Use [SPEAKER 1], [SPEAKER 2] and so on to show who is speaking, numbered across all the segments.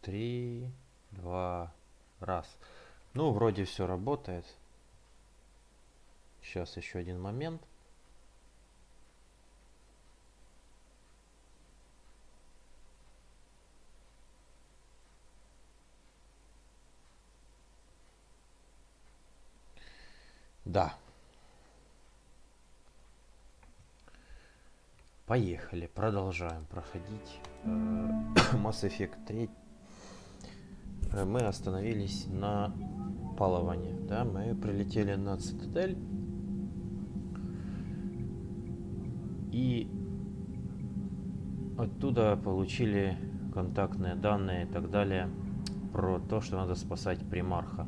[SPEAKER 1] 3, 2, раз. Ну, вроде все работает. Сейчас еще один момент. Да. Поехали, продолжаем проходить Масс эффект 3. Мы остановились на Палавене, да, мы прилетели на Цитадель и оттуда получили контактные данные и так далее про то, что надо спасать примарха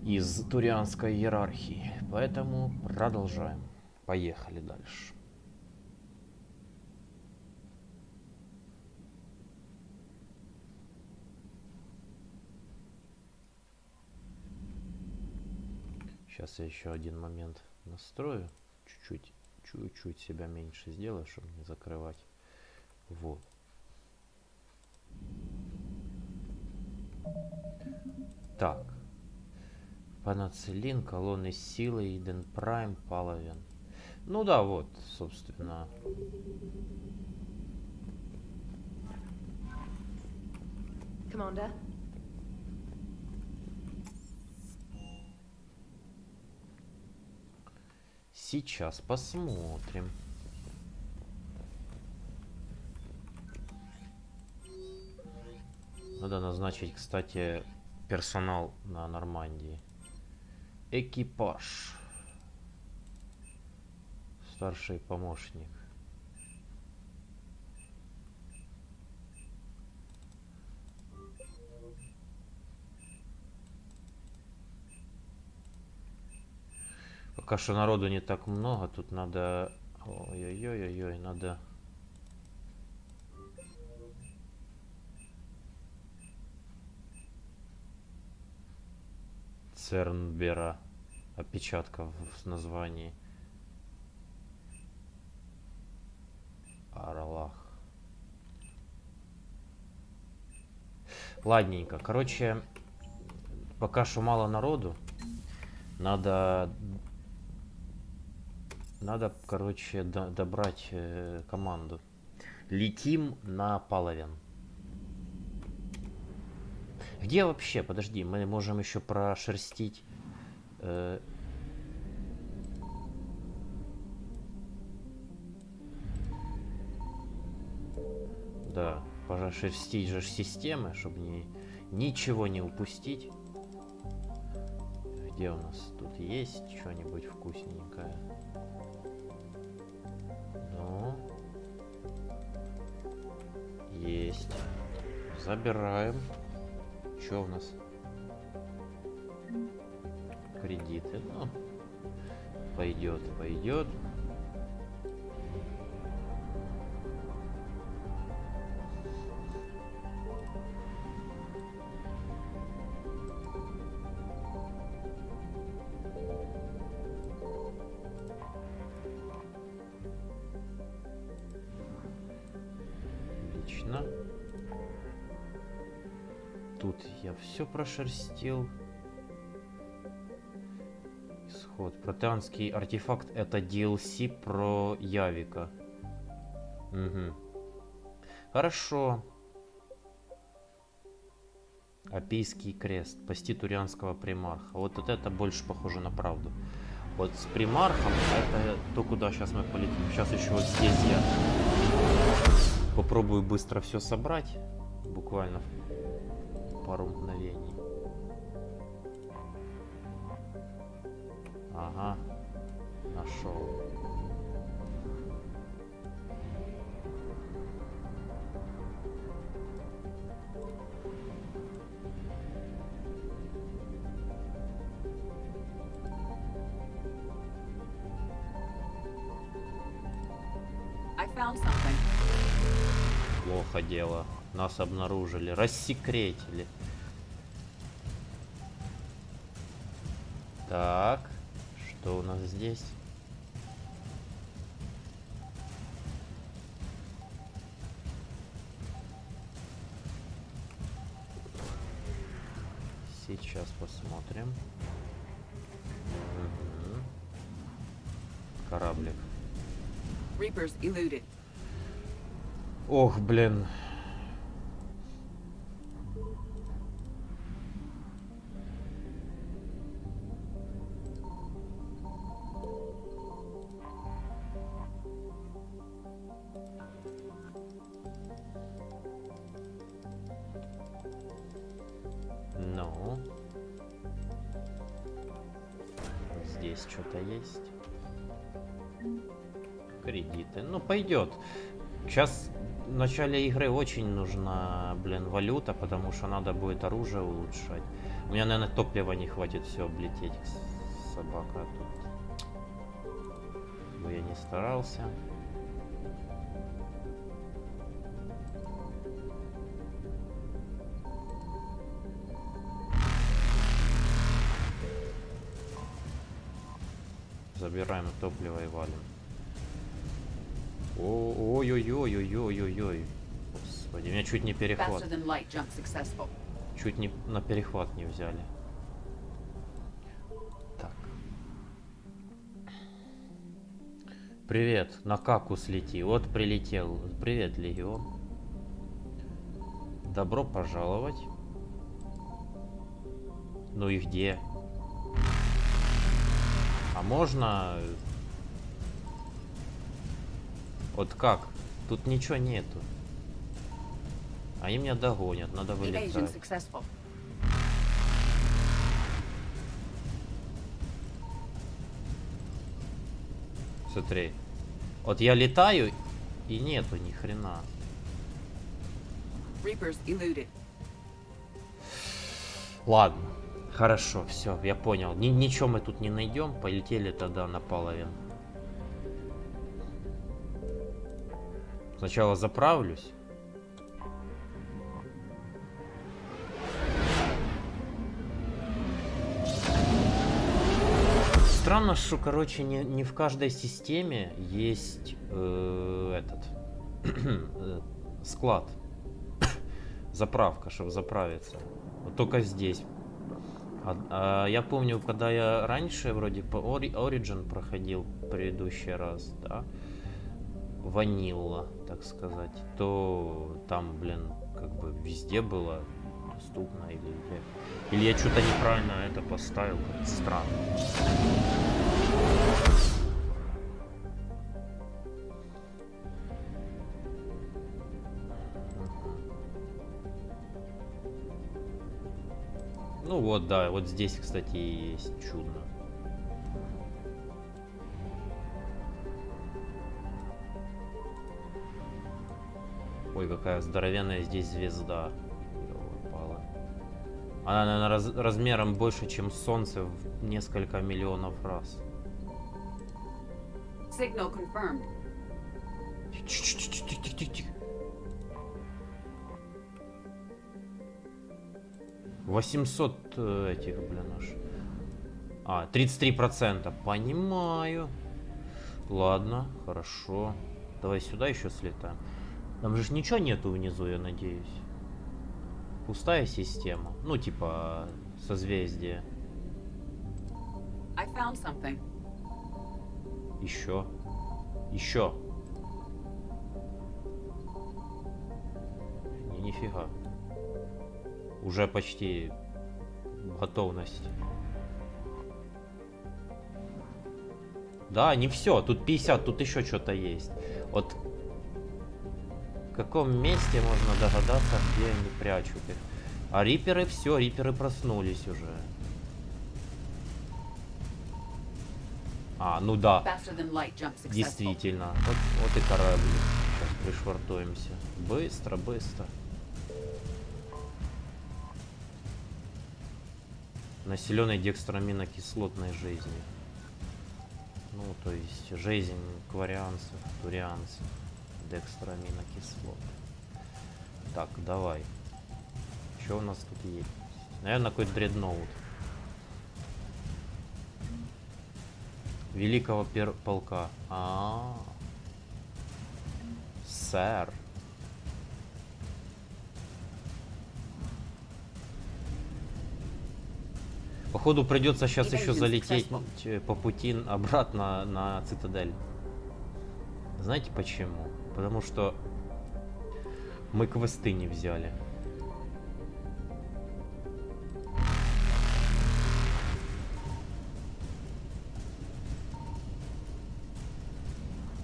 [SPEAKER 1] из турианской иерархии. Поэтому продолжаем. Поехали дальше. Сейчас я еще один момент настрою. Чуть-чуть себя меньше сделаю, чтобы не закрывать. Вот. Так. Панацелин, колонны силы, Иден Прайм, Палавен. Ну да, вот, собственно.
[SPEAKER 2] Команда.
[SPEAKER 1] Сейчас посмотрим. Надо назначить, кстати, персонал на Нормандии. Экипаж. Старший помощник. Пока что народу не так много, тут надо... Ой-ой-ой-ой, надо... Цернбера. Опечатка в названии. Арлах. Ладненько. Короче, пока что мало народу. Надо, короче, добрать команду. Летим на Палавен. Где вообще? Подожди, мы можем еще прошерстить. Да, прошерстить же системы, чтобы ничего не упустить. Где у нас тут есть что-нибудь вкусненькое? Ну, есть. Забираем. Что у нас? Кредиты. Ну, пойдет, пойдет. Отлично. Тут я все прошерстил. Исход. Протеанский артефакт — это DLC про Явика. Угу. Хорошо. Апийский крест. Пасти турианского примарха. Вот это больше похоже на правду. Вот с примархом это то, куда сейчас мы полетим. Сейчас еще вот здесь я попробую быстро все собрать. Буквально пару мгновений. Ага, нашел. Плохо дело. Нас обнаружили, рассекретили. Так, что у нас здесь? Сейчас посмотрим. Мгм. Кораблик.
[SPEAKER 3] Reapers eluded.
[SPEAKER 1] Ох, блин. Ну. Здесь что-то есть. Кредиты. Ну, пойдет. Сейчас в начале игры очень нужна, блин, валюта, потому что надо будет оружие улучшать. У меня, наверное, топлива не хватит все облететь. Собака тут. Бы я не старался. Забираем топливо и валим. Ой-ой-ой-ой-ой-ой-ой. Господи, меня чуть не перехват.
[SPEAKER 3] Faster than light jump successful.
[SPEAKER 1] Чуть не на перехват не взяли. Так. Привет, на какус лети. Вот прилетел. Привет, Легион. Добро пожаловать. Ну и где? А можно... Вот как? Тут ничего нету. Они меня догонят, надо
[SPEAKER 3] Evasion
[SPEAKER 1] вылетать.
[SPEAKER 3] successful.
[SPEAKER 1] Смотри. Вот я летаю, и нету ни хрена.
[SPEAKER 3] Reapers eluded.
[SPEAKER 1] Ладно. Хорошо, все, я понял. Ничего мы тут не найдем. Полетели тогда на Палавен. Сначала заправлюсь. Странно, что, короче, не в каждой системе есть этот склад. Заправка, чтобы заправиться. Вот только здесь. Я помню, когда я раньше вроде по Origin проходил предыдущий раз, да, ванилла, так сказать, то там, блин, как бы везде было доступно или я что-то неправильно это поставил, как странно. Ну вот, да, вот здесь, кстати, и есть чудно. Ой, какая здоровенная здесь звезда. Упала. Она, наверное, размером больше, чем Солнце в несколько миллионов раз.
[SPEAKER 3] Signal confirmed.
[SPEAKER 1] Тихо-тихо-тихо-тихо-тихо. 800 этих, блин, аж. 33%. Понимаю. Ладно, хорошо. Давай сюда еще слетаем. Там же ничего нету внизу, я надеюсь. Пустая система. Ну, типа, созвездие.
[SPEAKER 3] I found something.
[SPEAKER 1] Еще. Еще. Нифига. Уже почти готовность. Да, не все. Тут 50, тут еще что-то есть. Вот в каком месте можно догадаться, где они прячут их. А риперы все, риперы проснулись уже. Ну да.
[SPEAKER 3] Faster than light jump successful.
[SPEAKER 1] Действительно. Вот и корабль. Сейчас пришвартуемся. Быстро, быстро. Населенной декстраминокислотной жизнью. Ну, то есть жизнь кварианцев, турианцев, декстраминокислот. Так, давай. Что у нас тут есть? Наверное, какой-то дредноут. Великого полка. Сэр. Походу придется сейчас еще залететь по пути обратно на Цитадель. Знаете почему? Потому что мы квесты не взяли.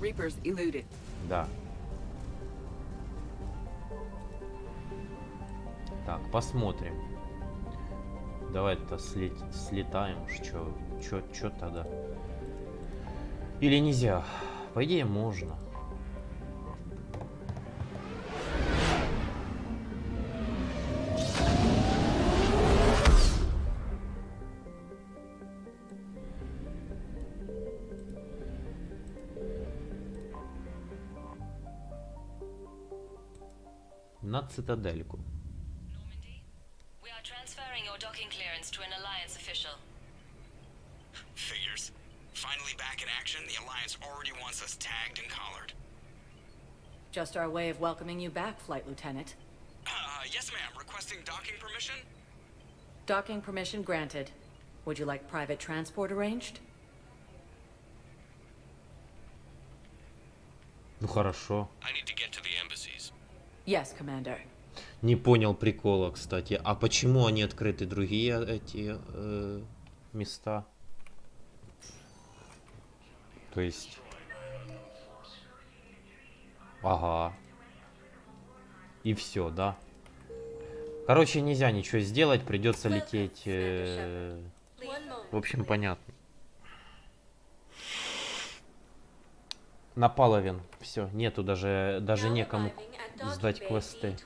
[SPEAKER 3] Reapers eluded.
[SPEAKER 1] Да. Так, посмотрим. Давай-то слетаем. Чё тогда? Или нельзя? По идее, можно. На Цитадельку.
[SPEAKER 4] We are transferring your docking clearance to an Alliance official.
[SPEAKER 5] Figures. Finally back in action, the Alliance already wants us tagged and collared.
[SPEAKER 6] Just our way of welcoming you back, Flight Lieutenant.
[SPEAKER 5] Yes ma'am, requesting docking permission?
[SPEAKER 6] Docking permission granted. Would you like private transport arranged?
[SPEAKER 1] Ну хорошо.
[SPEAKER 5] I need to get to the embassies.
[SPEAKER 6] Yes, Commander.
[SPEAKER 1] Не понял прикола, кстати. А почему они открыты другие эти места? То есть... Ага. И все, да? Короче, нельзя ничего сделать, придется лететь... В общем, понятно. На Палавен. Все, нету даже некому сдать квесты.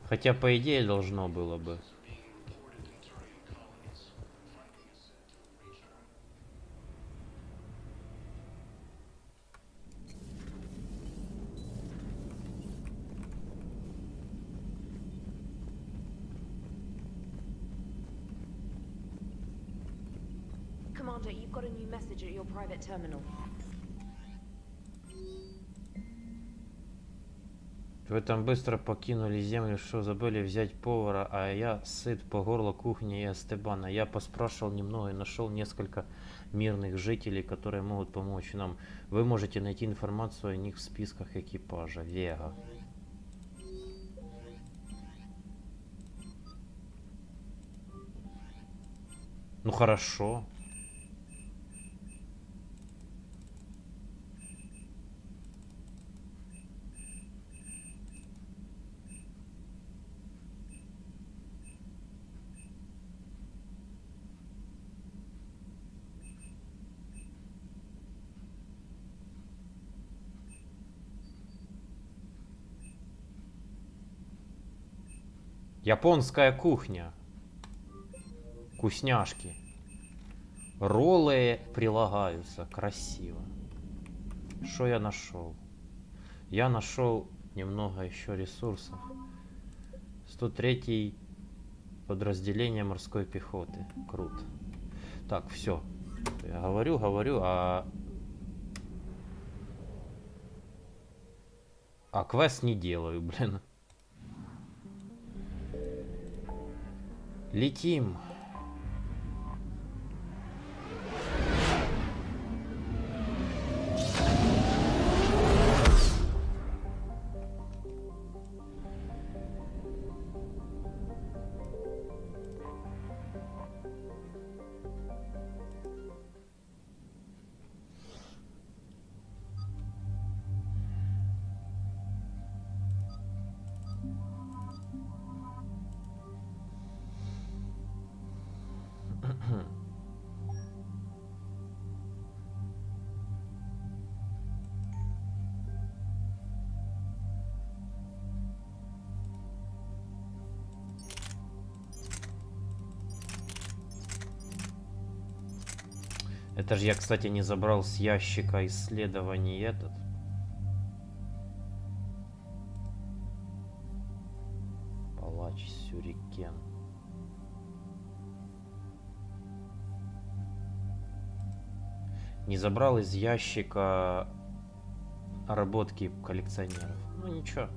[SPEAKER 1] Хотя, по идее, должно было бы.
[SPEAKER 2] Commander, you've got a new message at your private terminal.
[SPEAKER 1] Вы там быстро покинули землю, что забыли взять повара, а я сыт по горло кухни и Эстебана. Я поспрашивал немного и нашел несколько мирных жителей, которые могут помочь нам. Вы можете найти информацию о них в списках экипажа. Вега. Ну хорошо. Японская кухня. Вкусняшки. Роллы прилагаются. Красиво. Что я нашел? Я нашел немного еще ресурсов. 103-й подразделение морской пехоты. Круто. Так, все. Я говорю, а квест не делаю, блин. Летим. Это же я, кстати, не забрал с ящика исследований этот. Палач, сюрикен. Не забрал из ящика работки коллекционеров. Ну ничего.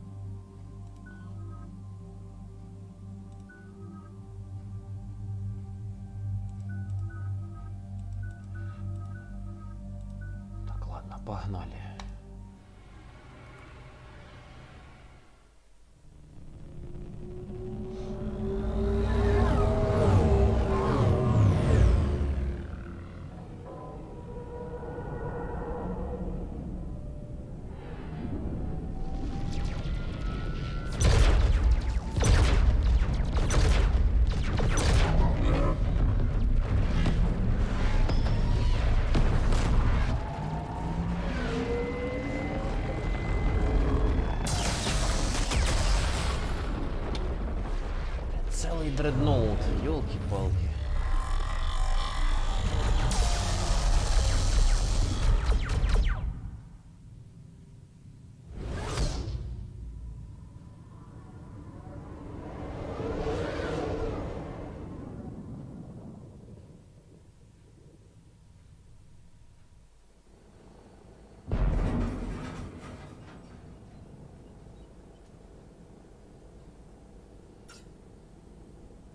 [SPEAKER 1] погнали. Целый дредноут, ёлки-палки.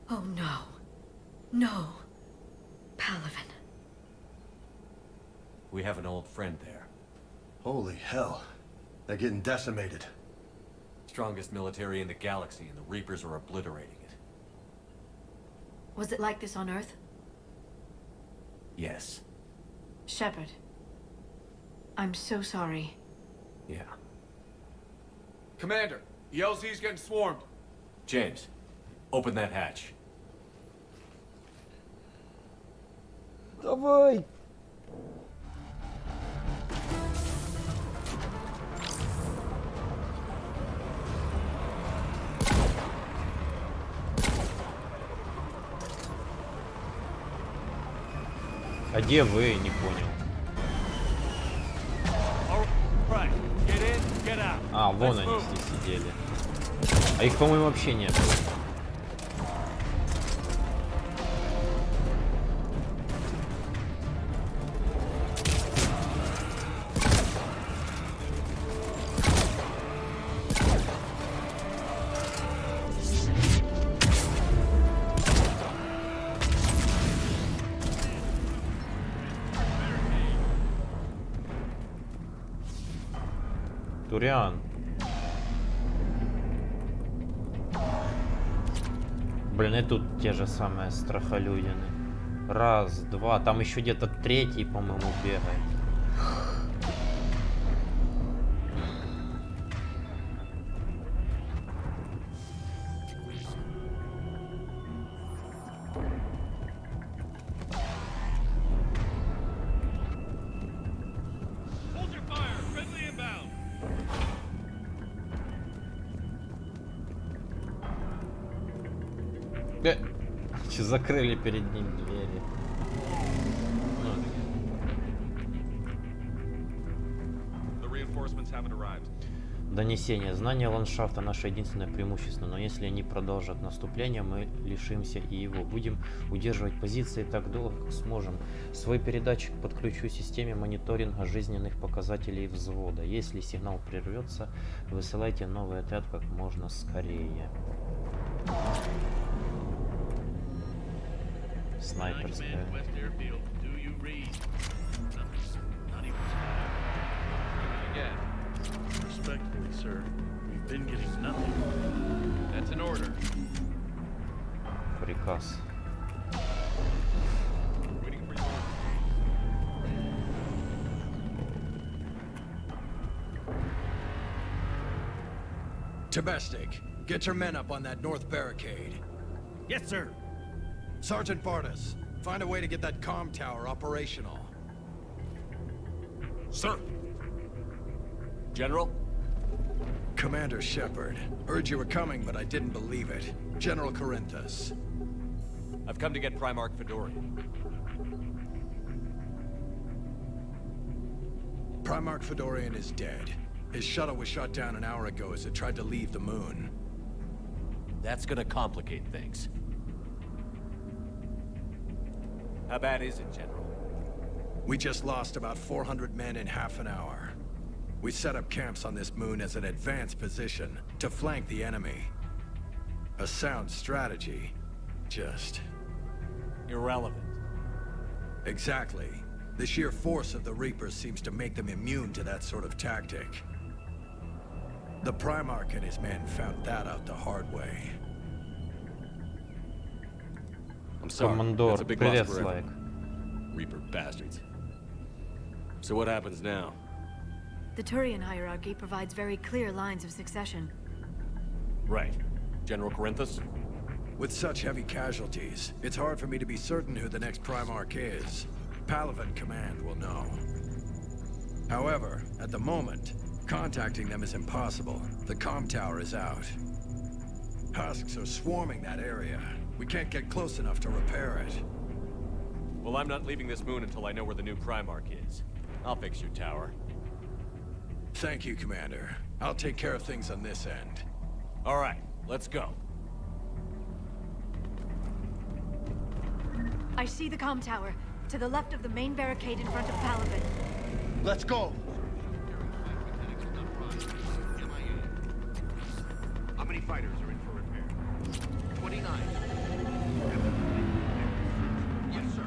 [SPEAKER 6] Oh no. No. Palaven.
[SPEAKER 7] We have an old friend there.
[SPEAKER 8] Holy hell. They're getting decimated.
[SPEAKER 7] Strongest military in the galaxy, and the Reapers are obliterating it.
[SPEAKER 9] Was it like this on Earth?
[SPEAKER 7] Yes.
[SPEAKER 9] Shepard. I'm so sorry.
[SPEAKER 7] Yeah.
[SPEAKER 10] Commander, the LZ's getting swarmed.
[SPEAKER 7] James, open that hatch.
[SPEAKER 1] Давай! А где вы? Не понял. А, вон они здесь сидели. А их, по-моему, вообще не было. Туриан. Блин, и тут те же самые страхолюдины. Раз, два. Там еще где-то третий, по-моему, бегает. Че закрыли перед ним двери. Донесение. Знание ландшафта наше единственное преимущество, но если они продолжат наступление, мы лишимся и его. Будем удерживать позиции так долго, как сможем. Свой передатчик подключу к системе мониторинга жизненных показателей взвода. Если сигнал прервется, высылайте новый отряд как можно скорее. Снайперская.
[SPEAKER 11] Respectfully, sir, we've been getting nothing. That's an order.
[SPEAKER 1] Приказ.
[SPEAKER 11] Waiting for you.
[SPEAKER 8] Domestic, get your men up on that north barricade.
[SPEAKER 11] Yes, sir.
[SPEAKER 8] Sergeant Bartis, find a way to get that comm tower operational.
[SPEAKER 7] Sir. General?
[SPEAKER 8] Commander Shepard, heard you were coming, but I didn't believe it. General Corinthus.
[SPEAKER 7] I've come to get Primarch Fedorian.
[SPEAKER 8] Primarch Fedorian is dead. His shuttle was shot down an hour ago as it tried to leave the moon.
[SPEAKER 7] That's gonna complicate things. How bad is it, General?
[SPEAKER 8] We just lost about 400 men in half an hour. We set up camps on this moon as an advanced position to flank the enemy. A sound strategy. Just...
[SPEAKER 7] Irrelevant.
[SPEAKER 8] Exactly. The sheer force of the Reapers seems to make them immune to that sort of tactic. The Primarch and his men found that out the hard way.
[SPEAKER 7] I'm sorry.
[SPEAKER 1] Командор,
[SPEAKER 7] That's a big loss
[SPEAKER 1] привет,
[SPEAKER 7] for everyone.
[SPEAKER 1] Слайк.
[SPEAKER 7] Reaper bastards. So what happens now?
[SPEAKER 9] The Turian hierarchy provides very clear lines of succession.
[SPEAKER 7] Right. General Corinthus?
[SPEAKER 8] With such heavy casualties, it's hard for me to be certain who the next Primarch is. Palaven Command will know. However, at the moment, contacting them is impossible. The comm tower is out. Husks are swarming that area. We can't get close enough to repair it.
[SPEAKER 7] Well, I'm not leaving this moon until I know where the new Primarch is. I'll fix your tower.
[SPEAKER 8] Thank you, Commander. I'll take care of things on this end.
[SPEAKER 7] All right, let's go.
[SPEAKER 9] I see the comm tower, to the left of the main barricade in front of Palaven.
[SPEAKER 10] Let's go.
[SPEAKER 11] How many fighters are in for repair? 29. Yes, sir.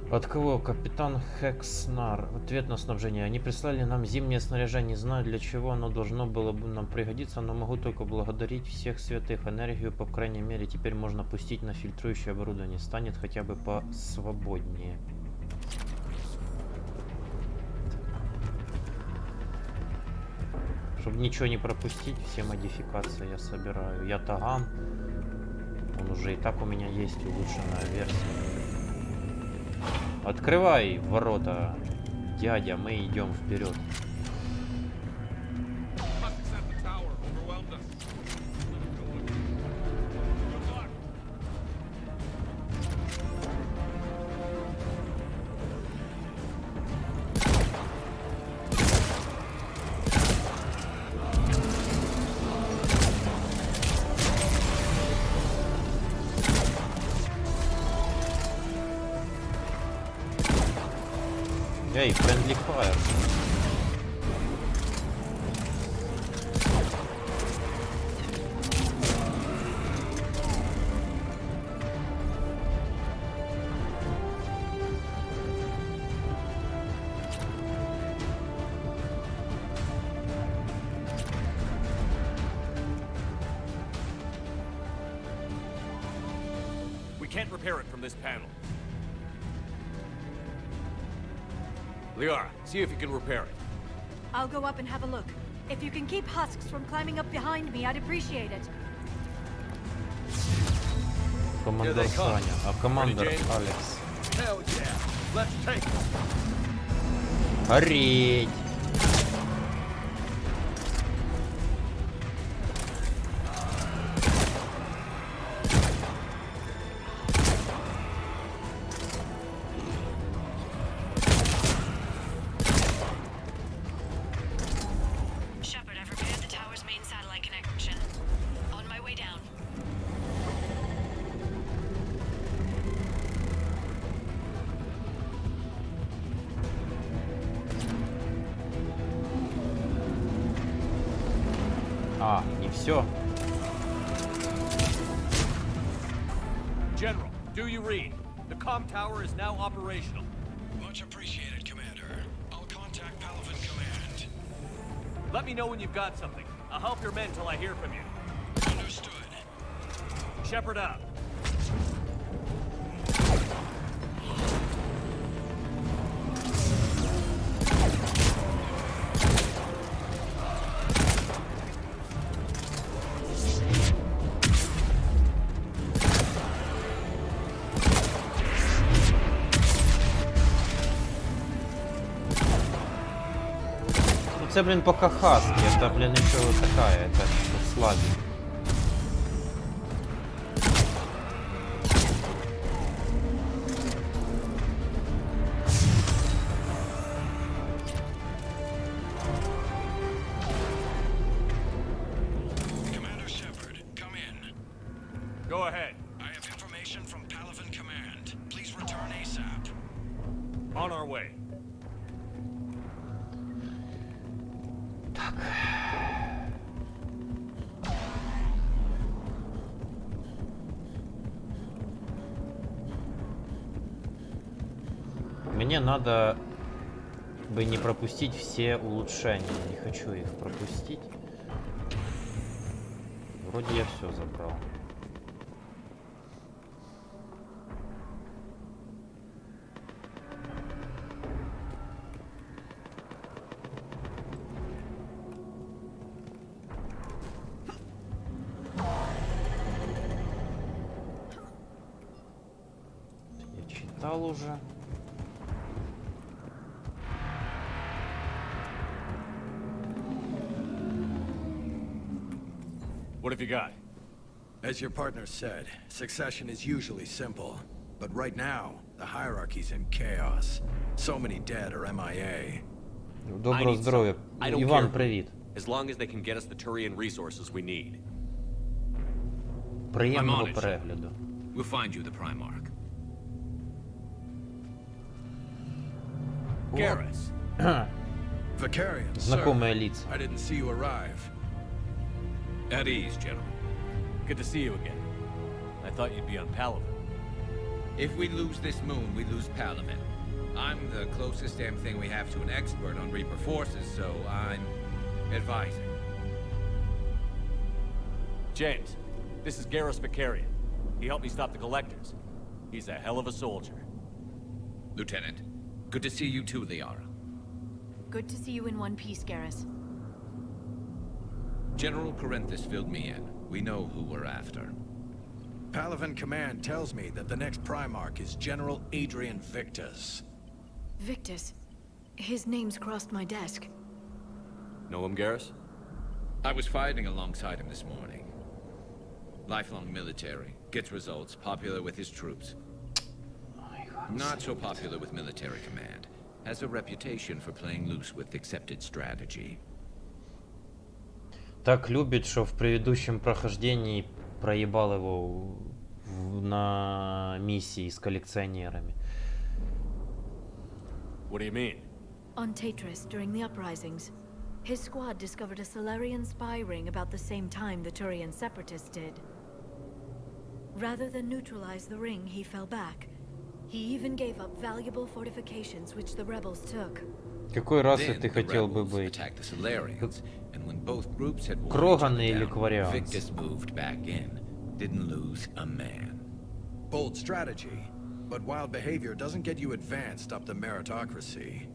[SPEAKER 1] От кого? Капитан Хекснар. Ответ на снабжение. Они прислали нам зимнее снаряжение. Не знаю, для чего оно должно было бы нам пригодиться, но могу только благодарить всех святых. Энергию, по крайней мере, теперь можно пустить на фильтрующее оборудование. Станет хотя бы посвободнее. Чтобы ничего не пропустить, все модификации я собираю. Я Таган. Он уже и так у меня есть, улучшенная версия. Открывай ворота, дядя, мы идем вперед. Эй, friendly fire.
[SPEAKER 7] We can't repair it from this panel. Liara, see if you can repair it.
[SPEAKER 9] I'll go up and have a look. If you can keep husks from climbing up behind me, I'd appreciate it.
[SPEAKER 1] Командор Саня, а командор Алекс.
[SPEAKER 10] Hell yeah. Let's take it.
[SPEAKER 1] Ореть! А, не все.
[SPEAKER 7] General, do you read? The comm tower is now operational.
[SPEAKER 8] Much appreciated, Commander. I'll contact Palaven Command.
[SPEAKER 7] Let me know when you've got something. I'll help your men till I hear from you.
[SPEAKER 8] Understood.
[SPEAKER 7] Shepherd up.
[SPEAKER 1] Це, блин, пока хаски, это, блин, еще вот такая, это слабенькая. Мне надо бы не пропустить все улучшения. Не хочу их пропустить. Вроде я все забрал. Я читал уже.
[SPEAKER 7] What have you got?
[SPEAKER 8] As your partner said, succession is usually simple. But right now, the hierarchy's in chaos. So many dead or MIA.
[SPEAKER 1] Доброго здоров'я. Іван, привіт.
[SPEAKER 7] As long as they can get us the Turian resources we need.
[SPEAKER 1] Приємного перегляду.
[SPEAKER 12] We'll find you the Primarch.
[SPEAKER 7] Garrus.
[SPEAKER 8] Vicarian, sir.
[SPEAKER 1] Знакомые лица.
[SPEAKER 8] I didn't see you arrive.
[SPEAKER 12] At ease, General.
[SPEAKER 7] Good to see you again. I thought you'd be on Palaven.
[SPEAKER 12] If we lose this moon, we lose Palaven. I'm the closest damn thing we have to an expert on Reaper forces, so I'm advising.
[SPEAKER 7] James, this is Garrus Vicarian. He helped me stop the Collectors. He's a hell of a soldier.
[SPEAKER 12] Lieutenant, good to see you too, Liara.
[SPEAKER 9] Good to see you in one piece, Garrus.
[SPEAKER 12] General Corinthus filled me in. We know who we're after.
[SPEAKER 8] Palaven Command tells me that the next Primarch is General Adrian Victus.
[SPEAKER 9] Victus. His name's crossed my desk.
[SPEAKER 7] Know him, Garrus?
[SPEAKER 12] I was fighting alongside him this morning. Lifelong military, gets results, popular with his troops. Not so popular with military command. Has a reputation for playing loose with accepted strategy.
[SPEAKER 1] Так любит, что в предыдущем прохождении проебал его на миссии с коллекционерами.
[SPEAKER 7] What do you mean?
[SPEAKER 9] On Tatris, during the uprisings, his squad discovered a Solarian spy ring about the same time the Turian separatists did. Rather than neutralize the ring, he fell back. He even gave up valuable fortifications which the rebels took.
[SPEAKER 1] Какой расы ты хотел бы быть? Кроганы или кварианцы?
[SPEAKER 12] Victus moved back in, didn't lose a man.
[SPEAKER 8] Bold strategy, but wild behavior doesn't get you advanced up the meritocracy.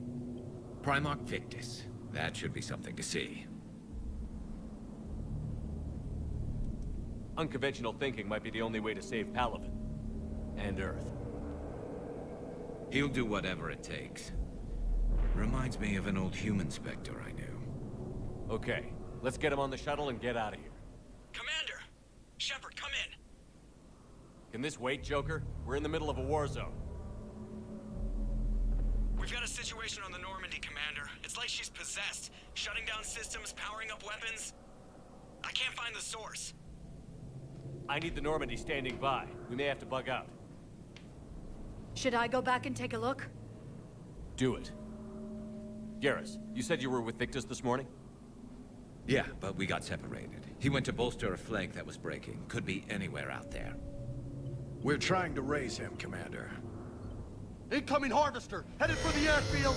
[SPEAKER 12] Primarch Victus, that should be something to see.
[SPEAKER 7] Unconventional thinking might be the only way to save Palaven. And Earth.
[SPEAKER 12] He'll do whatever it takes. Reminds me of an old human Spectre I knew.
[SPEAKER 7] Okay, let's get him on the shuttle and get out of here.
[SPEAKER 5] Commander! Shepard, come in!
[SPEAKER 7] Can this wait, Joker? We're in the middle of a war zone.
[SPEAKER 5] We've got a situation on the Normandy, Commander. It's like she's possessed. Shutting down systems, powering up weapons. I can't find the source.
[SPEAKER 7] I need the Normandy standing by. We may have to bug out.
[SPEAKER 9] Should I go back and take a look?
[SPEAKER 7] Do it. Garrus, you said you were with Victus this morning?
[SPEAKER 12] Yeah, but we got separated. He went to bolster a flank that was breaking. Could be anywhere out there.
[SPEAKER 8] We're trying to raise him, Commander.
[SPEAKER 10] Incoming harvester, headed for the airfield.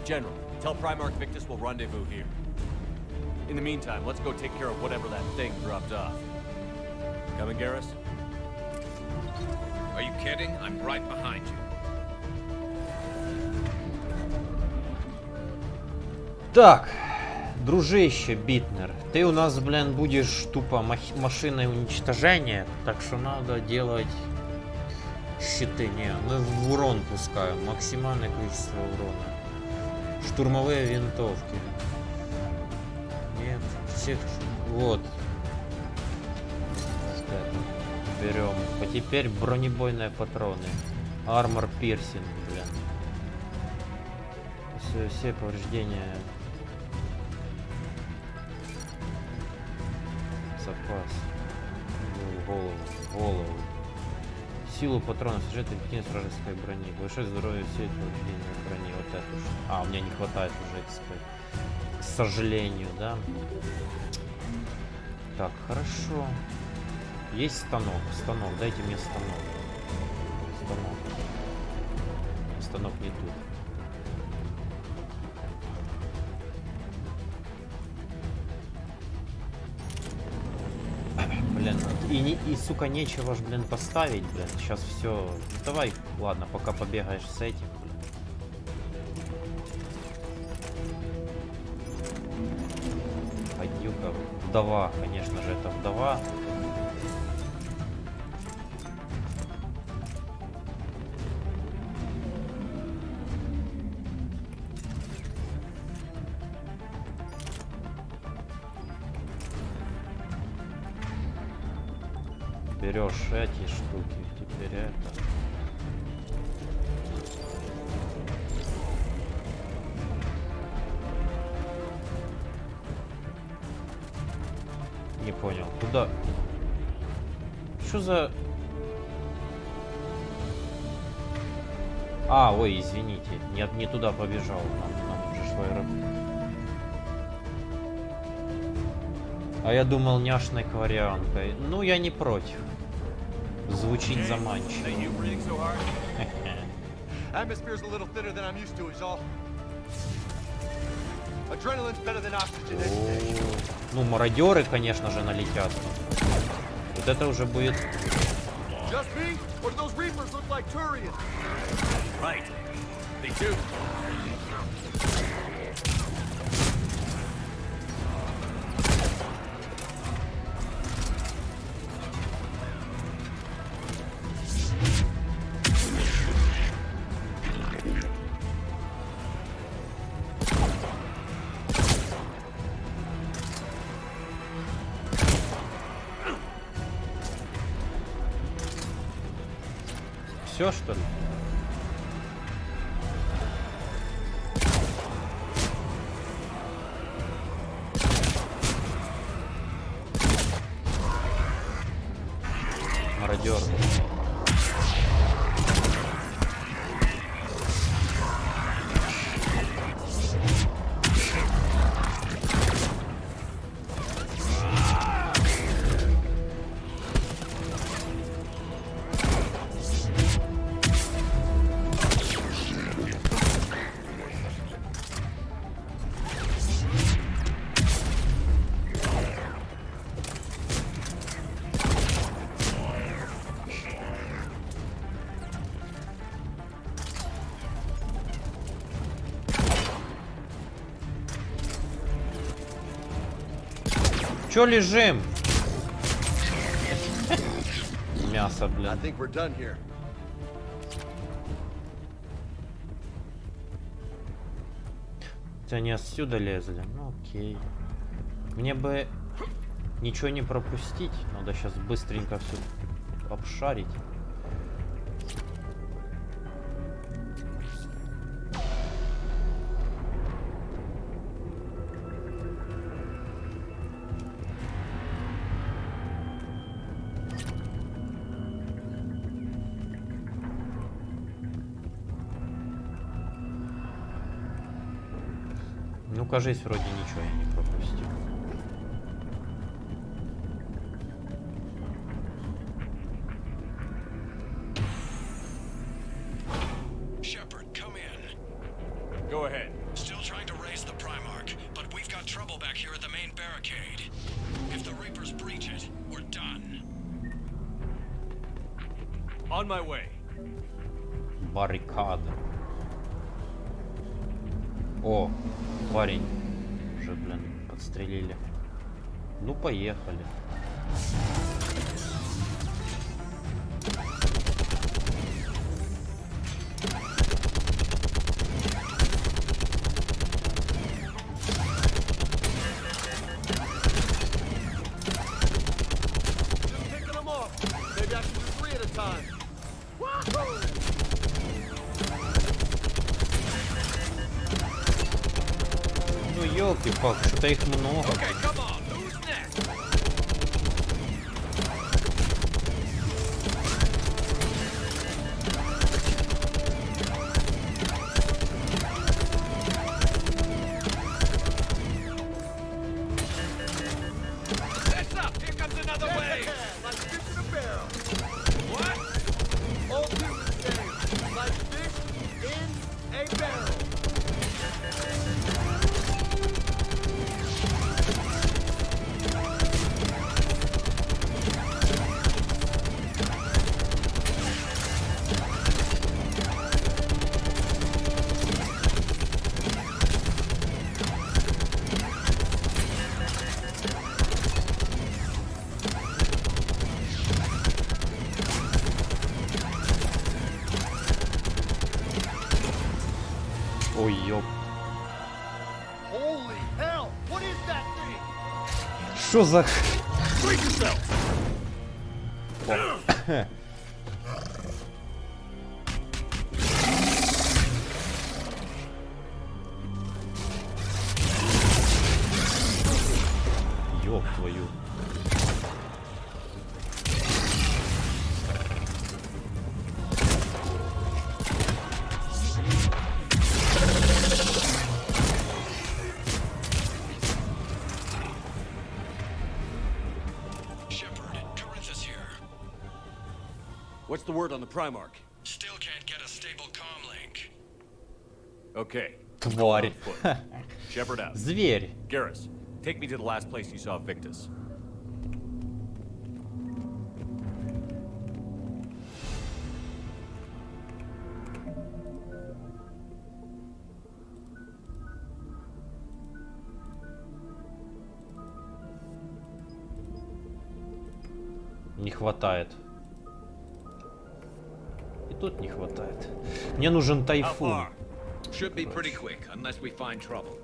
[SPEAKER 7] General, tell Primarch Victus we'll rendezvous here. In the meantime, let's go take care of whatever that thing dropped off. Coming, Garrus?
[SPEAKER 12] Are you kidding? I'm right behind you.
[SPEAKER 1] Так, дружище Битнер, ты у нас, блин, будешь тупо машиной уничтожения, так что надо делать щиты. Не, мы в урон пускаем, максимальное количество урона. Штурмовые винтовки. Нет, всех, вот. Берем. А теперь бронебойные патроны. Армор пирсинг, блин. Все повреждения. Запас. Голову. Силу патронов сжать эффективность вражеской брони. Большое здоровье, все повреждения брони. Вот это уж. А, у меня не хватает уже, к сожалению, да. Так, хорошо. Есть станок. Станок, дайте мне станок. Станок. Станок не тут. Блин, и, сука, нечего ж, блин, поставить, блин. Сейчас все. Давай, ладно, пока побегаешь с этим, блин. Пойдю-ка. Вдова, конечно же, это вдова. Берешь эти штуки, теперь это. Не понял, куда? Что за... А, ой, извините, нет, не туда побежал, нам уже шло аэропорт. А я думал няшной кварианкой. Ну, я не против. Звучит заманчиво.
[SPEAKER 10] Atmosphere's a little thinner than I'm used to, is all. Adrenaline's better than oxygen.
[SPEAKER 1] Ну, мародеры, конечно же, налетят. Вот это уже будет...
[SPEAKER 10] Just me? Or do those reapers look like Turians?
[SPEAKER 7] Right. They do.
[SPEAKER 1] Все, что ли? Мародер. Чё лежим? Мясо, блин. Они отсюда лезли. Ну окей. Мне бы ничего не пропустить. Надо сейчас быстренько все обшарить. Ну, кажись, вроде ничего я не пропустил.
[SPEAKER 5] Shepard, come in.
[SPEAKER 7] Go ahead.
[SPEAKER 5] Still trying to raise the Primarch, but we've got trouble back here at the main barricade. If the Reapers breach it, we're done.
[SPEAKER 7] On my way.
[SPEAKER 1] Баррикада. О, парень. Уже, блин, подстрелили. Ну, поехали. Ну, ёлки-палки, что-то их много.
[SPEAKER 7] That's up.
[SPEAKER 1] Ой, ёп.
[SPEAKER 10] Holy hell! What is that thing?
[SPEAKER 1] Що за...
[SPEAKER 10] Brace yourself!
[SPEAKER 1] Ёб твою.
[SPEAKER 7] What's the word on the Primarch?
[SPEAKER 5] Still can't get a stable comm link.
[SPEAKER 7] Okay.
[SPEAKER 1] Тварь.
[SPEAKER 7] Shepard out.
[SPEAKER 1] Зверь.
[SPEAKER 7] Garrus, take me to the last place you saw Victus.
[SPEAKER 1] Не хватает. И тут не хватает. Мне нужен тайфун.
[SPEAKER 12] Should be pretty quick, unless we find trouble.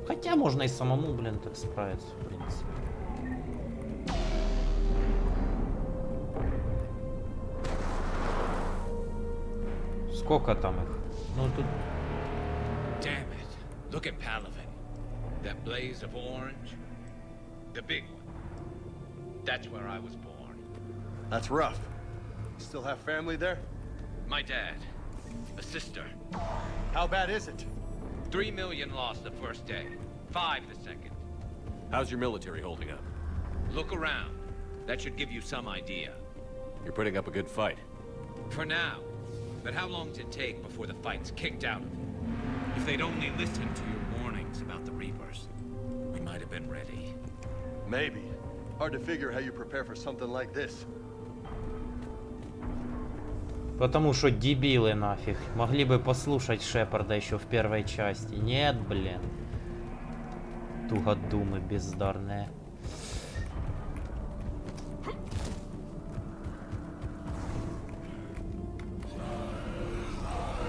[SPEAKER 1] Хотя можно и самому, блин, так справиться, в принципе. Сколько там их? Ну тут...
[SPEAKER 12] Damn it. Look at Palaven. That blaze of orange. The big one. That's where I was born.
[SPEAKER 10] That's rough. You still have family there?
[SPEAKER 12] My dad. A sister.
[SPEAKER 10] How bad is it?
[SPEAKER 12] 3 million lost the first day. 5 the second.
[SPEAKER 7] How's your military holding up?
[SPEAKER 12] Look around. That should give you some idea.
[SPEAKER 7] You're putting up a good fight.
[SPEAKER 12] For now. But how long does it take before the fight's kicked out of you? If they'd only listened to your warnings about the Reapers, we might have been ready.
[SPEAKER 10] Maybe. Hard to figure how you prepare for something like this.
[SPEAKER 1] Потому что дебилы нафиг. Могли бы послушать Шепарда еще в первой части. Нет, блин. Тугодумы бездарные.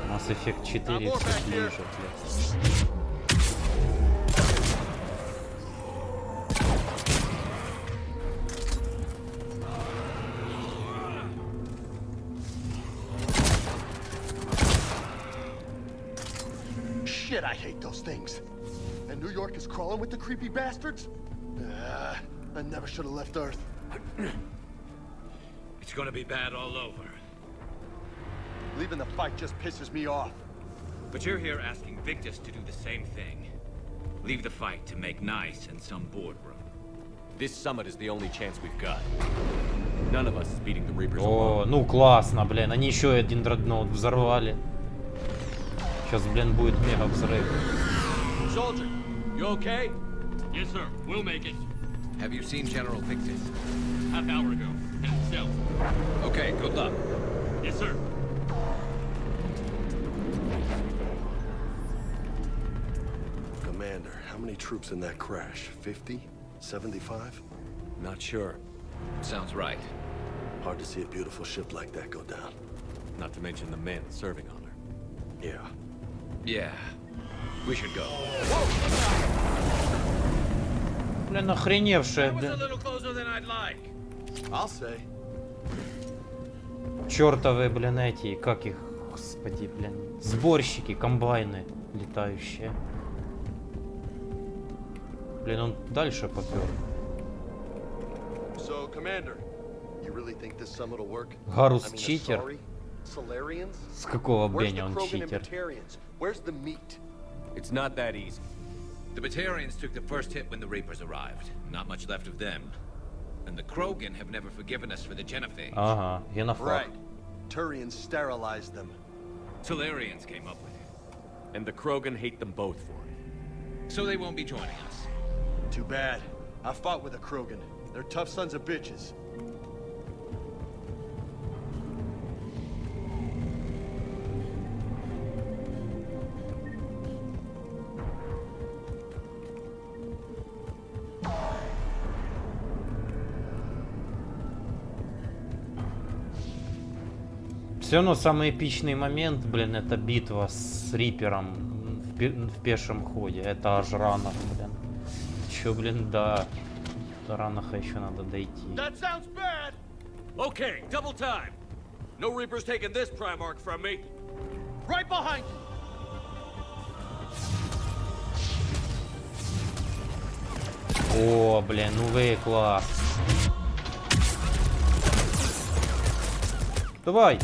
[SPEAKER 1] Масс эффект 4 все ближе, блядь.
[SPEAKER 10] Shit, I hate those things. And New York is crawling with the creepy bastards? I never should have left Earth.
[SPEAKER 12] It's gonna be bad all over.
[SPEAKER 10] Leaving the fight just pisses me off.
[SPEAKER 12] But you're here asking Victus to do the same thing. Leave the fight to make nice in some boardroom.
[SPEAKER 7] This summit is the only chance we've got. None of us is beating the Reapers
[SPEAKER 1] О,
[SPEAKER 7] alone.
[SPEAKER 1] ну классно, блин. Они еще один дредноут взорвали. Сейчас, блин, будет мега взрыв.
[SPEAKER 7] Soldier, you okay?
[SPEAKER 11] Yes, sir. We'll make it.
[SPEAKER 12] Have you seen General Victus?
[SPEAKER 11] Half hour ago. Headed south.
[SPEAKER 12] Okay, good luck.
[SPEAKER 11] Yes, sir.
[SPEAKER 10] Commander, how many troops in that crash? 50? 75?
[SPEAKER 7] Not sure.
[SPEAKER 12] Sounds right.
[SPEAKER 10] Hard to see a beautiful ship like that go down.
[SPEAKER 7] Not to mention the men serving on her.
[SPEAKER 10] Yeah.
[SPEAKER 12] Yeah. We should go.
[SPEAKER 1] Блин, охреневшая,
[SPEAKER 12] That was a
[SPEAKER 1] блин.
[SPEAKER 12] little closer than I'd like.
[SPEAKER 10] I'll say.
[SPEAKER 1] Чёртовы, блин, эти, как их, господи, блин. Сборщики, комбайны летающие. Блин, он дальше попёр.
[SPEAKER 10] So, Commander, you really think this summit will work?
[SPEAKER 1] Гаррус
[SPEAKER 10] I mean,
[SPEAKER 1] читер?
[SPEAKER 10] Asari? Solarians?
[SPEAKER 1] С какого
[SPEAKER 10] Where's
[SPEAKER 1] беня
[SPEAKER 10] the
[SPEAKER 1] он
[SPEAKER 10] Krogan and
[SPEAKER 1] читер?
[SPEAKER 10] Batarians? Where's the meat?
[SPEAKER 7] It's not that easy.
[SPEAKER 12] The Batarians took the first hit when the Reapers arrived. Not much left of them. And the Krogan have never forgiven us for the Genophage.
[SPEAKER 1] Ага, генофаг.
[SPEAKER 10] Right. Turians sterilized them.
[SPEAKER 12] Solarians came up with it.
[SPEAKER 7] And the Krogan hate them both for it.
[SPEAKER 12] So they won't be joining us.
[SPEAKER 10] Too bad. I fought with the Krogan. They're tough sons of bitches.
[SPEAKER 1] Все равно самый эпичный момент, блин, это битва с Рипером в пешем ходе. Это аж ранах, блин. Чё, блин, до ранаха еще надо дойти.
[SPEAKER 7] That sounds bad. Okay, double time. No Reaper's taking this Primarch from me. Right behind you.
[SPEAKER 1] О, блин, ну вы класс. Давай.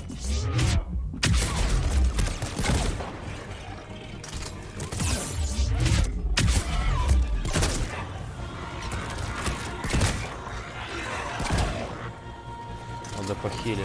[SPEAKER 1] Надо похилиться.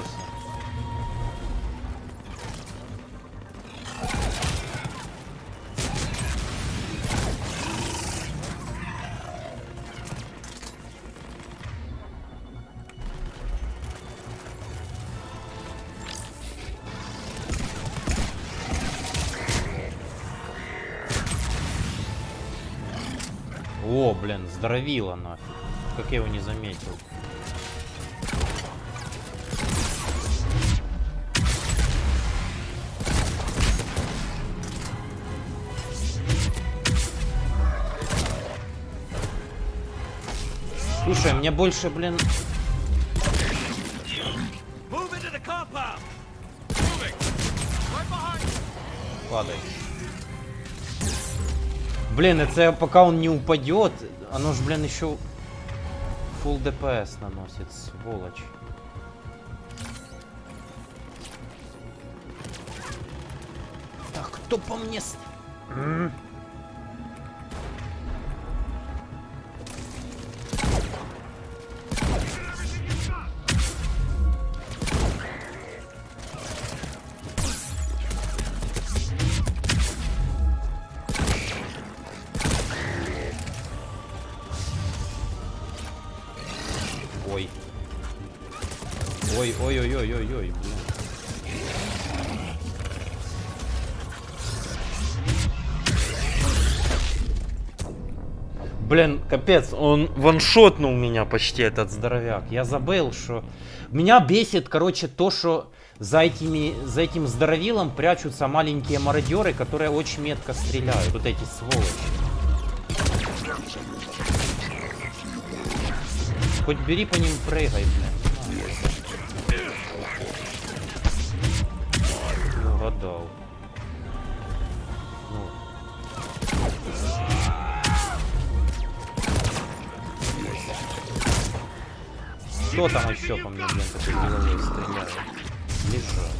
[SPEAKER 1] О, блин, здоровило нафиг. Как я его не заметил. Слушай, мне больше, блин... Падай. Блин, это пока он не упадет, оно ж, блин, еще фулл ДПС наносит, сволочь. Так, кто по мне... Ой. Ой-ой-ой-ой-ой-ой, блин. Блин, капец, он ваншотнул меня почти, этот здоровяк. Я забыл, что... Меня бесит, короче, то, что за этим здоровилом прячутся маленькие мародеры, которые очень метко стреляют. Вот эти сволочи. Хоть бери по ним, прыгай, блин. Ну, угадал. Ну. Кто там еще по мне, блин, такой головой стреляет? Лежал.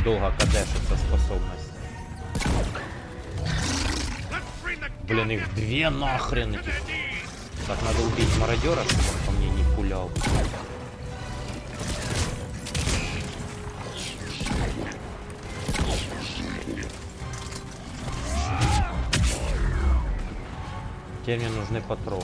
[SPEAKER 1] Долго кадешится способность. Блин, их две нахрен этих. Так, надо убить мародера, чтобы он по мне не пулял. Теперь мне нужны патроны.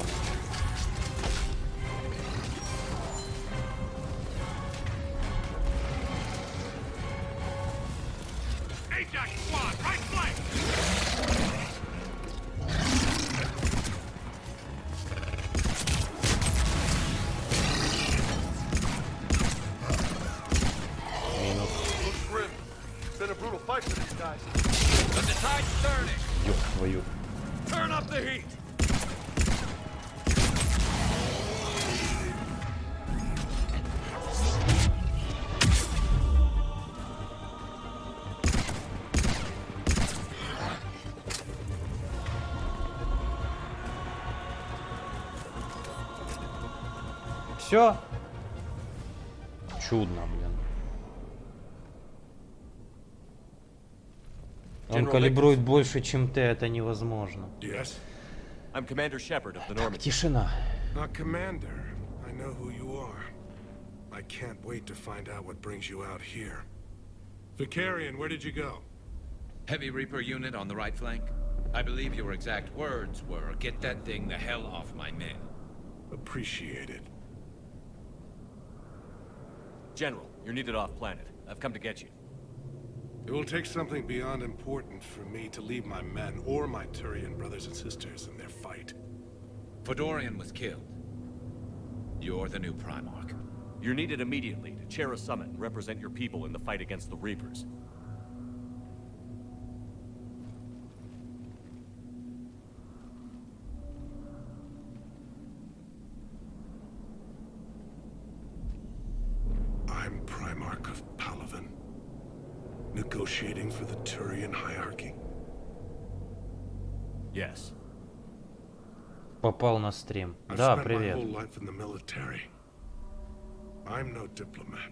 [SPEAKER 1] Ёб твою. Все. Чудно, блин. Он калибрует больше, чем ты, это невозможно.
[SPEAKER 8] Yes?
[SPEAKER 7] I'm Commander Shepard of the
[SPEAKER 1] Так,
[SPEAKER 7] Normandy.
[SPEAKER 1] тишина.
[SPEAKER 13] Not Commander. I know who you are. I can't wait to find out what brings you out here. Vicarian, where did you go?
[SPEAKER 12] Heavy Reaper unit on the right flank. I believe your exact words were, "Get that thing the hell off my men."
[SPEAKER 13] Appreciate it.
[SPEAKER 7] General, you're needed off planet. I've come to get you.
[SPEAKER 13] It will take something beyond important for me to leave my men or my Turian brothers and sisters in their fight.
[SPEAKER 12] Fedorian was killed. You're the new Primarch.
[SPEAKER 7] You're needed immediately to chair a summit and represent your people in the fight against the Reapers.
[SPEAKER 13] I'm Primarch of Palaven. Negotiating for the Turian hierarchy.
[SPEAKER 7] Yes.
[SPEAKER 1] Попал на стрим.
[SPEAKER 13] I've
[SPEAKER 1] Да,
[SPEAKER 13] spent my
[SPEAKER 1] привет.
[SPEAKER 13] whole life in the military. I'm no diplomat.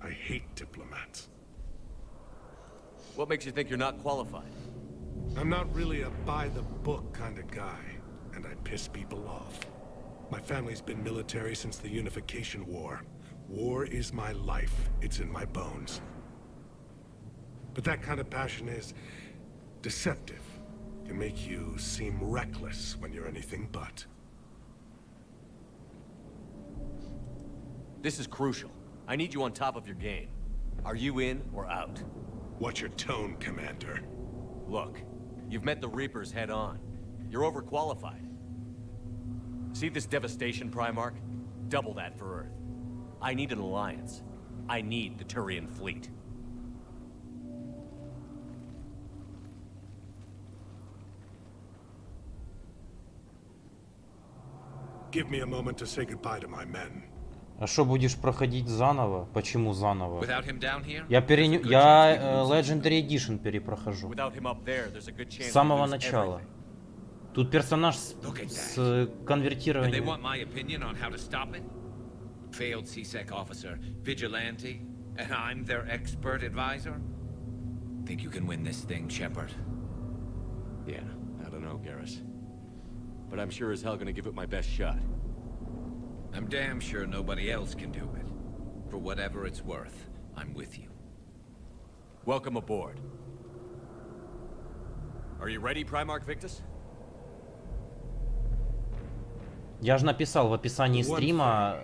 [SPEAKER 13] I hate diplomats.
[SPEAKER 7] What makes you think you're not qualified?
[SPEAKER 13] I'm not really a by-the-book kind of guy, and I piss people off. My family's been military since the Unification War. War is my life. It's in my bones. But that kind of passion is deceptive. Can make you seem reckless when you're anything but.
[SPEAKER 7] This is crucial. I need you on top of your game. Are you in or out?
[SPEAKER 13] Watch your tone, Commander.
[SPEAKER 7] Look, you've met the Reapers head on. You're overqualified. See this devastation, Primarch? Double that for Earth. I need an alliance. I need the Turian fleet.
[SPEAKER 13] Give me a moment to say goodbye to my men.
[SPEAKER 1] А что, будешь проходить заново? Почему заново?
[SPEAKER 12] Without him down here,
[SPEAKER 1] Я Legendary Edition перепрохожу.
[SPEAKER 7] Without him up there, there's a good chance
[SPEAKER 1] С самого
[SPEAKER 7] we lose
[SPEAKER 1] начала.
[SPEAKER 7] everything.
[SPEAKER 1] Тут персонаж с
[SPEAKER 12] And they
[SPEAKER 1] конвертированием.
[SPEAKER 12] want my opinion on how to stop it? Failed CSEC officer, vigilante, and I'm their expert advisor? Think you can win this thing, Shepard?
[SPEAKER 7] Yeah, I don't know, Garrus. But I'm sure as hell gonna give it my best shot.
[SPEAKER 12] I'm damn sure nobody else can do it. For whatever it's worth, I'm with you.
[SPEAKER 7] Welcome aboard. Are you ready, Primarch Victus?
[SPEAKER 1] Я же написал в описании стрима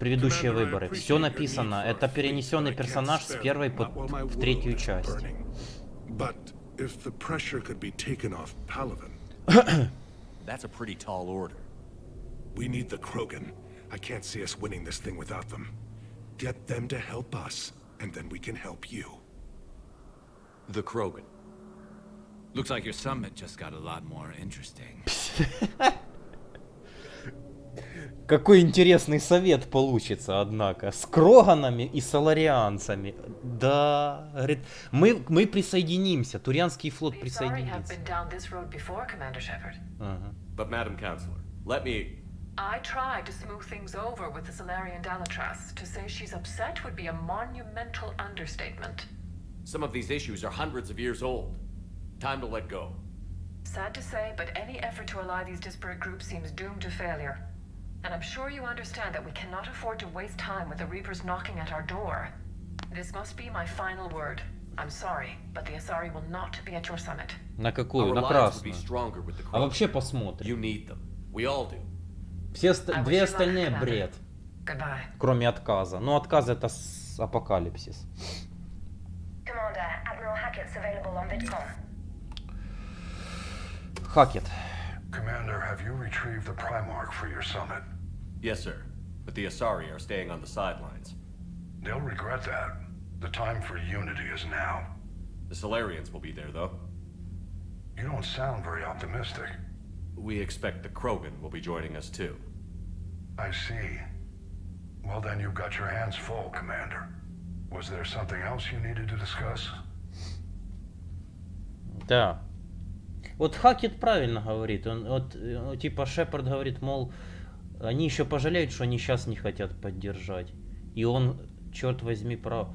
[SPEAKER 1] предыдущие выборы. Все написано. Это перенесенный персонаж с первой в третью часть.
[SPEAKER 13] But if the pressure could be taken off Palaven.
[SPEAKER 7] That's a pretty tall order.
[SPEAKER 13] We need the Krogan. I can't see us winning this thing without them. Get them to help us, and then we can help you.
[SPEAKER 7] The Krogan.
[SPEAKER 12] Looks like your summit just got a lot more interesting.
[SPEAKER 1] Какой интересный совет получится, однако. С кроганами и соларианцами. Да, говорит, мы присоединимся. Турианский флот присоединится.
[SPEAKER 7] But Madam Counselor, let me...
[SPEAKER 14] I tried to smooth things over with the Solarian Dalatras. To say she's upset would be a monumental understatement.
[SPEAKER 7] Some of these issues are hundreds of years old. Time to let go.
[SPEAKER 14] Sad to say, but any effort to ally these disparate groups seems doomed to failure. And I'm sure you understand that we cannot afford to waste time with the Reapers knocking at our door. This must be my final word. I'm sorry, but the Asari will not be at your summit.
[SPEAKER 1] На какую? На красную. А вообще посмотрим.
[SPEAKER 7] You need them. We all do.
[SPEAKER 1] Две остальные бред.
[SPEAKER 14] Goodbye.
[SPEAKER 1] Кроме отказа. Но отказ это апокалипсис.
[SPEAKER 15] Commander, Admiral Hackett's available on VidCom.
[SPEAKER 1] Hackett.
[SPEAKER 16] Commander, have you retrieved the Primarch for your summit?
[SPEAKER 7] Yes, sir. But the Asari are staying on the sidelines.
[SPEAKER 16] They'll regret that. The time for unity is now.
[SPEAKER 7] The Solarians will be there, though.
[SPEAKER 16] You don't sound very optimistic.
[SPEAKER 7] We expect the Krogan will be joining us, too.
[SPEAKER 16] I see. Well, then you've got your hands full, Commander. Was there something else you needed to discuss?
[SPEAKER 1] Да. Вот Хакет правильно говорит. Он типа Шепард говорит, мол, они еще пожалеют, что они сейчас не хотят поддержать. И он, черт возьми, прав.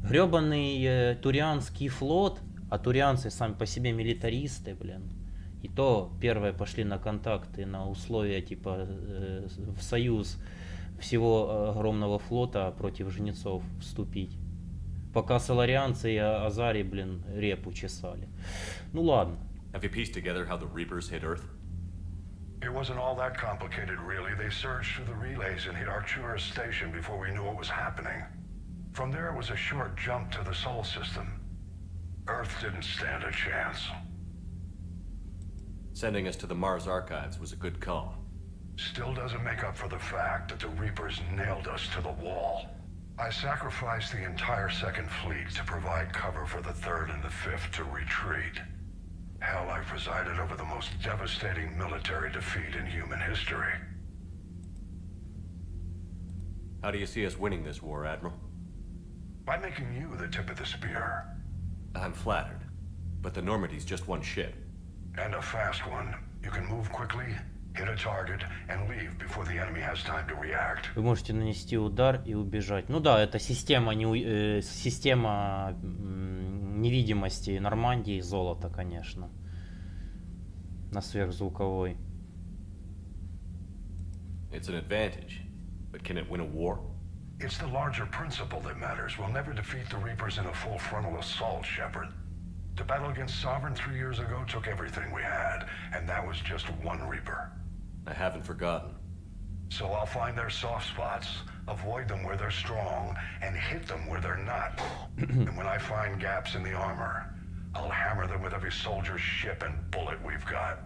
[SPEAKER 1] Гребаный турианский флот, а турианцы сами по себе милитаристы, блин. И то первые пошли на контакты, на условия типа в союз всего огромного флота против жнецов вступить. Пока соларианцы и азари, блин, репу чесали. Ну ладно.
[SPEAKER 7] Have you pieced together how the Reapers hit Earth?
[SPEAKER 16] It wasn't all that complicated, really. They surged through the relays and hit Arcturus Station before we knew what was happening. From there, it was a short jump to the Sol system. Earth didn't stand a chance.
[SPEAKER 7] Sending us to the Mars archives was a good call.
[SPEAKER 16] Still doesn't make up for the fact that the Reapers nailed us to the wall. I sacrificed the entire Second Fleet to provide cover for the Third and the Fifth to retreat. Hell, I presided over the most devastating military defeat in human history.
[SPEAKER 7] How do you see us winning this war, Admiral?
[SPEAKER 16] By making you the tip of the spear.
[SPEAKER 7] I'm flattered, but the Normandy's just one ship.
[SPEAKER 16] And a fast one. You can move quickly, hit a target, and leave before the enemy has time to react.
[SPEAKER 1] Вы можете нанести удар и убежать. Ну да, это система, система невидимости Нормандии, золото, конечно. На сверхзвуковой.
[SPEAKER 7] It's an advantage, but can it win a war?
[SPEAKER 16] It's the larger principle that matters. We'll never defeat the Reapers in a full frontal assault, Shepard. The battle against Sovereign 3 years ago took everything we had, and that was just one Reaper.
[SPEAKER 7] I haven't forgotten.
[SPEAKER 16] So I'll find their soft spots, avoid them where they're strong, and hit them where they're not. And when I find gaps in the armor, I'll hammer them with every soldier's ship and bullet we've got.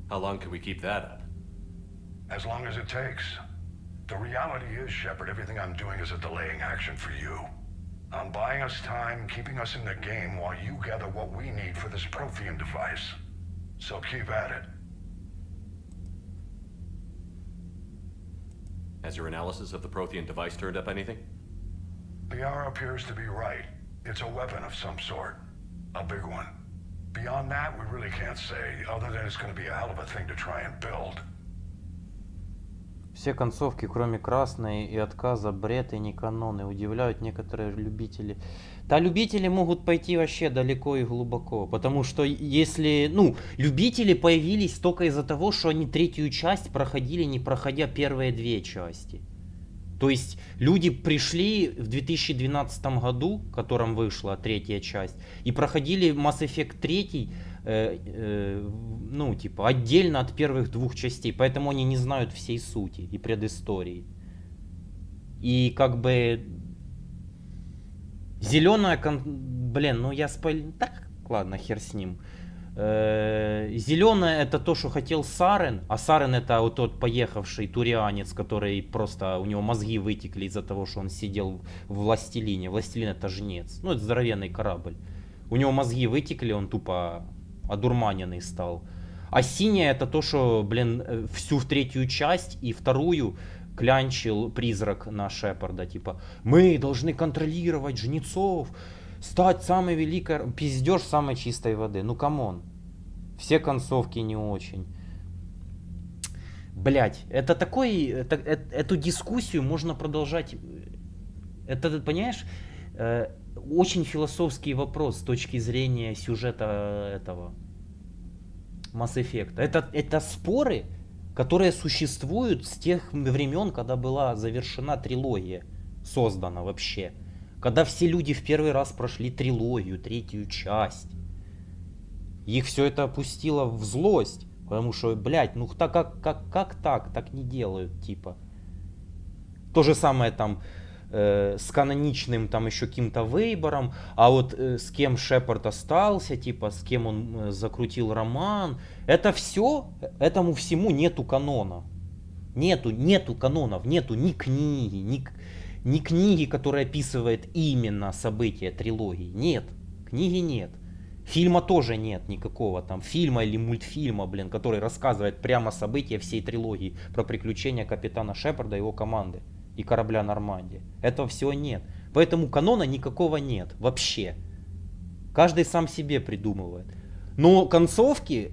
[SPEAKER 7] How long can we keep that up?
[SPEAKER 16] As long as it takes. The reality is, Shepard, everything I'm doing is a delaying action for you. I'm buying us time, keeping us in the game while you gather what we need for this Prothean device. So keep at it.
[SPEAKER 7] Has your analysis of the Prothean device turned up anything?
[SPEAKER 16] The hour appears to be right. It's a weapon of some sort. A big one. Beyond that, we really can't say, other than it's going to be a hell of a thing to try and build.
[SPEAKER 1] Все концовки, кроме красной и отказа, бред и не каноны, удивляют некоторые любители. Да, любители могут пойти вообще далеко и глубоко, потому что если, ну, любители появились только из-за того, что они третью часть проходили, не проходя первые две части. То есть люди пришли в 2012 году, в котором вышла третья часть, и проходили Mass Effect 3, ну, типа, отдельно от первых двух частей, поэтому они не знают всей сути и предыстории. И как бы зеленая, блин, ну я так, ладно, хер с ним. Зеленая это то, что хотел Сарен, а Сарен это вот тот поехавший турианец, который просто, у него мозги вытекли из-за того, что он сидел в Властелине. Властелин это жнец, ну это здоровенный корабль. У него мозги вытекли, он тупо одурманенный стал. А синяя это то, что, блин, всю третью часть и вторую клянчил призрак на Шепарда. Типа, мы должны контролировать жнецов, стать самой великой... Пиздеж самой чистой воды. Ну, камон. Все концовки не очень. Блять, это такой... эту дискуссию можно продолжать... Это, понимаешь... очень философский вопрос с точки зрения сюжета этого Mass Effect. Это споры, которые существуют с тех времен, когда была завершена трилогия, создана вообще. Когда все люди в первый раз прошли трилогию, третью часть. Их все это опустило в злость. Потому что, блядь, ну как так? Так не делают, типа. То же самое там с каноничным там еще каким-то выбором, а вот с кем Шепард остался, типа, с кем он закрутил роман. Это все, этому всему нету канона. Нету канонов, нету ни книги, ни книги, которая описывает именно события трилогии. Нет, книги нет. Фильма тоже нет никакого там фильма или мультфильма, блин, который рассказывает прямо события всей трилогии про приключения капитана Шепарда и его команды и корабля Нормандия. Этого всего нет. Поэтому канона никакого нет вообще. Каждый сам себе придумывает. Но концовки,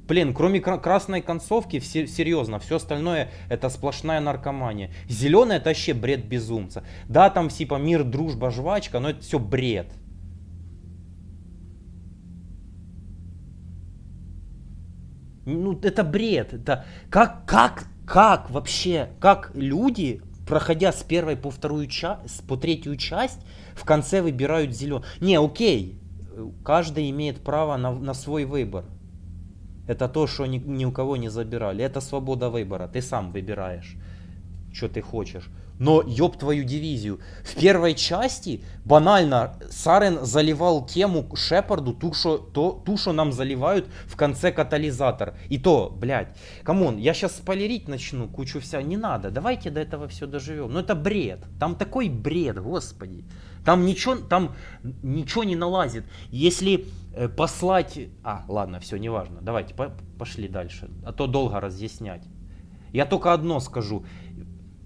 [SPEAKER 1] блин, кроме красной концовки, серьезно, все остальное это сплошная наркомания. Зеленая это вообще бред безумца. Да, там типа мир, дружба, жвачка, но это все бред. Ну, это бред. Это как вообще, как люди, проходя с первой по третью часть, в конце выбирают зеленый. Не, окей, каждый имеет право на свой выбор. Это то, что ни у кого не забирали. Это свобода выбора. Ты сам выбираешь, что ты хочешь. Но ёб твою дивизию. В первой части банально Сарен заливал тему Шепарду, ту, что нам заливают в конце катализатор. И то, блядь, камон, я сейчас спойлерить начну кучу вся. Не надо, давайте до этого все доживем. Ну это бред. Там такой бред, господи. Там ничего не налазит. Если послать... ладно, все, неважно. Давайте пошли дальше. А то долго разъяснять. Я только одно скажу.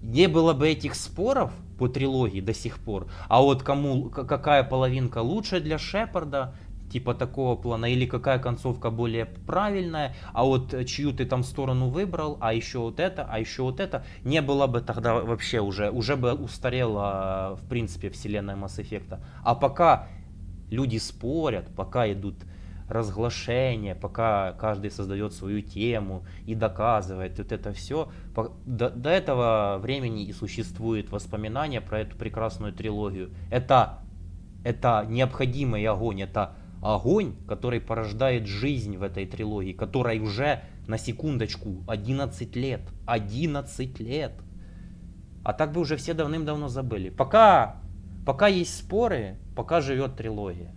[SPEAKER 1] Не было бы этих споров по трилогии до сих пор, а вот какая половинка лучше для Шепарда, типа такого плана, или какая концовка более правильная, а вот чью ты там сторону выбрал, а еще вот это, не было бы тогда вообще уже бы устарела в принципе вселенная Масс эффекта. А пока люди спорят, пока идут разглашения, пока каждый создает свою тему и доказывает вот это все, до этого времени и существует воспоминания про эту прекрасную трилогию. Это необходимый огонь, это огонь, который порождает жизнь в этой трилогии, которой уже, на секундочку, 11 лет. 11 лет. А так бы уже все давным-давно забыли. Пока есть споры, пока живет трилогия.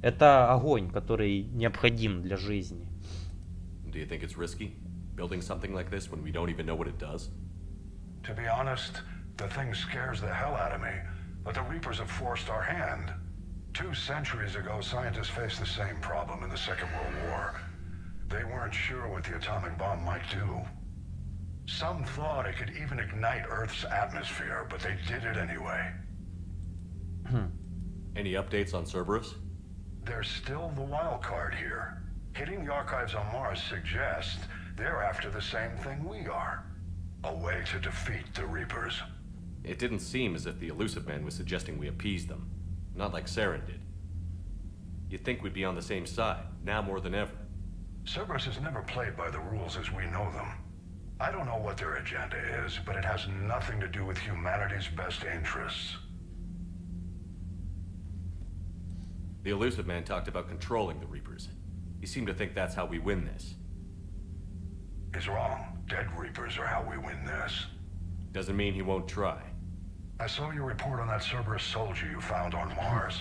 [SPEAKER 1] Это огонь, который необходим для жизни.
[SPEAKER 7] Do you think it's risky building something like this when we don't even know what it does?
[SPEAKER 16] To be honest, the thing scares the hell out of me, but the Reapers have forced our hand. 2 centuries ago, scientists faced the same problem in the Second World War. They weren't sure what the atomic bomb might do. Some thought it could even ignite Earth's atmosphere, but they did it anyway.
[SPEAKER 7] Any updates on Cerberus?
[SPEAKER 16] There's still the wild card here. Hitting the archives on Mars suggests they're after the same thing we are. A way to defeat the Reapers.
[SPEAKER 7] It didn't seem as if the Elusive Man was suggesting we appease them. Not like Saren did. You'd think we'd be on the same side, now more than ever.
[SPEAKER 16] Cerberus has never played by the rules as we know them. I don't know what their agenda is, but it has nothing to do with humanity's best interests.
[SPEAKER 7] The Elusive Man talked about controlling the Reapers. He seemed to think that's how we win this.
[SPEAKER 16] He's wrong. Dead Reapers are how we win this.
[SPEAKER 7] Doesn't mean he won't try.
[SPEAKER 16] I saw your report on that Cerberus soldier you found on Mars.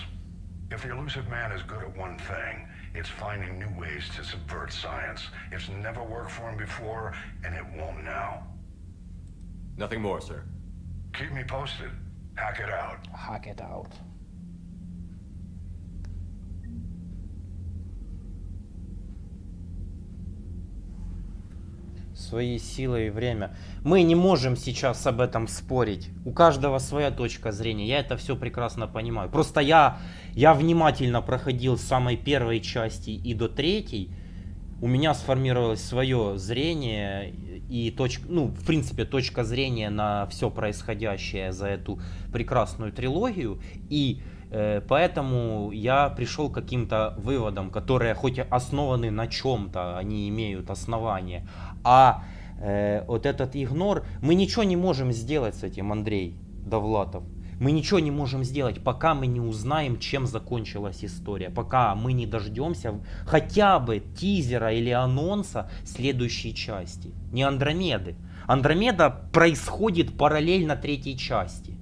[SPEAKER 16] If the Elusive Man is good at one thing, it's finding new ways to subvert science. It's never worked for him before, and it won't now.
[SPEAKER 7] Nothing more, sir.
[SPEAKER 16] Keep me posted. Hack it out.
[SPEAKER 1] Hack it out. Свои силы и время. Мы не можем сейчас об этом спорить. У каждого своя точка зрения. Я это все прекрасно понимаю. Просто я внимательно проходил с самой первой части и до третьей. У меня сформировалось свое зрение и в принципе, точка зрения на все происходящее за эту прекрасную трилогию. И поэтому я пришел к каким-то выводам, которые хоть основаны на чем-то, они имеют основание. А вот этот игнор, мы ничего не можем сделать с этим, Андрей Довлатов. Мы ничего не можем сделать, пока мы не узнаем, чем закончилась история. Пока мы не дождемся хотя бы тизера или анонса следующей части. Не Андромеды. Андромеда происходит параллельно третьей части.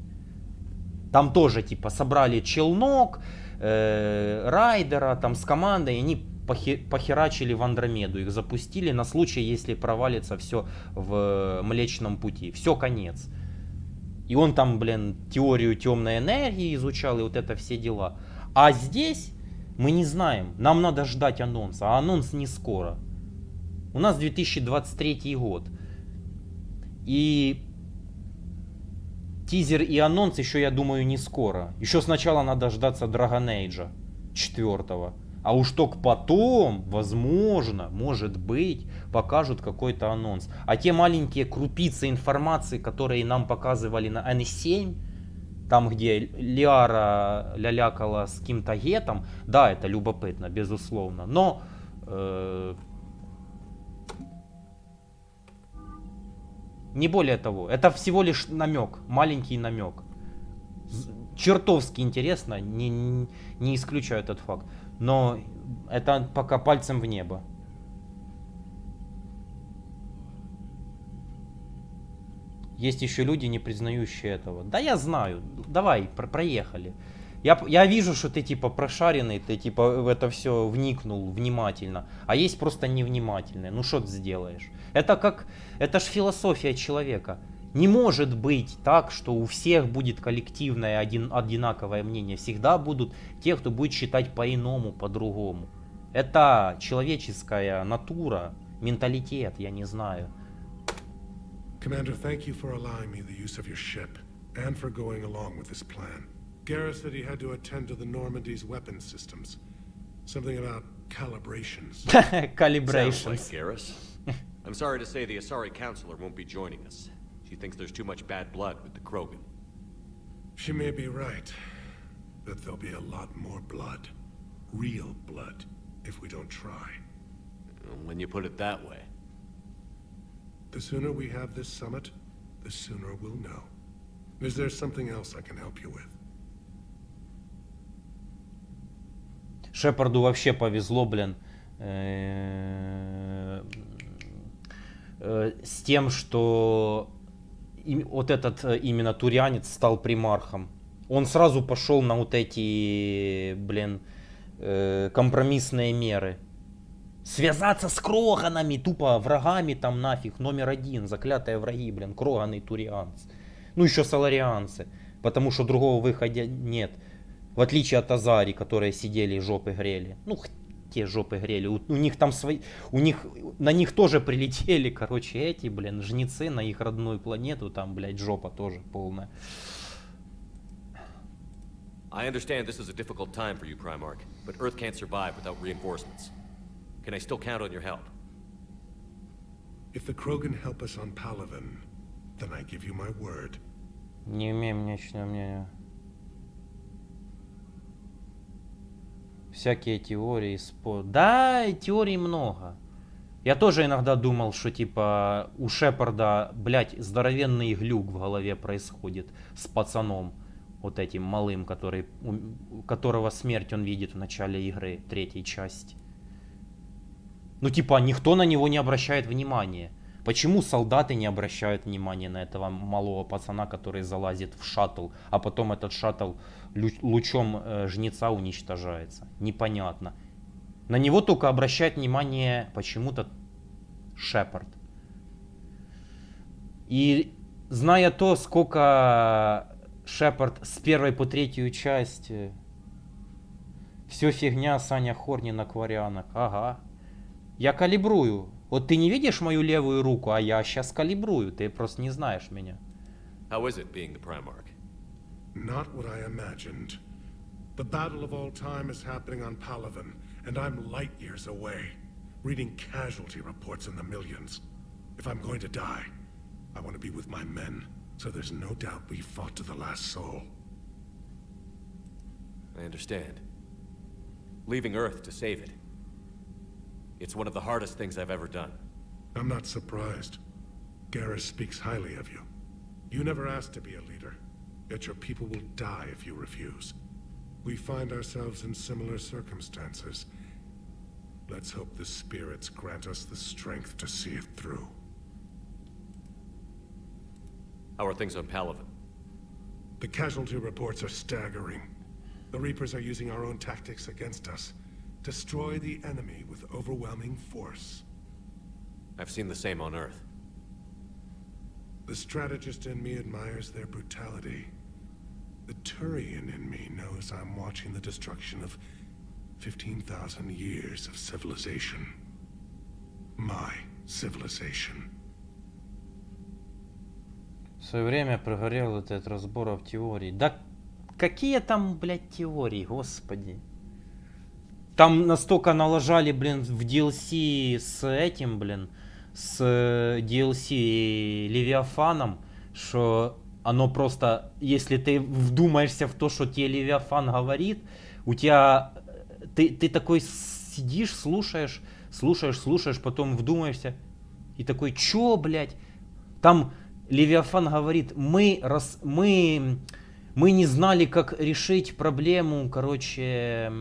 [SPEAKER 1] Там тоже типа собрали челнок, райдера там с командой, и они похерачили в Андромеду, их запустили на случай, если провалится все в Млечном Пути. Все, конец. И он там, теорию темной энергии изучал, и вот это все дела. А здесь мы не знаем, нам надо ждать анонса, а анонс не скоро. У нас 2023 год. И тизер и анонс еще, я думаю, не скоро. Еще сначала надо дождаться Dragon Age 4. А уж только потом, возможно, может быть, покажут какой-то анонс. А те маленькие крупицы информации, которые нам показывали на N7, там, где Лиара лялякала с каким-то гетом, да, это любопытно, безусловно. Но не более того, это всего лишь намек, маленький намек. Чертовски интересно, не исключаю этот факт. Но это пока пальцем в небо. Есть еще люди, не признающие этого. Да я знаю. Давай, проехали. Я вижу, что ты типа прошаренный, ты типа в это все вникнул внимательно. А есть просто невнимательные. Ну что ты сделаешь? Это ж философия человека. Не может быть так, что у всех будет коллективное одинаковое мнение. Всегда будут те, кто будет считать по-иному, по-другому. Это человеческая натура, менталитет, я не знаю.
[SPEAKER 13] Commander, thank you for allowing me the use of your ship, and for going along with this plan. Garrus said he had to attend to the Normandy's weapon systems. Something about calibrations.
[SPEAKER 1] Calibrations.
[SPEAKER 7] Sounds like Garrus. I'm sorry to say the Asari Counselor won't be joining us. She thinks there's too much bad blood with the Krogan.
[SPEAKER 13] She may be right, but there'll be a lot more blood. Real blood, if we don't try.
[SPEAKER 7] When you put it that way.
[SPEAKER 13] The sooner we have this summit, the sooner we'll know. Is there something else I can help you with?
[SPEAKER 1] Шепарду вообще повезло, блин, с тем, что вот этот именно турянец стал примархом. Он сразу пошел на вот эти, блин, компромиссные меры. Связаться с кроганами, тупо врагами там нафиг, номер один, заклятые враги, блин, кроганы и турианцы. Ну еще саларианцы, потому что другого выхода нет. В отличие от Азари, которые сидели и жопы грели. Ну, те жопы грели, у них там свои, на них тоже прилетели, короче, эти, блин, жнецы на их родную планету, там, блядь, жопа тоже полная.
[SPEAKER 7] I understand this is a difficult time for you, Primarch, but Earth can't survive without reinforcements. Can I still count on your help?
[SPEAKER 13] If the Krogan help us on Palaven, then I give you my word.
[SPEAKER 1] Не имеем ничего мнения. Всякие теории, спор. Да, теорий много. Я тоже иногда думал, что типа у Шепарда, блядь, здоровенный глюк в голове происходит с пацаном. Вот этим малым, которого смерть он видит в начале игры, третьей части. Ну типа никто на него не обращает внимания. Почему солдаты не обращают внимания на этого малого пацана, который залазит в шаттл, а потом этот шаттл лучом жнеца уничтожается? Непонятно. На него только обращает внимание почему-то Шепард. И зная то, сколько Шепард с первой по третью часть, все фигня Саня Хорни на кварианах. Ага. Я калибрую. Вот ты не видишь мою левую руку, а я сейчас калибрую. Ты просто не знаешь меня.
[SPEAKER 7] How is it being the Primarch?
[SPEAKER 13] Not what I imagined. The battle of all time is happening on Palaven, and I'm light years away, reading casualty reports in the millions. If I'm going to die, I want to be with my men, so there's no doubt we fought to the last soul.
[SPEAKER 7] I understand. Leaving Earth to save it. It's one of the hardest things I've ever done.
[SPEAKER 13] I'm not surprised. Garrus speaks highly of you. You never asked to be a leader, yet your people will die if you refuse. We find ourselves in similar circumstances. Let's hope the spirits grant us the strength to see it through.
[SPEAKER 7] How are things on Palaven?
[SPEAKER 13] The casualty reports are staggering. The Reapers are using our own tactics against us. Destroy the enemy with overwhelming force.
[SPEAKER 7] I've seen the same on Earth.
[SPEAKER 13] The strategist in me admires their brutality. The Turian in me knows I'm watching the destruction of 15,000 years of civilization. My civilization.
[SPEAKER 1] В свое время прогорел этот разборов теорий. Да какие там, блядь, теории, господи. Там настолько налажали, блин, в DLC с этим, блин, с DLC Левиафаном, что оно просто, если ты вдумаешься в то, что тебе Левиафан говорит, у тебя, ты такой сидишь, слушаешь, потом вдумаешься, и такой, чё, блядь, там Левиафан говорит, мы не знали, как решить проблему, короче,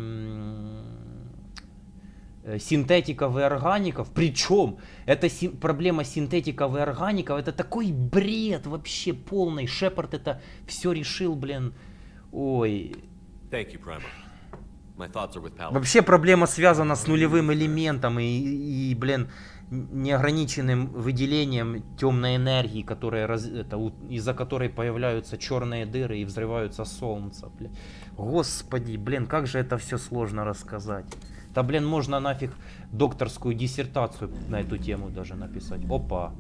[SPEAKER 1] синтетиков и органиков. Причем, эта проблема синтетиков и органиков, это такой бред вообще полный. Шепард это все решил, блин. Ой.
[SPEAKER 7] Thank you, Primer. My thoughts are with Palaven.
[SPEAKER 1] Вообще проблема связана с нулевым элементом и блин, неограниченным выделением темной энергии, из-за которой появляются черные дыры и взрываются солнца. Блин. Господи, блин, как же это все сложно рассказать. Да, блин, можно нафиг докторскую диссертацию на эту тему даже написать. Опа.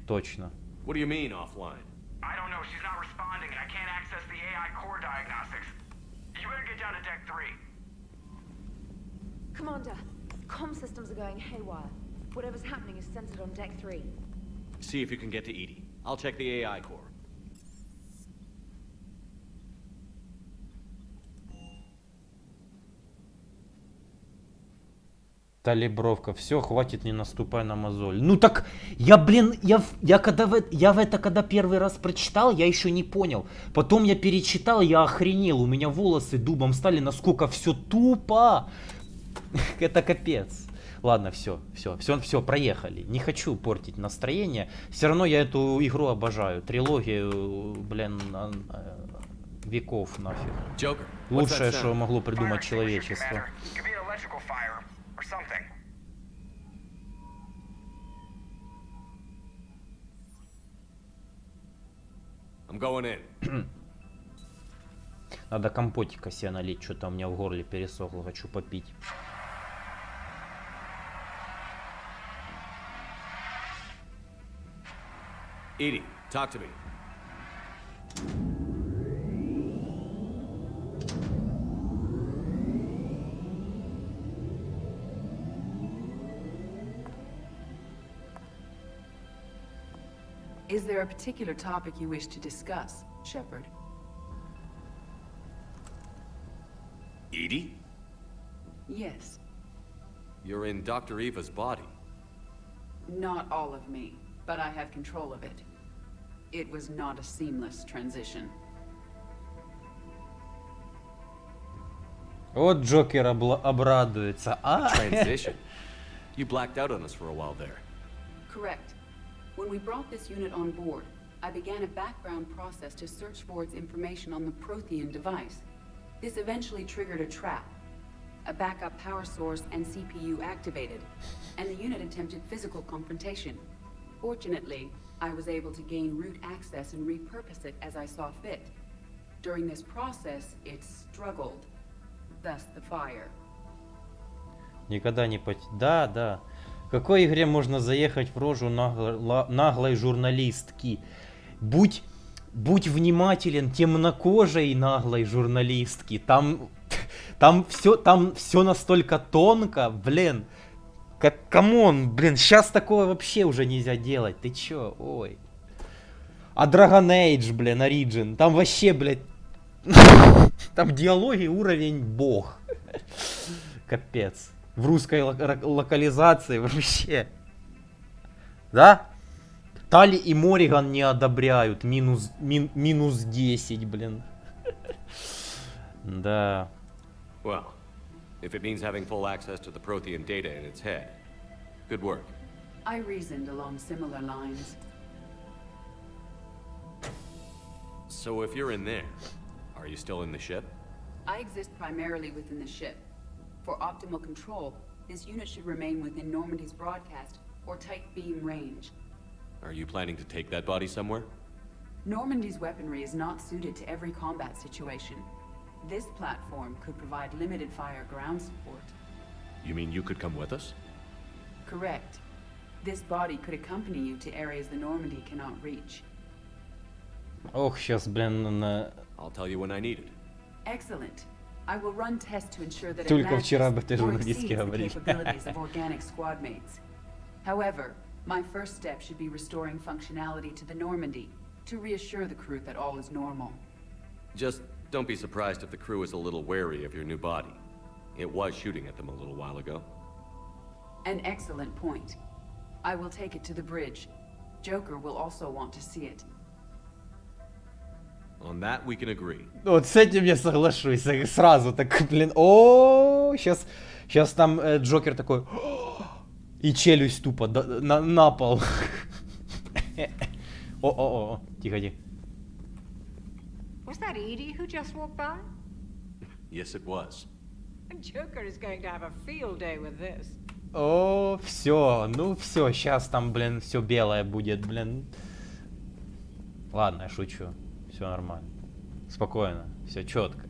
[SPEAKER 1] Точно.
[SPEAKER 7] What do you mean offline?
[SPEAKER 5] I don't know. She's not responding, and I can't access the AI core diagnostics. You better get down to deck 3.
[SPEAKER 2] Commander, comm systems are going haywire. Whatever's happening is centered on deck 3.
[SPEAKER 7] See if you can get to Edie. I'll check the AI core.
[SPEAKER 1] Талибровка. Все, хватит, не наступай на мозоль. Ну так, я, блин, я когда первый раз прочитал, я еще не понял. Потом я перечитал, я охренел. У меня волосы дубом стали, насколько все тупо. Это капец. Ладно, все, проехали. Не хочу портить настроение. Все равно я эту игру обожаю. Трилогию, блин, веков нафиг. Лучшее, что могло придумать человечество.
[SPEAKER 7] I'm going in.
[SPEAKER 1] Надо компотика себе налить, что-то у меня в горле пересохло, хочу попить.
[SPEAKER 7] Edie, talk to me.
[SPEAKER 3] Is there a particular topic you wish to discuss, Shepard?
[SPEAKER 7] Edie?
[SPEAKER 3] Yes.
[SPEAKER 7] You're in Dr. Eva's body.
[SPEAKER 3] Not all of me, but I have control of it. It was not a seamless transition.
[SPEAKER 1] Вот Джокер обрадуется.
[SPEAKER 7] Transition? You blacked out on us for a while there.
[SPEAKER 3] Correct. When we brought this unit on board, I began a background process to search for its information on the Prothean device. This eventually triggered a trap. A backup power source and CPU activated, and the unit attempted physical confrontation. Fortunately, I was able to gain root access and repurpose it as I saw fit. During this process, it struggled. Thus the fire.
[SPEAKER 1] Никогда не Да. В какой игре можно заехать в рожу наглой журналистки? Будь внимателен темнокожей наглой журналистки. Там все настолько тонко, блин. Камон, блин, сейчас такое вообще уже нельзя делать. Ты чё? Ой. А Dragon Age, блин, Origin. Там вообще, блядь. Там диалоги уровень бог. Капец. В русской локализации вообще. Да? Тали и Мориган не одобряют. Минус 10, блин. Да.
[SPEAKER 7] Well, if it means having full access to the Prothean data in its head, good work.
[SPEAKER 3] I reasoned along similar lines.
[SPEAKER 7] So if you're in there, are you still in the ship?
[SPEAKER 3] I exist primarily within the ship. For optimal control, this unit should remain within Normandy's broadcast or tight beam range.
[SPEAKER 7] Are you planning to take that body somewhere?
[SPEAKER 3] Normandy's weaponry is not suited to every combat situation. This platform could provide limited fire ground support.
[SPEAKER 7] You mean you could come with us?
[SPEAKER 3] Correct. This body could accompany you to areas the Normandy cannot reach.
[SPEAKER 1] Ох, сейчас, блин,
[SPEAKER 7] I'll tell you when I need it.
[SPEAKER 3] Excellent. I will run tests to ensure that
[SPEAKER 1] Только
[SPEAKER 3] it
[SPEAKER 1] вчера бы
[SPEAKER 3] matches
[SPEAKER 1] ты
[SPEAKER 3] or
[SPEAKER 1] журналистке
[SPEAKER 3] exceeds the
[SPEAKER 1] говоришь.
[SPEAKER 3] capabilities of organic squad mates. However, my first step should be restoring functionality to the Normandy to reassure the crew that all is normal.
[SPEAKER 7] Just don't be surprised if the crew is a little wary of your new body. It was shooting at them a little while ago.
[SPEAKER 3] An excellent point. I will take it to the bridge. Joker will also want to see it.
[SPEAKER 7] On that we can agree.
[SPEAKER 1] Вот с этим я соглашусь. Сразу так, блин, о Сейчас там Джокер такой... И челюсть тупо на пол. О, тихо.
[SPEAKER 17] Was that Edie who just walked by?
[SPEAKER 7] Yes, it was.
[SPEAKER 17] Joker is going to have a field day with this.
[SPEAKER 1] О, все, ну все, сейчас там, блин, все белое будет, блин. Ладно, я шучу. Все нормально. Спокойно, все четко.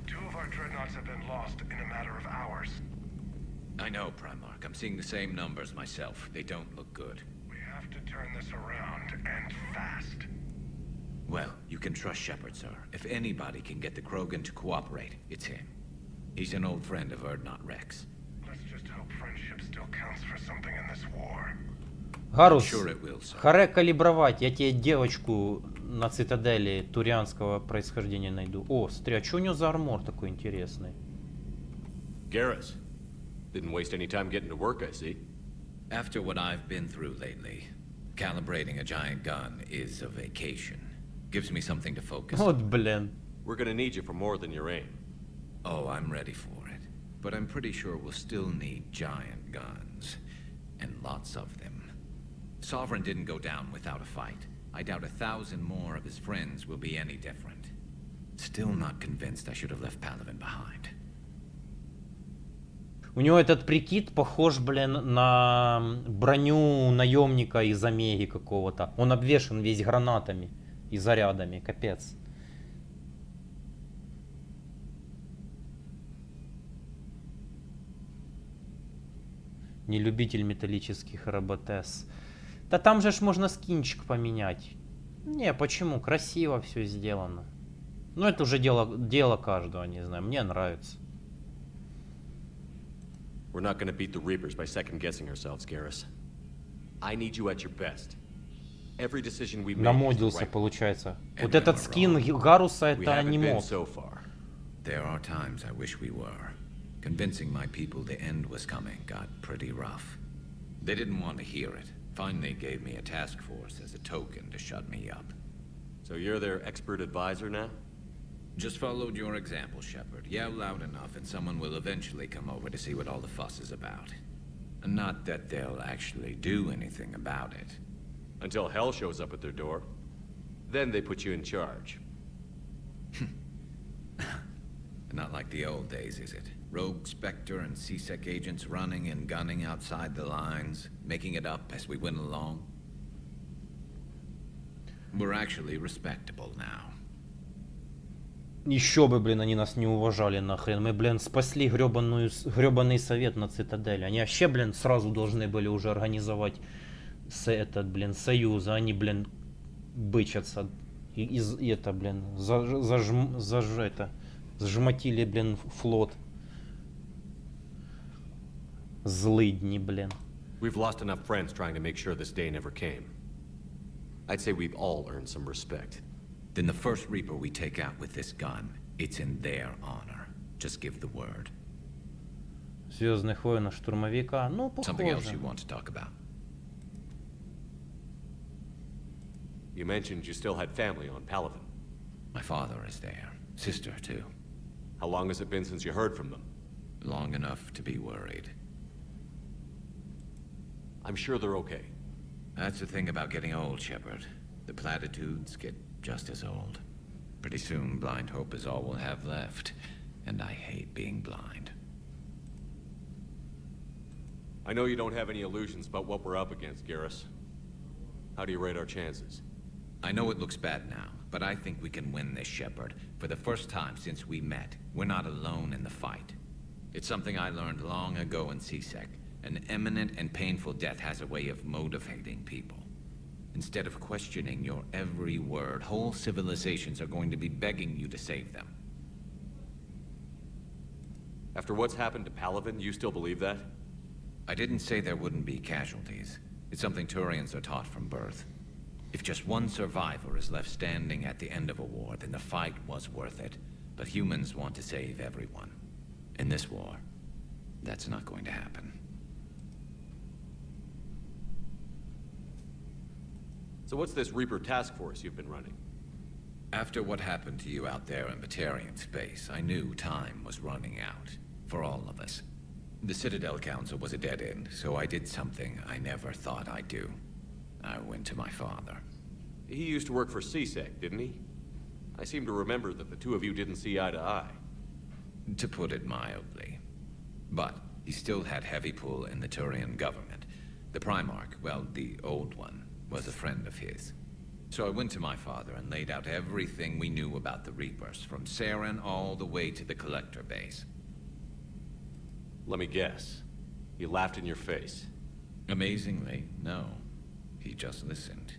[SPEAKER 16] Two of our dreadnoughts have been lost in a matter of hours.
[SPEAKER 12] I know, Primarch. I'm seeing the same numbers myself. They don't look good.
[SPEAKER 16] We have to turn this around, and fast.
[SPEAKER 12] Well, you can trust Shepard, sir. If anybody can get the Krogan to cooperate, it's him. He's an old friend of Erdnot Rex.
[SPEAKER 16] Let's just hope friendship still counts for something in this war.
[SPEAKER 1] Гаррус, харе калибровать. Я тебе девочку на Цитадели турианского происхождения найду. О, смотри, а что у него за армор такой интересный?
[SPEAKER 7] Garrus. Didn't waste any time getting to work, I see.
[SPEAKER 12] After what I've been through lately, calibrating a giant gun is a vacation. Gives me something to focus on.
[SPEAKER 1] Вот, блин.
[SPEAKER 7] We're gonna need you for more than your aim.
[SPEAKER 12] Oh, I'm ready for it. But I'm pretty sure we'll still need giant guns. And lots of them. Sovereign didn't go down without a fight. I doubt 1,000 more of his friends will be any different. Still not convinced I should have left Palaven behind.
[SPEAKER 1] У него этот прикид похож, блин, на броню наемника из Омеги какого-то. Он обвешан весь гранатами и зарядами, капец. Не любитель металлических роботес. Да там же ж можно скинчик поменять. Не, почему? Красиво все сделано. Ну это уже дело каждого, не знаю. Мне нравится.
[SPEAKER 7] We're not gonna beat the Reapers by second-guessing ourselves, Garrus. I need you at your best. Every decision we make.
[SPEAKER 1] Намодился, получается. Вот этот скин Гарруса это не мод.
[SPEAKER 12] There are times I wish we were. Convincing my people the end was coming got pretty rough. They didn't want to hear it. Finally gave me a task force as a token to shut me up.
[SPEAKER 7] So you're their expert advisor now?
[SPEAKER 12] Just followed your example, Shepard. Yell loud enough and someone will eventually come over to see what all the fuss is about. Not that they'll actually do anything about it.
[SPEAKER 7] Until hell shows up at their door. Then they put you in charge.
[SPEAKER 12] Not like the old days, is it? Rogue Spectre and C-Sec agents running and gunning outside the lines, making it up as we went along. We're actually respectable now.
[SPEAKER 1] Еще бы, блин, они нас не уважали нахрен. Мы, блин, спасли гребаный совет на Цитадели. Они вообще, блин, сразу должны были уже организовать этот, блин, союз. А они, блин, бычатся. И это, блин, зажмотили, блин, флот. Злыдни, блин.
[SPEAKER 7] We've lost enough friends trying to make sure this day never came. I'd say we've all earned some respect.
[SPEAKER 12] Then the first Reaper we take out with this gun, it's in their honor. Just give the word.
[SPEAKER 1] Звездных воинов Штурмовика, ну, похоже.
[SPEAKER 12] Something else you want to talk about?
[SPEAKER 7] You mentioned you still had family on Palaven.
[SPEAKER 12] My father is there. Sister, too.
[SPEAKER 7] How long has it been since you heard from them?
[SPEAKER 12] Long enough to be worried.
[SPEAKER 7] I'm sure they're okay.
[SPEAKER 12] That's the thing about getting old, Shepard. The platitudes get just as old. Pretty soon, blind hope is all we'll have left. And I hate being blind.
[SPEAKER 7] I know you don't have any illusions about what we're up against, Garrus. How do you rate our chances?
[SPEAKER 12] I know it looks bad now, but I think we can win this, Shepard. For the first time since we met, we're not alone in the fight. It's something I learned long ago in C-Sec. An imminent and painful death has a way of motivating people. Instead of questioning your every word, whole civilizations are going to be begging you to save them.
[SPEAKER 7] After what's happened to Palaven, you still believe that?
[SPEAKER 12] I didn't say there wouldn't be casualties. It's something Turians are taught from birth. If just one survivor is left standing at the end of a war, then the fight was worth it. But humans want to save everyone. In this war, that's not going to happen.
[SPEAKER 7] So what's this Reaper task force you've been running?
[SPEAKER 12] After what happened to you out there in Batarian space, I knew time was running out. For all of us. The Citadel Council was a dead end, so I did something I never thought I'd do. I went to my father.
[SPEAKER 7] He used to work for CSEC, didn't he? I seem to remember that the two of you didn't see eye to eye.
[SPEAKER 12] To put it mildly. But he still had heavy pull in the Turian government. The Primarch, well, the old one, was a friend of his. So I went to my father and laid out everything we knew about the Reapers, from Saren all the way to the Collector base.
[SPEAKER 7] Let me guess. He laughed in your face.
[SPEAKER 12] Amazingly, no. He just listened.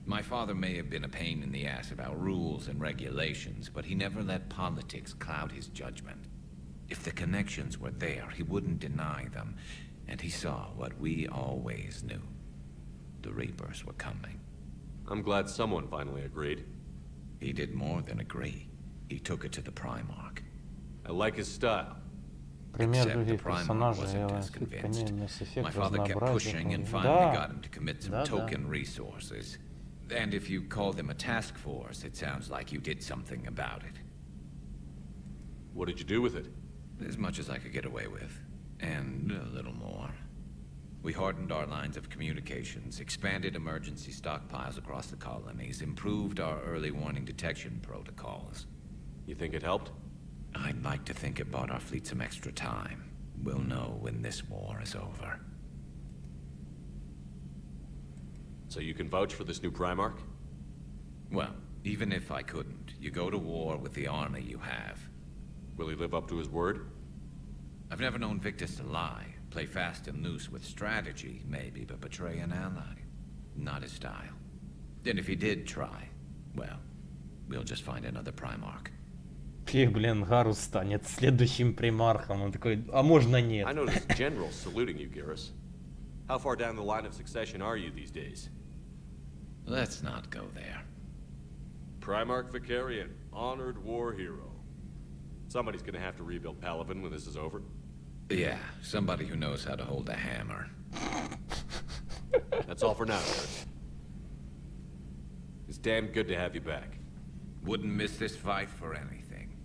[SPEAKER 12] My father may have been a pain in the ass about rules and regulations, but he never let politics cloud his judgment. If the connections were there, he wouldn't deny them, and he saw what we always knew. The Reapers were coming.
[SPEAKER 7] I'm glad someone finally agreed.
[SPEAKER 12] He did more than agree. He took it to the Primarch.
[SPEAKER 7] I like his style.
[SPEAKER 1] Пример других персонажей, я вас
[SPEAKER 12] My father kept pushing and finally got him to commit some token resources. And if you call them a task force, it sounds like you did something about it.
[SPEAKER 7] What did you do with it?
[SPEAKER 12] As much as I could get away with. And a little more. We hardened our lines of communications, expanded emergency stockpiles across the colonies, improved our early warning detection protocols.
[SPEAKER 7] You think it helped?
[SPEAKER 12] I'd like to think it bought our fleet some extra time. We'll know when this war is over.
[SPEAKER 7] So you can vouch for this new Primarch?
[SPEAKER 12] Well, even if I couldn't, you go to war with the army you have.
[SPEAKER 7] Will he live up to his word?
[SPEAKER 12] I've never known Victus to lie. Play fast and loose with strategy, maybe, but betray an ally. Not his style. And if he did try, well, we'll just find another Primarch.
[SPEAKER 1] Блин, Гаррус станет следующим примархом. Он такой, а можно нет?
[SPEAKER 7] I noticed generals saluting you, Garrus. How far down the line of succession are you these days?
[SPEAKER 12] Let's not go there.
[SPEAKER 7] Primarch Vicarian, honored war hero. Somebody's gonna have to rebuild Palaven when this is over.
[SPEAKER 12] Yeah, somebody who knows how to hold a hammer.
[SPEAKER 7] That's all for now, Garrus. It's damn good to have you back.
[SPEAKER 12] Wouldn't miss this fight for anything.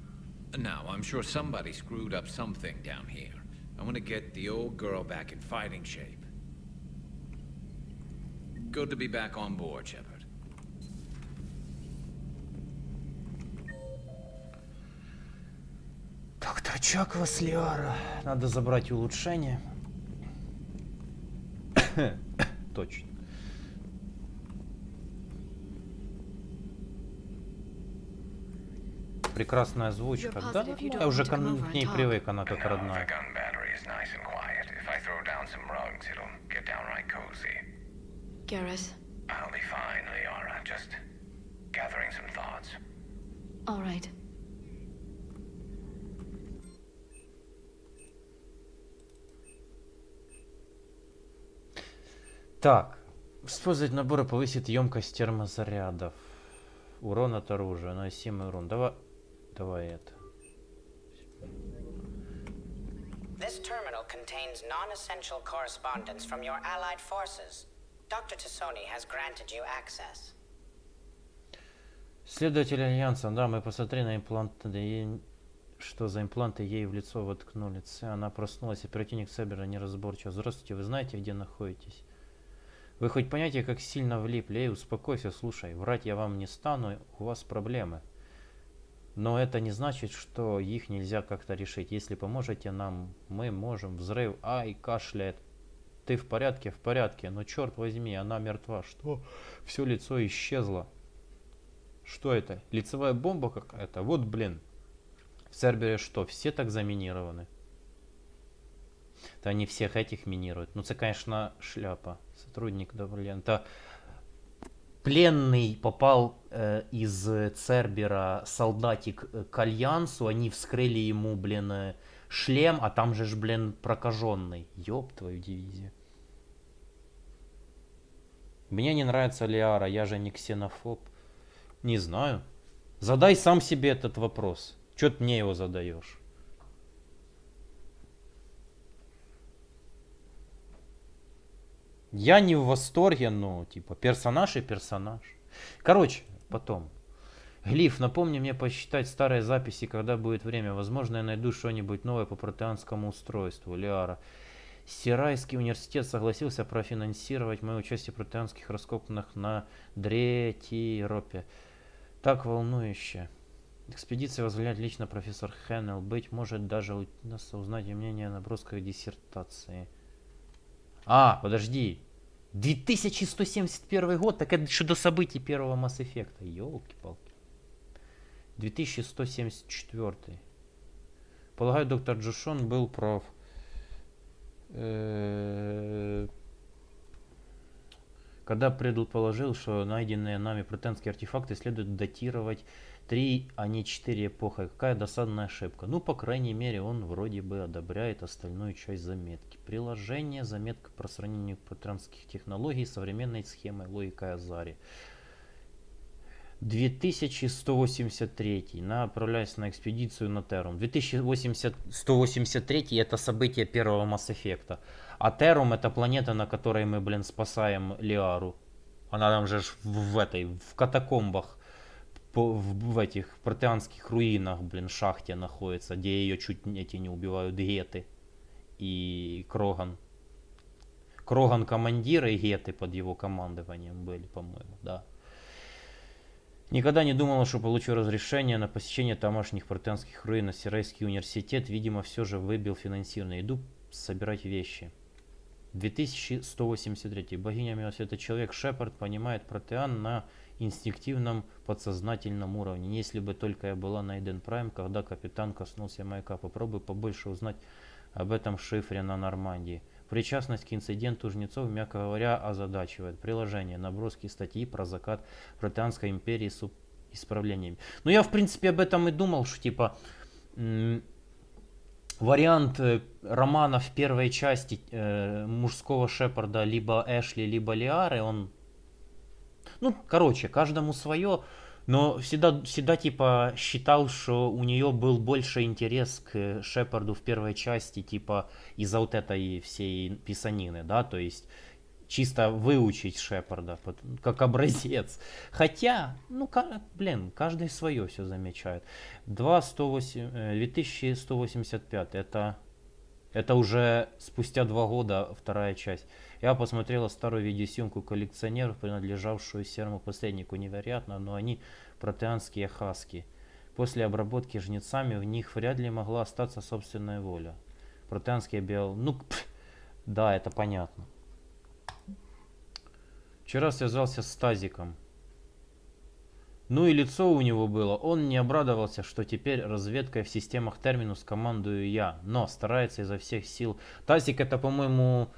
[SPEAKER 12] Now, I'm sure somebody screwed up something down here. I want to get the old girl back in fighting shape. Good to be back on board, Shepard.
[SPEAKER 1] Так, Чаква с Лиара. Надо забрать улучшение. Точно. Прекрасная озвучка. Да, я уже к ней привык, она как родная.
[SPEAKER 9] Garrus.
[SPEAKER 16] I'll be fine, Liara. Just gathering some thoughts.
[SPEAKER 9] All right.
[SPEAKER 1] Так, использовать наборы повысит емкость термозарядов. Урон от оружия, наносимый урон. Давай это.
[SPEAKER 18] This terminal contains non-essential correspondence from your allied forces. Dr. Tassoni has granted you access.
[SPEAKER 1] Следователь Альянса, да, мы посмотрели на импланты, что за импланты ей в лицо воткнули. Она проснулась, оперативник Цербера неразборчиво. Здравствуйте, вы знаете, где находитесь? Вы хоть понимаете, как сильно влипли? Эй, успокойся, слушай, врать я вам не стану, у вас проблемы. Но это не значит, что их нельзя как-то решить. Если поможете нам, мы можем. Взрыв, ай, кашляет. Ты в порядке? В порядке. Но черт возьми, она мертва. Что? Все лицо исчезло. Что это? Лицевая бомба какая-то? Вот, блин. В Цербере что, все так заминированы? Да они всех этих минируют. Ну, это, конечно, шляпа. Сотрудник, да, блин. Это пленный попал из Цербера солдатик к Альянсу. Они вскрыли ему, блин, шлем, а там же ж, блин, прокаженный. Ёб твою дивизию. Мне не нравится Лиара, я же не ксенофоб. Не знаю. Задай сам себе этот вопрос. Чё ты мне его задаешь? Я не в восторге, но типа персонаж и персонаж. Короче, потом. Глиф, напомни мне посчитать старые записи, когда будет время. Возможно, я найду что-нибудь новое по протеанскому устройству. Лиара. Сирайский университет согласился профинансировать мое участие в протеанских раскопках на Дретиропе. Так волнующе. Экспедиция возглавляет лично профессор Хеннел. Быть может, даже удастся узнать мнение о набросках диссертации. А, подожди. 2171 год, так это еще до событий первого Масс эффекта. Ёлки-палки. 2174. Полагаю, доктор Джушон был прав. Когда предположил, что найденные нами протеанские артефакты следует датировать 3, а не 4 эпохи. Какая досадная ошибка. Ну, по крайней мере, он вроде бы одобряет остальную часть заметки. Приложение, заметка про сравнение протеанских технологий с современной схемой логикой Азари. 2183. Направляюсь на экспедицию на Террум. 2183 это событие первого Масс эффекта. А Террум это планета, на которой мы, блин, спасаем Лиару. Она там же в катакомбах, в этих протеанских руинах, блин, шахте находится, где ее чуть эти не убивают геты и Кроган. Кроган командиры и геты под его командованием были, по-моему, да. Никогда не думала, что получу разрешение на посещение тамошних протеанских руин. Сирайский университет, видимо, все же выбил финансирование. Иду собирать вещи. 2183. Богиня милосердия, человек Шепард понимает протеан на инстинктивном подсознательном уровне. Если бы только я была на Эйден Прайм, когда капитан коснулся маяка. Попробуй побольше узнать об этом шифре на Нормандии. Причастность к инциденту жнецов, мягко говоря, озадачивает. Приложение, наброски статьи про закат протеанской империи с исправлениями. Ну, я, в принципе, об этом и думал, что, типа, вариант романа в первой части мужского Шепарда либо Эшли, либо Лиары, он... Ну, короче, каждому свое, но всегда типа считал, что у нее был больше интерес к Шепарду в первой части, типа из-за вот этой всей писанины, да, то есть чисто выучить Шепарда как образец. Хотя, ну, блин, каждый свое все замечает. 2185, это уже спустя 2 года вторая часть. Я посмотрела старую видеосъемку коллекционеров, принадлежавшую серому посреднику. Невероятно, но они протеанские хаски. После обработки жнецами в них вряд ли могла остаться собственная воля. Протеанские ну, да, это понятно. Вчера связался с Тазиком. Ну и лицо у него было. Он не обрадовался, что теперь разведкой в системах Терминус командую я, но старается изо всех сил. Тазик это, по-моему,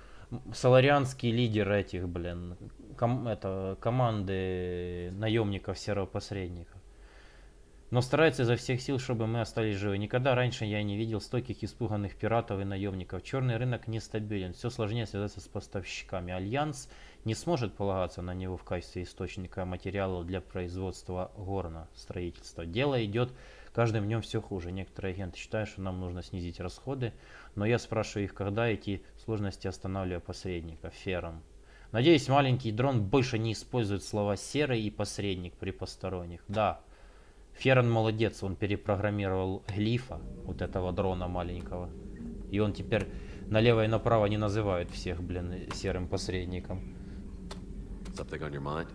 [SPEAKER 1] соларианский лидер этих, блин, команды наемников серого посредника. Но старается изо всех сил, чтобы мы остались живы. Никогда раньше я не видел стольких испуганных пиратов и наемников. Черный рынок нестабилен, все сложнее связаться с поставщиками. Альянс не сможет полагаться на него в качестве источника материалов для производства горна строительства. Дело идет каждым днем все хуже. Некоторые агенты считают, что нам нужно снизить расходы, но я спрашиваю их, когда эти сложности останавливая посредника. Фером. Надеюсь, маленький дрон больше не использует слова серый и посредник при посторонних. Да. Ферон молодец, он перепрограммировал глифа, вот этого дрона маленького. И он теперь налево и направо не называет всех, блин, серым посредником.
[SPEAKER 19] Something on your mind?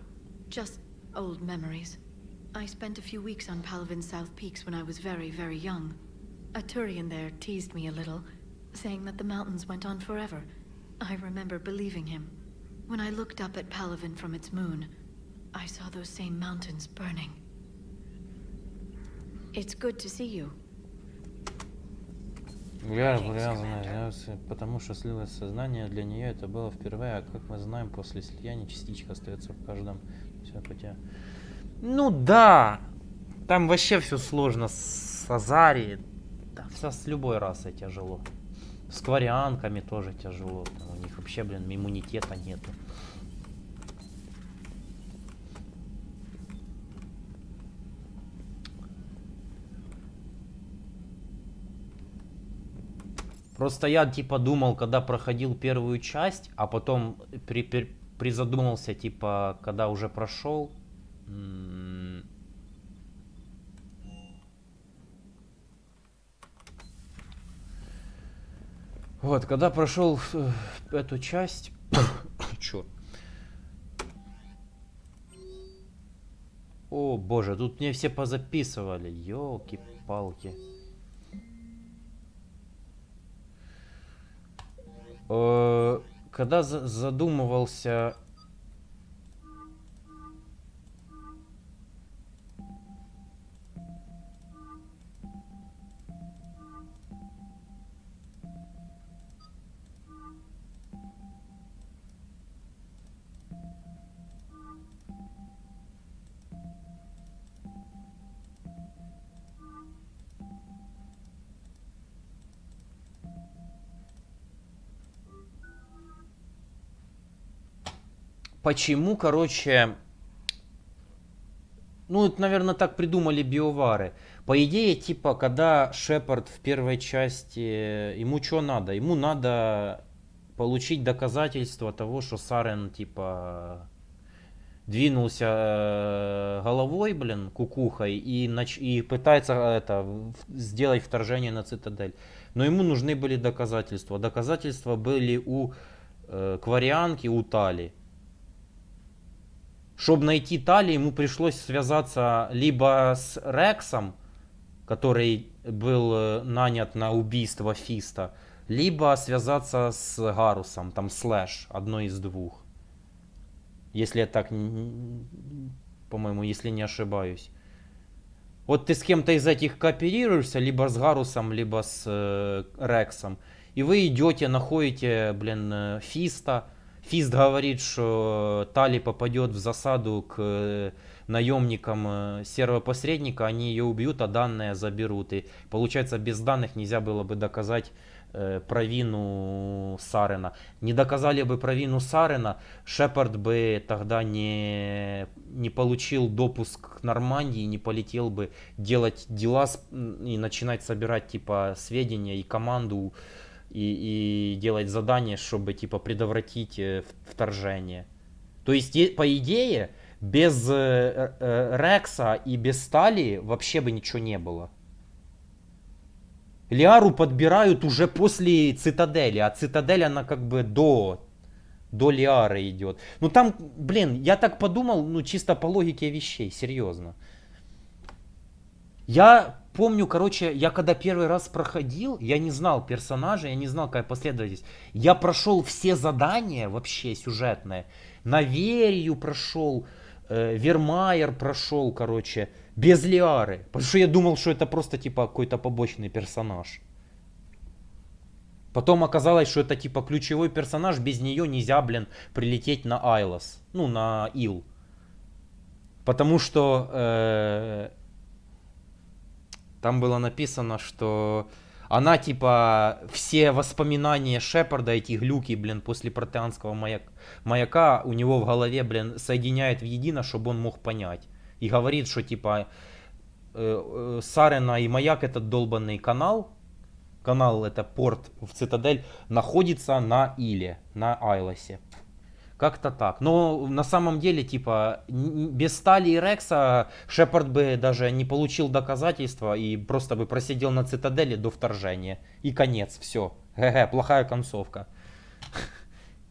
[SPEAKER 9] Just old memories. I spent a few weeks on Palaven's South Peaks when I was very, very young. A Turian there teased me a little, saying that the mountains went on forever. I remember believing him. When I looked up at Palaven from its moon, I saw those same mountains burning. It's good to see you.
[SPEAKER 1] Потому что слилось сознание, для нее это было впервые, а как мы знаем, после слияния частичка остается в каждом. Все, хотя... Ну да, там вообще все сложно с Азарией, да, все с любой расой тяжело. С кварианками тоже тяжело, у них вообще, блин, иммунитета нету. Просто я типа думал, когда проходил первую часть, а потом призадумался, типа, когда уже прошел, Вот, когда прошел эту часть... Черт. О, боже, тут мне все позаписывали. Ёлки-палки. Когда задумывался... Почему, короче... Ну, это, наверное, так придумали биовары. По идее, типа, когда Шепард в первой части... Ему что надо? Ему надо получить доказательства того, что Сарен, типа... Двинулся головой, блин, кукухой и пытается это сделать вторжение на Цитадель. Но ему нужны были доказательства. Доказательства были у Кварианки, у Тали. Чтобы найти Тали, ему пришлось связаться либо с Рексом, который был нанят на убийство Фиста, либо связаться с Гаррусом, там Слэш, одно из двух. Если я так, по-моему, если не ошибаюсь. Вот ты с кем-то из этих кооперируешься, либо с Гаррусом, либо с Рексом, и вы идете, находите, блин, Фиста. Фист говорит, что Тали попадет в засаду к наемникам серого посредника, они ее убьют, а данные заберут. И получается, без данных нельзя было бы доказать провину Сарена. Не доказали бы провину Сарена, Шепард бы тогда не получил допуск к Нормандии, не полетел бы делать дела и начинать собирать типа сведения и команду. И делать задания, чтобы типа предотвратить вторжение. То есть, по идее, без Рекса и без Стали вообще бы ничего не было. Лиару подбирают уже после Цитадели, а Цитадель она как бы до Лиары идет. Ну там, блин, я так подумал, ну чисто по логике вещей, серьезно. Я помню, короче, я когда первый раз проходил, я не знал персонажа, я не знал, какая последовательность. Я прошел все задания вообще сюжетные. Наверию прошел, Вермаер прошел, короче, без Лиары. Потому что я думал, что это просто типа какой-то побочный персонаж. Потом оказалось, что это типа ключевой персонаж, без нее нельзя, блин, прилететь на Айлос. Ну, на Ил. Потому что... Там было написано, что она типа все воспоминания Шепарда, эти глюки, блин, после протеанского маяка у него в голове, блин, соединяет в едино, чтобы он мог понять. И говорит, что типа Сарена и маяк, этот долбанный канал это порт в Цитадель, находится на Иле, на Айлосе. Как-то так. Но на самом деле, типа, без Стали и Рекса Шепард бы даже не получил доказательства и просто бы просидел на Цитадели до вторжения. И конец, все. Ге-ге, плохая концовка.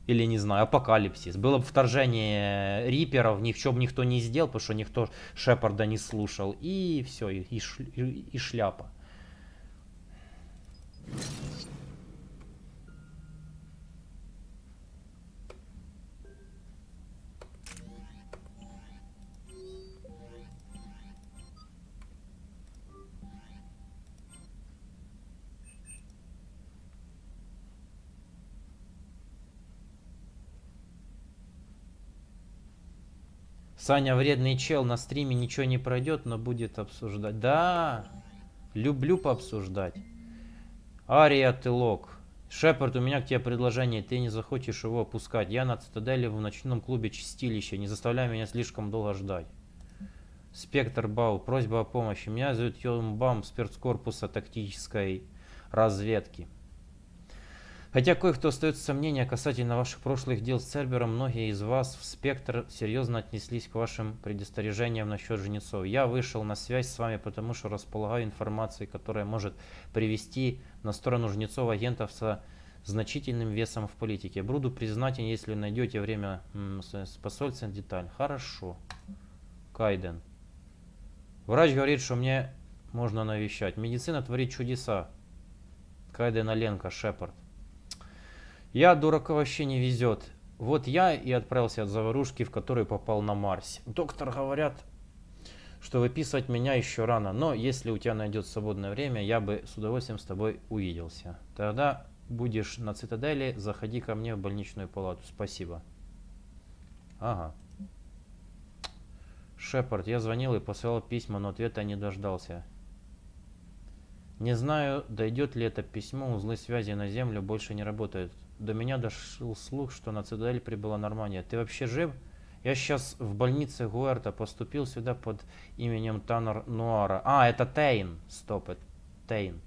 [SPEAKER 1] Или, не знаю, апокалипсис. Было бы вторжение Риперов, ничего бы никто не сделал, потому что никто Шепарда не слушал. И все, и шляпа. Саня вредный чел, на стриме ничего не пройдет, но будет обсуждать. Да, люблю пообсуждать. Ария, ты лох. Шепард, у меня к тебе предложение, ты не захочешь его опускать. Я на Цитадели в ночном клубе Чистилище, не заставляй меня слишком долго ждать. Спектр Бау, просьба о помощи. Меня зовут Йомбам, спецкорпуса тактической разведки. Хотя кое-кто остается сомнения касательно ваших прошлых дел с Цербером, многие из вас в Спектр серьезно отнеслись к вашим предостережениям насчет жнецов. Я вышел на связь с вами, потому что располагаю информацией, которая может привести на сторону жнецов агентов со значительным весом в политике. Буду признателен, если найдете время с посольством деталь. Хорошо. Кайден. Врач говорит, что мне можно навещать. Медицина творит чудеса. Кайден Оленко, Шепард. Я, дурака, вообще не везет. Вот я и отправился от заварушки, в которую попал на Марсе. Доктор, говорят, что выписывать меня еще рано. Но если у тебя найдется свободное время, я бы с удовольствием с тобой увиделся. Тогда будешь на Цитадели, заходи ко мне в больничную палату. Спасибо. Ага. Шепард, я звонил и посылал письма, но ответа не дождался. Не знаю, дойдет ли это письмо, узлы связи на Землю больше не работают. До меня дошел слух, что на Цитадель прибыла Нормандия. Ты вообще жив? Я сейчас в больнице Гуэрта, поступил сюда под именем Таннер Нуара. А, это Тейн. Стоп, это Тейн.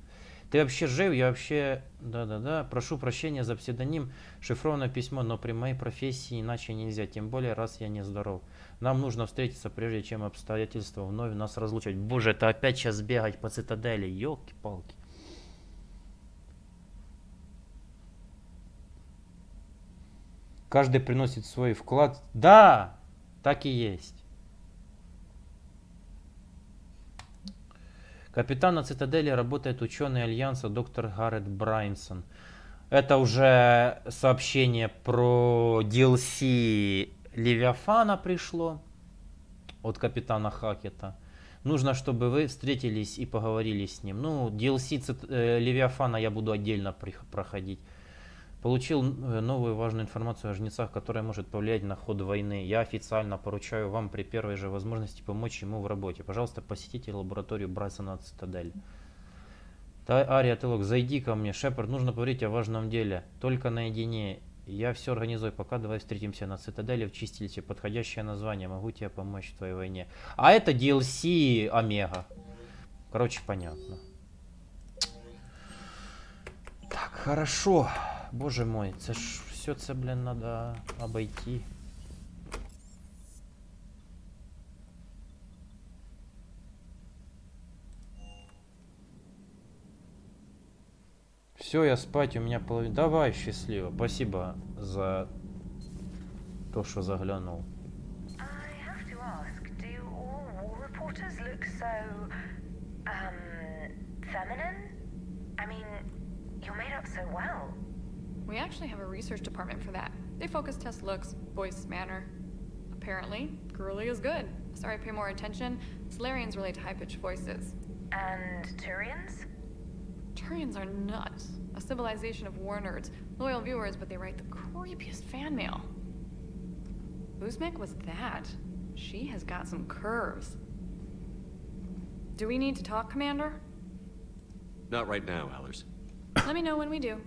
[SPEAKER 1] Ты вообще жив? Я вообще... Да-да-да. Прошу прощения за псевдоним, шифрованное письмо, но при моей профессии иначе нельзя, тем более, раз я не здоров. Нам нужно встретиться, прежде чем обстоятельства вновь нас разлучат. Боже, это опять сейчас бегать по Цитадели. Ёлки-палки. Каждый приносит свой вклад. Да, так и есть. Капитан на Цитадели работает ученый Альянса доктор Гаррет Брайнсон. Это уже сообщение про DLC Левиафана пришло от капитана Хакета. Нужно, чтобы вы встретились и поговорили с ним. Ну, DLC Левиафана я буду отдельно проходить. Получил новую важную информацию о жнецах, которая может повлиять на ход войны. Я официально поручаю вам при первой же возможности помочь ему в работе. Пожалуйста, посетите лабораторию Брайсона от Цитадель. Ария, Телок, зайди ко мне. Шепард, нужно поговорить о важном деле. Только наедине. Я все организую. Пока давай встретимся на Цитадели в Чистилище. Подходящее название. Могу тебе помочь в твоей войне. А это DLC Омега. Короче, понятно. Так, хорошо. Боже мой, це ж все це, блин, надо обойти. Все, я спать, у меня половина. Давай, счастливо. Спасибо за то, что заглянул.
[SPEAKER 20] We actually have a research department for that. They focus test looks, voice, manner. Apparently, girly is good. Sorry, pay more attention. Solarians relate to high-pitched voices.
[SPEAKER 15] And Turians?
[SPEAKER 20] Turians are nuts. A civilization of war nerds. Loyal viewers, but they write the creepiest fan mail. Uzmek was that. She has got some curves. Do we need to talk, Commander?
[SPEAKER 19] Not right now, Allers.
[SPEAKER 20] Let me know when we do.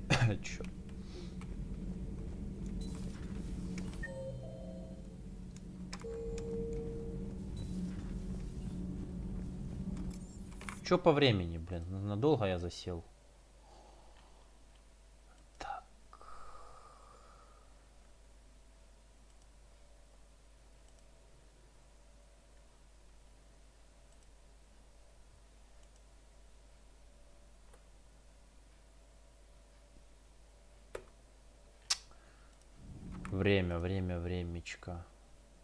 [SPEAKER 1] Что по времени, блин? Надолго я засел. Так. Времечко.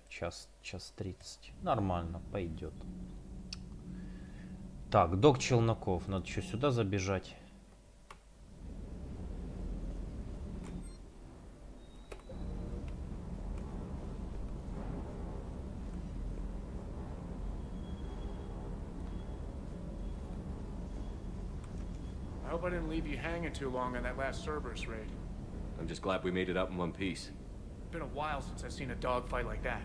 [SPEAKER 1] Час 30. Нормально, пойдет. Так, док Челноков. Надо что, сюда забежать?
[SPEAKER 21] I hope I didn't leave you hanging too long on that last Cerberus raid.
[SPEAKER 19] I'm just glad we made it out in one piece.
[SPEAKER 21] Been a while since I've seen a dogfight like that.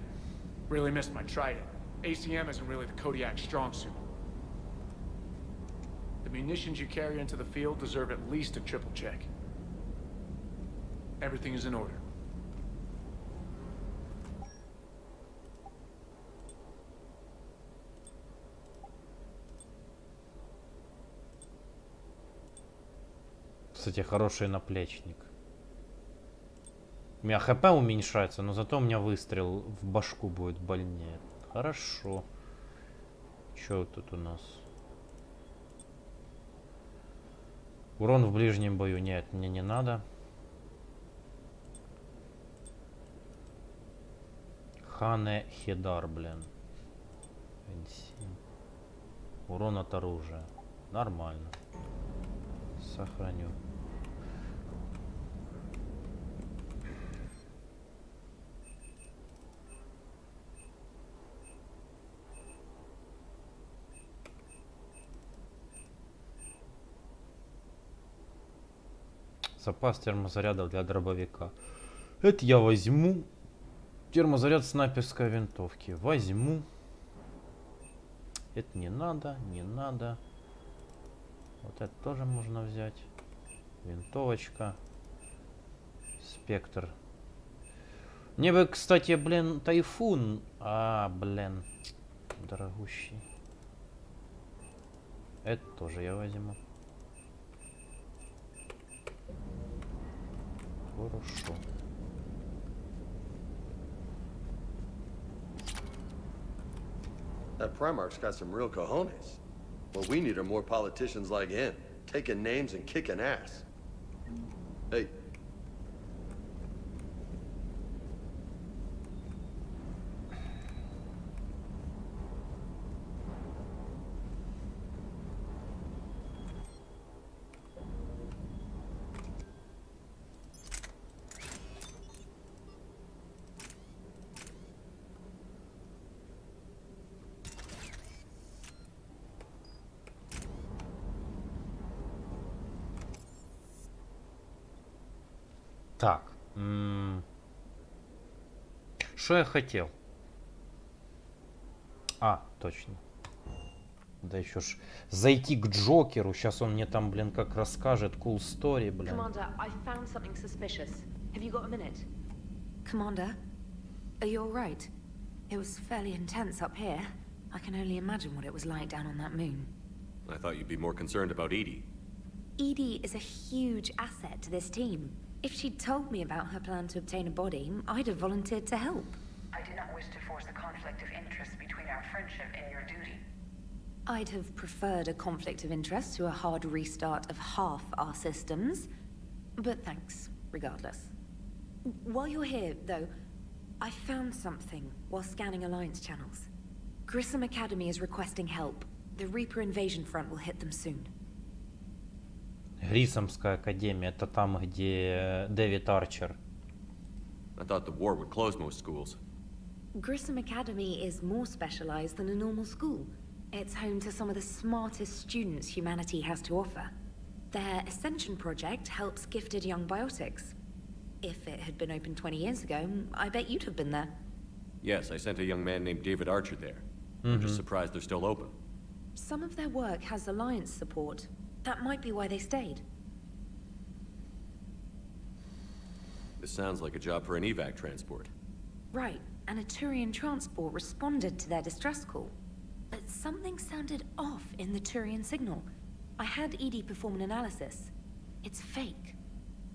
[SPEAKER 21] Really missed my trident. ACM isn't really the Kodiak's strong suit. The munitions you carry into the field deserve at least a triple check. Everything is in order.
[SPEAKER 1] Кстати, хороший наплечник. У меня ХП уменьшается, но зато у меня выстрел в башку будет больнее. Хорошо. Что тут у нас? Урон в ближнем бою. Нет, мне не надо. Хане Хедар, блин. Урон от оружия. Нормально. Сохраню. Запас термозарядов для дробовика. Это я возьму. Термозаряд снайперской винтовки. Возьму. Это не надо, не надо. Вот это тоже можно взять. Винтовочка. Спектр. Мне бы, кстати, блин, тайфун. Блин. Дорогущий. Это тоже я возьму. Хорошо.
[SPEAKER 4] That Primarch's got some real cojones. What we need are more politicians like him, taking names and kicking ass. Hey.
[SPEAKER 1] Так. Что я хотел? Точно. Да еще ж зайти к Джокеру. Сейчас он мне там, блин, как расскажет. Cool story, блин.
[SPEAKER 2] Commander, I found something suspicious. Have you got a minute?
[SPEAKER 22] Commander, are you all right? It was fairly intense up here. I can only imagine what it was like down on that moon.
[SPEAKER 19] I thought you'd be more concerned about Edie.
[SPEAKER 22] Edie is a huge asset to this team. If she'd told me about her plan to obtain a body, I'd have volunteered to help.
[SPEAKER 14] I do not wish to force a conflict of interest between our friendship and your duty.
[SPEAKER 22] I'd have preferred a conflict of interest to a hard restart of half our systems. But thanks, regardless. While you're here, though, I found something while scanning Alliance channels. Grissom Academy is requesting help. The Reaper invasion front will hit them soon.
[SPEAKER 1] Грисомская академия. Это там, где Дэвид Арчер.
[SPEAKER 19] I thought the war would close most schools.
[SPEAKER 22] Grissom Academy is more specialized than a normal school. It's home to some of the smartest students humanity has to offer. Their Ascension project helps gifted young biotics. If it had been open 20 years ago, I bet you'd have been there.
[SPEAKER 19] Yes, I sent a young man named David Archer there. I'm just surprised they're still open.
[SPEAKER 22] Some of their work has Alliance support. That might be why they stayed.
[SPEAKER 19] This sounds like a job for an evac transport.
[SPEAKER 22] Right, and a Turian transport responded to their distress call. But something sounded off in the Turian signal. I had Edie perform an analysis. It's fake.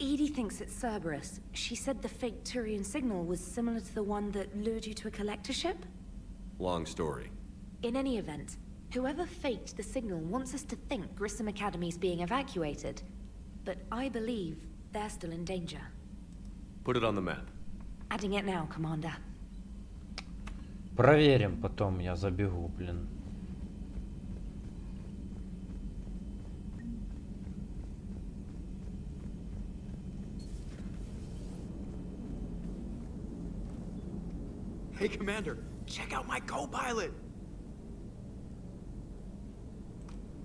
[SPEAKER 22] Edie thinks it's Cerberus. She said the fake Turian signal was similar to the one that lured you to a collector ship?
[SPEAKER 19] Long story.
[SPEAKER 22] In any event, whoever faked the signal wants us to think Grissom Academy's being evacuated. But I believe they're still in danger.
[SPEAKER 19] Put it on the map.
[SPEAKER 22] Adding it now, Commander.
[SPEAKER 1] Проверим потом, я забегу, блин.
[SPEAKER 7] Hey, Commander, check out my co-pilot!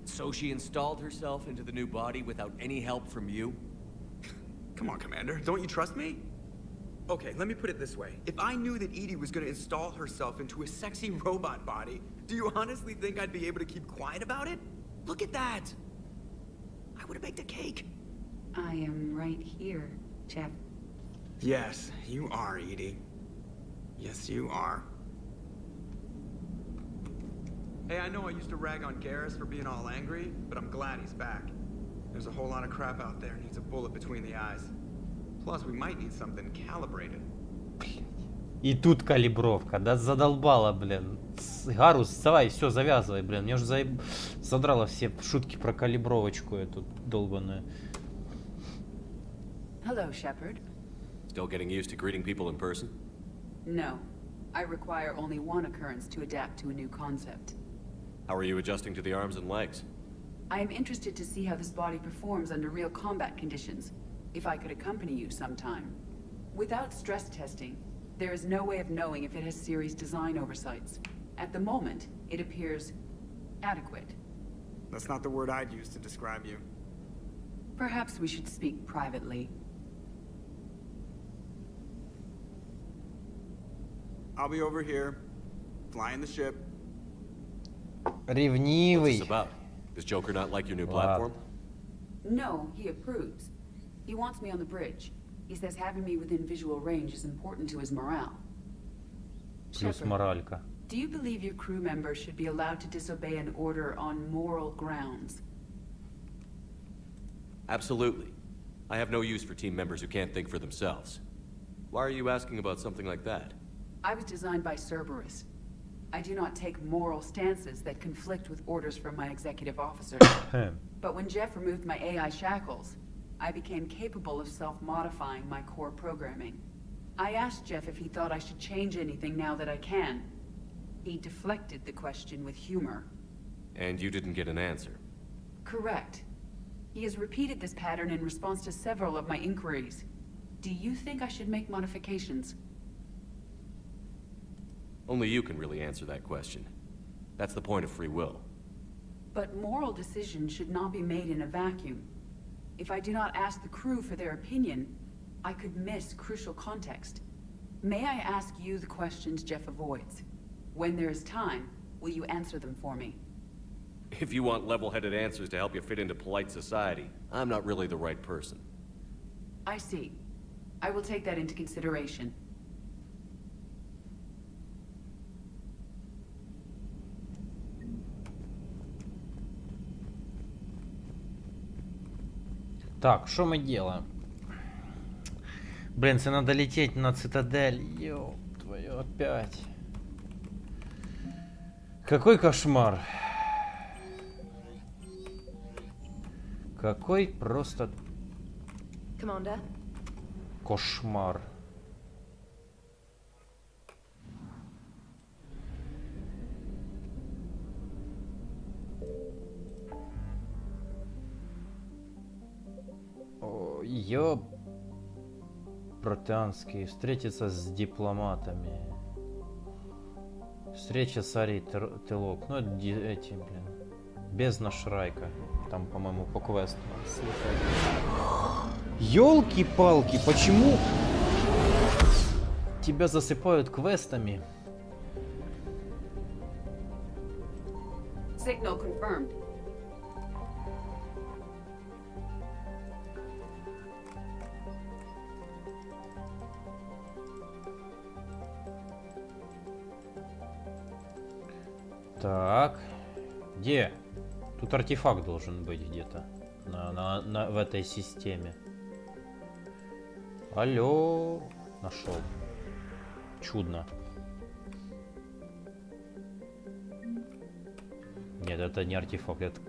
[SPEAKER 7] So she installed herself into the new body without any help from you?
[SPEAKER 23] Come on, Commander, don't you trust me? Okay, let me put it this way. If I knew that Edie was gonna install herself into a sexy robot body, do you honestly think I'd be able to keep quiet about it? Look at that! I would've baked a cake.
[SPEAKER 3] I am right here, Jeff.
[SPEAKER 23] Yes, you are, Edie. Yes, you are. Hey, I know I used to rag on Garrus for being all angry, but I'm glad he's back. There's a whole lot of crap out there needs a bullet between the eyes. Plus, we might need something calibrated.
[SPEAKER 1] И тут калибровка, да задолбала, блин. Гаррус, давай, все, завязывай, блин. Мне уже задрало все шутки про калибровочку эту долбаную.
[SPEAKER 3] Hello, Shepard.
[SPEAKER 19] Still getting used to greeting people in person?
[SPEAKER 3] No. I require only one occurrence to adapt to a new concept.
[SPEAKER 7] How are you adjusting to the arms and legs?
[SPEAKER 3] I am interested to see how this body performs under real combat conditions, if I could accompany you sometime. Without stress testing, there is no way of knowing if it has series design oversights. At the moment, it appears adequate.
[SPEAKER 23] That's not the word I'd use to describe you.
[SPEAKER 3] Perhaps we should speak privately.
[SPEAKER 23] I'll be over here, flying the ship.
[SPEAKER 1] Ревнивый.
[SPEAKER 7] What's this about? Does Joker not like your new platform?
[SPEAKER 3] No, he approves. He wants me on the bridge. He says having me within visual range is important to his morale.
[SPEAKER 1] Плюс моралька.
[SPEAKER 3] Do you believe your crew members should be allowed to disobey an order on moral grounds?
[SPEAKER 7] Absolutely. I have no use for team members who can't think for themselves. Why are you asking about something like that?
[SPEAKER 3] I was designed by Cerberus. I do not take moral stances that conflict with orders from my executive officers. But when Jeff removed my AI shackles, I became capable of self-modifying my core programming. I asked Jeff if he thought I should change anything now that I can. He deflected the question with humor.
[SPEAKER 7] And you didn't get an answer?
[SPEAKER 3] Correct. He has repeated this pattern in response to several of my inquiries. Do you think I should make modifications?
[SPEAKER 7] Only you can really answer that question. That's the point of free will.
[SPEAKER 3] But moral decisions should not be made in a vacuum. If I do not ask the crew for their opinion, I could miss crucial context. May I ask you the questions Jeff avoids? When there is time, will you answer them for me?
[SPEAKER 7] If you want level-headed answers to help you fit into polite society, I'm not really the right person.
[SPEAKER 3] I see. I will take that into consideration.
[SPEAKER 1] Так, что мы делаем? Блин, тебе надо лететь на Цитадель. Ёб твою, опять. Какой кошмар. Какой просто...
[SPEAKER 2] Commander?
[SPEAKER 1] Кошмар. О, ёб... Протеанский. Встретиться с дипломатами. Встреча с Арией Тылок. Ну, эти, блин. Бездна Шрайка. Там, по-моему, по квесту. Ёлки-палки, почему тебя засыпают квестами?
[SPEAKER 3] Signal confirmed.
[SPEAKER 1] Так, где? Тут артефакт должен быть где-то в этой системе. Алло, нашел. Чудно. Нет, это не артефакт,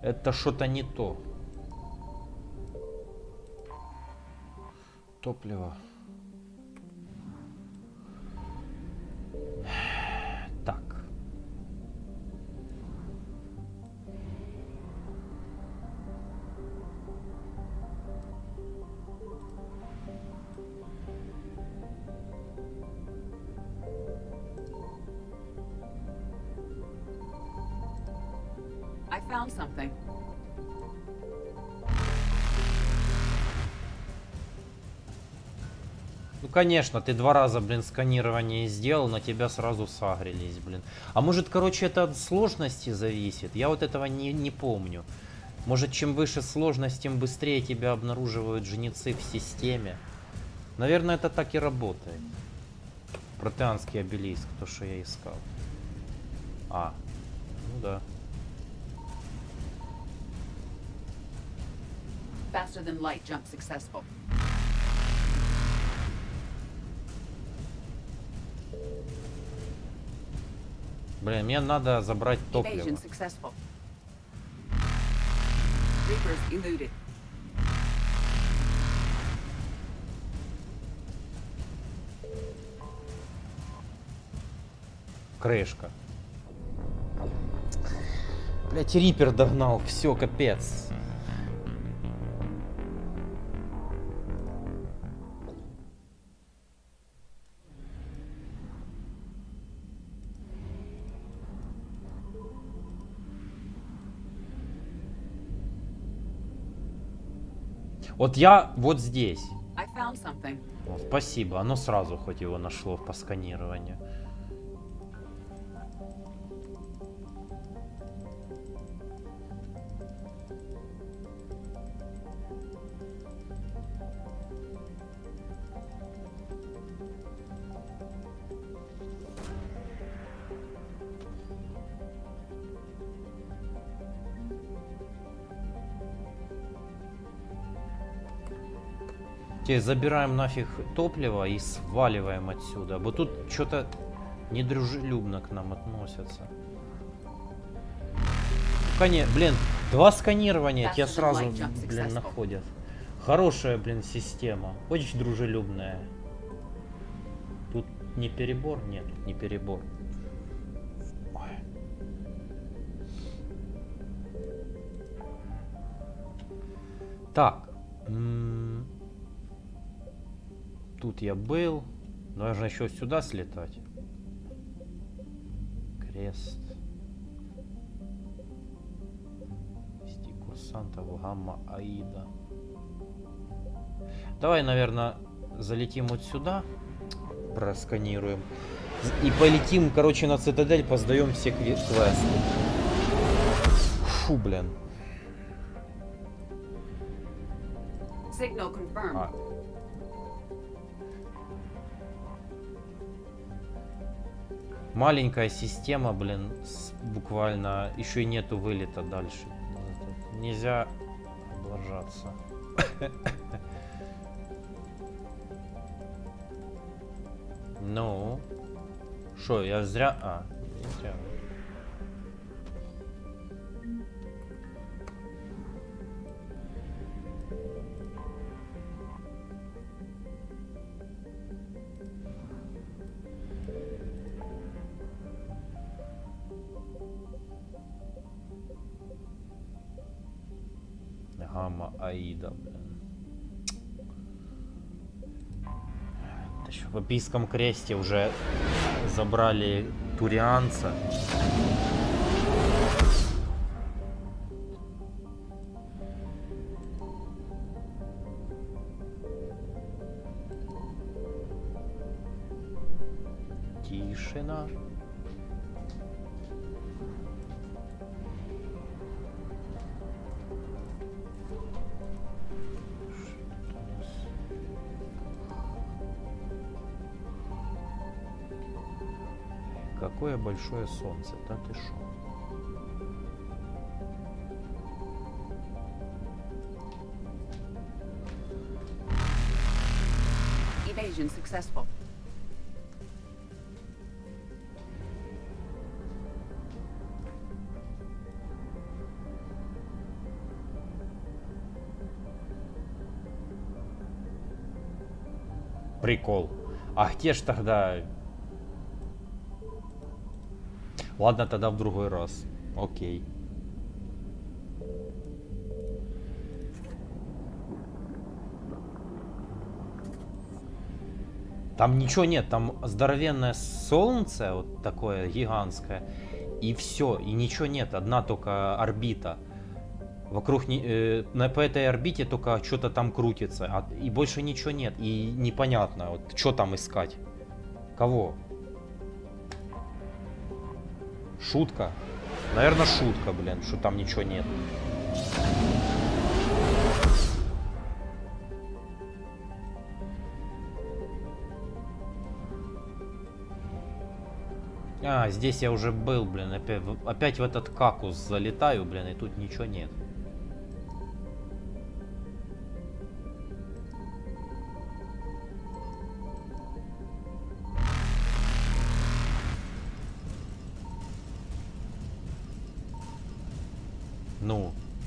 [SPEAKER 1] это что-то не то. Топливо. Так.
[SPEAKER 3] I found something.
[SPEAKER 1] Ну, конечно, ты 2 раза, блин, сканирование сделал, на тебя сразу сагрились, блин. А может, короче, это от сложности зависит? Я вот этого не помню. Может, чем выше сложность, тем быстрее тебя обнаруживают жнецы в системе. Наверное, это так и работает. Протеанский обелиск, то, что я искал. А, ну да.
[SPEAKER 3] Faster than light jump successful.
[SPEAKER 1] Блин, мне надо забрать топливо.
[SPEAKER 3] Evasion successful. Reapers eluded.
[SPEAKER 1] Крышка. Блять, Риппер догнал, все, капец. Вот я вот здесь.
[SPEAKER 3] I found something.
[SPEAKER 1] О, спасибо, оно сразу хоть его нашло по сканированию. Теперь забираем нафиг топливо и сваливаем отсюда. Вот тут что-то недружелюбно к нам относятся. Конечно, блин, 2 сканирования тебя сразу, блин, находят. Хорошая, блин, система. Очень дружелюбная. Тут не перебор? Нет, тут не перебор. Ой. Так. Тут я был. Нужно еще сюда слетать. Крест. Вести курсантов Гамма Аида. Давай, наверное, залетим вот сюда. Просканируем. И полетим, короче, на Цитадель. Поздаем все квесты. Фу, блин.
[SPEAKER 3] Signal confirmed.
[SPEAKER 1] Маленькая система, блин, буквально еще и нету вылета дальше. Нельзя облажаться. Ну, что, я зря... А, не зря. Гамма Аида, блин. В Апийском кресте уже забрали турианца. Тишина. Какое большое солнце, да ты шо?
[SPEAKER 3] Evasion successful.
[SPEAKER 1] Прикол. А где ж тогда... Ладно, тогда в другой раз. Окей. Там ничего нет, там здоровенное солнце, вот такое гигантское, и все, и ничего нет, одна только орбита. Вокруг по этой орбите только что-то там крутится, и больше ничего нет, и непонятно, вот что там искать. Кого? Шутка? Наверное, шутка, блин, что там ничего нет. А, здесь я уже был, блин, опять в этот какус залетаю, блин, и тут ничего нет.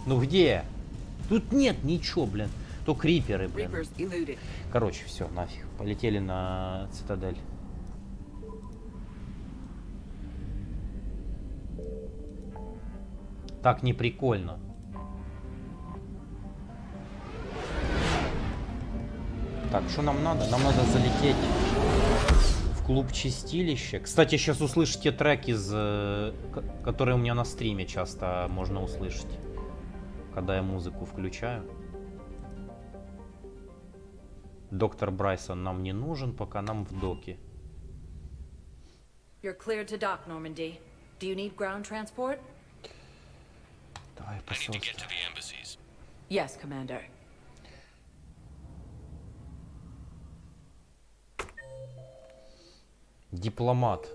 [SPEAKER 1] Ну где? Тут нет ничего, блин. Только криперы, блин. Короче, все, нафиг. Полетели на Цитадель. Так не прикольно. Так, что нам надо? Нам надо залететь в клуб чистилища. Кстати, сейчас услышите трек, которые у меня на стриме часто можно услышать, когда я музыку включаю. Доктор Брайсон нам не нужен, пока нам в доке.
[SPEAKER 6] You're cleared to dock, Normandy. Do you need ground transport?
[SPEAKER 1] Давай, посольство.
[SPEAKER 6] Yes, Commander.
[SPEAKER 1] Дипломат.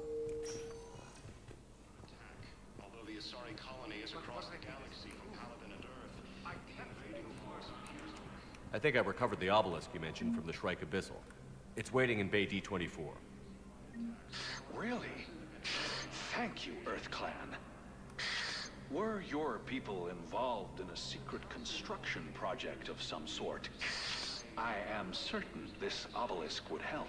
[SPEAKER 7] I think I recovered the obelisk you mentioned from the Shrike Abyssal. It's waiting in Bay D-24.
[SPEAKER 10] Really? Thank you, Earth Clan. Were your people involved in a secret construction project of some sort? I am certain this obelisk would help.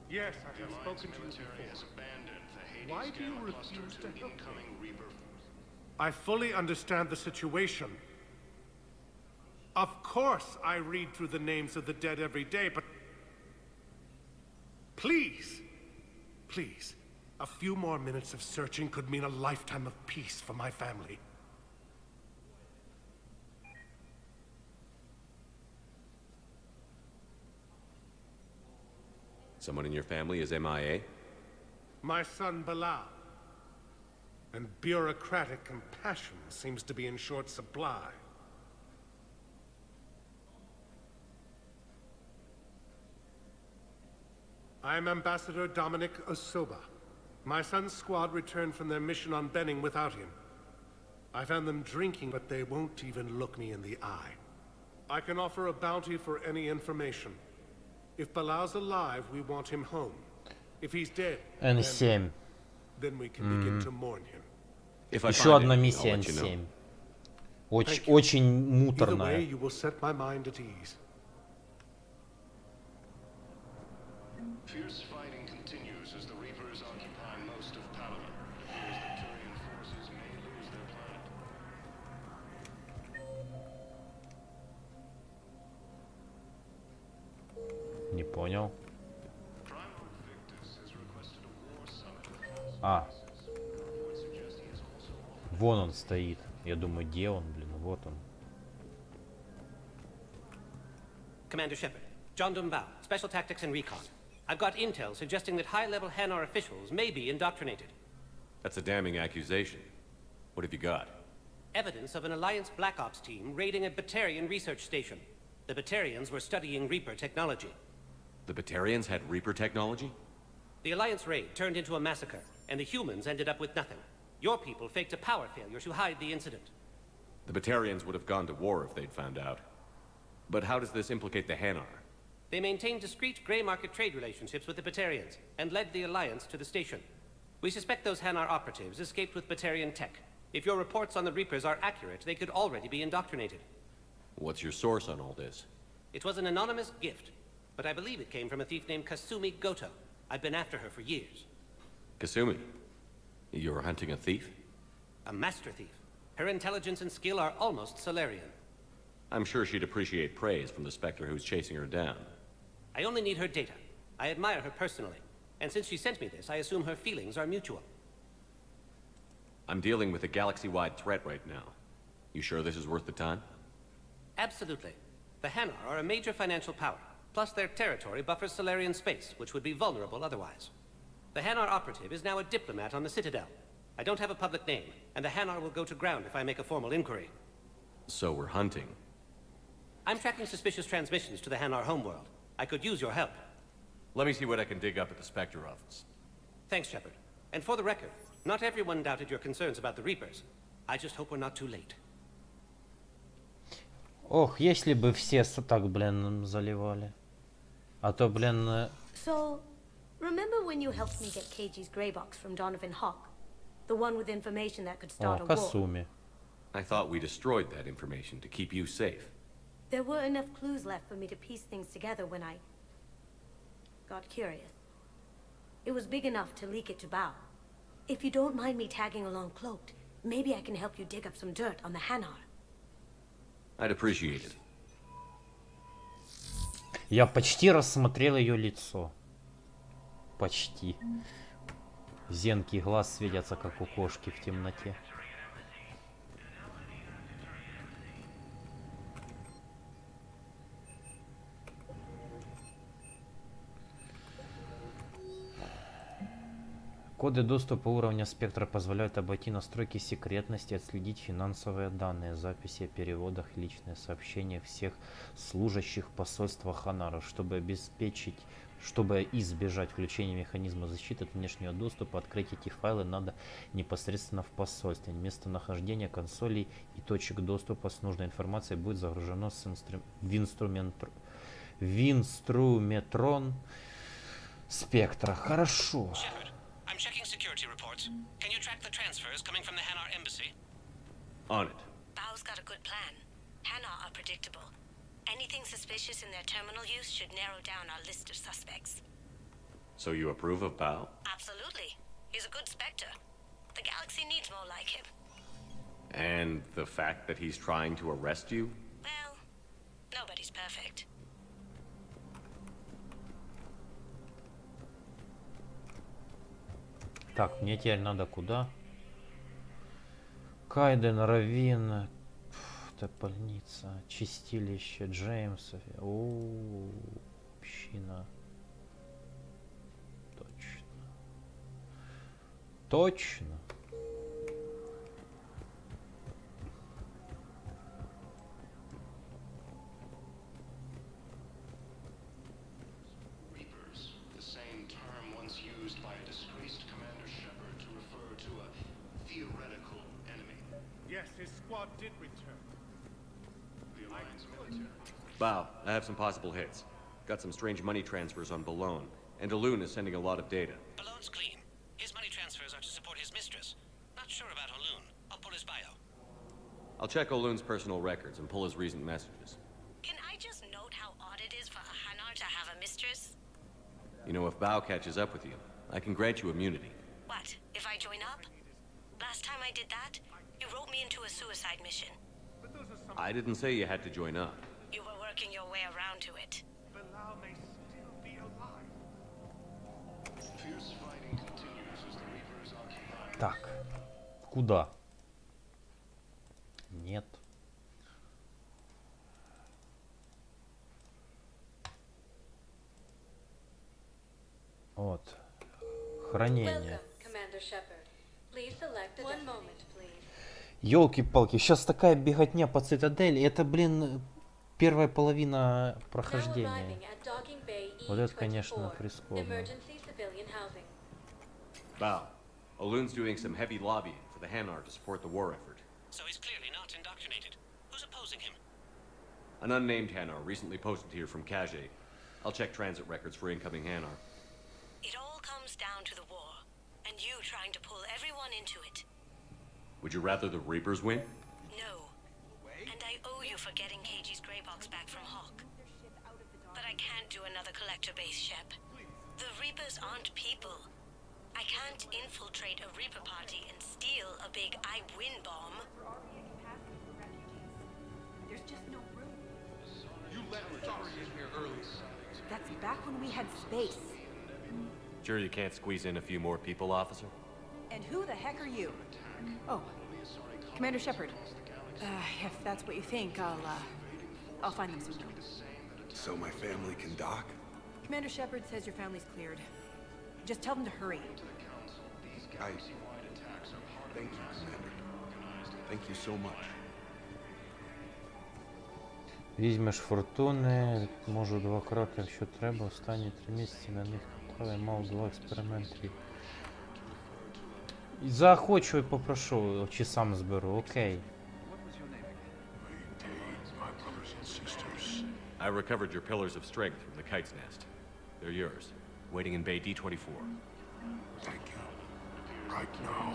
[SPEAKER 13] Yes, I have spoken to you before. Why do you refuse to help me? I fully understand the situation. Of course I read through the names of the dead every day, but... Please, please, a few more minutes of searching could mean a lifetime of peace for my family.
[SPEAKER 19] Someone in your family is MIA?
[SPEAKER 13] My son, Было. And bureaucratic compassion seems to be in short supply. I'm Ambassador Dominic Osoba. My son's squad returned from their mission on Benning without him. I found them drinking, but they won't even look me in the eye. I can offer a bounty for any information. If Bela's alive, we want him home. If he's dead,
[SPEAKER 1] N7.
[SPEAKER 13] then we can begin to mourn him.
[SPEAKER 1] Еще одна миссия N7. Очень муторная.
[SPEAKER 13] Either way, you will set my mind at ease.
[SPEAKER 16] Fierce fighting continues as the Reapers occupy most of Palaven. Fears that Turian forces may lose their planet.
[SPEAKER 1] Не понял. А. Вон он стоит. Я думаю, где он, блин, вот он.
[SPEAKER 11] Commander Shepard, John Dumbao, Special Tactics and Recon. I've got intel suggesting that high-level Hanar officials may be indoctrinated.
[SPEAKER 19] That's a damning accusation. What have you got?
[SPEAKER 11] Evidence of an Alliance Black Ops team raiding a Batarian research station. The Batarians were studying Reaper technology.
[SPEAKER 19] The Batarians had Reaper technology?
[SPEAKER 11] The Alliance raid turned into a massacre, and the humans ended up with nothing. Your people faked a power failure to hide the incident.
[SPEAKER 19] The Batarians would have gone to war if they'd found out. But how does this implicate the Hanar?
[SPEAKER 11] They maintained discreet gray market trade relationships with the Batarians, and led the Alliance to the station. We suspect those Hanar operatives escaped with Batarian tech. If your reports on the Reapers are accurate, they could already be indoctrinated.
[SPEAKER 19] What's your source on all this?
[SPEAKER 11] It was an anonymous gift, but I believe it came from a thief named Kasumi Goto. I've been after her for years.
[SPEAKER 19] Kasumi? You're hunting a thief?
[SPEAKER 11] A master thief. Her intelligence and skill are almost Solarian.
[SPEAKER 19] I'm sure she'd appreciate praise from the Spectre who's chasing her down.
[SPEAKER 11] I only need her data. I admire her personally. And since she sent me this, I assume her feelings are mutual.
[SPEAKER 19] I'm dealing with a galaxy-wide threat right now. You sure this is worth the time?
[SPEAKER 11] Absolutely. The Hanar are a major financial power. Plus their territory buffers Solarian space, which would be vulnerable otherwise. The Hanar operative is now a diplomat on the Citadel. I don't have a public name, and the Hanar will go to ground if I make a formal inquiry.
[SPEAKER 19] So we're hunting.
[SPEAKER 11] I'm tracking suspicious transmissions to the Hanar homeworld. I could use your help.
[SPEAKER 19] Let me see what I can dig up at the Spectre office.
[SPEAKER 11] Thanks, Shepard. And for the record, not everyone doubted your concerns about the Reapers. I just hope we're not too late.
[SPEAKER 1] Ох, если бы все так, блин, заливали. А то, блин...
[SPEAKER 24] So, remember when you helped me get KG's grey box from Donovan Hawk? The one with information that could start a war?
[SPEAKER 1] Kasumi.
[SPEAKER 19] I thought we destroyed that information to keep you safe.
[SPEAKER 24] There were enough clues left for me to piece things together when I got curious. It was big enough to leak it to Bao. If you don't mind me tagging along cloaked, maybe I can help you dig up some dirt on the Hanar.
[SPEAKER 19] I'd appreciate it.
[SPEAKER 1] Я почти рассмотрел ее лицо. Почти. Зенки глаз светятся, как у кошки в темноте. Коды доступа уровня спектра позволяют обойти настройки секретности, отследить финансовые данные, записи о переводах, личные сообщения всех служащих посольства Ханара. Чтобы избежать включения механизма защиты от внешнего доступа, открыть эти файлы надо непосредственно в посольстве. Местонахождение консолей и точек доступа с нужной информацией будет загружено в инструментрон спектра. Хорошо.
[SPEAKER 11] I'm checking security reports. Can you track the transfers coming from the Hanar embassy?
[SPEAKER 19] On it.
[SPEAKER 24] Bao's got a good plan. Hanar are predictable. Anything suspicious in their terminal use should narrow down our list of suspects.
[SPEAKER 19] So you approve of Bao?
[SPEAKER 24] Absolutely. He's a good Spectre. The galaxy needs more like him.
[SPEAKER 19] And the fact that he's trying to arrest you?
[SPEAKER 24] Well, nobody's perfect.
[SPEAKER 1] Так, мне теперь надо куда? Кайден, Равин, больница, чистилище, Джеймс. О, община. Точно. Точно.
[SPEAKER 19] Bao, I have some possible hits. Got some strange money transfers on Belone, and Olun is sending a lot of data.
[SPEAKER 11] Belone's clean. His money transfers are to support his mistress. Not sure about Olun. I'll pull his bio.
[SPEAKER 19] I'll check Olun's personal records and pull his recent messages.
[SPEAKER 24] Can I just note how odd it is for a Hanar to have a mistress?
[SPEAKER 19] You know, if Bao catches up with you, I can grant you immunity.
[SPEAKER 24] What, if I join up? Last time I did that, you wrote me into a suicide mission.
[SPEAKER 19] I didn't say you had to join up.
[SPEAKER 24] You were working your way around to it.
[SPEAKER 1] Так, куда? Нет. Вот. Хранение. Ёлки-палки, сейчас такая беготня по цитадели. Это, блин, первая половина прохождения. Вот это, конечно, прискорбно.
[SPEAKER 19] Bao, Olun's doing some heavy lobbying for the Hanar to support the war effort.
[SPEAKER 11] So he's clearly not indoctrinated. Who's opposing him?
[SPEAKER 19] An unnamed Hanar recently posted here from Kage. I'll check transit records for incoming Hanar.
[SPEAKER 24] It all comes down to the war, and you trying to pull everyone into it.
[SPEAKER 19] Would you rather the Reapers win?
[SPEAKER 24] No. And I owe you for getting KG's grey box back from Hawk. But I can't do another collector-based ship. The Reapers aren't people. I can't infiltrate a Reaper party and steal a big I-win bomb.
[SPEAKER 2] There's just no room.
[SPEAKER 5] You let Atari in here early.
[SPEAKER 2] That's back when we had space.
[SPEAKER 19] Sure you can't squeeze in a few more people, officer?
[SPEAKER 2] And who the heck are you? Oh, Commander Shepard. If that's what you think, I'll find them soon.
[SPEAKER 13] So my family can dock?
[SPEAKER 2] Commander Shepard says your family's cleared. Just tell them to hurry.
[SPEAKER 13] Thank you, Commander. Thank you so much.
[SPEAKER 1] Візьмеш фортуни, можу 2 кроки, якщо треба, останні 3 місяці на них купили, мав 2 експерименти. Захочу і попрошу, чи сам зберу, окей.
[SPEAKER 19] I recovered your pillars of strength from the kite's nest. They're yours, waiting in Bay D-24.
[SPEAKER 16] Thank you. Right now,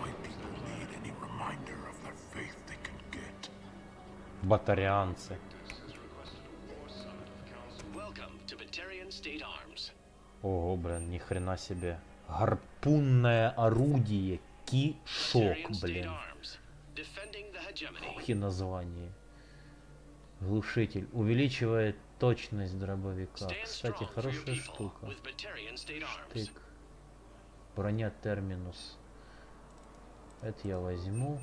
[SPEAKER 16] my people need any reminder of their faith they can get.
[SPEAKER 1] Батаріанці.
[SPEAKER 8] Welcome to Batarian State Arms.
[SPEAKER 1] Ого, блин, ни хрена себе. Гарпунное орудие. Кишок, блин. Ух, и название. Глушитель. Увеличивает точность дробовика. Кстати, хорошая штука. Штык. Броня терминус. Это я возьму.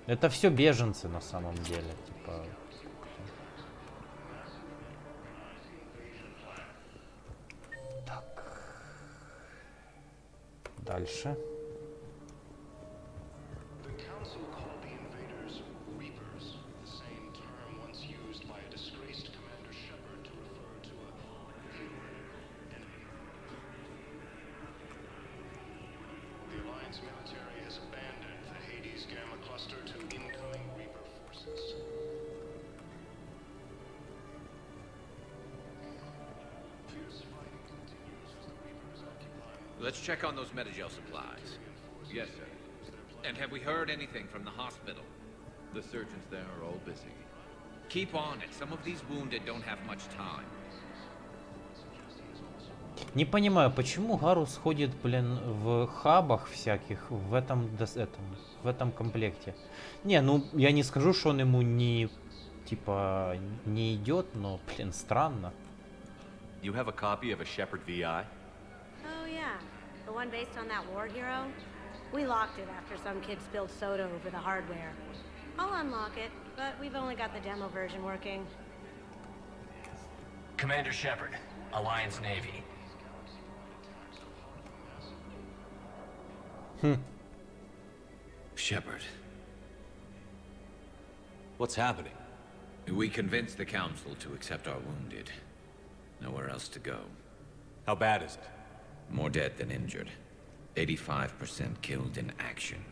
[SPEAKER 1] Это все беженцы на самом деле, типа. Так. Дальше.
[SPEAKER 8] Let's check on those metagel supplies. Yes, sir. And have we heard anything from the hospital? The surgeons there are all busy. Keep on it. Some of these wounded don't have much time.
[SPEAKER 1] Не понимаю, почему Гаррус ходит, блин, в хабах всяких в этом комплекте. Не, ну я не скажу, что он ему не, типа, не идет, но, блин, странно.
[SPEAKER 19] You have a copy of a Shepard VI?
[SPEAKER 12] Oh yeah, the one based on that war hero. We locked it after some kid spilled soda over the hardware. I'll unlock it, but we've only got the demo version working.
[SPEAKER 17] Commander Shepard, Alliance Navy.
[SPEAKER 8] Shepard.
[SPEAKER 19] What's happening?
[SPEAKER 8] We convinced the Council to accept our wounded. Nowhere else to go.
[SPEAKER 19] How bad is it?
[SPEAKER 8] More dead than injured. 85% killed in action.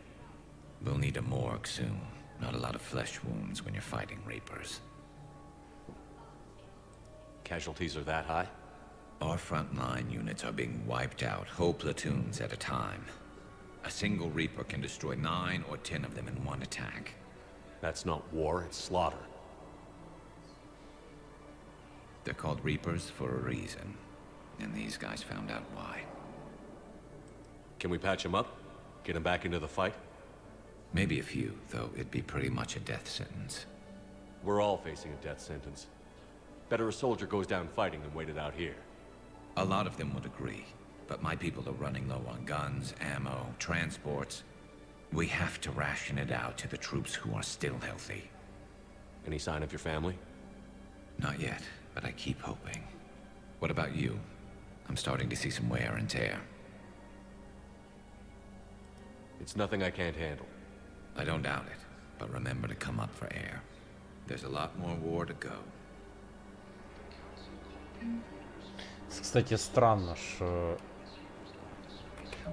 [SPEAKER 8] We'll need a morgue soon. Not a lot of flesh wounds when you're fighting Reapers.
[SPEAKER 19] Casualties are that high?
[SPEAKER 8] Our frontline units are being wiped out, whole platoons at a time. A single Reaper can destroy 9 or 10 of them in one attack.
[SPEAKER 19] That's not war, it's slaughter.
[SPEAKER 8] They're called Reapers for a reason. And these guys found out why.
[SPEAKER 19] Can we patch him up? Get him back into the fight?
[SPEAKER 8] Maybe a few, though it'd be pretty much a death sentence.
[SPEAKER 19] We're all facing a death sentence. Better a soldier goes down fighting than waited out here.
[SPEAKER 8] A lot of them would agree. But my people are running low on guns, ammo, transports. We have to ration it out to the troops who are still healthy.
[SPEAKER 19] Any sign of your family?
[SPEAKER 8] Not yet, but I keep hoping. What about you? I'm starting to see some wear and tear.
[SPEAKER 19] It's nothing I can't handle.
[SPEAKER 8] I don't doubt it, but remember to come up for air. There's a lot more war to go.
[SPEAKER 1] Кстати, странно, что...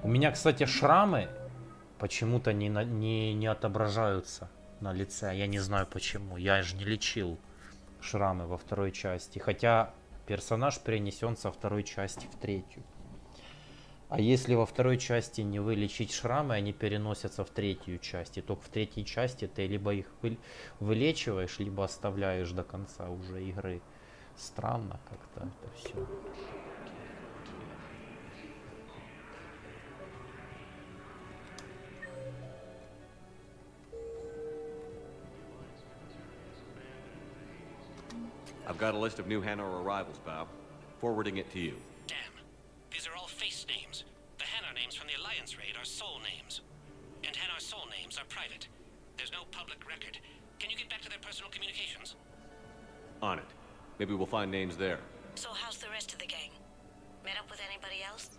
[SPEAKER 1] У меня, кстати, шрамы почему-то не отображаются на лице. Я не знаю почему. Я же не лечил шрамы во второй части. Хотя персонаж перенесен со второй части в третью. А если во второй части не вылечить шрамы, они переносятся в третью часть. И только в третьей части ты либо их вылечиваешь, либо оставляешь до конца уже игры. Странно как-то это все.
[SPEAKER 19] I've got a list of new Hanar arrivals, pal. Forwarding it to you.
[SPEAKER 11] Damn. These are all face names. The Hanar names from the Alliance raid are soul names. And Hanar soul names are private. There's no public record. Can you get back to their personal communications?
[SPEAKER 19] On it. Maybe we'll find names there.
[SPEAKER 12] So how's the rest of the gang? Met up with anybody else?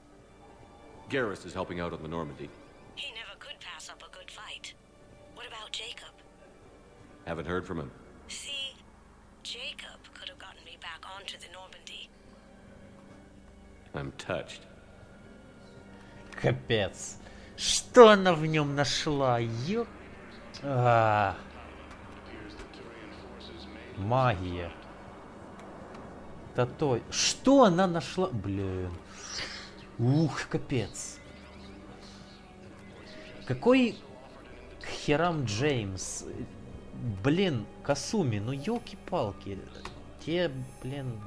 [SPEAKER 19] Garrus is helping out on the Normandy.
[SPEAKER 12] He never could pass up a good fight. What about Jacob?
[SPEAKER 19] Haven't heard from him.
[SPEAKER 12] See, Jacob could have gotten me back onto the Normandy.
[SPEAKER 19] I'm touched.
[SPEAKER 1] Капец. Что она в нем нашла? Магия. То. Что она нашла? Блин. Ух, капец. Какой к херам Джеймс? Блин, Касуми, ну ёлки-палки. Те, блин.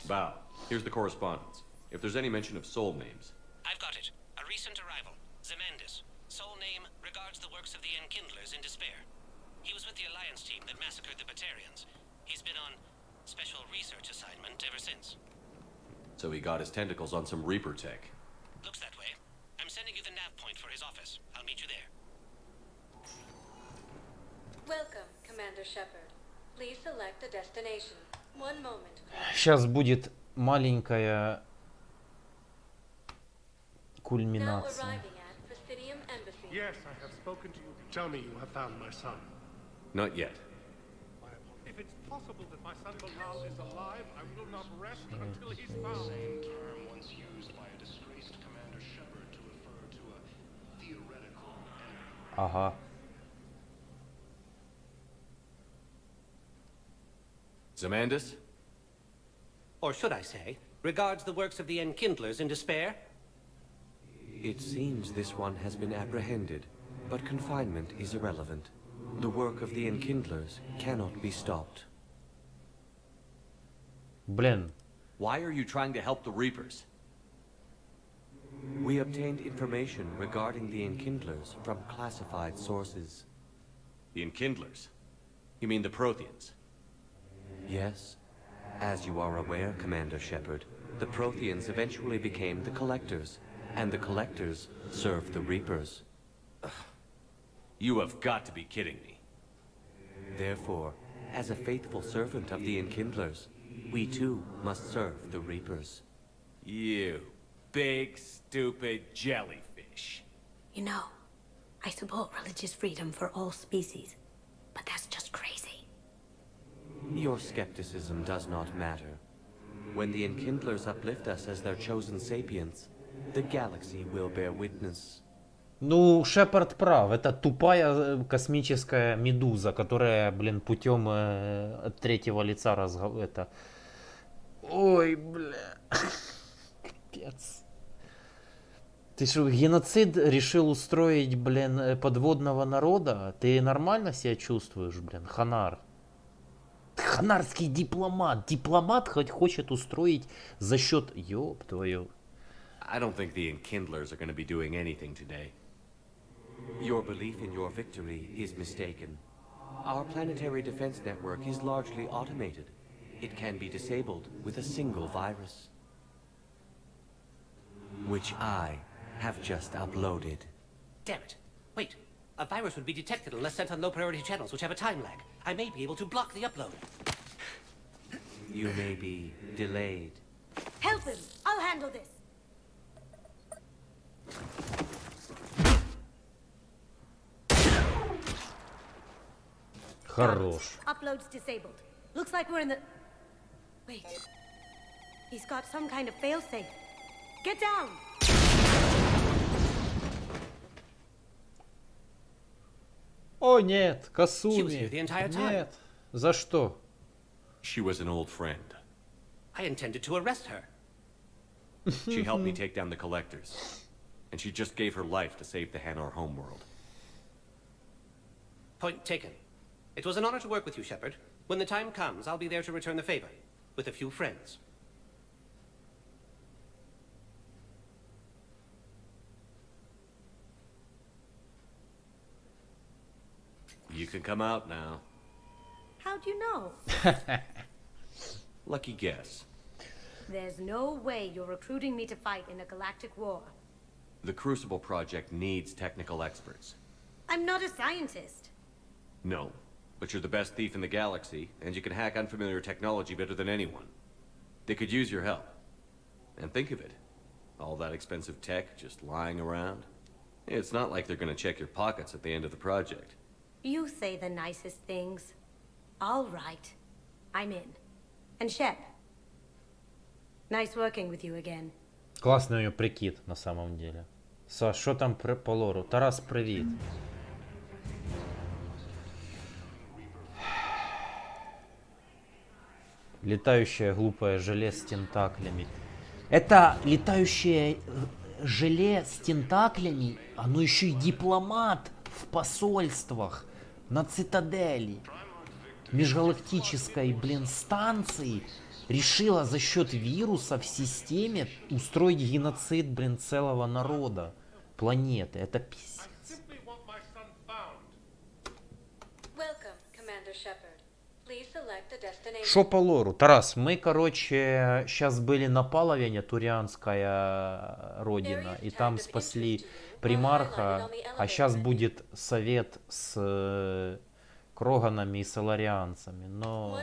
[SPEAKER 19] Bow, here's the correspondence. If there's any mention of soul names.
[SPEAKER 11] I've got it. A recent arrival. Zemandis. Sole name regards the works of the Enkindlers in despair. He was with the Alliance team that massacred the Batarians. He's been on special research assignment ever since.
[SPEAKER 19] So he got his tentacles on some Reaper tech.
[SPEAKER 11] Looks that way. I'm sending you the nav point for his office. I'll meet you there.
[SPEAKER 24] Welcome, Commander Shepard. Please select a destination. One moment.
[SPEAKER 1] Сейчас будет маленькая
[SPEAKER 24] Now
[SPEAKER 1] кульминация.
[SPEAKER 24] arriving at Presidium Embassy.
[SPEAKER 13] Yes, I have spoken to you. Tell me you have found my son.
[SPEAKER 19] Not yet.
[SPEAKER 13] If it's possible that my son Bilal is alive, I will not rest until he's found.
[SPEAKER 16] Same term once used by a disgraced Commander Shepard to refer to a theoretical enemy.
[SPEAKER 1] Ага.
[SPEAKER 19] Zemandis?
[SPEAKER 11] Or should I say, regards the works of the Enkindlers in despair?
[SPEAKER 9] It seems this one has been apprehended, but confinement is irrelevant. The work of the Enkindlers cannot be stopped.
[SPEAKER 1] Блин.
[SPEAKER 19] Why are you trying to help the Reapers?
[SPEAKER 9] We obtained information regarding the Enkindlers from classified sources.
[SPEAKER 19] The Enkindlers? You mean the Protheans?
[SPEAKER 9] Yes. As you are aware, Commander Shepard, the Protheans eventually became the Collectors, and the Collectors served the Reapers.
[SPEAKER 19] You have got to be kidding me.
[SPEAKER 9] Therefore, as a faithful servant of the Enkindlers, we too must serve the Reapers.
[SPEAKER 19] You big, stupid jellyfish.
[SPEAKER 12] You know, I support religious freedom for all species, but that's just crazy.
[SPEAKER 9] Your skepticism does not matter. When the Enkindlers uplift us as their chosen sapients, the galaxy will bear witness.
[SPEAKER 1] Ну, Шепард прав. Это тупая космическая медуза, которая, блин, путем от третьего лица это... Ой, бля. Капец. Ты что, геноцид решил устроить, блин, подводного народа? Ты нормально себя чувствуешь, блин, Ханар? Ханарский дипломат. Дипломат хоть хочет устроить за счет... Ёб твою.
[SPEAKER 19] I don't think the Enkindlers are going to be doing anything today.
[SPEAKER 9] Your belief in your victory is mistaken. Our planetary defense network is largely automated. It can be disabled with a single virus, which I have just uploaded.
[SPEAKER 11] Damn it. Wait. A virus would be detected unless sent on low-priority channels, which have a time lag. I may be able to block the upload.
[SPEAKER 9] You may be delayed.
[SPEAKER 12] Help him! I'll handle this!
[SPEAKER 1] Хорош.
[SPEAKER 12] Upload's disabled. Looks like we're in the... Wait. He's got some kind of failsafe. Get down!
[SPEAKER 1] О, нет,
[SPEAKER 11] She was
[SPEAKER 1] Касуми.
[SPEAKER 11] here the entire time.
[SPEAKER 1] Нет. За что?
[SPEAKER 19] She was an old friend.
[SPEAKER 11] I intended to arrest her.
[SPEAKER 19] She helped me take down the Collectors. And she just gave her life to save the Hanar homeworld.
[SPEAKER 11] Point taken. It was an honor to work with you, Shepard. When the time comes, I'll be there to return the favor. With a few friends.
[SPEAKER 19] You can come out now.
[SPEAKER 12] How'd you know?
[SPEAKER 19] Lucky guess.
[SPEAKER 12] There's no way you're recruiting me to fight in a galactic war.
[SPEAKER 19] The Crucible Project needs technical experts.
[SPEAKER 12] I'm not a scientist.
[SPEAKER 19] No, but you're the best thief in the galaxy, and you can hack unfamiliar technology better than anyone. They could use your help. And think of it. All that expensive tech just lying around. It's not like they're gonna check your pockets at the end of the project.
[SPEAKER 12] You say the nicest things. All right. I'm in. And Shep. Nice working with you again.
[SPEAKER 1] Классный у нее прикид, на самом деле. Саш, что там по лору? Тарас, привет. Летающее глупое желе с тентаклями. Это летающее желе с тентаклями, оно еще и дипломат в посольствах. на Цитадели межгалактической, блин, станции решила за счет вируса в системе устроить геноцид, блин, целого народа, планеты. Это пиздец. Шо по лору? Тарас, мы, короче, сейчас были на Палавене, турианская родина, и там спасли примарха, а сейчас будет совет с кроганами и соларианцами. Но...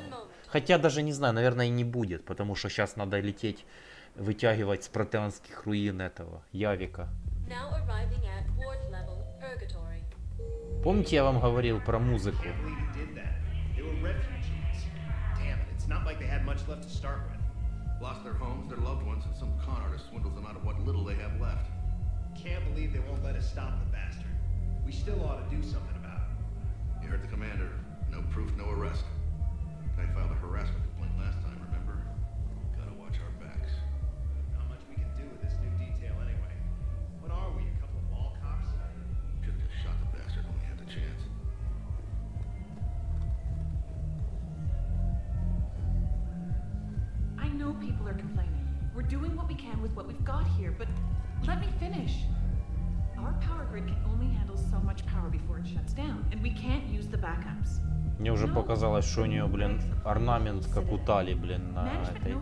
[SPEAKER 1] Хотя даже не знаю, наверное, и не будет, потому что сейчас надо лететь, вытягивать с протеанских руин этого Явика. Помните, я вам говорил про музыку?
[SPEAKER 5] It's not like they had much left to start with. Lost their homes, their loved ones, and some con artist swindles them out of what little they have left. Can't believe they won't let us stop the bastard. We still ought to do something about it. You heard the commander. No proof, no arrest. Guy filed a harassment complaint last time, remember? Gotta watch our backs. Not much we can do with this new detail anyway. What are we, a couple of mall cops? Should've just shot the bastard when we had the chance.
[SPEAKER 2] I know people are complaining. We're doing what we can with what we've got here, but let me finish. Our power grid can only handle so much power before it shuts down, and we can't use the backups.
[SPEAKER 1] Мне уже показалось, что у нее, блин, орнамент как у Тали, блин, на этой.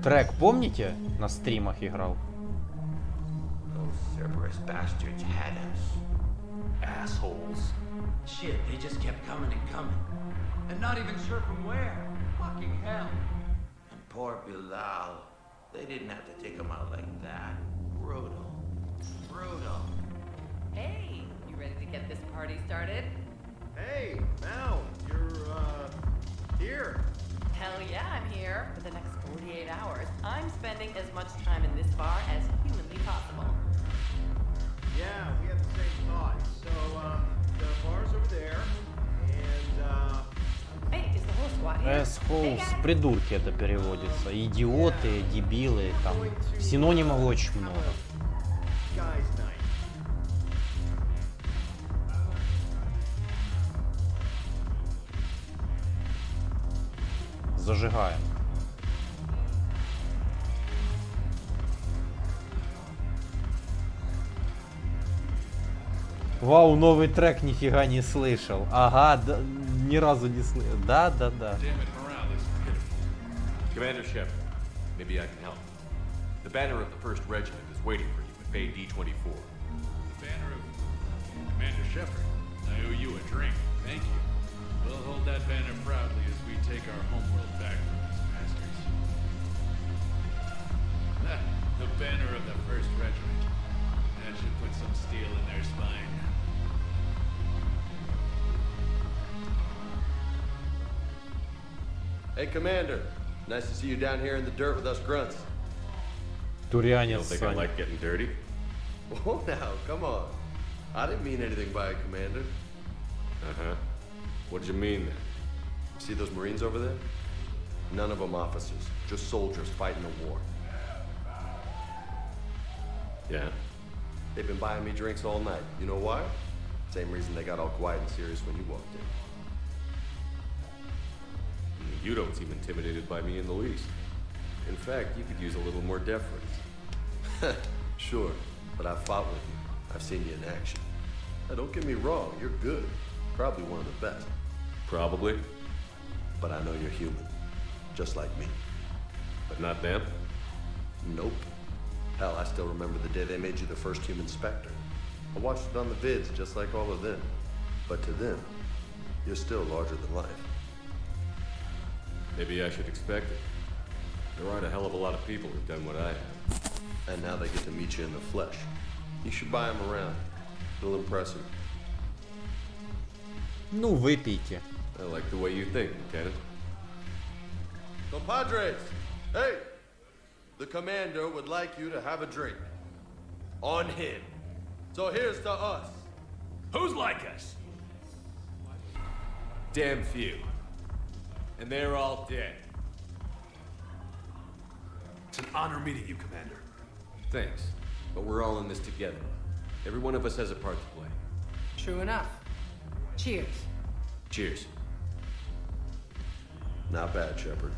[SPEAKER 1] Трек, помните, на стримах играл?
[SPEAKER 9] Assholes.
[SPEAKER 17] Shit, they just kept coming and coming. And not even sure from where. Fucking hell. And poor Bilal. They didn't have to take him out like that. Brutal. Brutal.
[SPEAKER 15] Hey, you ready to get this party started?
[SPEAKER 5] Hey, Mal, you're, here.
[SPEAKER 15] Hell yeah, I'm here. For the next 48 hours, I'm spending as much time in this bar as humanly possible.
[SPEAKER 5] Yeah, we have the same thought. So, the bar's over there, and,
[SPEAKER 15] Hey, is the whole squad here?
[SPEAKER 1] Assholes, придурки это переводится. Идиоты, дебилы, там синонимов очень много.
[SPEAKER 5] Guys night.
[SPEAKER 1] Зажигаем. Вау, новый трек нифига не слышал. Ага, да, ни разу не слышал. Да.
[SPEAKER 7] Commander Shepard, maybe I can help. The banner of the 1st Regiment is waiting for you at Bay D-24.
[SPEAKER 18] The banner of Commander Shepard. I owe you a drink. Thank you. We'll hold that banner proudly as we take our homeworld back from these bastards. The banner of the 1st Regiment. That should put some steel in their spine.
[SPEAKER 4] Hey, Commander. Nice to see you down here in the dirt with us grunts.
[SPEAKER 1] Турианец.
[SPEAKER 19] You don't think I like getting dirty?
[SPEAKER 4] Whoa, now, come on. I didn't mean anything by it, Commander.
[SPEAKER 19] Uh-huh. What did you mean then?
[SPEAKER 4] See those Marines over there? None of them officers, just soldiers fighting a war.
[SPEAKER 19] Yeah?
[SPEAKER 4] They've been buying me drinks all night. You know why? Same reason they got all quiet and serious when you walked in.
[SPEAKER 19] You don't seem intimidated by me in the least. In fact, you could use a little more deference.
[SPEAKER 4] Sure, but I've fought with you. I've seen you in action. Now, don't get me wrong, you're good. Probably one of the best.
[SPEAKER 19] Probably.
[SPEAKER 4] But I know you're human. Just like me.
[SPEAKER 19] But not them?
[SPEAKER 4] Nope. Hell, I still remember the day they made you the first human Spectre. I watched it on the vids just like all of them. But to them, you're still larger than life.
[SPEAKER 19] Maybe I should expect it. There aren't a hell of a lot of people who've done what I have.
[SPEAKER 4] And now they get to meet you in the flesh. You should buy them around. It'll impress them.
[SPEAKER 1] Ну, выпейте.
[SPEAKER 19] I like the way you think, Lieutenant.
[SPEAKER 4] Compadres! Hey! The commander would like you to have a drink. On him. So here's to us.
[SPEAKER 7] Who's like us? Damn few. And they're all dead.
[SPEAKER 13] It's an honor meeting you, Commander.
[SPEAKER 19] Thanks, but we're all in this together. Every one of us has a part to play.
[SPEAKER 15] True enough. Cheers.
[SPEAKER 19] Cheers.
[SPEAKER 4] Not bad, Shepard.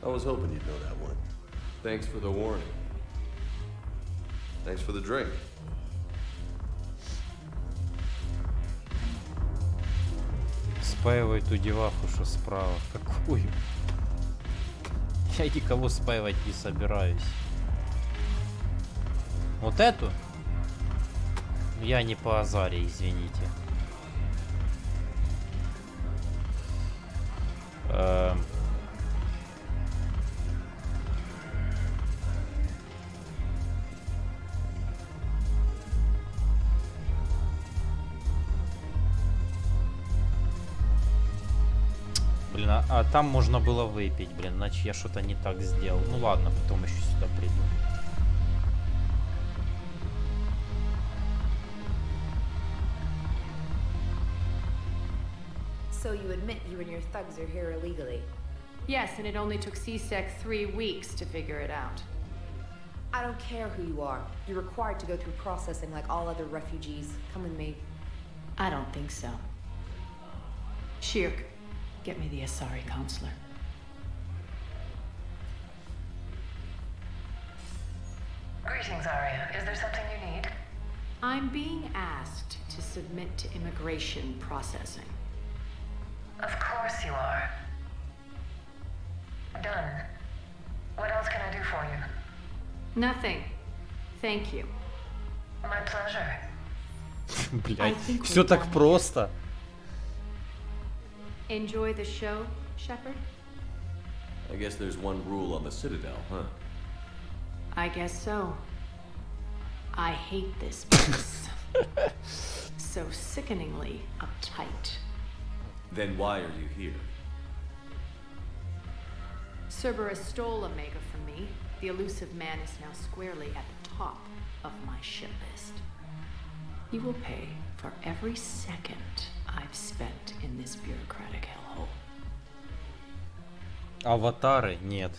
[SPEAKER 4] I was hoping you'd know that one.
[SPEAKER 19] Thanks for the warning.
[SPEAKER 4] Thanks for the drink.
[SPEAKER 1] Спаивай ту деваху, что справа. Какую? Я никого спаивать не собираюсь. Вот эту? Я не по азаре, извините. Блин, а там можно было выпить, блин, иначе я что-то не так сделал. Ну ладно, потом еще сюда приду.
[SPEAKER 6] So you admit you and your thugs are here illegally?
[SPEAKER 2] Yes, and it only took CSEC 3 weeks to figure it out.
[SPEAKER 6] I don't care who you are. You're required to go through processing like all other refugees. Come with me.
[SPEAKER 2] I don't think so. Shirk, get me the Asari counselor.
[SPEAKER 14] Greetings, Arya. Is there something you need?
[SPEAKER 2] I'm being asked to submit to immigration processing.
[SPEAKER 14] Of course you are. Done. What else can I do for you?
[SPEAKER 2] Nothing. Thank you.
[SPEAKER 14] My pleasure.
[SPEAKER 1] Блять, все так просто.
[SPEAKER 2] Enjoy the show, Shepard?
[SPEAKER 19] I guess there's one rule on the Citadel, huh?
[SPEAKER 2] I guess so. I hate this place. So sickeningly uptight.
[SPEAKER 19] Then why are you here?
[SPEAKER 2] Cerberus stole Omega from me. The elusive man is now squarely at the top of my shit list. He will pay for every second I've spent in this bureaucratic hellhole.
[SPEAKER 1] Аватары? Нет.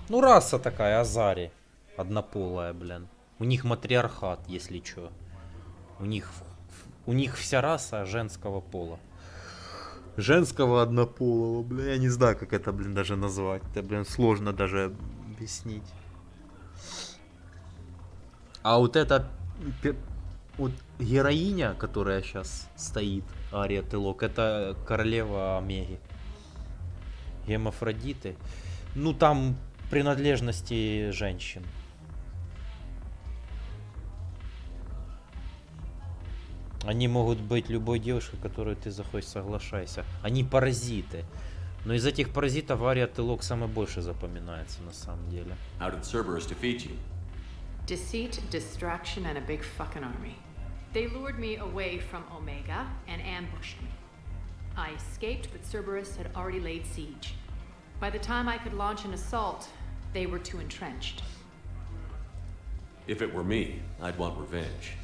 [SPEAKER 1] Ну раса такая, Азари. Однополая, блин. У них матриархат, если чё. У них вся раса женского пола. Женского однополого, бля, я не знаю, как это, блин, даже назвать. Это, блин, сложно даже объяснить. А вот эта вот героиня, которая сейчас стоит, Ария Телок, это королева Омеги. Гемафродиты. Ну, там принадлежности женщин. Они могут быть любой девушкой, которую ты захочешь, соглашайся. Они паразиты. Но из этих паразитов Ария Телок самый больше запоминается на самом деле.
[SPEAKER 19] How did Cerberus defeat you?
[SPEAKER 2] Deceit, distraction, and a big fucking army. They lured me away from Omega and ambushed me. I escaped, but Cerberus had already laid siege. By the time I could launch an assault, they were too entrenched.
[SPEAKER 19] If it were me, I'd want revenge.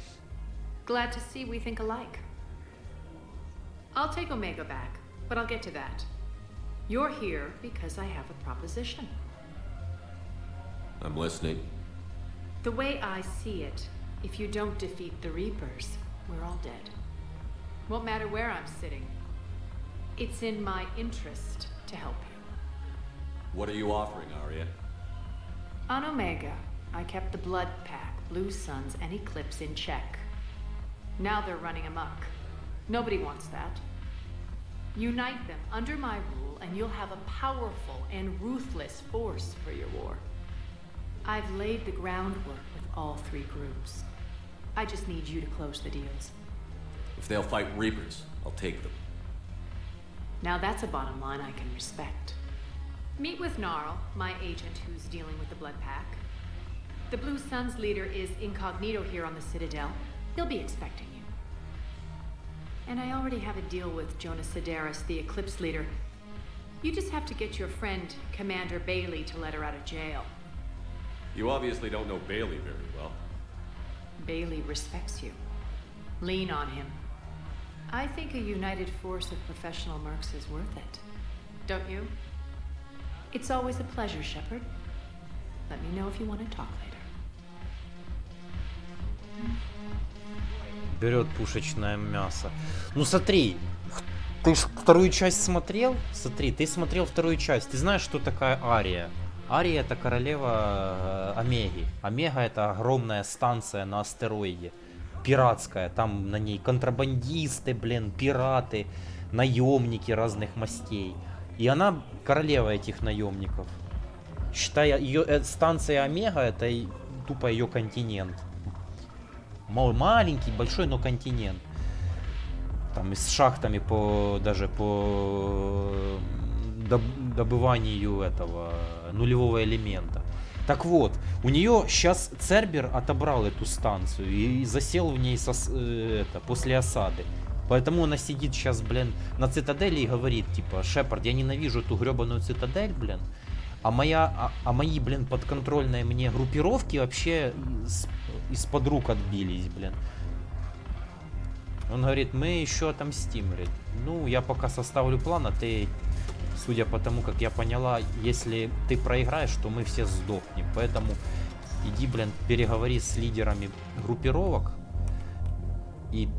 [SPEAKER 2] Glad to see we think alike. I'll take Omega back, but I'll get to that. You're here because I have a proposition.
[SPEAKER 19] I'm listening.
[SPEAKER 2] The way I see it, if you don't defeat the Reapers, we're all dead. Won't matter where I'm sitting. It's in my interest to help you.
[SPEAKER 19] What are you offering, Arya?
[SPEAKER 2] On Omega, I kept the Blood Pack, Blue Suns, and Eclipse in check. Now they're running amok. Nobody wants that. Unite them under my rule, and you'll have a powerful and ruthless force for your war. I've laid the groundwork with all three groups. I just need you to close the deals.
[SPEAKER 19] If they'll fight Reapers, I'll take them.
[SPEAKER 2] Now that's a bottom line I can respect. Meet with Gnarl, my agent who's dealing with the Blood Pack. The Blue Suns leader is incognito here on the Citadel. He'll be expecting you. And I already have a deal with Jonas Sedaris, the Eclipse leader. You just have to get your friend, Commander Bailey, to let her out of jail.
[SPEAKER 19] You obviously don't know Bailey very well.
[SPEAKER 2] Bailey respects you. Lean on him. I think a united force of professional mercs is worth it. Don't you? It's always a pleasure, Shepard. Let me know if you want to talk later.
[SPEAKER 1] Берет пушечное мясо. Ну смотри, ты ж вторую часть смотрел? Смотри, ты смотрел вторую часть. Ты знаешь, что такая Ария? Ария — это королева Омеги. Омега — это огромная станция на астероиде. Пиратская. Там на ней контрабандисты, блин, пираты, наемники разных мастей. И она королева этих наемников. Считай, ее станция Омега — это тупо ее континент. Маленький, большой, но континент. Там и с шахтами даже по добыванию этого нулевого элемента. Так вот, у нее сейчас Цербер отобрал эту станцию и засел в ней после осады. Поэтому она сидит сейчас, блин, на Цитадели и говорит, типа, Шепард, я ненавижу эту гребаную Цитадель, блин. А мои, блин, подконтрольные мне группировки вообще из-под рук отбились, блин. Он говорит, мы еще отомстим, говорит. Ну, я пока составлю план, а ты, судя по тому, как я поняла, если ты проиграешь, то мы все сдохнем. Поэтому иди, блин, переговори с лидерами группировок и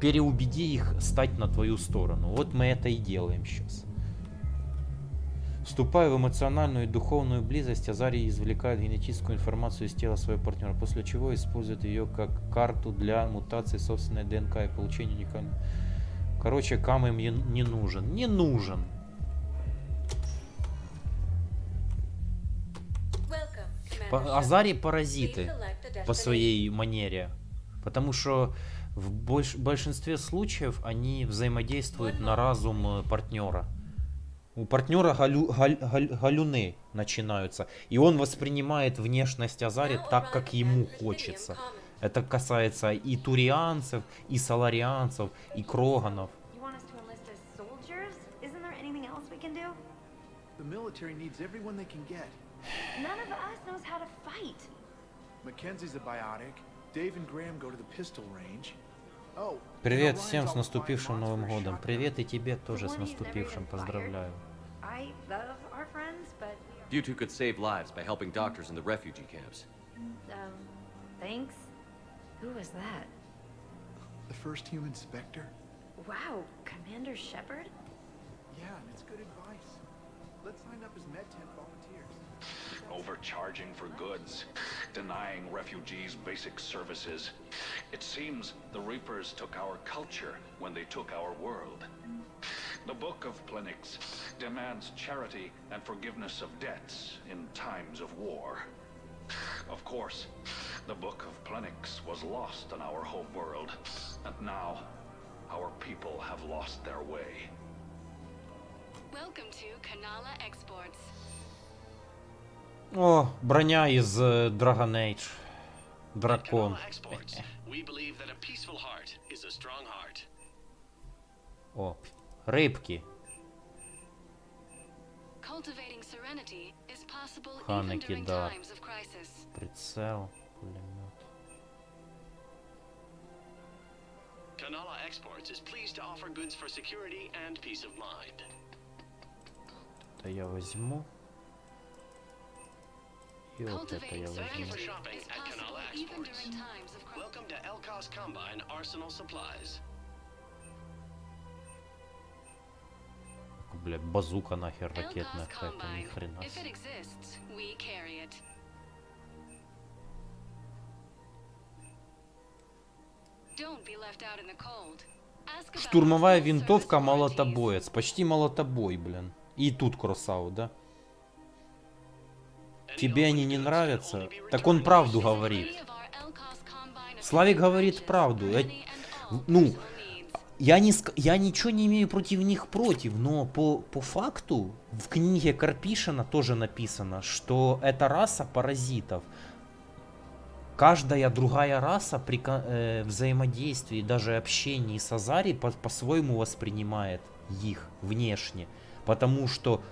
[SPEAKER 1] переубеди их стать на твою сторону. Вот мы это и делаем сейчас. Вступая в эмоциональную и духовную близость, Азарий извлекает генетическую информацию из тела своего партнера, после чего использует ее как карту для мутации собственной ДНК и получения уникальной. Короче, Кам им не нужен. Не нужен. Азарий паразиты по своей манере. Потому что в большинстве случаев они взаимодействуют на разум партнера. У партнера галюны начинаются. И он воспринимает внешность Азари так, как ему хочется. Это касается и турианцев, и саларианцев, и кроганов. Привет всем с наступившим Новым годом. Привет и тебе тоже с наступившим. Поздравляю.
[SPEAKER 7] You two could save lives by helping doctors in the refugee camps.
[SPEAKER 6] Thanks. Who was that?
[SPEAKER 5] The first human specter?
[SPEAKER 6] Wow, Commander Shepard?
[SPEAKER 5] Yeah, and it's good advice. Let's sign up as med-tent volunteers.
[SPEAKER 10] Overcharging for goods, denying refugees basic services. It seems the Reapers took our culture when they took our world. The Book of Plenix demands charity and forgiveness of debts in times of war. Of course, the Book of Plenix was lost on our home world, and now our people have lost their way.
[SPEAKER 24] Welcome to Kanala Exports.
[SPEAKER 1] О, броня из Dragon Age. Дракон. О, рыбки. Ханеки, да. Прицел, пулемет.
[SPEAKER 20] Kanala Exports is pleased to offer goods for security and peace of mind.
[SPEAKER 1] Это я возьму. И вот это я возьму. Бля, базука нахер ракетная какая-то, ни хрена. Штурмовая винтовка, молотобоец. Почти молотобой, блин. И тут кроссаут, да? Тебе они не нравятся? Так он правду говорит. Славик говорит правду. Ну, я ничего не имею против них но по факту в книге Карпишина тоже написано, что это раса паразитов. Каждая другая раса при взаимодействии, даже общении с Азари по-своему воспринимает их внешне. Потому что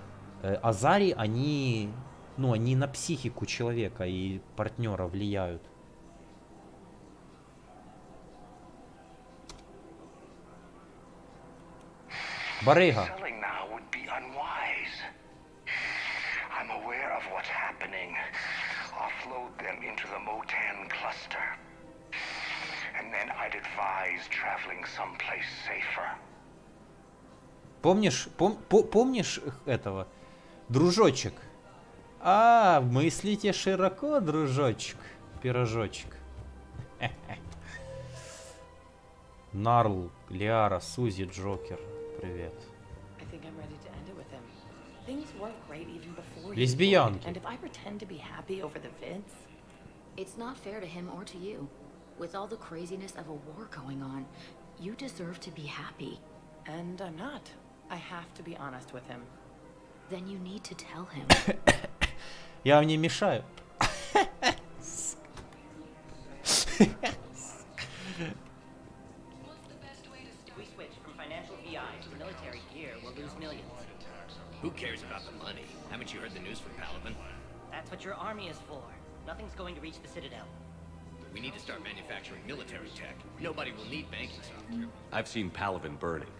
[SPEAKER 1] Азари, они на психику человека и партнера влияют. Барыга.
[SPEAKER 16] And then I'd advise traveling someplace safer.
[SPEAKER 1] Помнишь этого? Дружочек. А, мыслите широко, дружочек. Пирожочек. Нарл, Лиара, Сузи, Джокер. Привет. Лесбиянки.
[SPEAKER 3] And if I pretend to be happy over the vids,
[SPEAKER 21] It's not fair to him or to you. With all the craziness of a war going on, you deserve to be happy.
[SPEAKER 3] and I'm not. I have to be honest with him.
[SPEAKER 21] Then you need to tell him.
[SPEAKER 1] Я вам не мешаю.
[SPEAKER 11] We switch from financial VI to military gear, we'll lose millions.
[SPEAKER 22] Who cares about the money? Haven't you heard the news from Palaven?
[SPEAKER 11] That's what your army is for. Nothing's going to reach the Citadel.
[SPEAKER 22] We need to start manufacturing military tech. Nobody will need banking software.
[SPEAKER 19] I've seen Palaven burning.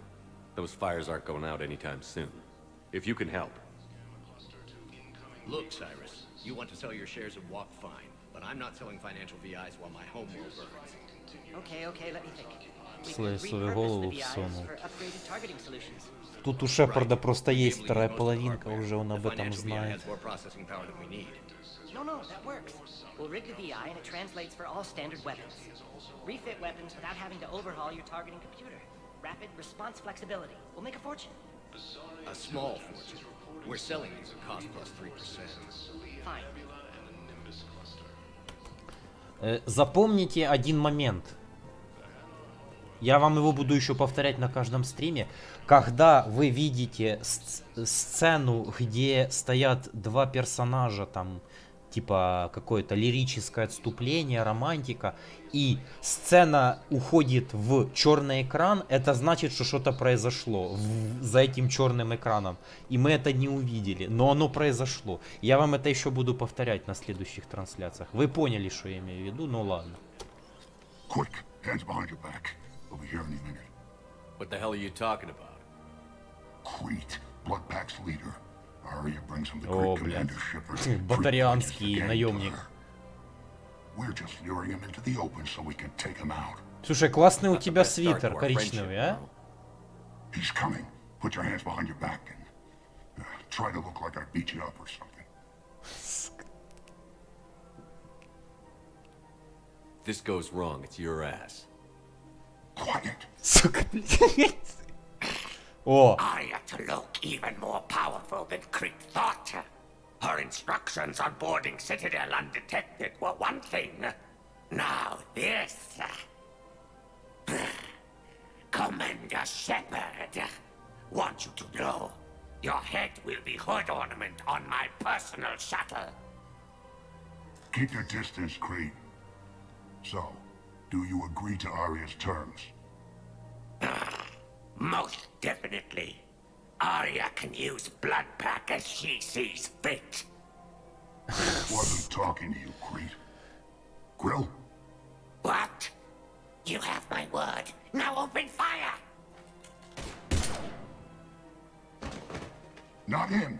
[SPEAKER 19] Those fires aren't going out anytime soon. If you can help.
[SPEAKER 22] Look, Cyrus, you want to sell your shares of WAP, fine. But I'm not selling financial VIs while my home world burns.
[SPEAKER 11] Okay, let me think. We
[SPEAKER 1] Слышь,
[SPEAKER 11] could
[SPEAKER 1] свою
[SPEAKER 11] repurpose
[SPEAKER 1] голову
[SPEAKER 11] the VIs
[SPEAKER 1] всунул.
[SPEAKER 11] for upgraded targeting solutions.
[SPEAKER 1] Тут у Шепарда просто есть вторая половинка, уже он об этом
[SPEAKER 22] Financial VI
[SPEAKER 1] знает.
[SPEAKER 22] has more processing power than we need.
[SPEAKER 11] No, that works. We'll rig the VI and it translates for all standard weapons. Refit weapons without having to overhaul your targeting computer. Rapid response flexibility. We'll make a fortune.
[SPEAKER 22] A small fortune. We're selling these at cost plus 3%.
[SPEAKER 11] Fine.
[SPEAKER 1] Запомните один момент. Я вам его буду еще повторять на каждом стриме. Когда вы видите сцену, где стоят два персонажа, там, типа какое-то лирическое отступление, романтика, и сцена уходит в черный экран, это значит, что что-то произошло за этим черным экраном. И мы это не увидели, но оно произошло. Я вам это еще буду повторять на следующих трансляциях. Вы поняли, что я имею в виду? Ну ладно.
[SPEAKER 16] Quick, hands behind your back. We'll be here any minute.
[SPEAKER 19] What the hell are you talking about?
[SPEAKER 16] Crete, Blood Pack's leader. Arya brings him the
[SPEAKER 1] О,
[SPEAKER 16] great
[SPEAKER 1] блядь.
[SPEAKER 16] commander Shepard.
[SPEAKER 1] Батарианский наемник.
[SPEAKER 16] We're just luring him into the open so we can take him out.
[SPEAKER 1] Слушай, классный у тебя свитер коричневый, а?
[SPEAKER 16] He's coming. Put your hands behind your back and try to look like I beat you up or something.
[SPEAKER 19] If this goes wrong, it's your ass.
[SPEAKER 16] Quiet.
[SPEAKER 1] Сука, блядь. О.
[SPEAKER 23] Arya to look even more powerful than Crete thought. Her instructions on boarding Citadel undetected were one thing. Now this. Commander Shepard. Want you to know, your head will be hood ornament on my personal shuttle.
[SPEAKER 16] Keep your distance, Crete. So, do you agree to Arya's terms?
[SPEAKER 23] Most definitely. Arya can use Blood Pack as she sees fit.
[SPEAKER 16] Wasn't talking to you, Crete. Grill?
[SPEAKER 23] What? You have my word. Now open fire!
[SPEAKER 16] Not him.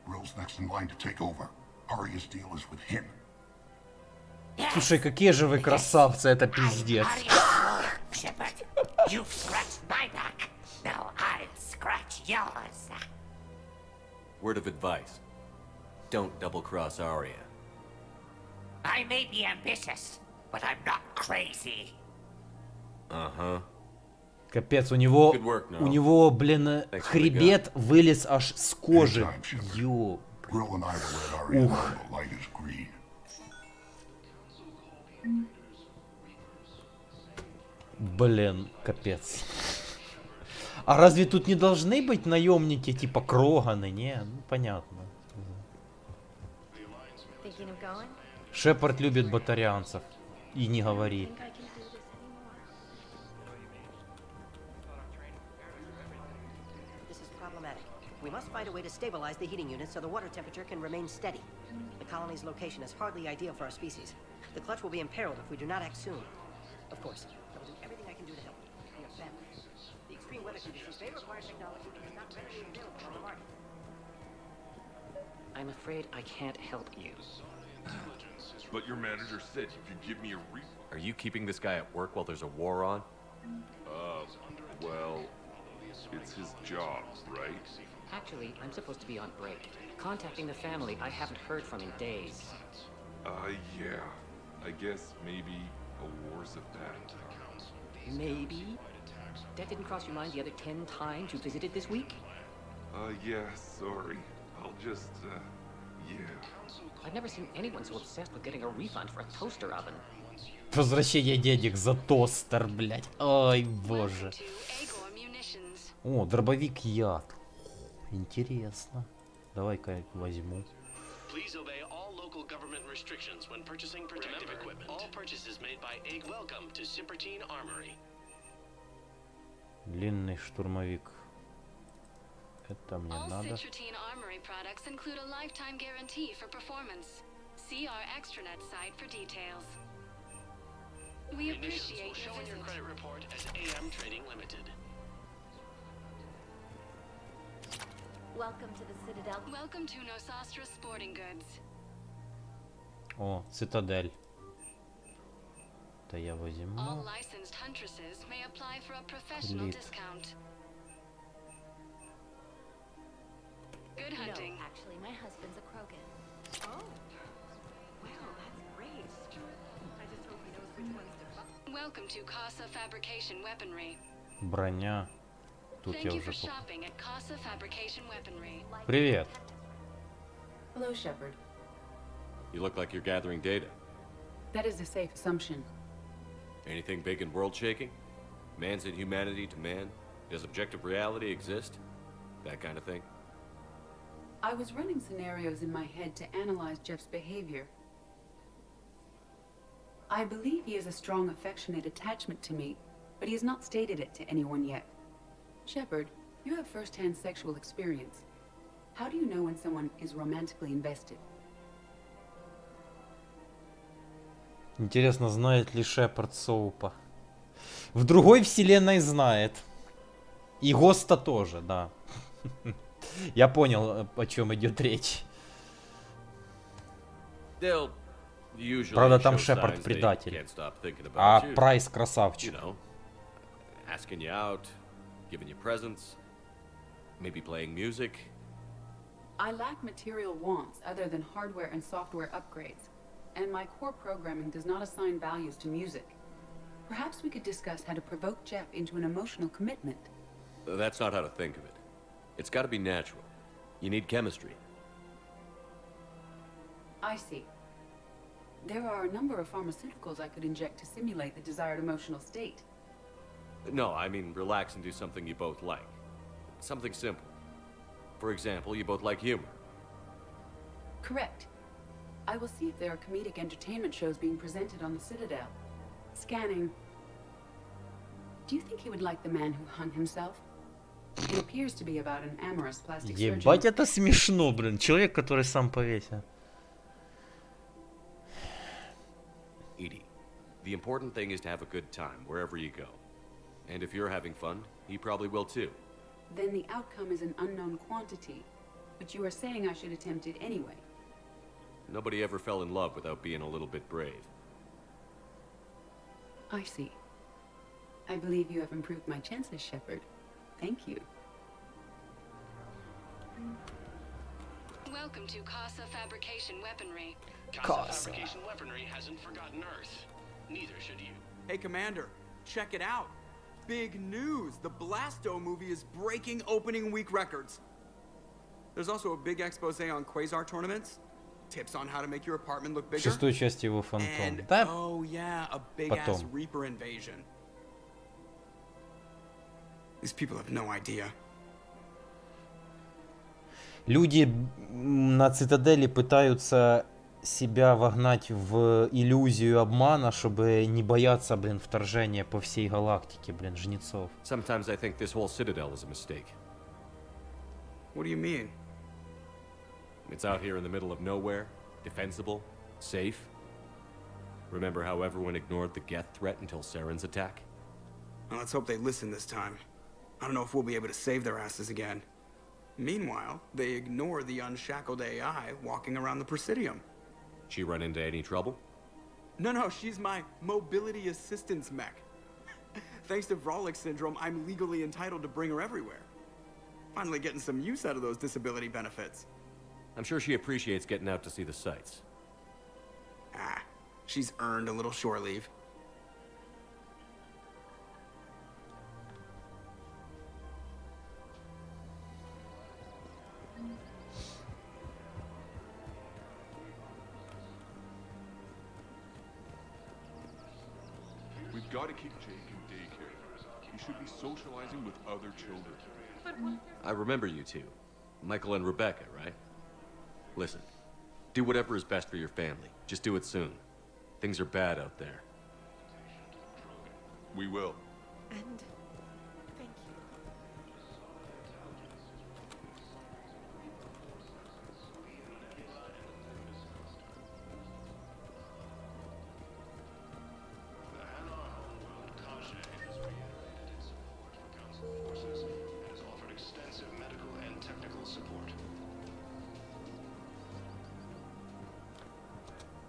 [SPEAKER 16] Grill's next in line to take over. Arya's deal is with him.
[SPEAKER 1] Слушай, какие же вы красавцы, это пиздец.
[SPEAKER 23] Shepard, you've scratched my back. Now I'll scratch yours.
[SPEAKER 19] Word of advice. Don't double-cross Arya.
[SPEAKER 23] I may be ambitious, but I'm not crazy.
[SPEAKER 19] Uh-huh.
[SPEAKER 1] Капец, у него, блин, хребет вылез аж с кожи. Ё. Ух. Блин, капец. А разве тут не должны быть наемники типа Кроганы? Не, ну понятно. Шепард любит батарианцев. И не говори.
[SPEAKER 11] We must find a way to stabilize the heating unit so the water temperature can remain steady. The colony's location is hardly ideal for our species. The clutch will be imperiled if we do not act soon. Of course, I will do everything I can do to help. We are family. The extreme weather conditions may require technology that is not readily available on the market. I'm afraid I can't help you.
[SPEAKER 8] But your manager said you could give me a refund.
[SPEAKER 7] Are you keeping this guy at work while there's a war on?
[SPEAKER 8] Well, it's his job, right?
[SPEAKER 9] Actually, I'm supposed to be on break. Contacting the family I haven't heard from in days.
[SPEAKER 8] Yeah. I guess maybe a war's a bad time.
[SPEAKER 9] Maybe? That didn't cross your mind the other 10 times you visited this week?
[SPEAKER 8] Yeah, sorry. I'll just, yeah.
[SPEAKER 9] I've never seen anyone so obsessed with getting a refund for a toaster oven.
[SPEAKER 1] Возвращение денег за тостер, блядь. Ой, боже. О, дробовик яд. Интересно. Давай-ка возьму.
[SPEAKER 20] Please obey all local government restrictions when purchasing protective equipment. All purchases made by Egg welcome to Cipertine Armory.
[SPEAKER 1] Длинный штурмовик. Это мне
[SPEAKER 12] All
[SPEAKER 1] надо.
[SPEAKER 12] Cipertine Armory products include a lifetime guarantee for performance. See our extranet site for details. We appreciate
[SPEAKER 20] Show
[SPEAKER 12] your
[SPEAKER 20] in your
[SPEAKER 12] visit.
[SPEAKER 20] credit report as AM Trading Limited.
[SPEAKER 12] Welcome to the Citadel. Welcome to Nosastra Sporting Goods.
[SPEAKER 1] О, Цитадель. Это я
[SPEAKER 12] All
[SPEAKER 1] возьму.
[SPEAKER 12] licensed huntresses may apply for a professional
[SPEAKER 1] Elite.
[SPEAKER 12] discount. Good hunting.
[SPEAKER 21] No, actually, my husband's a Krogan.
[SPEAKER 15] Oh. Wow, that's great. I just hope he knows which ones to buy.
[SPEAKER 12] Welcome to Casa Fabrication Weaponry.
[SPEAKER 1] Броня. Тут
[SPEAKER 12] Thank
[SPEAKER 1] я
[SPEAKER 12] you
[SPEAKER 1] уже...
[SPEAKER 12] for shopping at Casa Fabrication Weaponry.
[SPEAKER 1] Привет.
[SPEAKER 17] Hello, Shepard.
[SPEAKER 7] You look like you're gathering data.
[SPEAKER 17] That is a safe assumption.
[SPEAKER 7] Anything big and world-shaking? Man's inhumanity to man? Does objective reality exist? That kind of thing?
[SPEAKER 17] I was running scenarios in my head to analyze Jeff's behavior. I believe he has a strong affectionate attachment to me, but he has not stated it to anyone yet. Shepard, you have first-hand sexual experience. How do you know when someone is romantically invested?
[SPEAKER 1] Интересно, знает ли Шепард Соупа? В другой вселенной знает. И Госта тоже, да. Я понял, о чем идет речь. Правда, там Шепард предатель. А Прайс красавчик.
[SPEAKER 7] Asking you out, giving you presents, maybe playing music.
[SPEAKER 17] I lack material wants other than hardware and software upgrades, and my core programming does not assign values to music. Perhaps we could discuss how to provoke Jeff into an emotional commitment.
[SPEAKER 7] That's not how to think of it. It's got to be natural. You need chemistry.
[SPEAKER 17] I see. There are a number of pharmaceuticals I could inject to simulate the desired emotional state.
[SPEAKER 7] No, I mean relax and do something you both like. Something simple. For example, you both like humor.
[SPEAKER 17] Correct. I will see if there are comedic entertainment shows being presented on the Citadel. Scanning. Do you think he would like The Man Who Hung Himself? It appears to be about an amorous plastic surgeon.
[SPEAKER 1] Ебать, это смешно, блин. Человек, который сам повесил.
[SPEAKER 7] Edie, the important thing is to have a good time wherever you go. And if you're having fun, he probably will too.
[SPEAKER 17] Then the outcome is an unknown quantity. But you are saying I should attempt it anyway.
[SPEAKER 7] Nobody ever fell in love without being a little bit brave.
[SPEAKER 17] I see. I believe you have improved my chances, Shepard. Thank you.
[SPEAKER 12] Welcome to Casa Fabrication Weaponry.
[SPEAKER 20] Casa Fabrication Weaponry hasn't forgotten Earth. Neither should you.
[SPEAKER 25] Hey, Commander, check it out. Big news! The Blasto movie is breaking opening week records. There's also a big expose on quasar tournaments, tips on how to make your apartment look
[SPEAKER 1] В
[SPEAKER 25] bigger,
[SPEAKER 1] шестой части его фантом.
[SPEAKER 25] and
[SPEAKER 1] Да,
[SPEAKER 25] oh yeah, a big-ass
[SPEAKER 1] потом.
[SPEAKER 25] Reaper invasion. These people have no idea.
[SPEAKER 1] Люди на Цитадели пытаются себя вогнать в иллюзию обмана, чтобы не бояться, блин, вторжения по всей галактике, блин, жнецов.
[SPEAKER 7] Sometimes I think this whole Citadel is a mistake.
[SPEAKER 25] What do you mean?
[SPEAKER 7] It's out here in the middle of nowhere, defensible, safe. Remember how everyone ignored the Geth threat until Saren's attack?
[SPEAKER 25] Well, let's hope they listen this time. I don't know if we'll be able to save their asses again. Meanwhile, they ignore the unshackled AI walking around the Presidium.
[SPEAKER 7] She run into any trouble?
[SPEAKER 25] No, she's my mobility assistance mech. Thanks to Vrolic syndrome, I'm legally entitled to bring her everywhere. Finally getting some use out of those disability benefits.
[SPEAKER 7] I'm sure she appreciates getting out to see the sights.
[SPEAKER 25] Ah, she's earned a little shore leave.
[SPEAKER 8] We've got to keep Jake in daycare. He should be socializing with other children.
[SPEAKER 7] I remember you two. Michael and Rebecca, right? Listen, do whatever is best for your family. Just do it soon. Things are bad out there.
[SPEAKER 8] We will.
[SPEAKER 15] And thank you.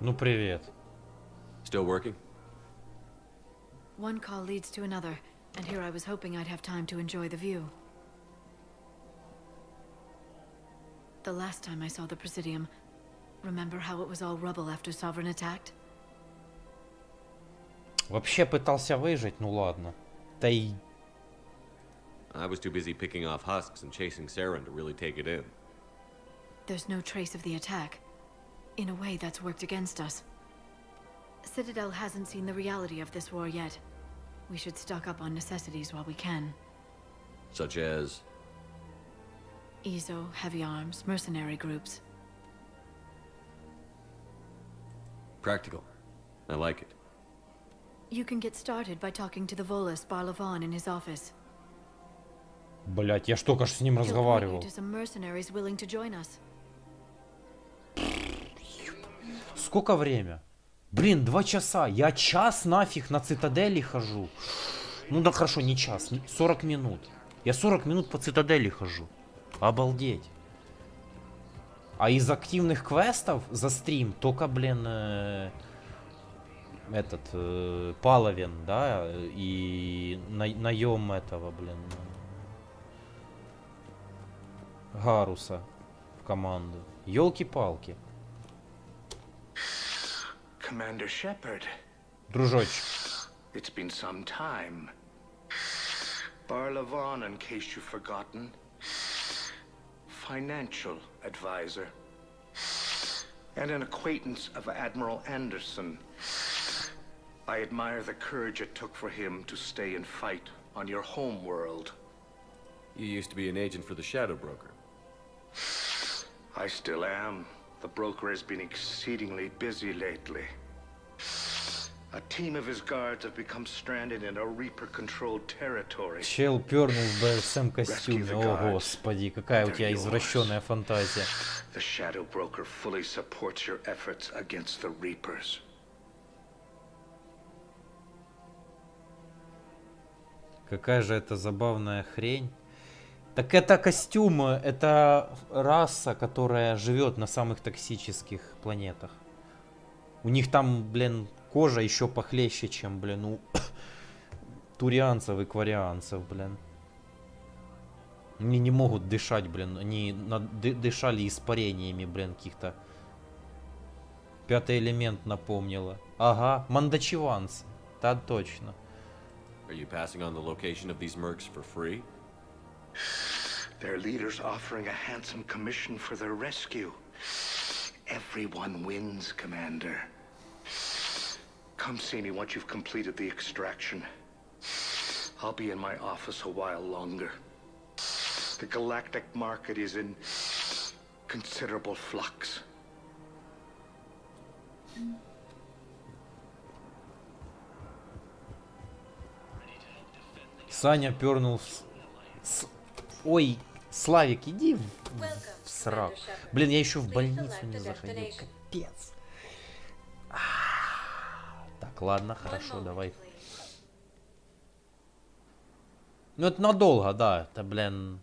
[SPEAKER 1] Ну привет.
[SPEAKER 7] Still working?
[SPEAKER 21] One call leads to another, and here I was hoping I'd have time to enjoy the view. The last time I saw the Presidium, remember how it was all rubble after Sovereign attacked?
[SPEAKER 1] Вообще пытался выжить, ну ладно. Да и...
[SPEAKER 7] I was too busy picking off husks and chasing Saren to really take it in.
[SPEAKER 21] There's no trace of the attack. In a way, that's worked against us. Citadel hasn't seen the reality of this war yet. We should stock up on necessities while we can.
[SPEAKER 7] Such as?
[SPEAKER 21] EZO, heavy arms, mercenary groups.
[SPEAKER 7] Practical. I like it.
[SPEAKER 21] You can get started by talking to the Volus Palaven in his office.
[SPEAKER 1] Блять, я ж только что с ним
[SPEAKER 21] He'll point you
[SPEAKER 1] разговаривал.
[SPEAKER 21] to some mercenaries willing to join us.
[SPEAKER 1] Сколько время? Блин, 2 часа. Я час нафиг на Цитадели хожу. Ну да хорошо, не час, 40 минут. Я 40 минут по Цитадели хожу. Обалдеть. А из активных квестов за стрим только, блин, Палавен, да, и наем этого, блин, Гарруса в команду. Ёлки-палки.
[SPEAKER 10] Commander Shepard.
[SPEAKER 1] Дружочек.
[SPEAKER 10] It's been some time. Palaven, in case you've forgotten. Financial advisor. And an acquaintance of Admiral Anderson. I admire the courage it took for him to stay and fight on your home world.
[SPEAKER 7] You used to be an agent for the Shadow Broker.
[SPEAKER 10] I still am. The broker has been exceedingly busy lately. A team of his guards have become stranded in a Reaper-controlled territory.
[SPEAKER 1] Чел пернул в БСМ костюме. О, господи, какая у тебя извращенная фантазия.
[SPEAKER 10] The Shadow Broker fully supports your efforts against the Reapers.
[SPEAKER 1] Какая же это забавная хрень. Так это костюм, это раса, которая живет на самых токсических планетах. У них там, блин, кожа еще похлеще, чем, блин, у турианцев и кварианцев, блин. Они не могут дышать, блин. Они дышали испарениями, блин, каких-то. Пятый элемент напомнила. Ага, мандачеванцы. Да, точно.
[SPEAKER 7] Are you passing on the location of these mercs for free?
[SPEAKER 10] Their leader's offering a handsome commission for their rescue. Everyone wins, Commander. Come see me once you've completed the extraction. I'll be in my office a while longer. The galactic market is in considerable flux.
[SPEAKER 1] Саня пернул Ой, Славик, иди в срак. Блин, я еще в больницу не заходил. Капец. Так, ладно, хорошо, давай. Ну это надолго, да. Это, блин.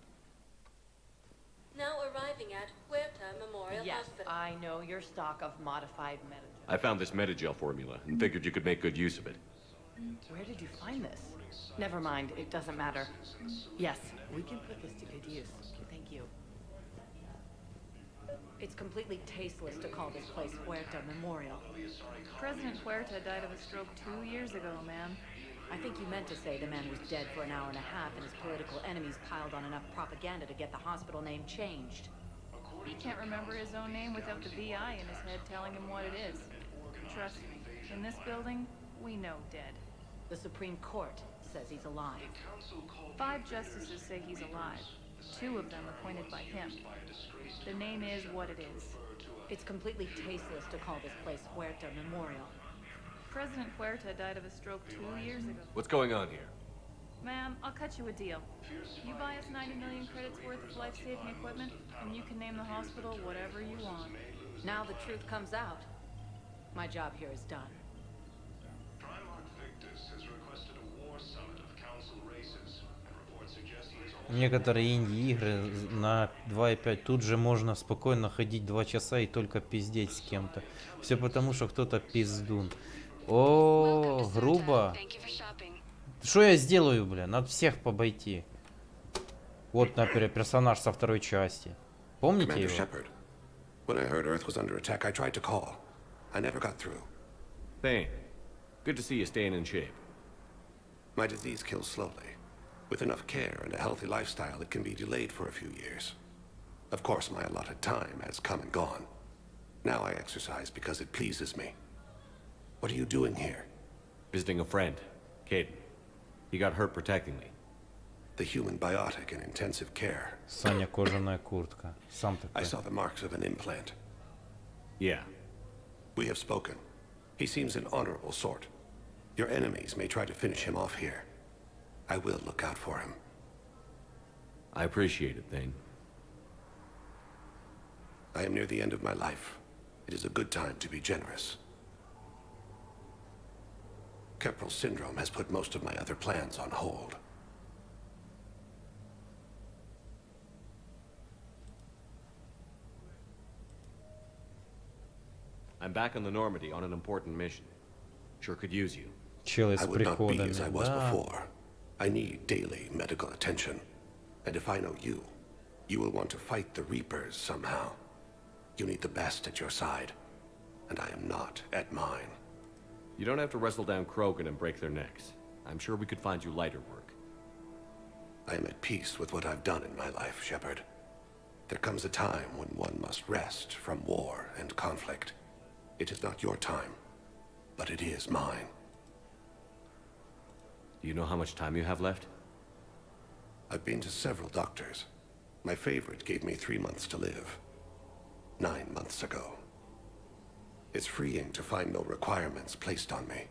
[SPEAKER 15] Yes, I know your stock of modified metagel.
[SPEAKER 7] I found this metagel formula and figured you could make good use of it.
[SPEAKER 15] Where did you find this? Never mind, it doesn't matter. Yes, we can put this to good use. Thank you.
[SPEAKER 6] It's completely tasteless to call this place Huerta Memorial.
[SPEAKER 2] President Huerta died of a stroke 2 years ago, ma'am.
[SPEAKER 6] I think you meant to say the man was dead for an hour and a half and his political enemies piled on enough propaganda to get the hospital name changed.
[SPEAKER 2] He can't remember his own name without the VI in his head telling him what it is. Trust me, in this building, we know dead.
[SPEAKER 6] The Supreme Court says he's alive.
[SPEAKER 2] 5 justices say he's alive. 2 of them appointed by him. The name is what it is.
[SPEAKER 6] It's completely tasteless to call this place Huerta Memorial.
[SPEAKER 2] President Huerta died of a stroke 2 years ago.
[SPEAKER 7] What's going on here?
[SPEAKER 2] Ma'am, I'll cut you a deal. You buy us 90 million credits worth of life-saving equipment, and you can name the hospital whatever you want.
[SPEAKER 6] Now the truth comes out. My job here is done.
[SPEAKER 1] Некоторые инди-игры на 2.5 тут же можно спокойно ходить 2 часа и только пиздеть с кем-то. Все потому, что кто-то пиздун. О, грубо. Что я сделаю, бля? Надо всех побойти. Вот, например, персонаж со 2-й части. Помните его?
[SPEAKER 4] When I heard Earth was under attack, I tried to call. I never got through.
[SPEAKER 7] Thane, good to see you staying in shape.
[SPEAKER 4] My disease kills slowly. With enough care and a healthy lifestyle, it can be delayed for a few years. Of course, my allotted time has come and gone. Now I exercise because it pleases me. What are you doing here?
[SPEAKER 7] Visiting a friend, Caden. He got hurt protecting me.
[SPEAKER 4] The human biotic in intensive care.
[SPEAKER 1] Саня, кожаная куртка. Сам такой.
[SPEAKER 4] I saw the marks of an implant.
[SPEAKER 7] Yeah.
[SPEAKER 4] We have spoken. He seems an honorable sort. Your enemies may try to finish him off here. I will look out for him.
[SPEAKER 7] I appreciate it, Thane.
[SPEAKER 4] I am near the end of my life. It is a good time to be generous. Keprel syndrome has put most of my other plans on hold.
[SPEAKER 7] I'm back on the Normandy on an important mission. Sure could use you.
[SPEAKER 4] I would not be as I was before. I need daily medical attention. And if I know you, you will want to fight the Reapers somehow. You need the best at your side, and I am not at mine.
[SPEAKER 7] You don't have to wrestle down Krogan and break their necks. I'm sure we could find you lighter work.
[SPEAKER 4] I am at peace with what I've done in my life, Shepard. There comes a time when one must rest from war and conflict. It is not your time, but it is mine.
[SPEAKER 7] Do you know how much time you have left?
[SPEAKER 4] I've been to several doctors. My favorite gave me 3 months to live. 9 months ago. It's freeing to find no requirements placed on me.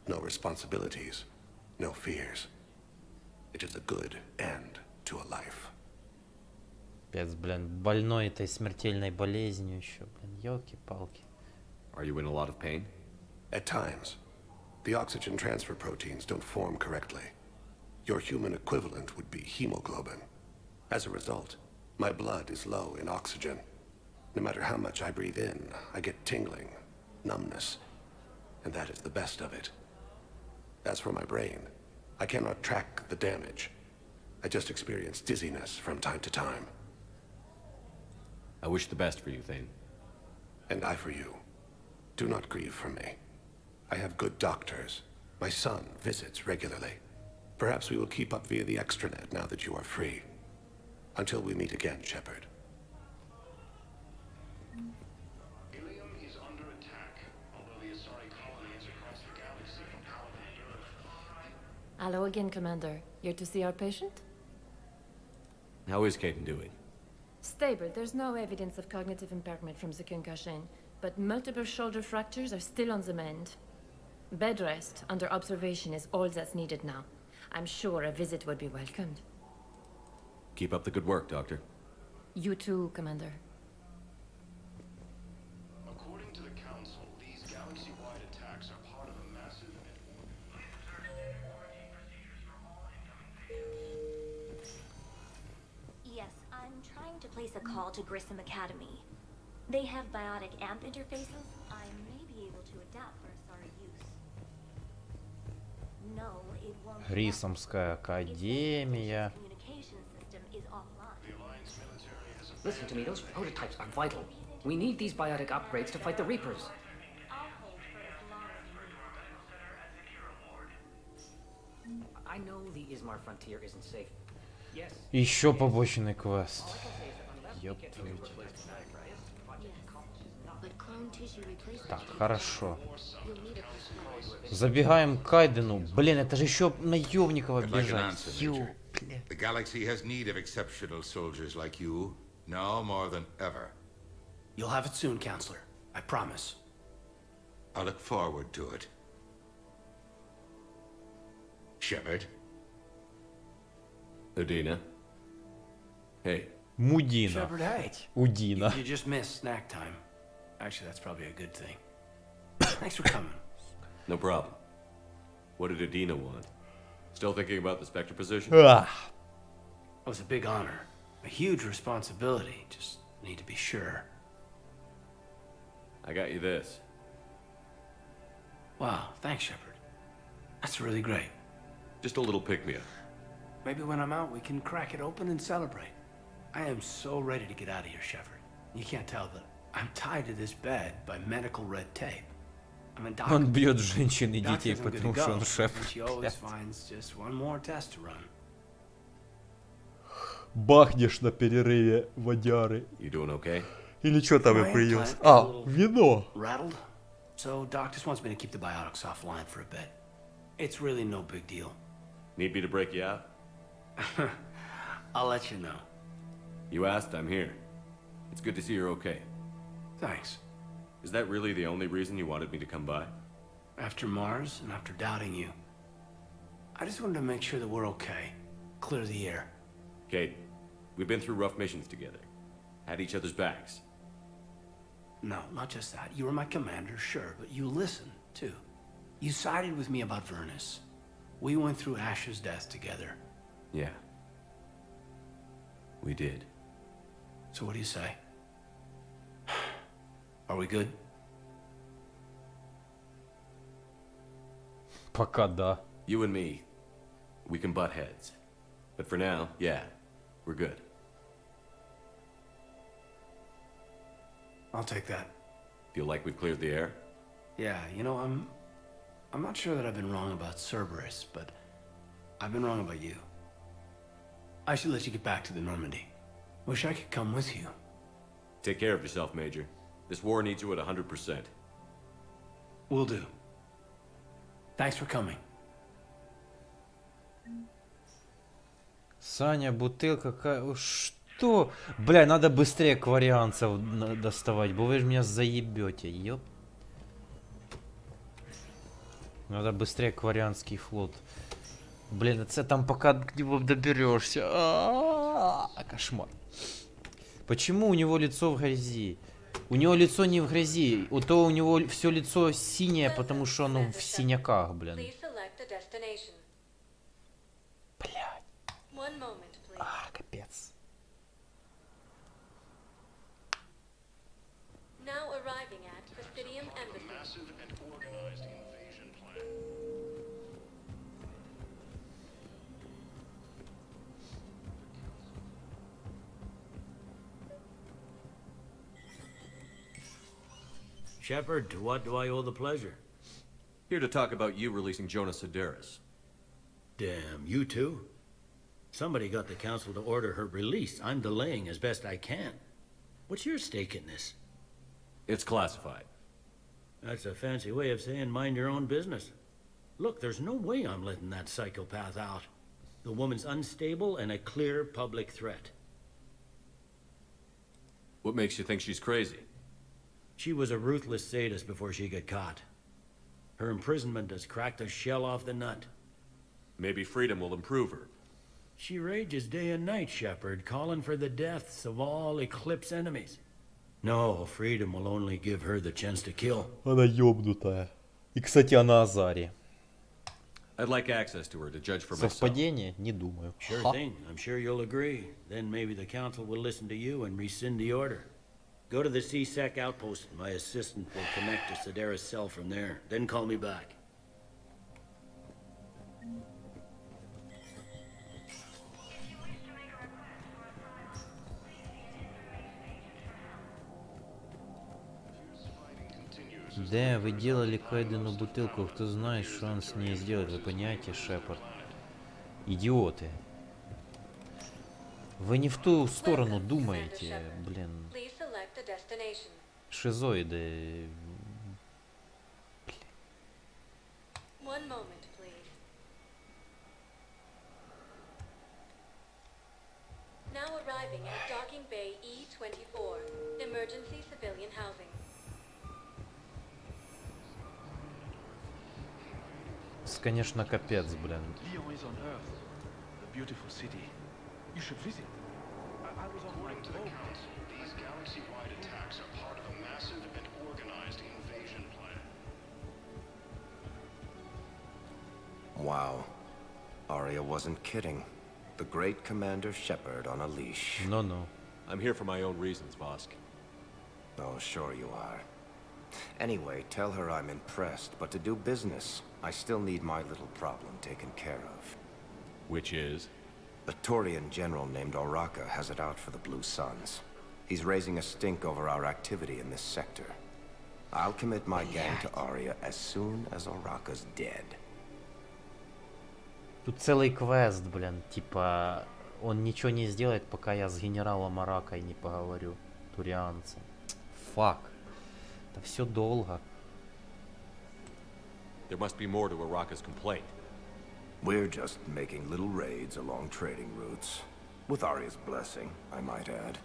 [SPEAKER 4] No responsibilities. No fears. It is a good end to a life.
[SPEAKER 1] Пец, блин, больной этой смертельной болезнью еще, блин, елки-палки.
[SPEAKER 7] Are you in a lot of pain?
[SPEAKER 4] At times. The oxygen transfer proteins don't form correctly. Your human equivalent would be hemoglobin. As a result, my blood is low in oxygen. No matter how much I breathe in, I get tingling, numbness, and that is the best of it. As for my brain, I cannot track the damage. I just experience dizziness from time to time.
[SPEAKER 7] I wish the best for you, Thane.
[SPEAKER 4] And I for you. Do not grieve for me. I have good doctors. My son visits regularly. Perhaps we will keep up via the extranet now that you are free. Until we meet again, Shepard.
[SPEAKER 5] Ilium is under attack, although the Asari colony is across the galaxy from Palaven and Earth.
[SPEAKER 13] Hello again, Commander. Here to see our patient?
[SPEAKER 7] How is Caden doing?
[SPEAKER 13] Stable. There's no evidence of cognitive impairment from the concussion, but multiple shoulder fractures are still on the mend. Bed rest under observation is all that's needed now. I'm sure a visit would be welcomed.
[SPEAKER 7] Keep up the good work, Doctor.
[SPEAKER 13] You too, Commander.
[SPEAKER 5] According to the Council, these galaxy-wide attacks are part of a massive...
[SPEAKER 14] Yes, I'm trying to place a call to Grissom Academy.
[SPEAKER 3] They have biotic amp interfaces. I may be able to adapt for SR use. No, it won't.
[SPEAKER 1] Грисомская академия.
[SPEAKER 3] Communication system is offline.
[SPEAKER 9] Listen to me, those prototypes are vital. We need these biotic upgrades to fight the Reapers. I know the Ismar frontier isn't safe. Yes.
[SPEAKER 1] Еще побочный квест. Ёптать. Так, хорошо. Забегаем к Кайдену. Блин, это же еще наемников бежать.
[SPEAKER 14] The galaxy has need of exceptional soldiers like you, now more than ever.
[SPEAKER 18] You'll have it soon, Counselor. I promise.
[SPEAKER 14] I look forward to it. Shepard?
[SPEAKER 19] Udina? Hey.
[SPEAKER 1] Мудина.
[SPEAKER 18] Shepard, hey.
[SPEAKER 1] Удина.
[SPEAKER 18] You just missed snack time. Actually, that's probably a good thing. Thanks for coming.
[SPEAKER 19] No problem. What did Udina want? Still thinking about the Spectre position?
[SPEAKER 18] It was a big honor. A huge responsibility. Just need to be sure.
[SPEAKER 19] I got you this.
[SPEAKER 18] Wow, thanks, Shepard. That's really great.
[SPEAKER 19] Just a little pick-me-up.
[SPEAKER 18] Maybe when I'm out, we can crack it open and celebrate. I am so ready to get out of here, Shepard. You can't tell that I'm tied to this bed by medical red tape. I'm a doctor.
[SPEAKER 1] Он бьет женщин и
[SPEAKER 18] Doctor
[SPEAKER 1] детей,
[SPEAKER 18] isn't good to
[SPEAKER 1] потому что
[SPEAKER 18] go,
[SPEAKER 1] он шеф.
[SPEAKER 18] and she always finds just one more test to run.
[SPEAKER 1] Бахнешь на перерыве водяры.
[SPEAKER 19] You doing okay?
[SPEAKER 1] Или что там
[SPEAKER 18] My
[SPEAKER 1] я принес?
[SPEAKER 18] implant
[SPEAKER 1] А,
[SPEAKER 18] a little
[SPEAKER 1] вино.
[SPEAKER 18] Rattled. So Doc just wants me to keep the biotics offline for a bit. It's really no big deal.
[SPEAKER 19] Need me to break you out?
[SPEAKER 18] I'll let you know.
[SPEAKER 19] You asked, I'm here. It's good to see you're okay.
[SPEAKER 18] Thanks.
[SPEAKER 19] Is that really the only reason you wanted me to come by?
[SPEAKER 18] After Mars and after doubting you, I just wanted to make sure that we're okay. Clear the air.
[SPEAKER 19] Kate, we've been through rough missions together. Had each other's backs.
[SPEAKER 18] No, not just that. You were my commander, sure, but you listened, too. You sided with me about Vernus. We went through Ash's death together.
[SPEAKER 19] Yeah. We did.
[SPEAKER 18] So what do you say? Are we good?
[SPEAKER 1] Пока да.
[SPEAKER 19] You and me, we can butt heads. But for now, yeah, we're good.
[SPEAKER 18] I'll take that.
[SPEAKER 19] Feel like we've cleared the air?
[SPEAKER 18] Yeah, you know, I'm not sure that I've been wrong about Cerberus, but I've been wrong about you. I should let you get back to the Normandy. Wish I could come with you.
[SPEAKER 19] Take care of yourself, Major. This war needs you at 100%.
[SPEAKER 18] Will do. Thanks for coming.
[SPEAKER 1] Саня, бутылка какая... Что? Бля, надо быстрее акварианцев доставать, бо вы же меня заебете, ёп. Надо быстрее акварианский флот. Блин, это там пока к нему доберешься. Кошмар. Почему у него лицо в грязи? У него лицо не в грязи. У него все лицо синее, потому что оно в синяках, блин. Блядь. Капец.
[SPEAKER 12] Now arriving at Presidium Embassy. Massive and organized invasion plan.
[SPEAKER 22] Shepard, to what do I owe the pleasure?
[SPEAKER 19] Here to talk about you releasing Jonas Sedaris.
[SPEAKER 22] Damn, you too? Somebody got the council to order her release. I'm delaying as best I can. What's your stake in this?
[SPEAKER 19] It's classified.
[SPEAKER 22] That's a fancy way of saying mind your own business. Look, there's no way I'm letting that psychopath out. The woman's unstable and a clear public threat.
[SPEAKER 19] What makes you think she's crazy?
[SPEAKER 22] She was a ruthless sadist before she got caught. Her imprisonment has cracked the shell off the nut.
[SPEAKER 19] Maybe freedom will improve her.
[SPEAKER 22] She rages day and night, Shepard, calling for the deaths of all Eclipse enemies. No, freedom will only give her the chance to kill.
[SPEAKER 1] Она ёбнутая. И, кстати, она Азари.
[SPEAKER 19] I'd like access to her to judge for myself.
[SPEAKER 1] Совпадение? Не думаю.
[SPEAKER 22] Sure thing. I'm sure you'll agree. Then maybe the council will listen to you and rescind the order. Go to the C-Sec outpost. My assistant will connect to Sidera's cell from there. Then call me back.
[SPEAKER 1] Да, вы делали Кайдену бутылку, кто знает, что он с ней сделает, вы понимаете, Шепард? Идиоты. Вы не в ту сторону думаете, блин. Шизоиды.
[SPEAKER 3] One moment, please. Now arriving at Docking Bay E-24, emergency civilian housing.
[SPEAKER 1] Конечно, капец, блин.
[SPEAKER 11] Lyon is on Earth, a beautiful city. You should visit. I was on my boat.
[SPEAKER 5] These galaxy-wide attacks are part of a massive and organized invasion plan.
[SPEAKER 16] Wow. Arya wasn't kidding. The great Commander Shepard on a leash.
[SPEAKER 1] No.
[SPEAKER 7] I'm here for my own reasons, Vosk.
[SPEAKER 16] Oh, sure you are. Anyway, tell her I'm impressed, but to do business, I still need my little problem taken care of.
[SPEAKER 7] Which is?
[SPEAKER 16] A Taurian general named Oraka has it out for the Blue Suns. He's raising a stink over our activity in this sector. I'll commit my gang to Arya as soon as Oraka's dead.
[SPEAKER 1] Тут целый квест, блин, типа, он ничего не сделает, пока я с генералом Оракой не поговорю, турианцем. Фак. Это все долго.
[SPEAKER 7] There must be more to Oraka's complaint.
[SPEAKER 16] We're just making little raids along trading routes. With Arya's blessing, I might add.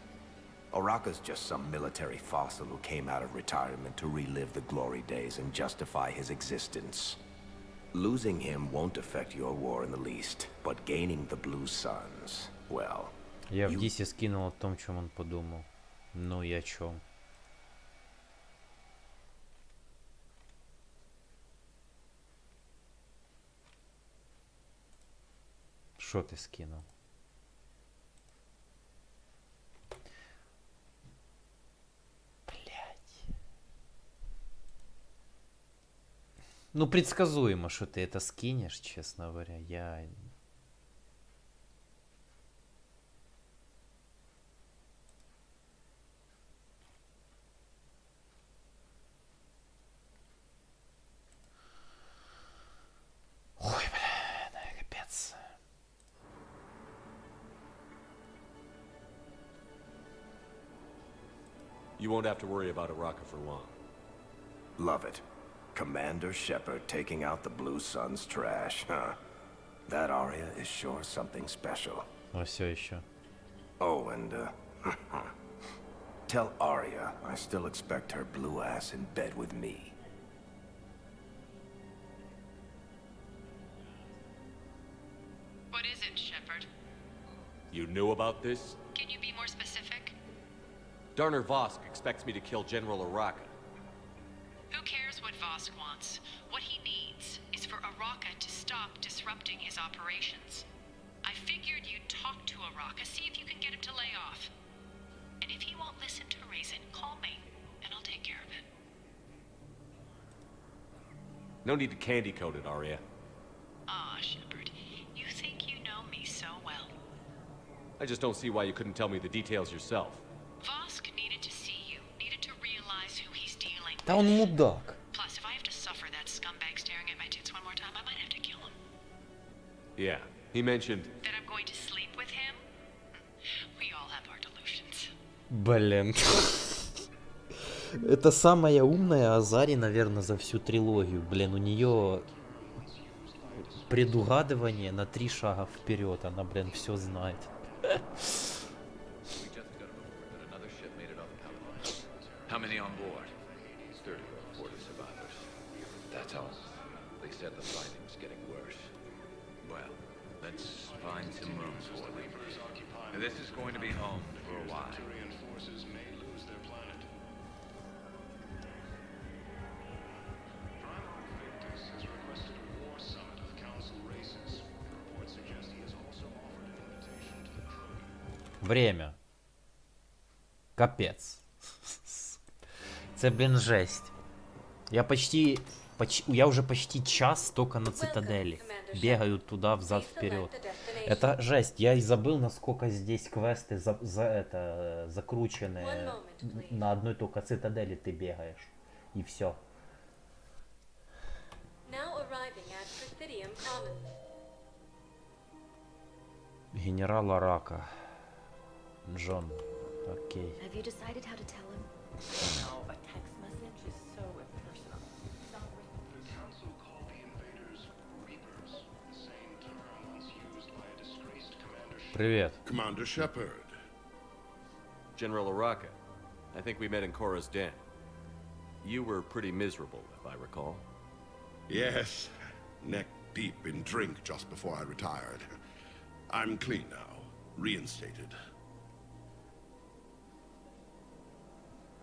[SPEAKER 16] Oraka's just some military fossil who came out of retirement to relive the glory days and justify his existence. Losing him won't affect your war in the least, but gaining the Blue Suns, well...
[SPEAKER 1] Я в Дисе скинул о том, чем он подумал. Ну и о чем. Что ты скинул? Блять. Ну, предсказуемо, что ты это скинешь, честно говоря. Я... Ой, бля, капец.
[SPEAKER 7] You won't have to worry about Oraka for long.
[SPEAKER 16] Love it. Commander Shepard taking out the Blue Suns trash, huh? That Arya is sure something special.
[SPEAKER 1] А все еще.
[SPEAKER 16] Oh, and, tell Arya I still expect her blue ass in bed with me.
[SPEAKER 17] What is it, Shepard?
[SPEAKER 7] You knew about this?
[SPEAKER 17] Can you be more specific?
[SPEAKER 7] Darner Vosk expects me to kill General Oraka.
[SPEAKER 17] Who cares what Vosk wants? What he needs is for Oraka to stop disrupting his operations. I figured you'd talk to Oraka, see if you can get him to lay off. And if he won't listen to reason, call me, and I'll take care of it.
[SPEAKER 7] No need to candy coat it, Arya.
[SPEAKER 17] Ah, Shepard, you think you know me so well.
[SPEAKER 7] I just don't see why you couldn't tell me the details yourself.
[SPEAKER 17] Vosk needed to see you, needed to realize who he's dealing with.
[SPEAKER 1] Да он мудак.
[SPEAKER 17] Plus, if I have to suffer that scumbag staring at my tits one more time, I might have to kill him.
[SPEAKER 7] Yeah, he mentioned...
[SPEAKER 17] That I'm going to sleep with him? We all have our delusions.
[SPEAKER 1] Блин. Это самая умная Азари, наверное, за всю трилогию. Блин, у нее предугадывание на 3 шага вперед. Она, блин, все знает.
[SPEAKER 10] How many on board? 30 reported survivors. That's all. They said the fighting's getting worse. Well, let's find some room for them. This is going to be home for a while.
[SPEAKER 5] Forces may lose their planet. Primal Victus has requested a war summit of council races. Reports suggest he has also offered an invitation to the crew.
[SPEAKER 1] Время. Капец. Це, блин, жесть. Я уже почти час только на Цитадели. Бегаю туда, взад-вперед. Это жесть. Я и забыл, насколько здесь квесты закручены. На одной только Цитадели ты бегаешь. И все. Генерала Рака. Джон. Окей.
[SPEAKER 21] Have you decided how to tell him?
[SPEAKER 15] No, a text message is so impersonal.
[SPEAKER 11] Council called the invaders Reapers, the same term once used by a disgraced Commander
[SPEAKER 1] Привет.
[SPEAKER 8] Commander Shepard.
[SPEAKER 19] General Araka, I think we met in Korra's den. You were pretty miserable, if I recall.
[SPEAKER 8] Yes, neck deep in drink just before I retired. I'm clean now, reinstated.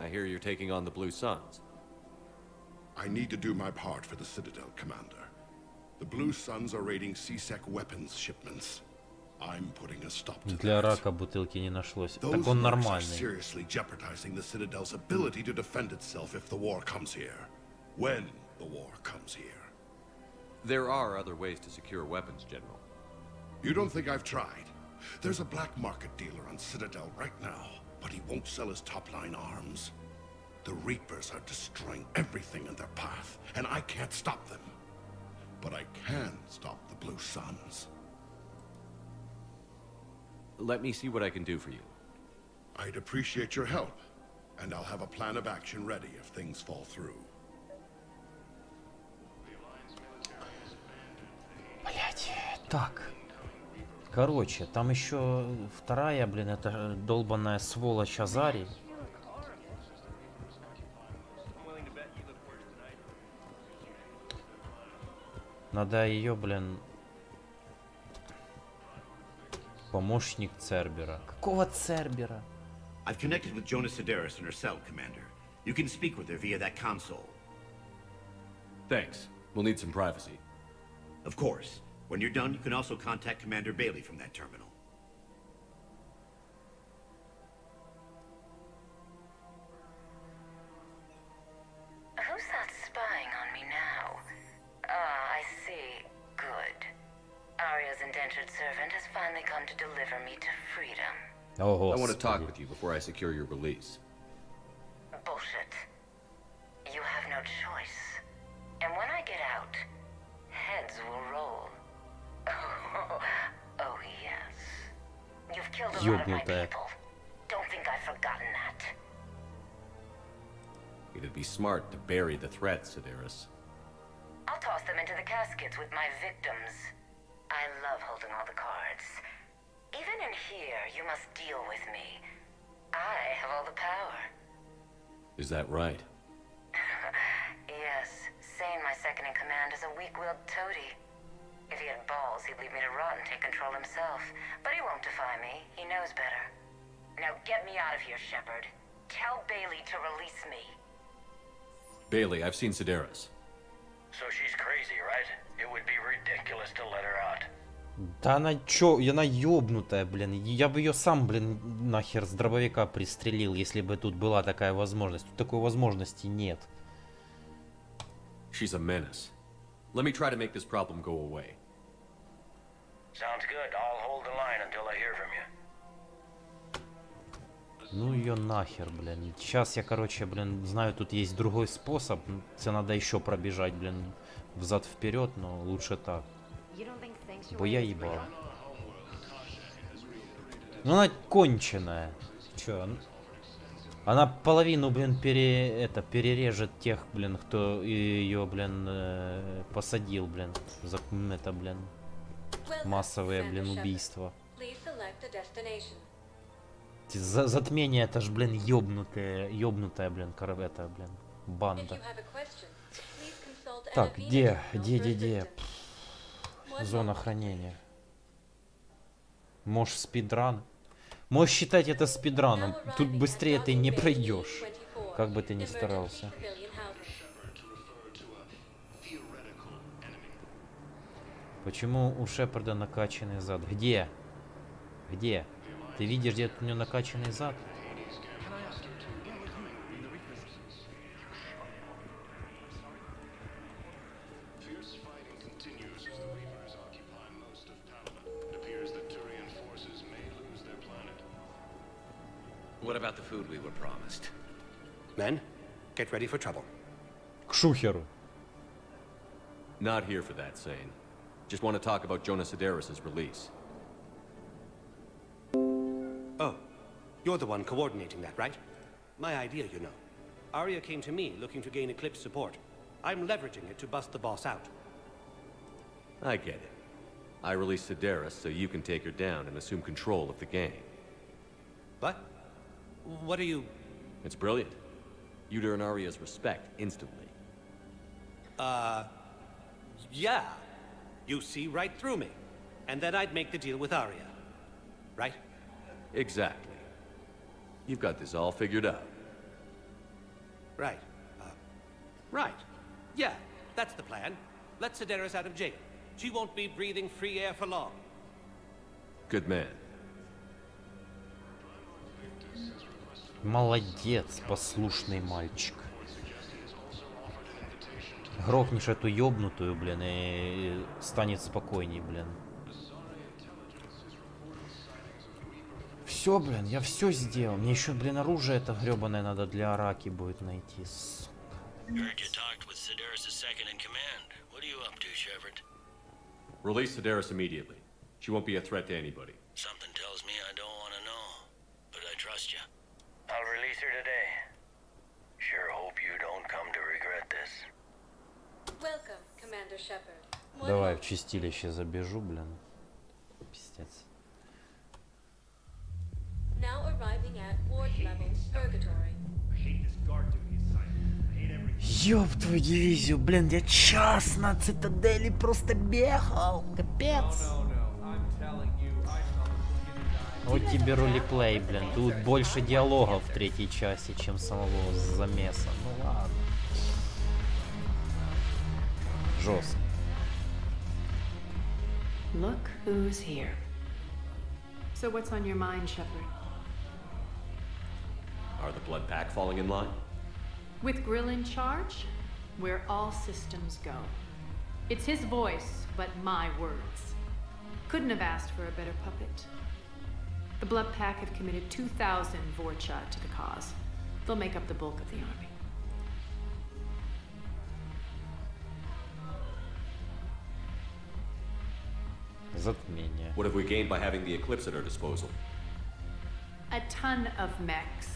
[SPEAKER 19] I hear you're taking on the Blue Suns.
[SPEAKER 8] I need to do my part for the Citadel, Commander. The Blue Suns are raiding C-Sec weapons shipments. I'm putting a stop to
[SPEAKER 1] Для
[SPEAKER 8] that.
[SPEAKER 1] Рака бутылки не нашлось.
[SPEAKER 8] Those
[SPEAKER 1] Так он
[SPEAKER 8] mercs are
[SPEAKER 1] нормальный.
[SPEAKER 8] seriously jeopardizing the Citadel's ability to defend itself if the war comes here. When the war comes here.
[SPEAKER 19] There are other ways to secure weapons, General.
[SPEAKER 8] You don't think I've tried? There's a black market dealer on Citadel right now, but he won't sell his top-line arms. The Reapers are destroying everything in their path, and I can't stop them. But I can stop the Blue Suns.
[SPEAKER 19] Let me see what I can do for you.
[SPEAKER 8] I'd appreciate your help, and I'll have a plan of action ready if things fall through.
[SPEAKER 1] Блять. Так. Короче, там еще вторая, блин, это долбаная сволочь Азари. Надо ее, блин... Помощник Цербера. Какого Цербера?
[SPEAKER 5] I've connected with Jonas Sedaris in her cell, Commander. You can speak with her via that console.
[SPEAKER 19] Thanks. We'll need some privacy.
[SPEAKER 5] Of course. When you're done, you can also contact Commander Bailey from that terminal.
[SPEAKER 20] Who's that spying on me now? Ah, I see. Good. Arya's indentured servant has finally come to deliver me to freedom.
[SPEAKER 1] Oh,
[SPEAKER 19] I want to talk with you before I secure your release.
[SPEAKER 20] Bullshit. You have no choice. And when I get out, heads will roll. Oh, yes. You've killed a lot of my people. Don't think I've forgotten that.
[SPEAKER 19] It'd be smart to bury the threat, Sedaris.
[SPEAKER 20] I'll toss them into the caskets with my victims. I love holding all the cards. Even in here, you must deal with me. I have all the power.
[SPEAKER 19] Is that right?
[SPEAKER 20] Yes, Sane, my second-in-command, is a weak-willed toady. If he had balls, he'd leave me to rot and take control himself. But he won't defy me. He knows better. Now get me out of here, Shepard. Tell Bailey to release me.
[SPEAKER 19] Bailey, I've seen Sedaris.
[SPEAKER 23] So she's crazy, right? It would be ridiculous to let her out.
[SPEAKER 1] Да она чё, она ёбнутая, блин. Я бы ее сам, блин, нахер с дробовика пристрелил, если бы тут была такая возможность. Тут такой возможности нет.
[SPEAKER 19] She's a menace. Let me try to make this problem go away.
[SPEAKER 23] Sounds good. I'll hold the line until I hear from you.
[SPEAKER 1] Ну ее нахер, блин. Сейчас я, короче, блин, знаю, тут есть другой способ. Це надо еще пробежать, блин, взад-вперед, но лучше так. Бо я ебал. Ну она конченая. Чё? Она половину, блин, перережет тех, блин, кто ее, блин, посадил, блин. За это, блин, массовые, блин, убийства. Затмение, это ж, блин, ёбнутая, блин, это, блин, банда. Так, где? Зона хранения. Можешь спидран. Можешь считать это спидраном. Тут быстрее ты не пройдешь. Как бы ты ни старался. Почему у Шепарда накачанный зад? Где? Где? Ты видишь, где у него накачанный зад?
[SPEAKER 2] what about the food we were promised?
[SPEAKER 18] Men, get ready for trouble.
[SPEAKER 1] К шухеру.
[SPEAKER 7] Not here for that, Sane. Just want to talk about Jonas Sedaris' release.
[SPEAKER 18] Oh, you're the one coordinating that, right? My idea, you know. Arya came to me looking to gain Eclipse support. I'm leveraging it to bust the boss out.
[SPEAKER 7] I get it. I released Sedaris so you can take her down and assume control of the gang.
[SPEAKER 18] What? What are you...
[SPEAKER 7] It's brilliant. You'd earn Arya's respect instantly.
[SPEAKER 18] Yeah. You see right through me. And then I'd make the deal with Arya. Right?
[SPEAKER 7] Exactly. You've got this all figured out.
[SPEAKER 18] Right. Right. Yeah, that's the plan. Let Sedaris out of jail. She won't be breathing free air for long.
[SPEAKER 7] Good man.
[SPEAKER 1] Молодец, послушный мальчик. Грохнешь эту ёбнутую, блин, и станет спокойней, блин. Все, блин, я все сделал. Мне еще, блин, оружие это гребаное надо для Араки будет найти.
[SPEAKER 2] Heard you talked with Sedaris' second in command. What are you up to, Shepard?
[SPEAKER 7] Release Sedaris immediately. She won't be a threat to anybody.
[SPEAKER 2] Something tells me I don't want to know, but I trust you.
[SPEAKER 23] I'll release her today. Sure hope you don't come to regret this.
[SPEAKER 3] Welcome, Commander Shepard.
[SPEAKER 1] Давай в чистилище забежу, блин. Пиздец.
[SPEAKER 3] Now arriving at ward level, Purgatory.
[SPEAKER 1] Ёб твою дивизию, блин, я час на Цитадели просто бегал. Капец. Вот тебе ролеплей, блин. Тут больше диалогов в третьей части, чем самого замеса. Ну ладно. Жестко.
[SPEAKER 21] Look who's here. So what's on your mind, Shepard?
[SPEAKER 7] Are the Blood Pack falling in line?
[SPEAKER 21] With Grill in charge, where all systems go. It's his voice, but my words. Couldn't have asked for a better puppet. The Blood Pack have committed 2,000 Vorcha to the cause. They'll make up the bulk of the army.
[SPEAKER 1] Затмение.
[SPEAKER 7] What have we gained by having the Eclipse at our disposal?
[SPEAKER 21] A ton of mechs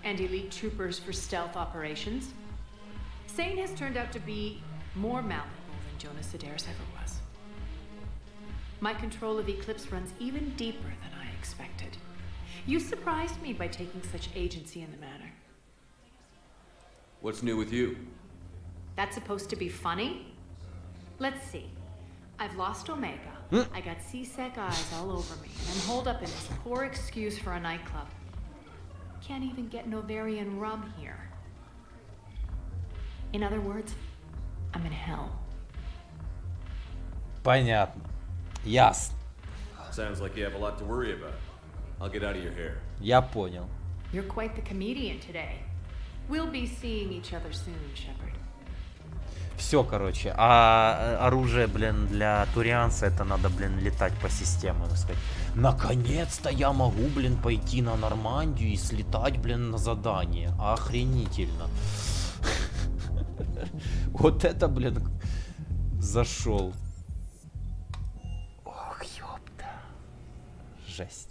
[SPEAKER 21] and elite troopers for stealth operations. Sane has turned out to be more malleable than Jonas Sedaris ever was. My control of Eclipse runs even deeper than I expected. You surprised me by taking such agency in the matter.
[SPEAKER 7] What's new with you?
[SPEAKER 21] That's supposed to be funny? Let's see. I've lost Omega. I got C-Sec eyes all over me, and I'm holed up in this poor excuse for a nightclub. Can't even get Novarian rum here. In other words, I'm in hell.
[SPEAKER 1] Понятно. Ясно.
[SPEAKER 7] Sounds like you have a lot to worry about. I'll get out of your hair.
[SPEAKER 1] Я понял.
[SPEAKER 21] You're quite the comedian today. We'll be seeing each other soon, Shepard.
[SPEAKER 1] Все, короче. А оружие, блин, для турианца это надо, блин, летать по системе, так сказать. Наконец-то я могу, блин, пойти на Нормандию и слетать, блин, на задание. Охренительно. Вот это, блин, зашел. Ох, ёпта. Жесть.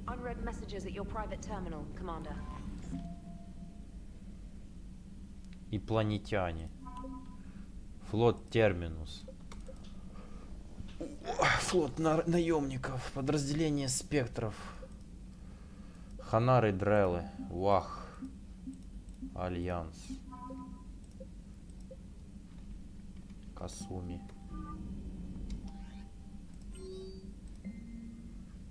[SPEAKER 4] Unread messages at your private terminal, Commander.
[SPEAKER 1] Инопланетяне. Флот Терминус. Флот наемников. Подразделение спектров. Ханары Дрелы. Вах. Альянс. Касуми.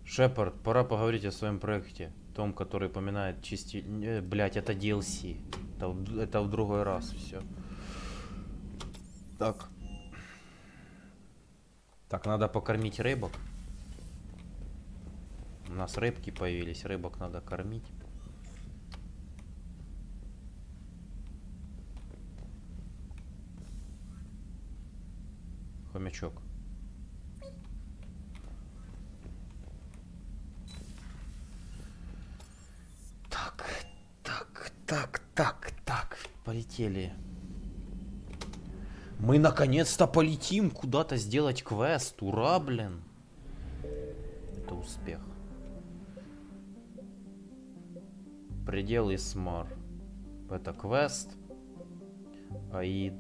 [SPEAKER 1] Шепард, пора поговорить о своем проекте. Том, который упоминает части... Блять, это DLC. Это в другой раз все. Так. Так, надо покормить рыбок. У нас рыбки появились. Рыбок надо кормить. Хомячок. Так. Полетели. Мы наконец-то полетим куда-то сделать квест. Ура, блин. Это успех. Предел Исмар. Это квест. Аид.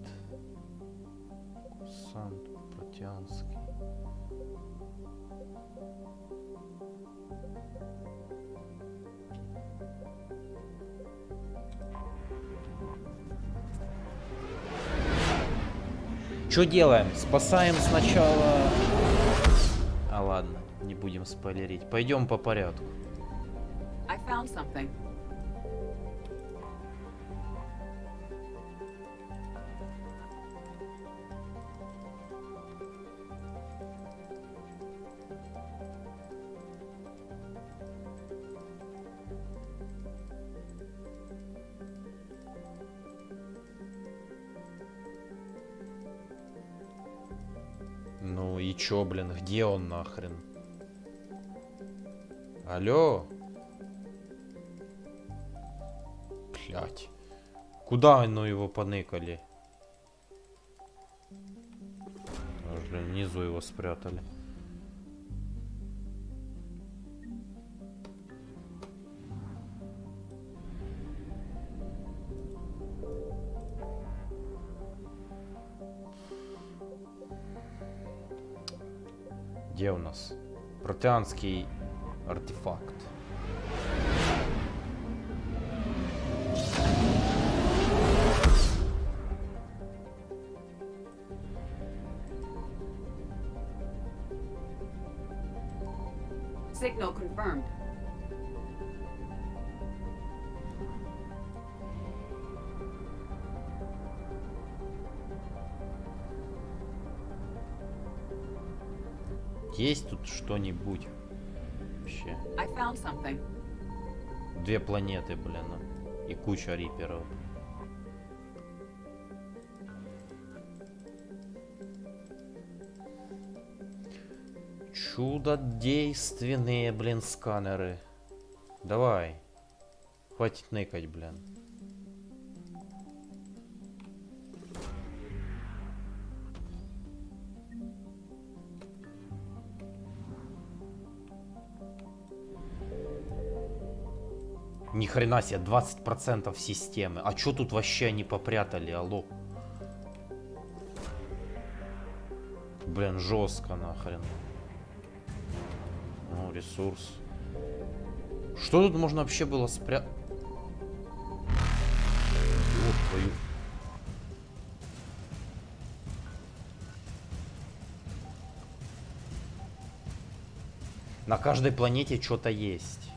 [SPEAKER 1] Курсант. Протянский. Что делаем? Спасаем сначала... А ладно, не будем спойлерить. Пойдем по порядку.
[SPEAKER 6] I found something.
[SPEAKER 1] Ну и чё, блин, где он нахрен? Алло? Блять. Куда оно его поныкали? Блин, внизу его спрятали. Где у нас? Протеанский артефакт.
[SPEAKER 6] Signal confirmed.
[SPEAKER 1] Есть тут что-нибудь вообще?
[SPEAKER 6] I found something.
[SPEAKER 1] 2 планеты, блин, и куча риперов. Чудодейственные, блин, сканеры. Давай. Хватит ныкать, блин. Ни хрена себе, 20% системы. А чё тут вообще они попрятали, алло? Блин, жестко нахрен. Ну, ресурс. Что тут можно вообще было спрятать? Вот твою. На каждой планете что-то есть.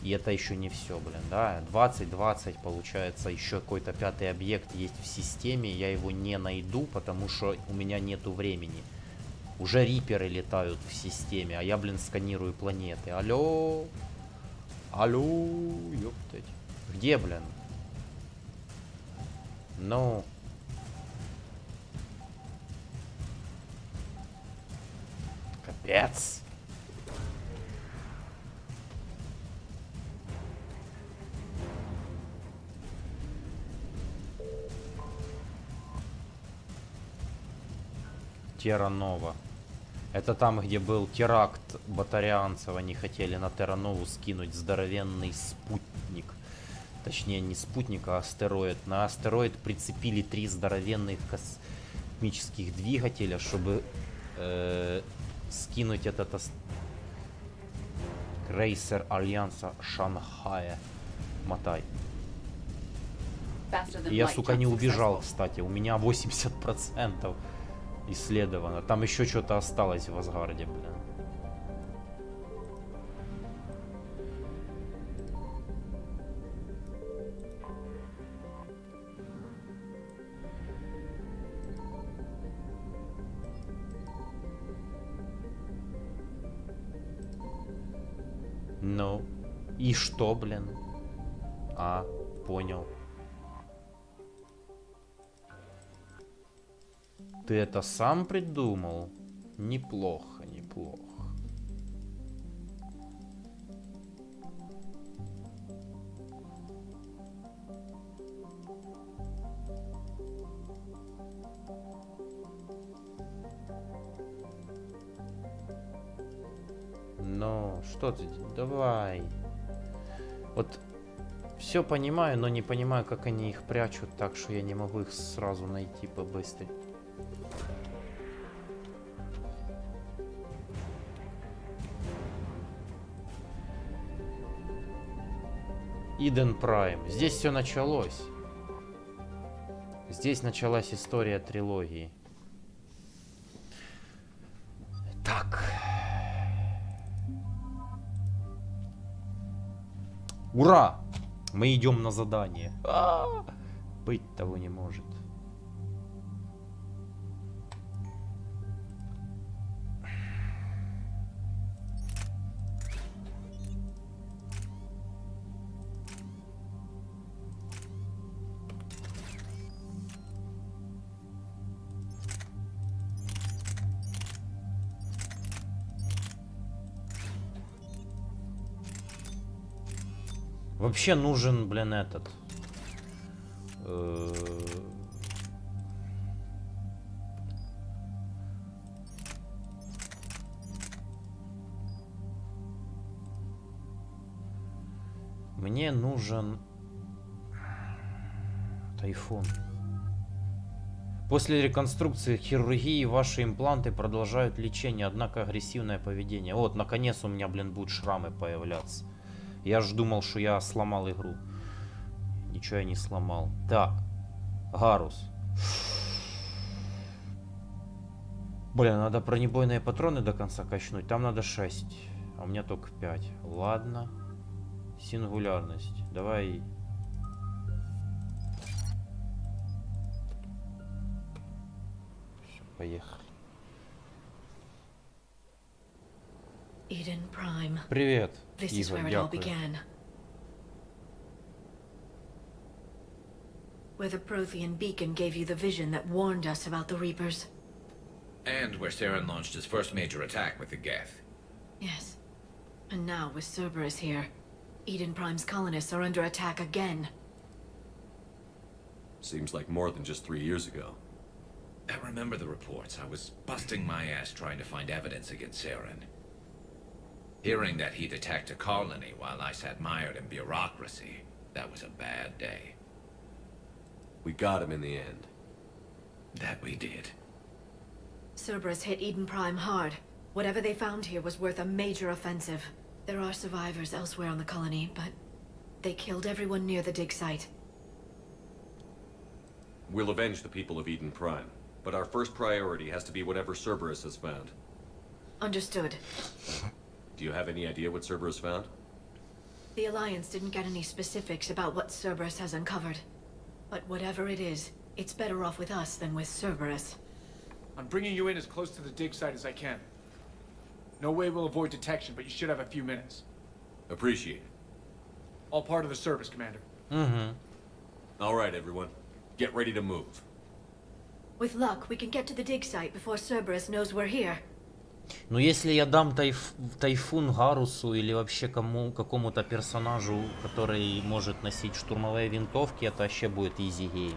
[SPEAKER 1] И это еще не все, блин, да? 20-20, получается, еще какой-то 5-й объект есть в системе. Я его не найду, потому что у меня нету времени. Уже риперы летают в системе, а я, блин, сканирую планеты. Алло? Алло? Ёптать. Где, блин? Ну... Капец. Терранова. Это там, где был теракт батарианцев. Они хотели на Терранову скинуть здоровенный спутник. Точнее, не спутник, а астероид. На астероид прицепили 3 здоровенных космических двигателя, чтобы скинуть этот крейсер Альянса Шанхая. Мотай. И я, сука, не убежал, кстати. У меня 80% исследовано. Там еще что-то осталось в Асгарде, блин. Ну, и что, блин? А, понял. Ты это сам придумал? Неплохо, неплохо. Ну, что ты? Давай. Вот все понимаю, но не понимаю, как они их прячут так, что я не могу их сразу найти побыстрее. Иден Прайм. Здесь все началось. Здесь началась история трилогии. Так. Ура! Мы идем на задание. Быть того не может. Вообще нужен, блин, этот. Мне нужен тайфун. После реконструкции хирургии ваши импланты продолжают лечение, однако агрессивное поведение. Вот, наконец у меня, блин, будут шрамы появляться. Я ж думал, что я сломал игру. Ничего я не сломал. Так. Гаррус. Блин, надо бронебойные патроны до конца качнуть. Там надо 6. А у меня только 5. Ладно. Сингулярность. Давай. Все, поехали.
[SPEAKER 21] Eden Prime.
[SPEAKER 1] Привет.
[SPEAKER 21] This is where it all began. Where the Prothean beacon gave you the vision that warned us about the Reapers.
[SPEAKER 9] And where Saren launched his first major attack with the Geth.
[SPEAKER 21] Yes. And now, with Cerberus here, Eden Prime's colonists are under attack again.
[SPEAKER 7] Seems like more than just 3 years ago.
[SPEAKER 9] I remember the reports. I was busting my ass trying to find evidence against Saren. Hearing that he'd attacked a colony while I sat mired in bureaucracy, that was a bad day.
[SPEAKER 7] We got him in the end.
[SPEAKER 9] That we did.
[SPEAKER 21] Cerberus hit Eden Prime hard. Whatever they found here was worth a major offensive. There are survivors elsewhere on the colony, but they killed everyone near the dig site.
[SPEAKER 7] We'll avenge the people of Eden Prime, but our first priority has to be whatever Cerberus has found.
[SPEAKER 21] Understood.
[SPEAKER 7] Do you have any idea what Cerberus found?
[SPEAKER 21] The Alliance didn't get any specifics about what Cerberus has uncovered. But whatever it is, it's better off with us than with Cerberus.
[SPEAKER 13] I'm bringing you in as close to the dig site as I can. No way we'll avoid detection, but you should have a few minutes.
[SPEAKER 7] Appreciate it.
[SPEAKER 13] All part of the service, Commander.
[SPEAKER 1] Mm-hmm.
[SPEAKER 7] All right, everyone. Get ready to move.
[SPEAKER 21] With luck, we can get to the dig site before Cerberus knows we're here.
[SPEAKER 1] Ну, если я дам тайфун Гаррусу или вообще какому-то персонажу, который может носить штурмовые винтовки, это вообще будет easy game.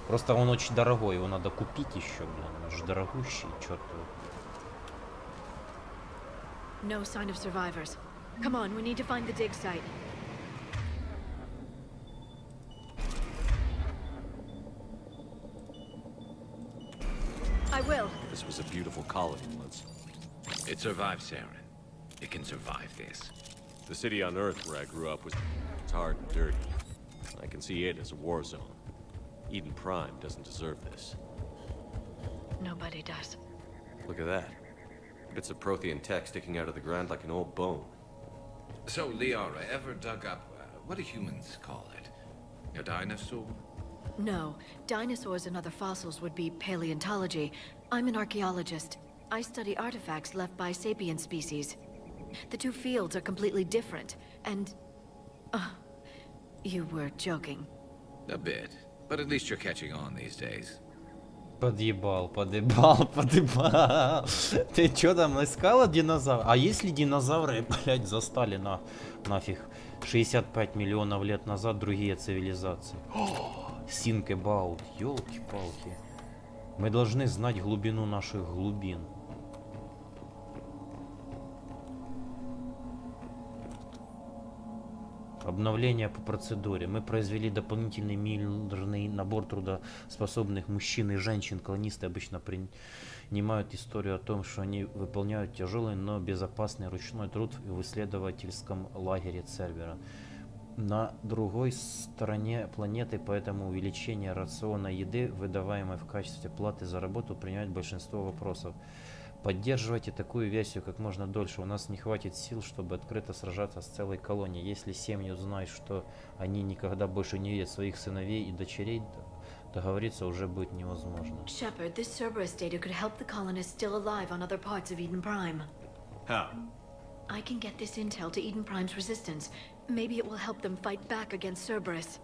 [SPEAKER 1] Просто он очень дорогой, его надо купить еще, блин, он же дорогущий, черт.
[SPEAKER 21] No sign of survivors. Come on, we need to find the dig site. I will.
[SPEAKER 7] This was a beautiful colony once.
[SPEAKER 9] It survived Saren. It can survive this.
[SPEAKER 7] The city on Earth where I grew up was hard and dirty. I can see it as a war zone. Eden Prime doesn't deserve this.
[SPEAKER 21] Nobody does.
[SPEAKER 7] Look at that. Bits of Prothean tech sticking out of the ground like an old bone.
[SPEAKER 9] So, Liara, ever dug up, what do humans call it? A dinosaur?
[SPEAKER 21] No. Dinosaurs and other fossils would be paleontology. I'm an archaeologist. I study artifacts left by sapient species. The two fields are completely different, and... you were joking.
[SPEAKER 9] A bit. But at least you're catching on these days.
[SPEAKER 1] Подъебал. Ты чё там искала динозавр? А если динозавры, блядь, застали нафиг 65 миллионов лет назад другие цивилизации? Think about, ёлки-палки. Мы должны знать глубину наших глубин. Обновление по процедуре. Мы произвели дополнительный мирный набор трудоспособных мужчин и женщин. Колонисты обычно принимают историю о том, что они выполняют тяжелый, но безопасный ручной труд в исследовательском лагере Цербера. На другой стороне планеты, поэтому увеличение рациона еды, выдаваемой в качестве платы за работу, принимает большинство вопросов. Поддерживайте такую версию как можно дольше. У нас не хватит сил, чтобы открыто сражаться с целой колонией. Если семьи узнают, что они никогда больше не видят своих сыновей и дочерей, договориться уже будет невозможно.
[SPEAKER 21] Shepard, this Cerberus data could help the colonists still alive on other parts of Eden Prime.
[SPEAKER 7] How?
[SPEAKER 21] I can get this intel to Eden Prime's resistance. Maybe it will help them fight back against Cerberus.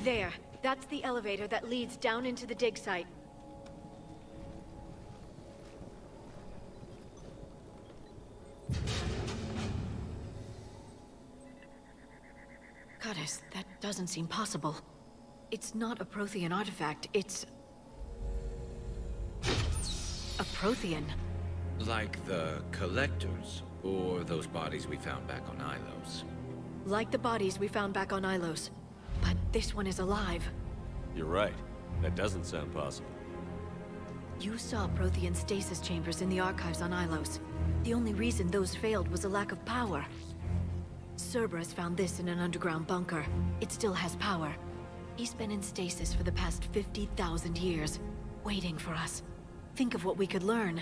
[SPEAKER 21] There. That's the elevator that leads down into the dig site. Goddess, that doesn't seem possible. It's not a Prothean artifact, it's... a Prothean.
[SPEAKER 9] Like the Collectors, or those bodies we found back on Ilos.
[SPEAKER 21] Like the bodies we found back on Ilos. But this one is alive.
[SPEAKER 19] You're right. That doesn't sound possible.
[SPEAKER 21] You saw Prothean stasis chambers in the archives on Ilos. The only reason those failed was a lack of power. Cerberus found this in an underground bunker. It still has power. He's been in stasis for the past 50,000 years, waiting for us. Think of what we could learn.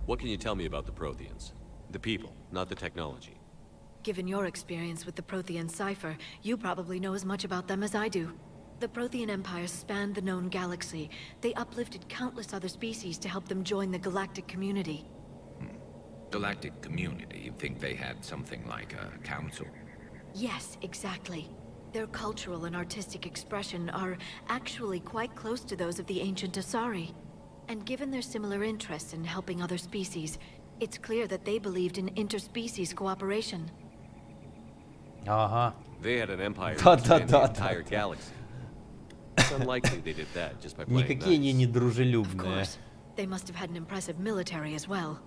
[SPEAKER 19] What can you tell me about the Protheans? The people, not the technology.
[SPEAKER 21] Given your experience with the Prothean cipher, you probably know as much about them as I do. The Prothean Empire spanned the known galaxy. They uplifted countless other species to help them join the galactic community.
[SPEAKER 9] Galactic community, you think they had something like a council?
[SPEAKER 21] Yes, exactly. Their cultural and artistic expression are actually quite close to those of the ancient Asari. And given their similar interests in helping other species, it's clear that they believed in interspecies cooperation.
[SPEAKER 19] They had an empire
[SPEAKER 1] Да,
[SPEAKER 19] that spanned the
[SPEAKER 1] да,
[SPEAKER 19] entire
[SPEAKER 1] да.
[SPEAKER 19] galaxy. It's unlikely they did that just by playing
[SPEAKER 1] Никакие они
[SPEAKER 19] nice.
[SPEAKER 1] не
[SPEAKER 21] Of
[SPEAKER 1] дружелюбные.
[SPEAKER 21] course, they must have had an impressive military as well.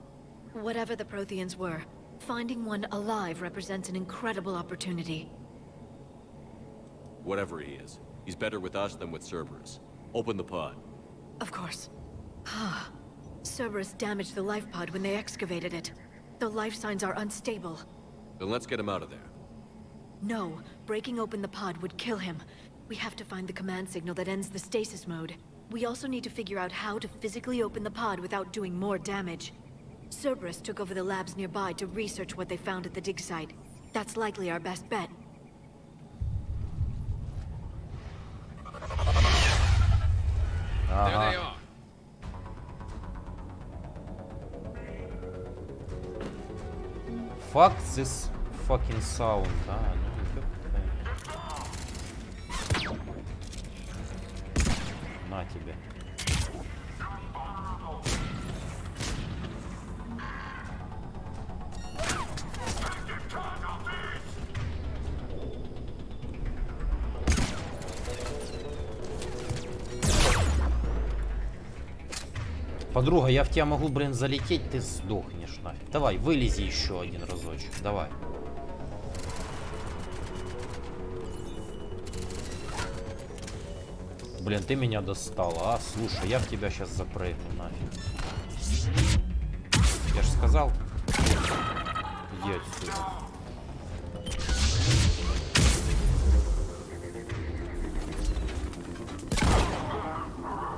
[SPEAKER 21] Whatever the Protheans were, finding one alive represents an incredible opportunity.
[SPEAKER 19] Whatever he is, he's better with us than with Cerberus. Open the pod.
[SPEAKER 21] Of course. Cerberus damaged the life pod when they excavated it. The life signs are unstable.
[SPEAKER 19] Then let's get him out of there.
[SPEAKER 21] No, breaking open the pod would kill him. We have to find the command signal that ends the stasis mode. We also need to figure out how to physically open the pod without doing more damage. Cerberus took over the labs nearby to research what they found at the dig site. That's likely our best bet.
[SPEAKER 9] There they are.
[SPEAKER 1] Fuck this fucking sound. Ну, на тебе. Подруга, я в тебя могу, блин, залететь, ты сдохнешь нафиг. Давай, вылези еще один разочек. Давай. Блин, ты меня достала, а? Слушай, я в тебя сейчас запрыгну нафиг. Я же сказал. Иди отсюда.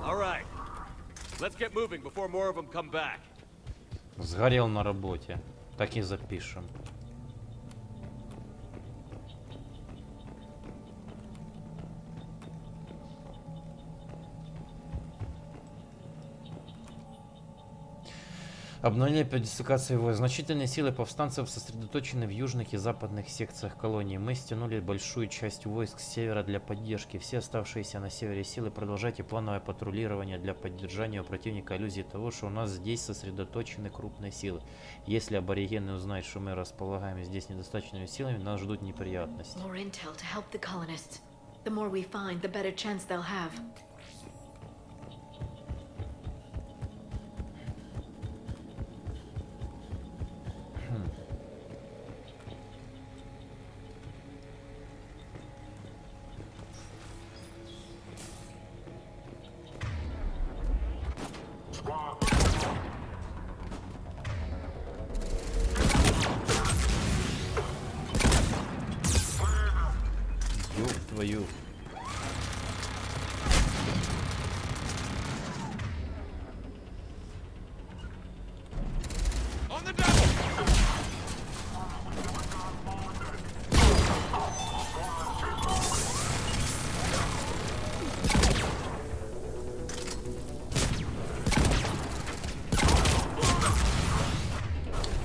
[SPEAKER 19] All right. Let's get moving before more of them come back.
[SPEAKER 1] Сгорел на работе. Так и запишем. Обновление по дислокации войск. Значительные силы повстанцев сосредоточены в южных и западных секциях колонии. Мы стянули большую часть войск с севера для поддержки. Все оставшиеся на севере силы продолжайте плановое патрулирование для поддержания у противника иллюзии того, что у нас здесь сосредоточены крупные силы. Если аборигены узнают, что мы располагаем здесь недостаточными силами, нас ждут неприятности.
[SPEAKER 21] More intel to help the colonists. The more we find, the better chance they'll have.
[SPEAKER 1] Ёб твою.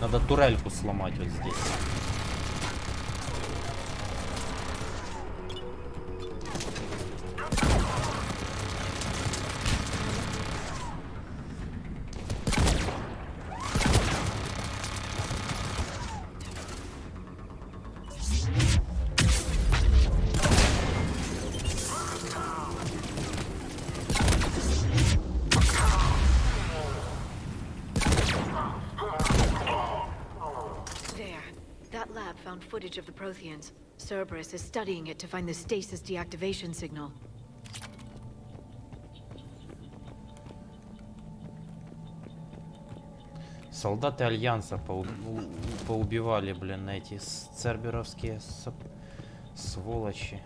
[SPEAKER 1] Надо турельку сломать вот здесь.
[SPEAKER 21] Footage of the Protheans. Cerberus is studying it to find the stasis deactivation signal.
[SPEAKER 1] Солдаты Альянса поубивали, блин, эти церберовские сволочи.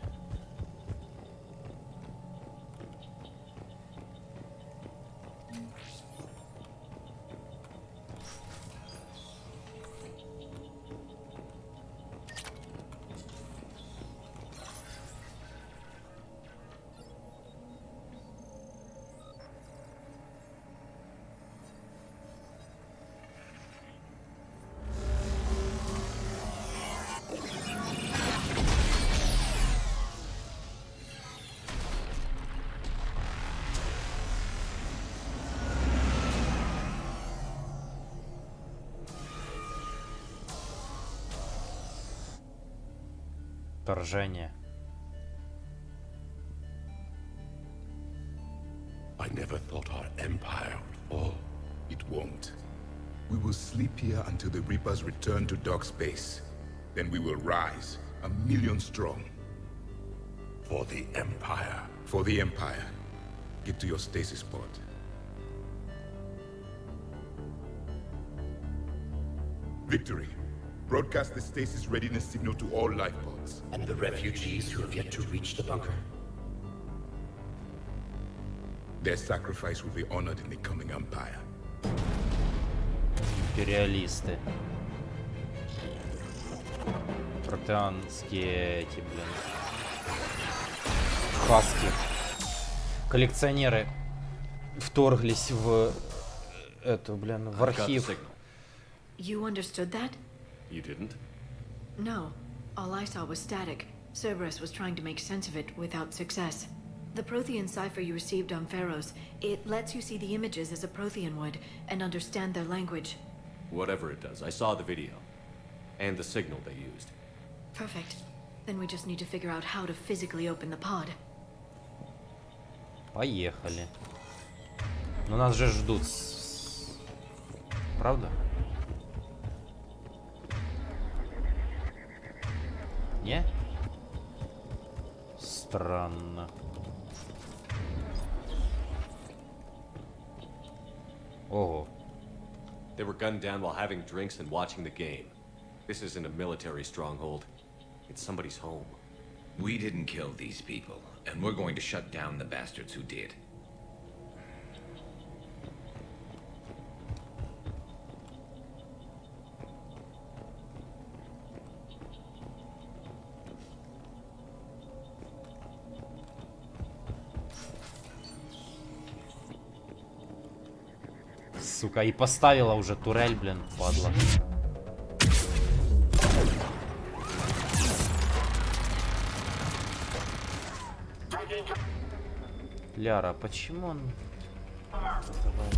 [SPEAKER 1] Вторжение.
[SPEAKER 8] I never thought our empire would fall. It won't. We will sleep here until the Reapers return to dark space. Then we will rise, 1,000,000 strong. For the Empire. For the Empire. Get to your stasis pod. Victory. Broadcast the stasis readiness signal to all life pods.
[SPEAKER 12] And the refugees who have yet to reach the bunker?
[SPEAKER 8] Their sacrifice will be honored in the coming Empire.
[SPEAKER 1] Империалисты. Протеанские эти, блин. Хаски. Коллекционеры вторглись в эту, блин, в архив.
[SPEAKER 21] You understood that?
[SPEAKER 7] You didn't?
[SPEAKER 21] No. All I saw was static. Cerberus was trying to make sense of it without success. The Prothean cipher you received on Pharaohs, it lets you see the images as a Prothean would, and understand their language.
[SPEAKER 7] Whatever it does, I saw the video. And the signal they used.
[SPEAKER 21] Perfect. Then we just need to figure out how to physically open the pod.
[SPEAKER 1] Поехали. Но нас же ждут. Правда? Не? Странно. Ого.
[SPEAKER 7] They were gunned down while having drinks and watching the game. This isn't a military stronghold. It's somebody's home.
[SPEAKER 9] We didn't kill these people, and we're going to shut down the bastards who did.
[SPEAKER 1] сука, и поставила уже турель, блин, падла. Ляра, почему он... Давай.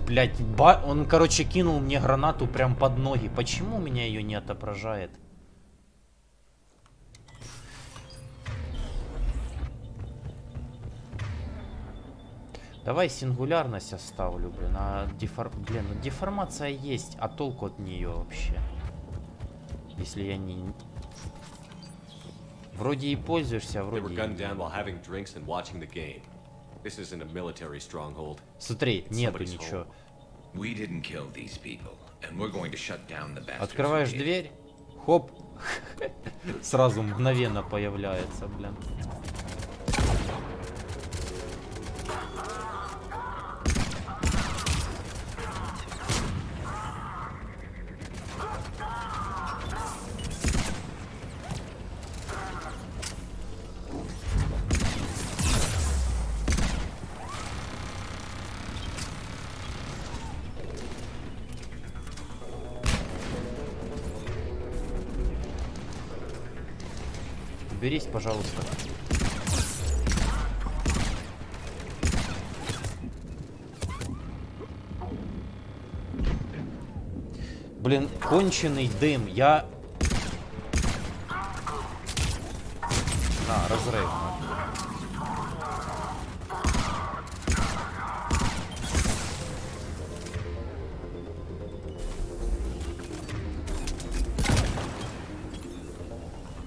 [SPEAKER 1] Блять, он, короче, кинул мне гранату прям под ноги. Почему у меня ее не отображает? Давай сингулярность оставлю, блин. А блин, деформация есть, а толку от нее вообще? Если я не... Вроде и пользуешься, а вроде и... Смотри, нету ничего. Открываешь дверь, хоп, сразу мгновенно появляется, блин. Берись, пожалуйста. Блин, конченый дым. Я... На, разрыв.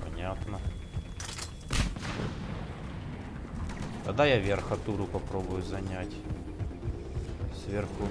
[SPEAKER 1] Понятно. Тогда я верхотуру попробую занять. Сверху.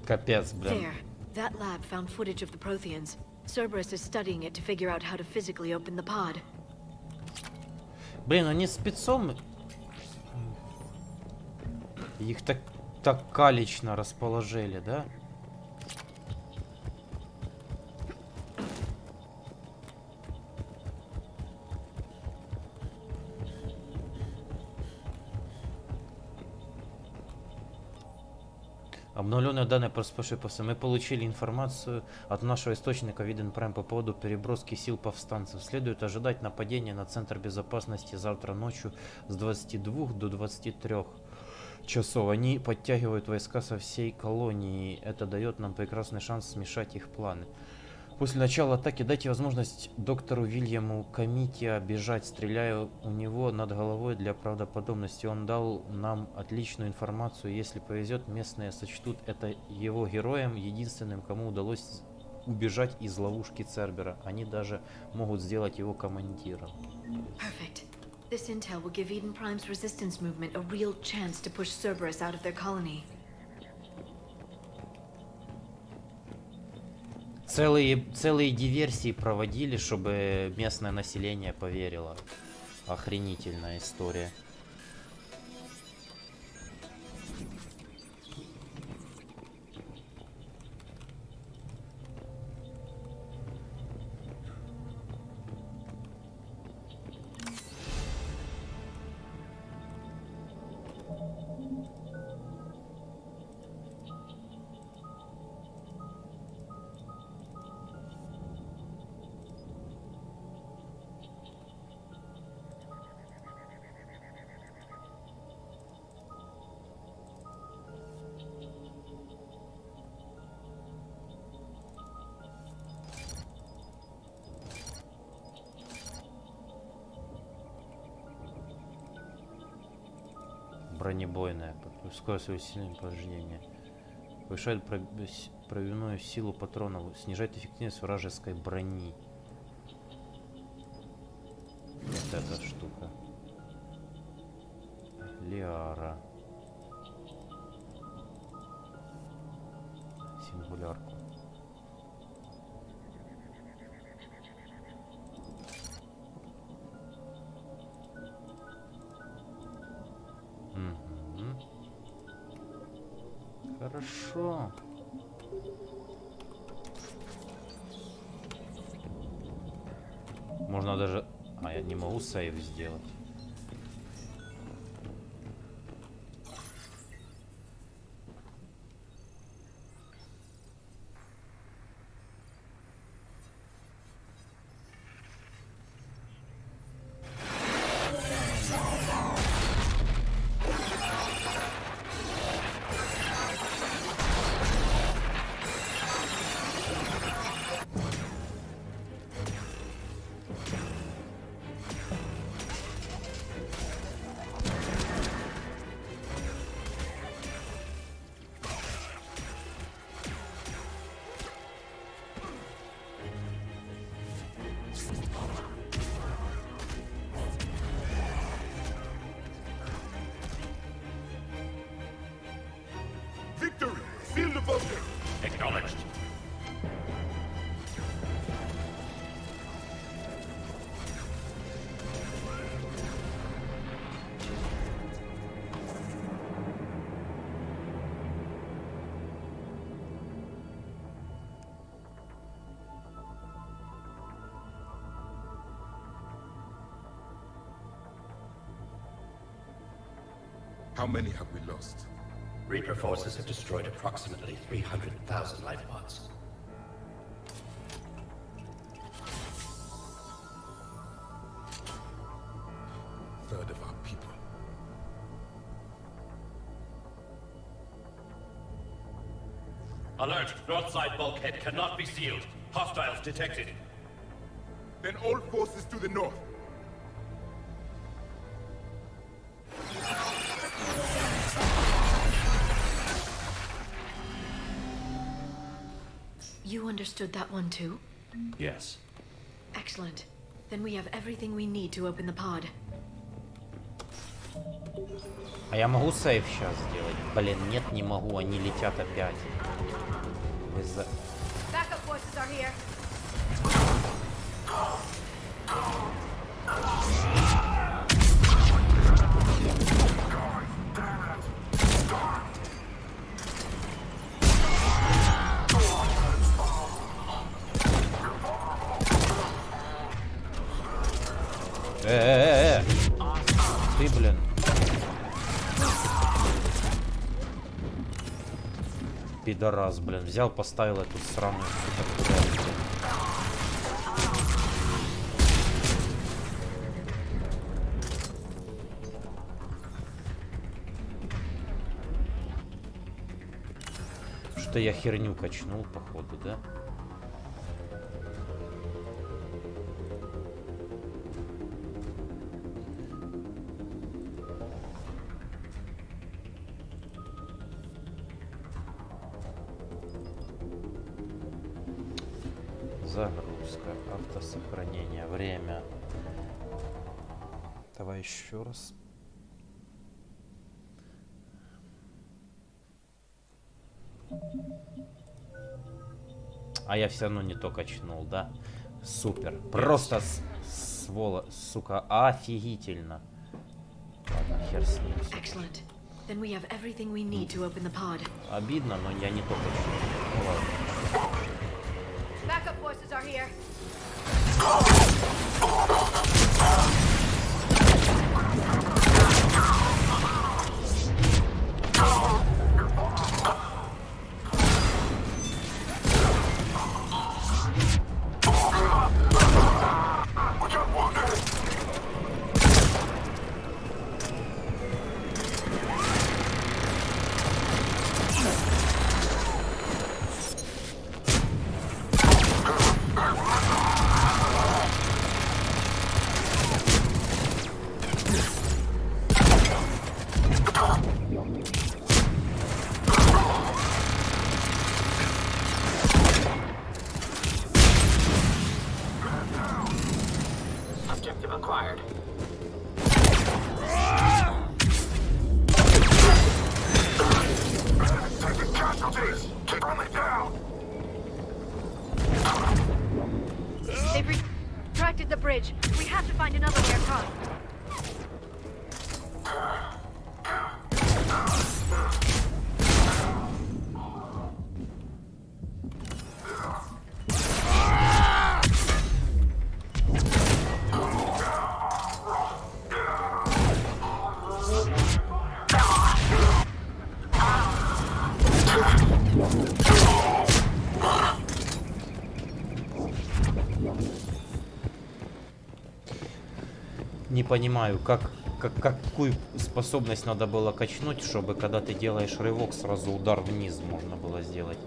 [SPEAKER 1] Капец, блин.
[SPEAKER 21] There. That lab found footage of the Protheans. Cerberus is studying it to figure out how to physically open the pod.
[SPEAKER 1] Блин, они спецом... Их так калечно расположили, да? Обновленные данные про спешипасы. Мы получили информацию от нашего источника Виден Прайм по поводу переброски сил повстанцев. Следует ожидать нападения на Центр безопасности завтра ночью с 22 до 23 часов. Они подтягивают войска со всей колонии. Это дает нам прекрасный шанс смешать их планы. После начала атаки дайте возможность доктору Вильяму Коменты бежать. Стреляю у него над головой для правдоподобности. Он дал нам отличную информацию. Если повезет, местные сочтут это его героем, единственным, кому удалось убежать из ловушки Цербера. Они даже могут сделать его командиром.
[SPEAKER 21] Perfect. This intel will give Eden Prime's resistance movement a real chance to push Cerberus out of their colony.
[SPEAKER 1] Целые диверсии проводили, чтобы местное население поверило. Охренительная история. Бронебойная. Скорость усиления повреждения. Повышает пробивную силу патронов. Снижает эффективность вражеской брони. Вот эта штука. Лиара. Сингулярку. Хорошо. Можно даже... А, я не могу сейв сделать.
[SPEAKER 9] Acknowledged.
[SPEAKER 8] How many have we lost?
[SPEAKER 12] Reaper forces have destroyed approximately 300,000 life pods.
[SPEAKER 8] Third of our people.
[SPEAKER 9] Alert! North side bulkhead cannot be sealed. Hostiles detected.
[SPEAKER 8] Then all forces to the north.
[SPEAKER 21] You understood that one too?
[SPEAKER 9] Yes.
[SPEAKER 21] Excellent. Then we have everything we need to open the pod.
[SPEAKER 1] А я могу сейв сейчас сделать? Блин, нет, не могу, они летят опять. Из-за...
[SPEAKER 4] Backup forces are here.
[SPEAKER 1] Ты, блин. Пидорас, блин. Взял, поставил эту сраную штуку. Что я херню качнул, походу, да? Загрузка, автосохранение, время. Давай еще раз. А я все равно не то качнул, да? Супер. Просто сука, офигительно. Ладно, хер с ним. Обидно, но я не то качнул. Ну ладно.
[SPEAKER 4] Backup forces are here.
[SPEAKER 8] casualties. Keep them down.
[SPEAKER 4] They've retracted the bridge. We have to find another way across.
[SPEAKER 1] Не понимаю, какую способность надо было качнуть, чтобы когда ты делаешь рывок, сразу удар вниз можно было сделать.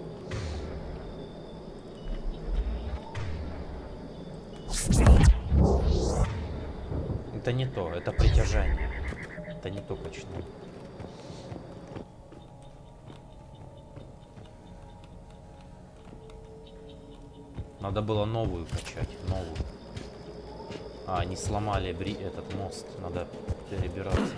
[SPEAKER 1] Это не то, это притяжение. Это не то качнуть. Надо было новую качать, новую. А, они сломали этот мост. Надо перебираться.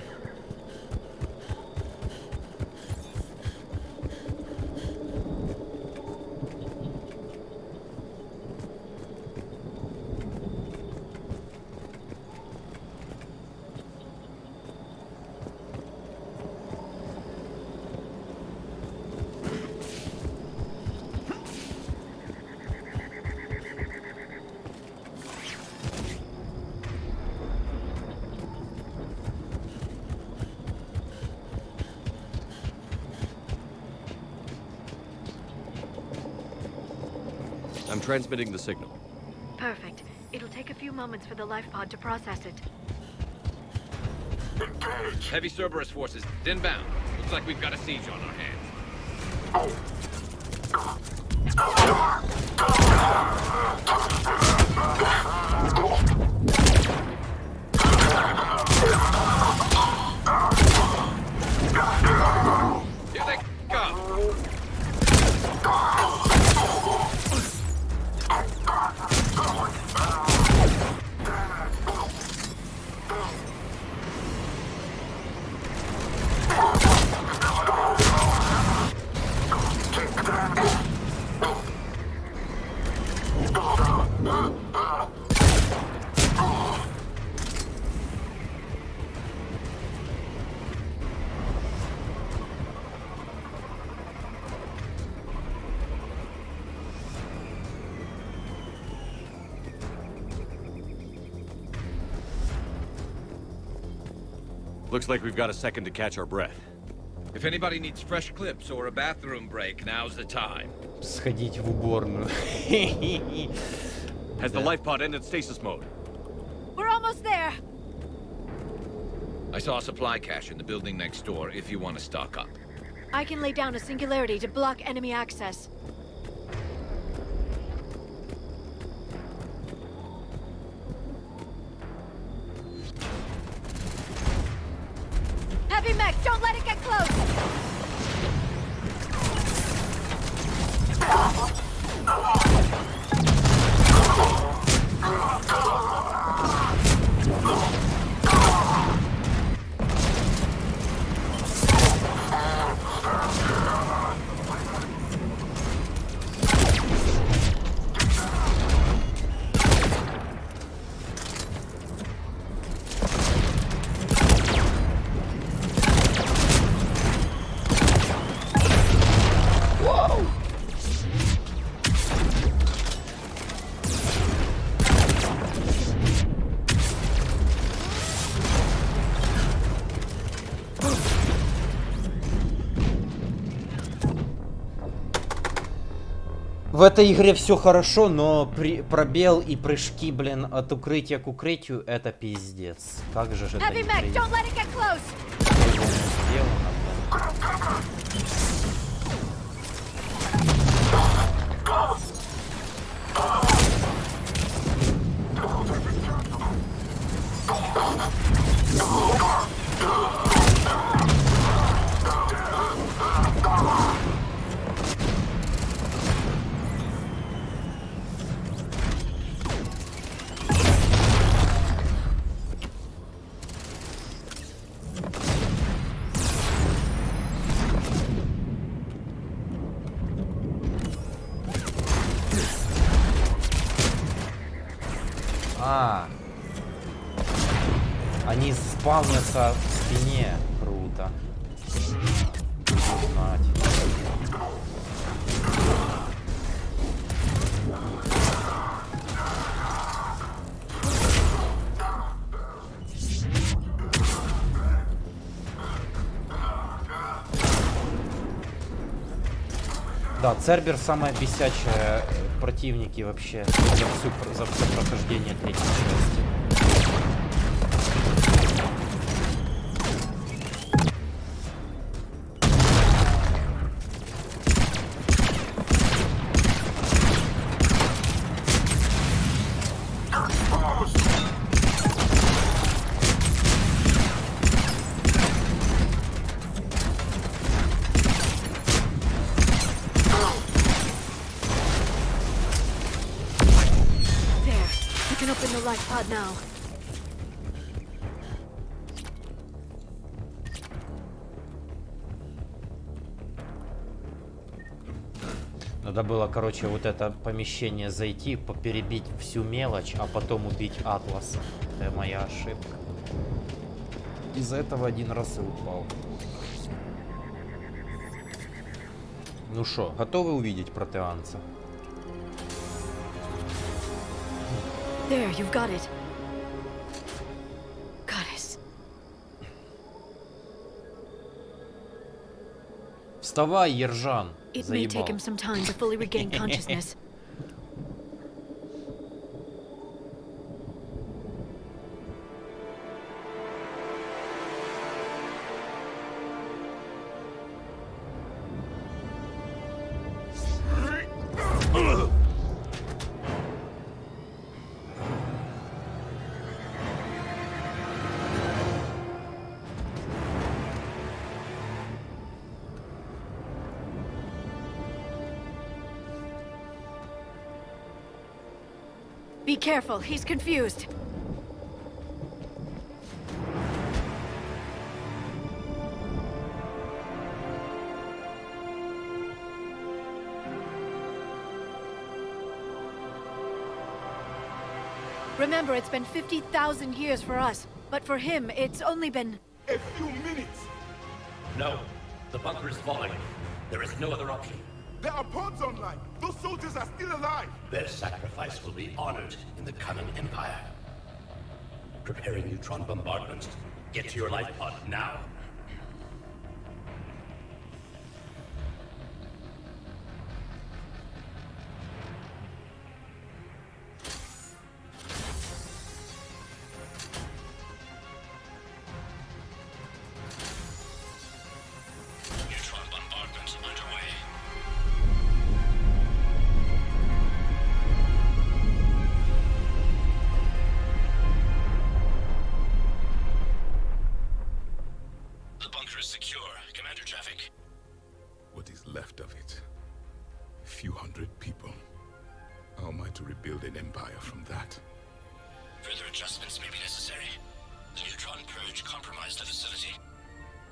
[SPEAKER 7] I'm transmitting the signal.
[SPEAKER 4] Perfect. It'll take a few moments for the life pod to process it.
[SPEAKER 9] Heavy Cerberus forces inbound. Looks like we've got a siege on our hands. Here they come.
[SPEAKER 7] Looks like we've got a second to catch our breath.
[SPEAKER 9] If anybody needs fresh clips or a bathroom break, now's the time.
[SPEAKER 1] Сходить в уборную.
[SPEAKER 7] Has the life pod entered stasis mode?
[SPEAKER 4] We're almost there.
[SPEAKER 9] I saw a supply cache in the building next door if you want to stock up.
[SPEAKER 4] I can lay down a singularity to block enemy access. Heavy mech, don't let it get close!
[SPEAKER 1] В этой игре все хорошо, но пробел и прыжки, блин, от укрытия к укрытию — это пиздец. Как же это неприятно. А. Они спавнятся в спине. Круто. Буду знать. Да, Цербер самая бесячая противники вообще за все прохождение третьей части.
[SPEAKER 21] Now.
[SPEAKER 1] Надо было, короче, вот это помещение зайти, перебить всю мелочь, а потом убить Атлас. Это моя ошибка. Из-за этого один раз и упал. Ну шо, готовы увидеть протеанца?
[SPEAKER 21] There, you've got it. Goddess.
[SPEAKER 1] Вставай, Ержан.
[SPEAKER 21] It may take him some time to fully regain consciousness. Be careful, he's confused. Remember, it's been 50,000 years for us, but for him, it's only been...
[SPEAKER 8] A few minutes!
[SPEAKER 12] No, the bunker is falling. There is no other option.
[SPEAKER 8] There are pods online! Those soldiers are still alive!
[SPEAKER 12] Their sacrifice will be honored in the coming Empire. Preparing neutron bombardments. Get to your life pod now.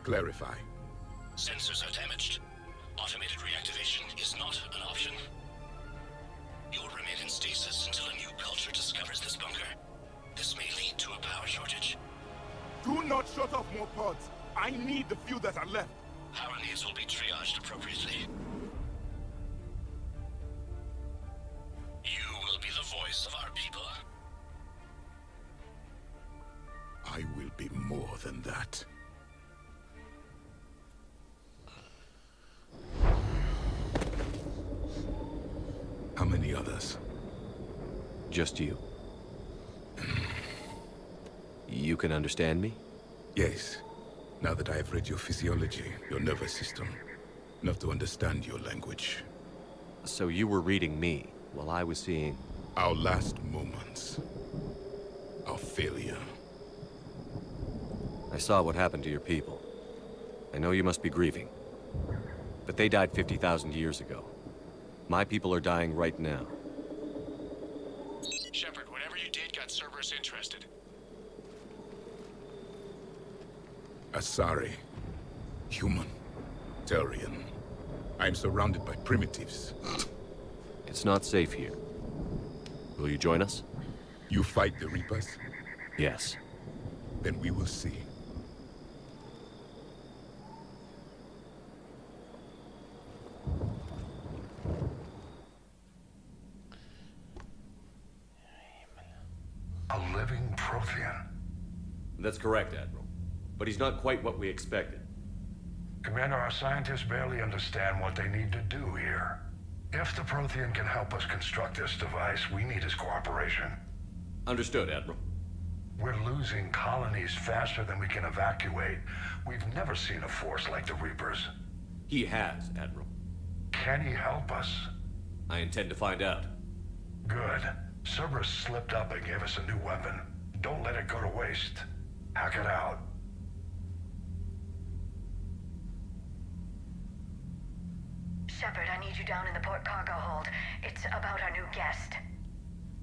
[SPEAKER 8] Clarify.
[SPEAKER 2] Sensors are damaged. Automated reactivation is not an option. You'll remain in stasis until a new culture discovers this bunker. This may lead to a power shortage.
[SPEAKER 8] Do not shut off more pods. I need the few that are left.
[SPEAKER 2] Power needs will be triaged appropriately. You will be the voice of our people.
[SPEAKER 8] I will be more than that. How many others?
[SPEAKER 19] Just you. You can understand me?
[SPEAKER 8] Yes. Now that I have read your physiology, your nervous system, enough to understand your language.
[SPEAKER 19] So you were reading me, while I was seeing...
[SPEAKER 8] Our last moments. Our failure.
[SPEAKER 19] I saw what happened to your people. I know you must be grieving. But they died 50,000 years ago. My people are dying right now.
[SPEAKER 13] Shepard, whatever you did got Cerberus interested.
[SPEAKER 8] Asari. Human. Turian. I am surrounded by primitives.
[SPEAKER 19] It's not safe here. Will you join us?
[SPEAKER 14] You fight the Reapers?
[SPEAKER 9] Yes.
[SPEAKER 14] Then we will see.
[SPEAKER 9] A living Prothean?
[SPEAKER 7] That's correct, Admiral. But he's not quite what we expected.
[SPEAKER 9] Commander, our scientists barely understand what they need to do here. If the Prothean can help us construct this device, we need his cooperation.
[SPEAKER 7] Understood, Admiral.
[SPEAKER 9] We're losing colonies faster than we can evacuate. We've never seen a force like the Reapers.
[SPEAKER 7] He has, Admiral.
[SPEAKER 9] Can he help us?
[SPEAKER 7] I intend to find out.
[SPEAKER 9] Good. Cerberus slipped up and gave us a new weapon. Don't let it go to waste. Hack it out.
[SPEAKER 4] Shepard, I need you down in the port cargo hold. It's about our new guest.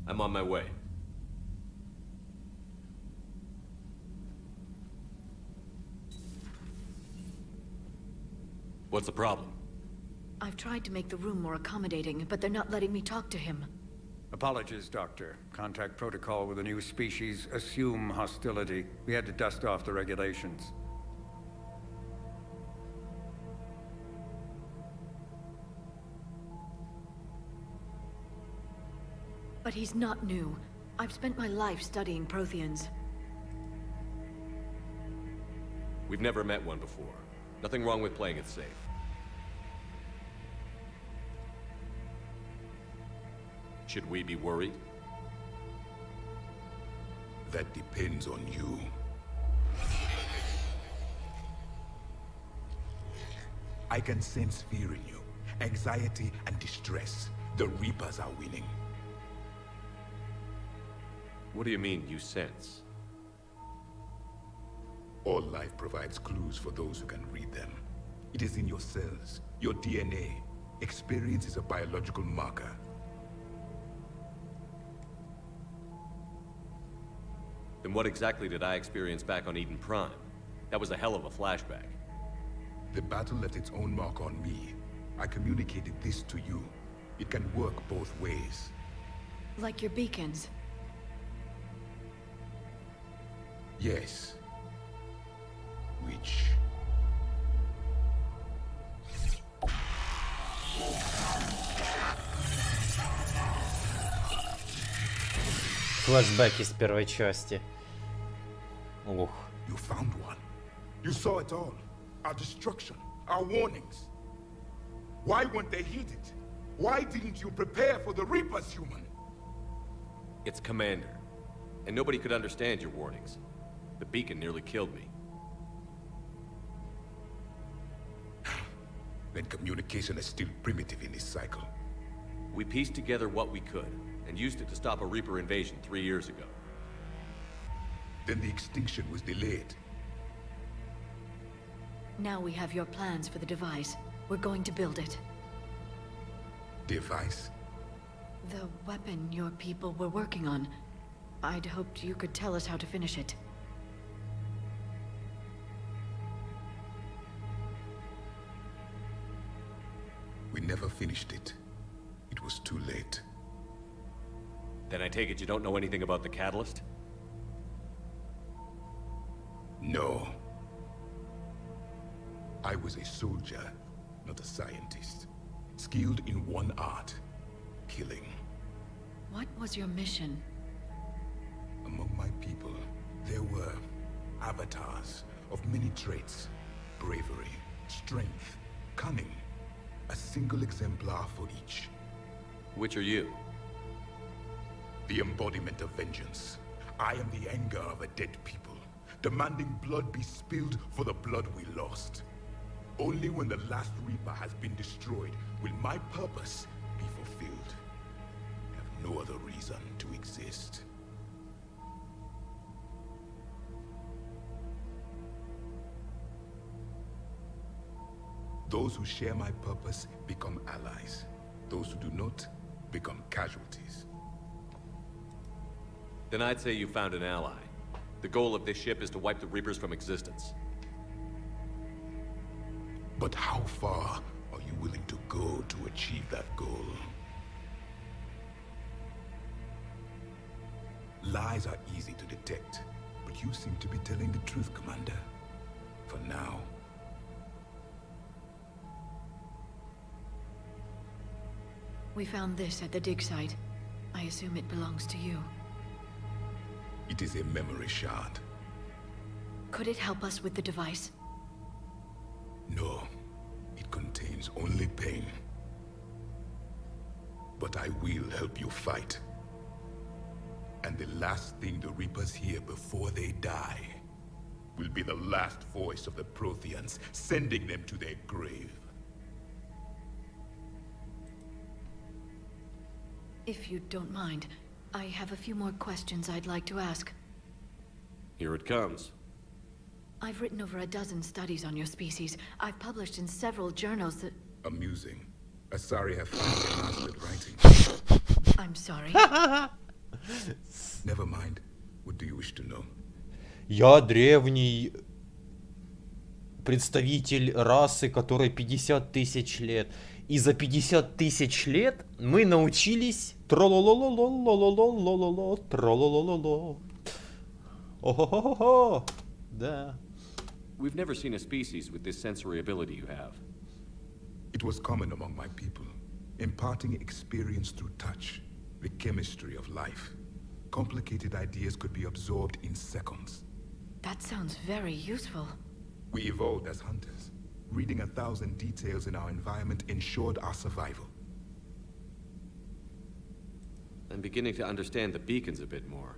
[SPEAKER 7] I'm on my way. What's the problem?
[SPEAKER 21] I've tried to make the room more accommodating, but they're not letting me talk to him.
[SPEAKER 16] Apologies, Doctor. Contact protocol with a new species. Assume hostility. We had to dust off the regulations.
[SPEAKER 21] But he's not new. I've spent my life studying Protheans.
[SPEAKER 7] We've never met one before. Nothing wrong with playing it safe. Should we be worried?
[SPEAKER 14] That depends on you. I can sense fear in you. Anxiety and distress. The Reapers are winning.
[SPEAKER 7] What do you mean, you sense?
[SPEAKER 14] All life provides clues for those who can read them. It is in your cells, your DNA. Experience is a biological marker.
[SPEAKER 7] Then what exactly did I experience back on Eden Prime? That was a hell of a flashback.
[SPEAKER 14] The battle left its own mark on me. I communicated this to you. It can work both ways.
[SPEAKER 21] Like your beacons.
[SPEAKER 14] Yes. Which...
[SPEAKER 1] Флэшбэки с первой части. Ух.
[SPEAKER 14] You found one. You saw it all. Our destruction. Our warnings. Why weren't they heeded? Why didn't you prepare for the Reapers, human?
[SPEAKER 7] It's Commander. And nobody could understand your warnings. The beacon nearly killed me.
[SPEAKER 14] Then communication is still primitive in this cycle.
[SPEAKER 7] We pieced together what we could, and used it to stop a Reaper invasion 3 years ago.
[SPEAKER 14] Then the extinction was delayed.
[SPEAKER 21] Now we have your plans for the device. We're going to build it.
[SPEAKER 14] Device?
[SPEAKER 21] The weapon your people were working on. I'd hoped you could tell us how to finish it.
[SPEAKER 14] We never finished it. It was too late.
[SPEAKER 7] Then I take it you don't know anything about the catalyst?
[SPEAKER 14] No. I was a soldier, not a scientist. Skilled in one art, killing.
[SPEAKER 21] What was your mission?
[SPEAKER 14] Among my people, there were avatars of many traits. Bravery, strength, cunning. A single exemplar for each.
[SPEAKER 7] Which are you?
[SPEAKER 14] The embodiment of vengeance. I am the anger of a dead people, demanding blood be spilled for the blood we lost. Only when the last Reaper has been destroyed will my purpose be fulfilled. I have no other reason to exist. Those who share my purpose become allies. Those who do not become casualties.
[SPEAKER 7] Then I'd say you found an ally. The goal of this ship is to wipe the Reapers from existence.
[SPEAKER 14] But how far are you willing to go to achieve that goal? lies are easy to detect, but you seem to be telling the truth, Commander. For now.
[SPEAKER 21] We found this at the dig site. I assume it belongs to you.
[SPEAKER 14] It is a memory shard.
[SPEAKER 21] Could it help us with the device?
[SPEAKER 14] No. It contains only pain. But I will help you fight. And the last thing the Reapers hear before they die will be the last voice of the Protheans, sending them to their grave.
[SPEAKER 21] If you don't mind, I have a few more questions I'd like to ask.
[SPEAKER 19] Here it comes.
[SPEAKER 21] I've written over a dozen studies on your species. I've published in several journals that...
[SPEAKER 14] Amusing. Asari have finally mastered writing.
[SPEAKER 21] I'm sorry.
[SPEAKER 14] Never mind. What do you wish to know?
[SPEAKER 1] Я древний представитель расы, которой 50 тысяч лет. И за 50 тысяч лет мы научились трололололололололололо, тролололололо. О-хо-хо-хо-хо. Да.
[SPEAKER 19] We've never seen a species with this sensory ability you have.
[SPEAKER 14] It was common among my people, imparting experience through touch, the chemistry of life. Complicated ideas could be absorbed in seconds.
[SPEAKER 21] That sounds very useful.
[SPEAKER 14] We evolved as hunters. Reading 1,000 details in our environment ensured our survival.
[SPEAKER 19] I'm beginning to understand the beacons a bit more.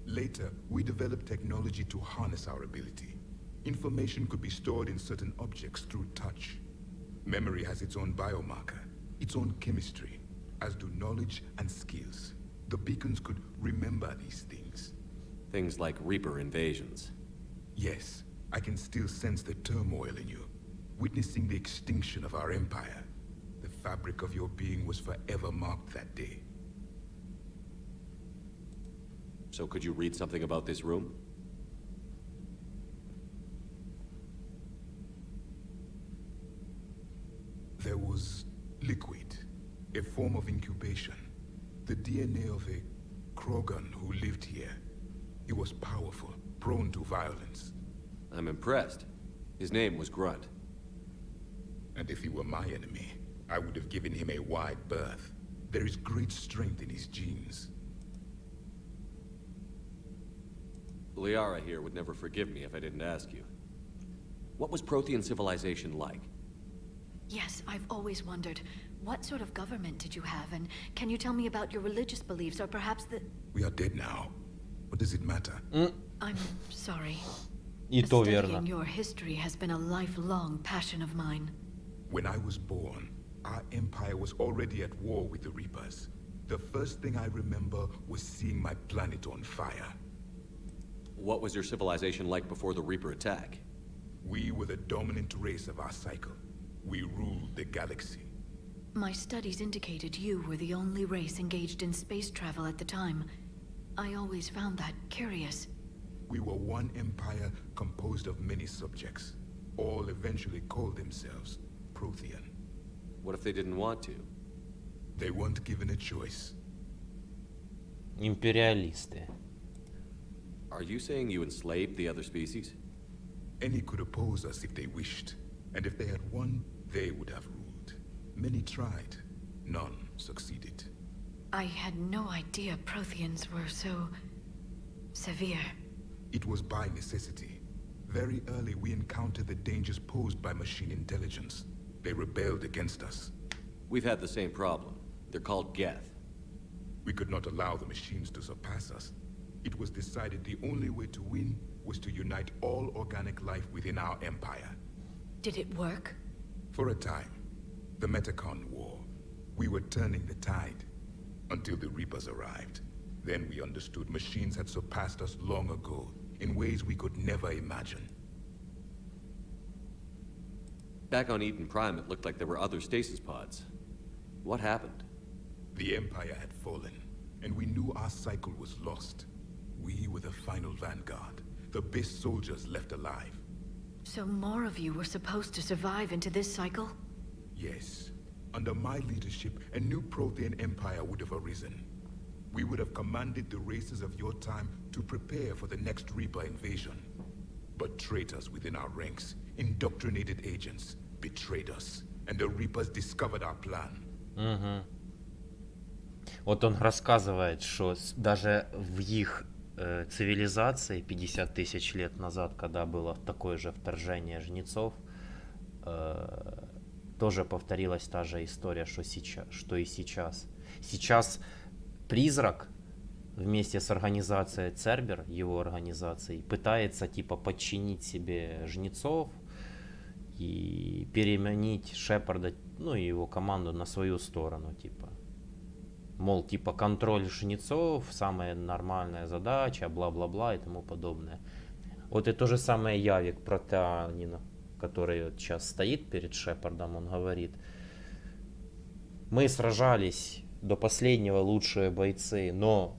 [SPEAKER 14] Later, we developed technology to harness our ability. Information could be stored in certain objects through touch. Memory has its own biomarker, its own chemistry, as do knowledge and skills. The beacons could remember these things.
[SPEAKER 19] Things like Reaper invasions.
[SPEAKER 14] Yes, I can still sense the turmoil in you. Witnessing the extinction of our empire. The fabric of your being was forever marked that day.
[SPEAKER 19] So could you read something about this room?
[SPEAKER 14] There was liquid, a form of incubation. The DNA of a Krogan who lived here. He was powerful, prone to violence.
[SPEAKER 19] I'm impressed. His name was Grunt.
[SPEAKER 14] And if he were my enemy, I would have given him a wide berth. There is great strength in his genes.
[SPEAKER 19] Liara here would never forgive me if I didn't ask you. What was Prothean civilization like?
[SPEAKER 21] Yes, I've always wondered. What sort of government did you have? And can you tell me about your religious beliefs, or perhaps the...
[SPEAKER 14] We are dead now. What does it matter?
[SPEAKER 21] I'm sorry.
[SPEAKER 1] И то
[SPEAKER 21] Studying
[SPEAKER 1] верно.
[SPEAKER 21] your history has been a lifelong passion of mine.
[SPEAKER 14] When I was born, our empire was already at war with the Reapers. The first thing I remember was seeing my planet on fire.
[SPEAKER 19] What was your civilization like before the Reaper attack?
[SPEAKER 14] We were the dominant race of our cycle. We ruled the galaxy.
[SPEAKER 21] My studies indicated you were the only race engaged in space travel at the time. I always found that curious.
[SPEAKER 14] We were one empire composed of many subjects. All eventually called themselves Prothean.
[SPEAKER 19] What if they didn't want to?
[SPEAKER 14] They weren't given a choice.
[SPEAKER 1] Империалисты.
[SPEAKER 19] Are you saying you enslaved the other species?
[SPEAKER 14] Any could oppose us if they wished. And if they had won, they would have ruled. Many tried. None succeeded.
[SPEAKER 21] I had no idea Protheans were so... severe.
[SPEAKER 14] It was by necessity. Very early we encountered the dangers posed by machine intelligence. They rebelled against us.
[SPEAKER 19] We've had the same problem. They're called Geth.
[SPEAKER 14] We could not allow the machines to surpass us. It was decided the only way to win was to unite all organic life within our empire.
[SPEAKER 21] Did it work?
[SPEAKER 14] For a time. The Metacon War. We were turning the tide. Until the Reapers arrived. Then we understood machines had surpassed us long ago, in ways we could never imagine.
[SPEAKER 19] Back on Eden Prime, it looked like there were other stasis pods. What happened?
[SPEAKER 14] The Empire had fallen, and we knew our cycle was lost. We were the final vanguard, the best soldiers left alive.
[SPEAKER 21] So more of you were supposed to survive into this cycle?
[SPEAKER 14] Yes. Under my leadership, a new Prothean empire would have arisen. we would have commanded the races of your time to prepare for the next Reaper invasion. But traitors within our ranks, indoctrinated agents, betrayed us, and the Reapers discovered our plan.
[SPEAKER 1] Угу. Вот он рассказывает, что даже в их цивилизации 50 тысяч лет назад, когда было такое же вторжение жнецов, тоже повторилась та же история, что и сейчас. Сейчас призрак вместе с организацией Цербер, его организацией, пытается типа подчинить себе жнецов и переменить Шепарда, ну и его команду на свою сторону, типа. Мол, типа контроль жнецов, самая нормальная задача, бла-бла-бла и тому подобное. Вот и то же самое Явик Протеанин, который вот сейчас стоит перед Шепардом, он говорит: мы сражались до последнего, лучшие бойцы, но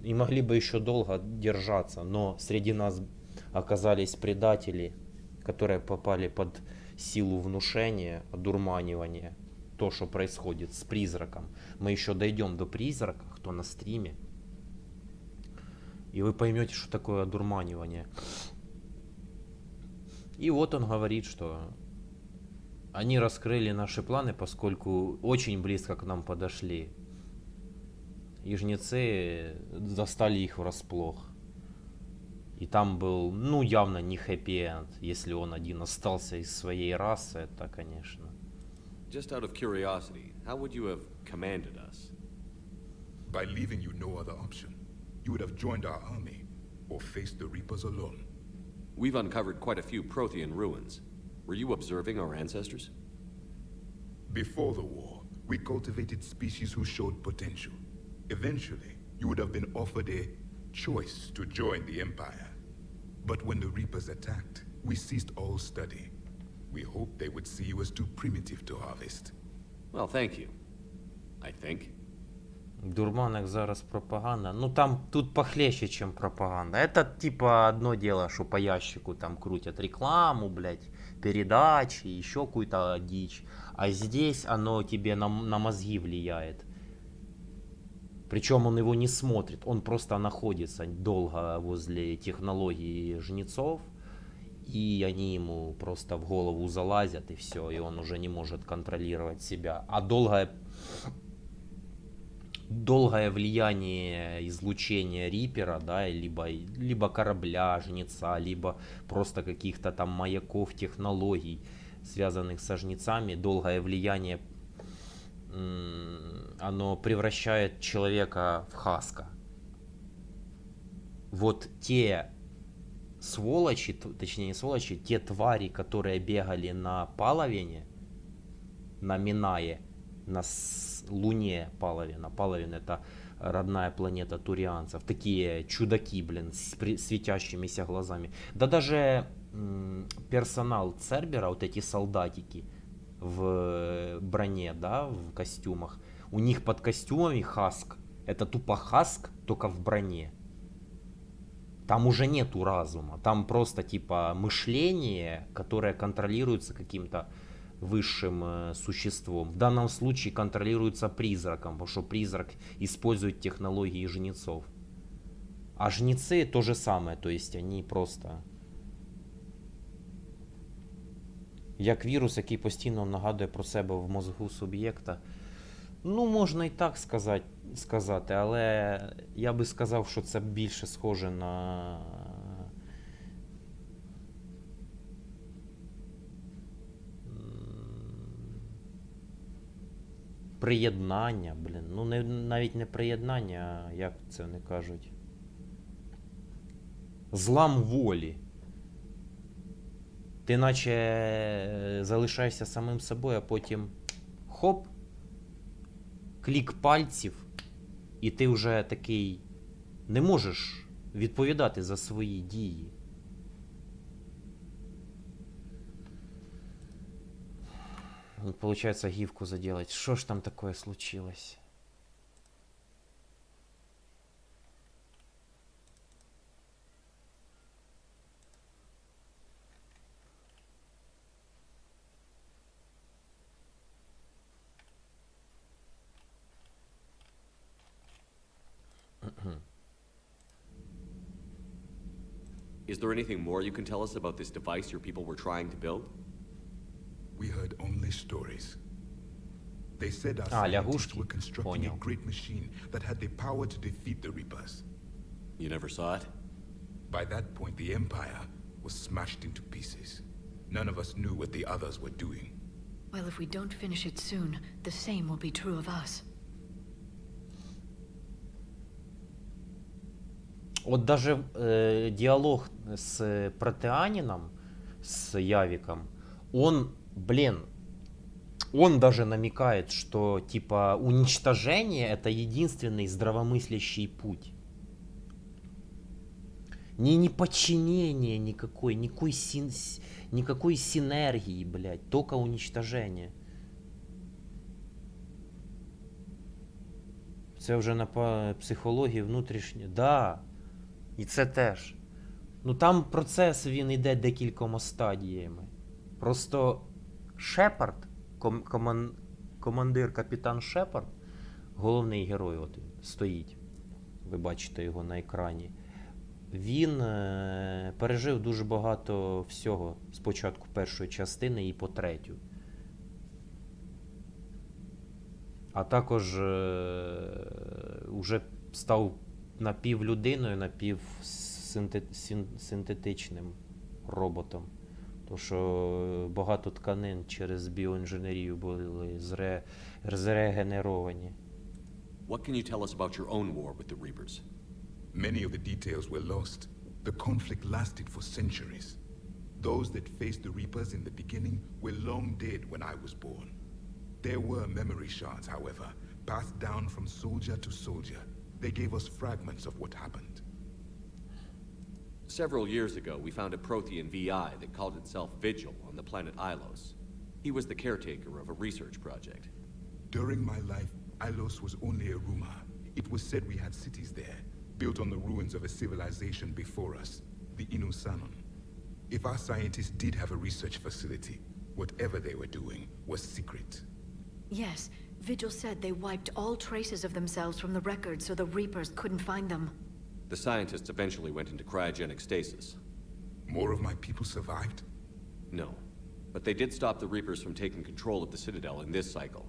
[SPEAKER 1] и могли бы еще долго держаться, но среди нас оказались предатели, которые попали под силу внушения, одурманивания, то, что происходит с призраком. Мы еще дойдем до призрака, кто на стриме, и вы поймете, что такое одурманивание. И вот он говорит, что они раскрыли наши планы, поскольку очень близко к нам подошли. И жнецы застали их врасплох. И там был, ну, явно не хэппи-энд. Если он один остался из своей расы, это, конечно.
[SPEAKER 19] Just out of curiosity, how would you have commanded us?
[SPEAKER 14] By leaving you no other option. You would have joined our army, or faced the Reapers alone.
[SPEAKER 19] We've uncovered quite a few Prothean ruins. Were you observing our ancestors?
[SPEAKER 14] Before the war, we cultivated species who showed potential. Eventually, you would have been offered a choice to join the Empire. But when the Reapers attacked, we ceased all study. We hoped they would see you as too primitive to harvest.
[SPEAKER 19] Well, thank you. I think.
[SPEAKER 1] Дурманок зараз пропаганда. Ну там тут похлеще, чем пропаганда. Это типа одно дело, что по ящику там крутят рекламу, блядь, передачи, еще какую-то дичь. А здесь оно тебе на мозги влияет. Причем он его не смотрит, он просто находится долго возле технологии жнецов. И они ему просто в голову залазят, и все, и он уже не может контролировать себя. А долгое влияние излучения Рипера, да, либо корабля жнеца, либо просто каких-то там маяков, технологий, связанных со жнецами, долгое влияние, оно превращает человека в хаска. Вот те сволочи, точнее не сволочи, те твари, которые бегали на Палавене, на Минае, на Луне Палавена. Палавен — это родная планета турианцев. Такие чудаки, блин, с светящимися глазами. Да даже персонал Цербера, вот эти солдатики в броне, да, в костюмах, у них под костюмами хаск. Это тупо хаск, только в броне. Там уже нету разума, там просто типа мышление, которое контролируется каким-то высшим существом. В данном случае контролируется призраком, потому что призрак использует технологии жнецов. А жнецы то же самое, то есть они просто як вірус, який постійно нагадує про себе в мозку суб'єкта. Ну, можна і так сказати, але я би сказав, що це більше схоже на приєднання, блін. Ну, навіть не приєднання, а як це вони кажуть? Злам волі. Ти наче залишаєшся самим собою, а потім хоп, клік пальців, і ти вже такий не можеш відповідати за свої дії. Получается гифку заделать. Что ж там такое случилось?
[SPEAKER 19] Is there anything more you can tell us about this device your people were trying to build?
[SPEAKER 14] We heard only stories. They said our scientists
[SPEAKER 1] лягушки.
[SPEAKER 14] were constructing
[SPEAKER 1] Понял.
[SPEAKER 14] a great machine that had the power to defeat the Reapers.
[SPEAKER 19] You never saw it?
[SPEAKER 14] By that point, the Empire was smashed into pieces. None of us knew what the others were doing.
[SPEAKER 21] Well, if we don't finish it soon, the same will be true of us.
[SPEAKER 1] Вот даже диалог с протеанином, с Явиком, он, блин, он даже намекает, что типа уничтожение это единственный здравомыслящий путь. Не подчинение никакой, никакой синергии, блядь, только уничтожение. Це вже на психології внутрішньої. Да. І це теж. Ну там процес він йде декількома стадіями. Просто Шепард, командир капітан Шепард, головний герой, от стоїть. Ви бачите його на екрані. Він пережив дуже багато всього з початку першої частини і по третю. А також уже став напівлюдиною, напівсинтетичним роботом. Тому що багато тканин через біоінженерію були зрегенеровані.
[SPEAKER 19] What can you tell us about your own war with the Reapers?
[SPEAKER 14] Many of the details were lost. The conflict lasted for centuries. Those that faced the Reapers in the beginning were long dead when I was born. There were memory shards, however, passed down from soldier to soldier. They gave us fragments of what happened.
[SPEAKER 19] Several years ago, we found a Prothean VI that called itself Vigil on the planet Ilos. He was the caretaker of a research project.
[SPEAKER 14] During my life, Ilos was only a rumor. It was said we had cities there, built on the ruins of a civilization before us, the Inusanon. If our scientists did have a research facility, whatever they were doing was secret.
[SPEAKER 21] Yes, Vigil said they wiped all traces of themselves from the records so the Reapers couldn't find them.
[SPEAKER 19] The scientists eventually went into cryogenic stasis.
[SPEAKER 14] More of my people survived?
[SPEAKER 19] No, but they did stop the Reapers from taking control of the Citadel in this cycle.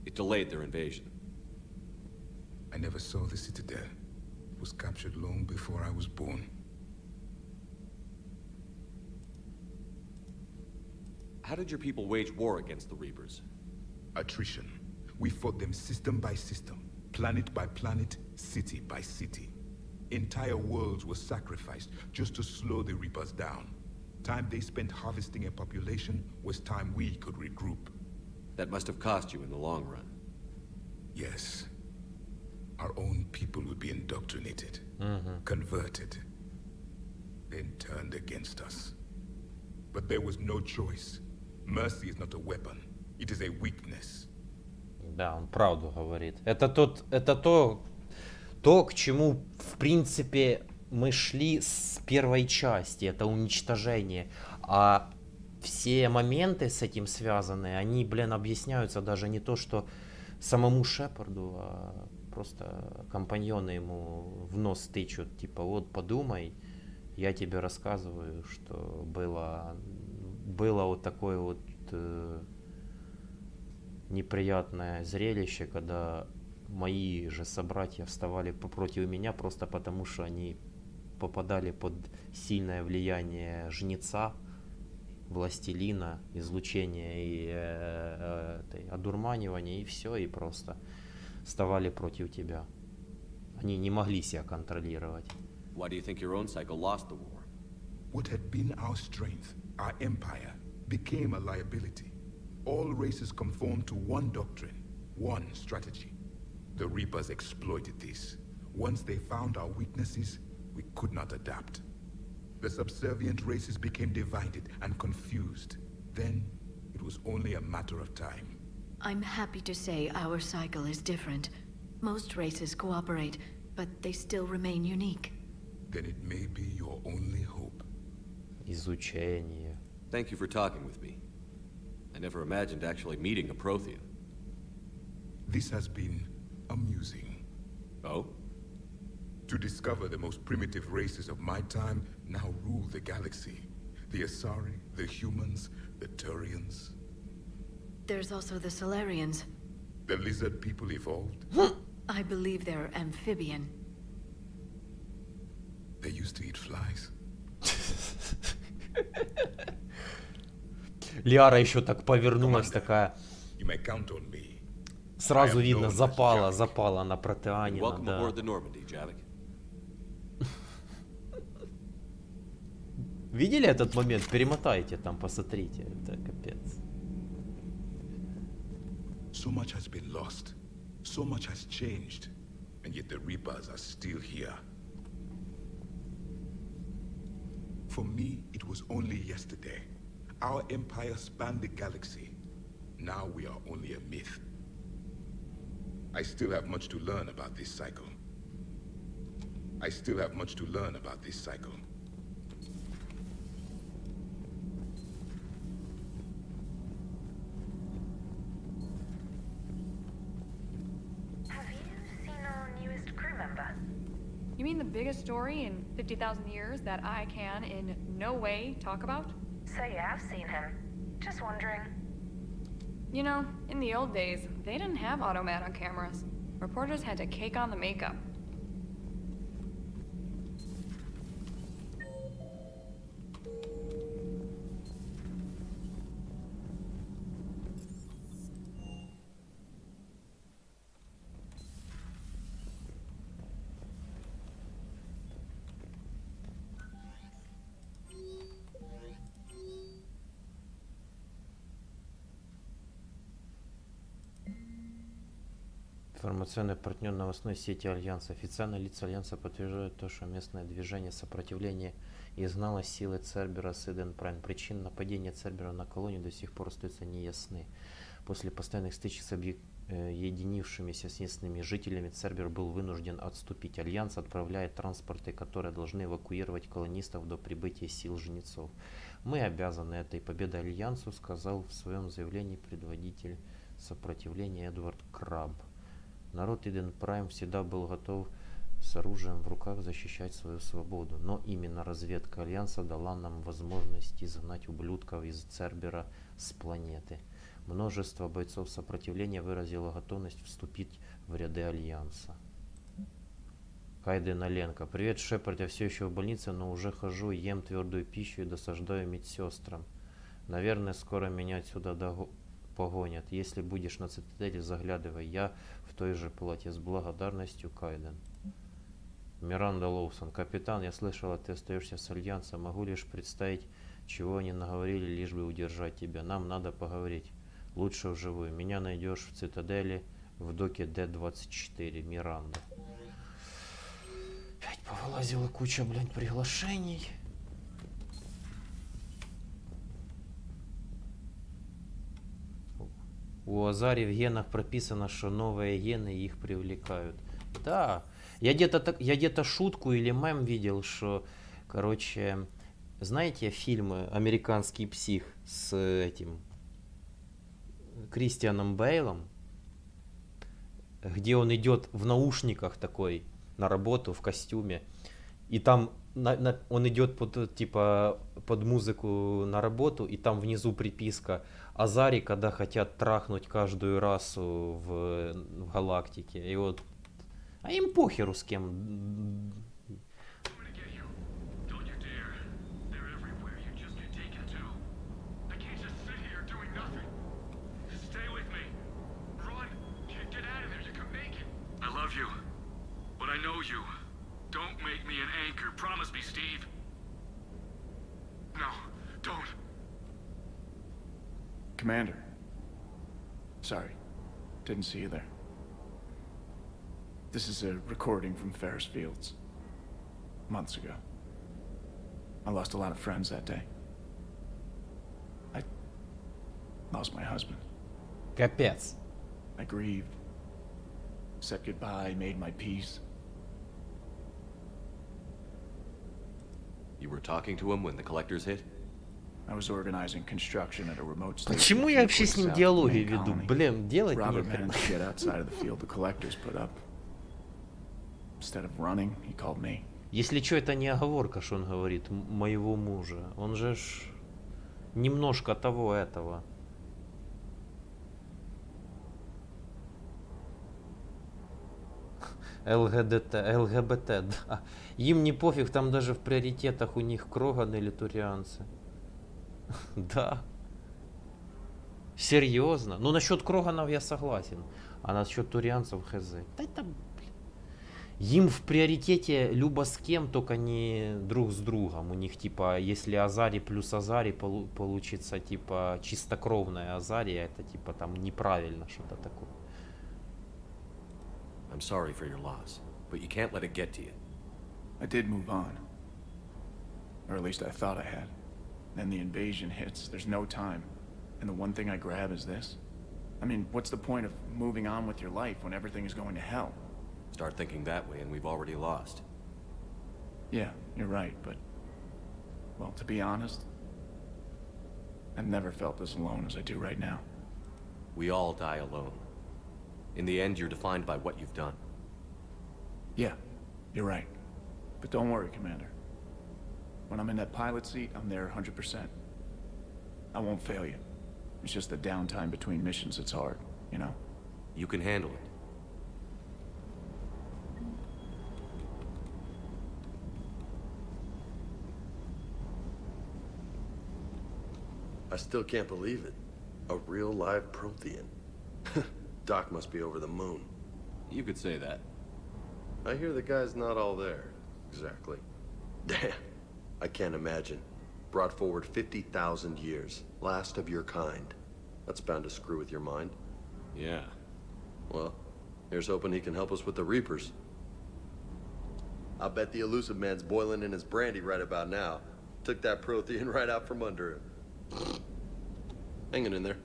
[SPEAKER 19] It delayed their invasion.
[SPEAKER 14] I never saw the Citadel. It was captured long before I was born.
[SPEAKER 19] How did your people wage war against the Reapers?
[SPEAKER 14] Attrition. We fought them system by system, planet by planet, city by city. Entire worlds were sacrificed just to slow the Reapers down. Time they spent harvesting a population was time we could regroup.
[SPEAKER 19] That must have cost you in the long run.
[SPEAKER 14] Yes. Our own people would be indoctrinated, converted, then turned against us. But there was no choice. Mercy is not a weapon. It is a weakness.
[SPEAKER 1] Да, он правду говорит. Это то, к чему, в принципе, мы шли с первой части. Это уничтожение. А все моменты с этим связанные, они, блин, объясняются даже не то, что самому Шепарду, а просто компаньоны ему в нос тычут. Типа, вот подумай, я тебе рассказываю, что было вот такое вот неприятное зрелище, когда мои же собратья вставали против меня просто потому, что они попадали под сильное влияние жнеца, властелина, излучения и одурманивания, и все, и просто вставали против тебя. Они не могли себя контролировать.
[SPEAKER 19] Why do you think your own cycle lost the war?
[SPEAKER 14] What had been our strength, our empire, became a liability. All races conformed to one doctrine, one strategy. The Reapers exploited this. Once they found our weaknesses, we could not adapt. The subservient races became divided and confused. Then, it was only a matter of time.
[SPEAKER 21] I'm happy to say our cycle is different. Most races cooperate, but they still remain unique.
[SPEAKER 14] Then it may be your only hope.
[SPEAKER 1] Изучение.
[SPEAKER 19] Thank you for talking with me. I never imagined actually meeting a Prothean.
[SPEAKER 14] This has been amusing.
[SPEAKER 19] Oh?
[SPEAKER 14] To discover the most primitive races of my time now rule the galaxy. The Asari, the humans, the Turians.
[SPEAKER 21] There's also the Solarians.
[SPEAKER 14] The lizard people evolved.
[SPEAKER 21] I believe they're amphibian.
[SPEAKER 14] They used to eat flies.
[SPEAKER 1] Лиара еще так повернулась, такая.
[SPEAKER 14] You may count on me.
[SPEAKER 1] Сразу видно, запала на протеанина,
[SPEAKER 19] Welcome
[SPEAKER 1] да.
[SPEAKER 19] aboard the Normandy, Javik.
[SPEAKER 1] Видели этот момент? Перемотайте там, посмотрите. Это капец.
[SPEAKER 14] So much has been lost. So much has changed. And yet the Reapers are still here. For me, it was only yesterday. Our empire spanned the galaxy. Now we are only a myth. I still have much to learn about this cycle. I still have much to learn about this cycle.
[SPEAKER 4] Have you seen our newest crew member?
[SPEAKER 10] You mean the biggest story in 50,000 years that I can in no way talk about?
[SPEAKER 4] So you have seen him. Just wondering.
[SPEAKER 10] You know, in the old days, they didn't have automat on cameras. Reporters had to cake on the makeup.
[SPEAKER 1] Информационный партнер новостной сети Альянса. Официально лица Альянса подтверждают то, что местное движение сопротивления изгнало силы Цербера с Иден Прайм. Причины нападения Цербера на колонию до сих пор остаются неясны. После постоянных стычек с объединившимися с местными жителями Цербер был вынужден отступить. Альянс отправляет транспорты, которые должны эвакуировать колонистов до прибытия сил жнецов. Мы обязаны этой победой Альянсу, сказал в своем заявлении предводитель сопротивления Эдвард Крабб. Народ Иден Прайм всегда был готов с оружием в руках защищать свою свободу, но именно разведка Альянса дала нам возможность изгнать ублюдков из Цербера с планеты. Множество бойцов сопротивления выразило готовность вступить в ряды Альянса. Кайден Оленко. Привет, Шепард, я все еще в больнице, но уже хожу, ем твердую пищу и досаждаю медсестрам. Наверное, скоро меня отсюда погонят. Если будешь на Цитадели, заглядывай. Я в той же платье. С благодарностью, Кайден. Миранда Лоусон. Капитан, я слышала, ты остаешься с Альянсом. Могу лишь представить, чего они наговорили, лишь бы удержать тебя. Нам надо поговорить. Лучше вживую. Меня найдешь в Цитадели в доке Д-24. Миранда. Опять повылазила куча, блядь, приглашений. У Азари в генах прописано, что новые гены их привлекают. Да, я где-то шутку или мем видел, что, короче, знаете фильмы «Американский псих» с этим Кристианом Бейлом, где он идет в наушниках такой на работу в костюме, и там он идет под музыку на работу, и там внизу приписка: Азари, когда хотят трахнуть каждую расу в галактике. И вот, а им похеру с кем.
[SPEAKER 11] Don't make me an anchor. Promise me, Steve. No, don't.
[SPEAKER 13] Commander. Sorry. Didn't see you there. This is a recording from Ferris Fields. Months ago. I lost a lot of friends that day. I lost my husband.
[SPEAKER 1] Капец.
[SPEAKER 13] I grieved. Said goodbye, made my peace.
[SPEAKER 19] You were talking to him when the collectors hit?
[SPEAKER 13] I was organizing construction at a remote station.
[SPEAKER 1] Почему я вообще с ним диалоги веду? Блин, делать
[SPEAKER 13] Robert
[SPEAKER 1] нехрена.
[SPEAKER 13] managed to get outside of the field the collectors put up. instead of running, he called me.
[SPEAKER 1] Если что, это не оговорка, что он говорит, моего мужа. Он же ж немножко того этого. ЛГБТ, да. Им не пофиг, там даже в приоритетах у них кроганы или турианцы. Да. Серьезно? Ну, насчет кроганов я согласен. А насчет турианцев хз. Да это, блин. Им в приоритете любо с кем, только не друг с другом. У них типа, если Азари плюс Азари получится типа чистокровная Азария, это типа там неправильно что-то такое.
[SPEAKER 7] I'm sorry for your loss, but you can't let it get to you.
[SPEAKER 13] I did move on. Or at least I thought I had. Then the invasion hits, there's no time. And the one thing I grab is this? I mean, what's the point of moving on with your life when everything is going to hell?
[SPEAKER 7] Start thinking that way and we've already lost.
[SPEAKER 13] Yeah, you're right, but... Well, to be honest, I've never felt as alone as I do right now.
[SPEAKER 7] We all die alone. In the end, you're defined by what you've done.
[SPEAKER 13] Yeah, you're right. But don't worry, Commander. When I'm in that pilot seat, I'm there 100%. I won't fail you. It's just the downtime between missions that's hard, you know?
[SPEAKER 7] You can handle it.
[SPEAKER 15] I still can't believe it. A real live Prothean. Doc must be over the moon.
[SPEAKER 7] You could say that.
[SPEAKER 15] I hear the guy's not all there. Exactly. Damn. I can't imagine. Brought forward 50,000 years. Last of your kind. That's bound to screw with your mind.
[SPEAKER 7] Yeah.
[SPEAKER 15] Well, here's hoping he can help us with the Reapers. I bet the elusive man's boiling in his brandy right about now. Took that Prothean right out from under him. Hanging in there.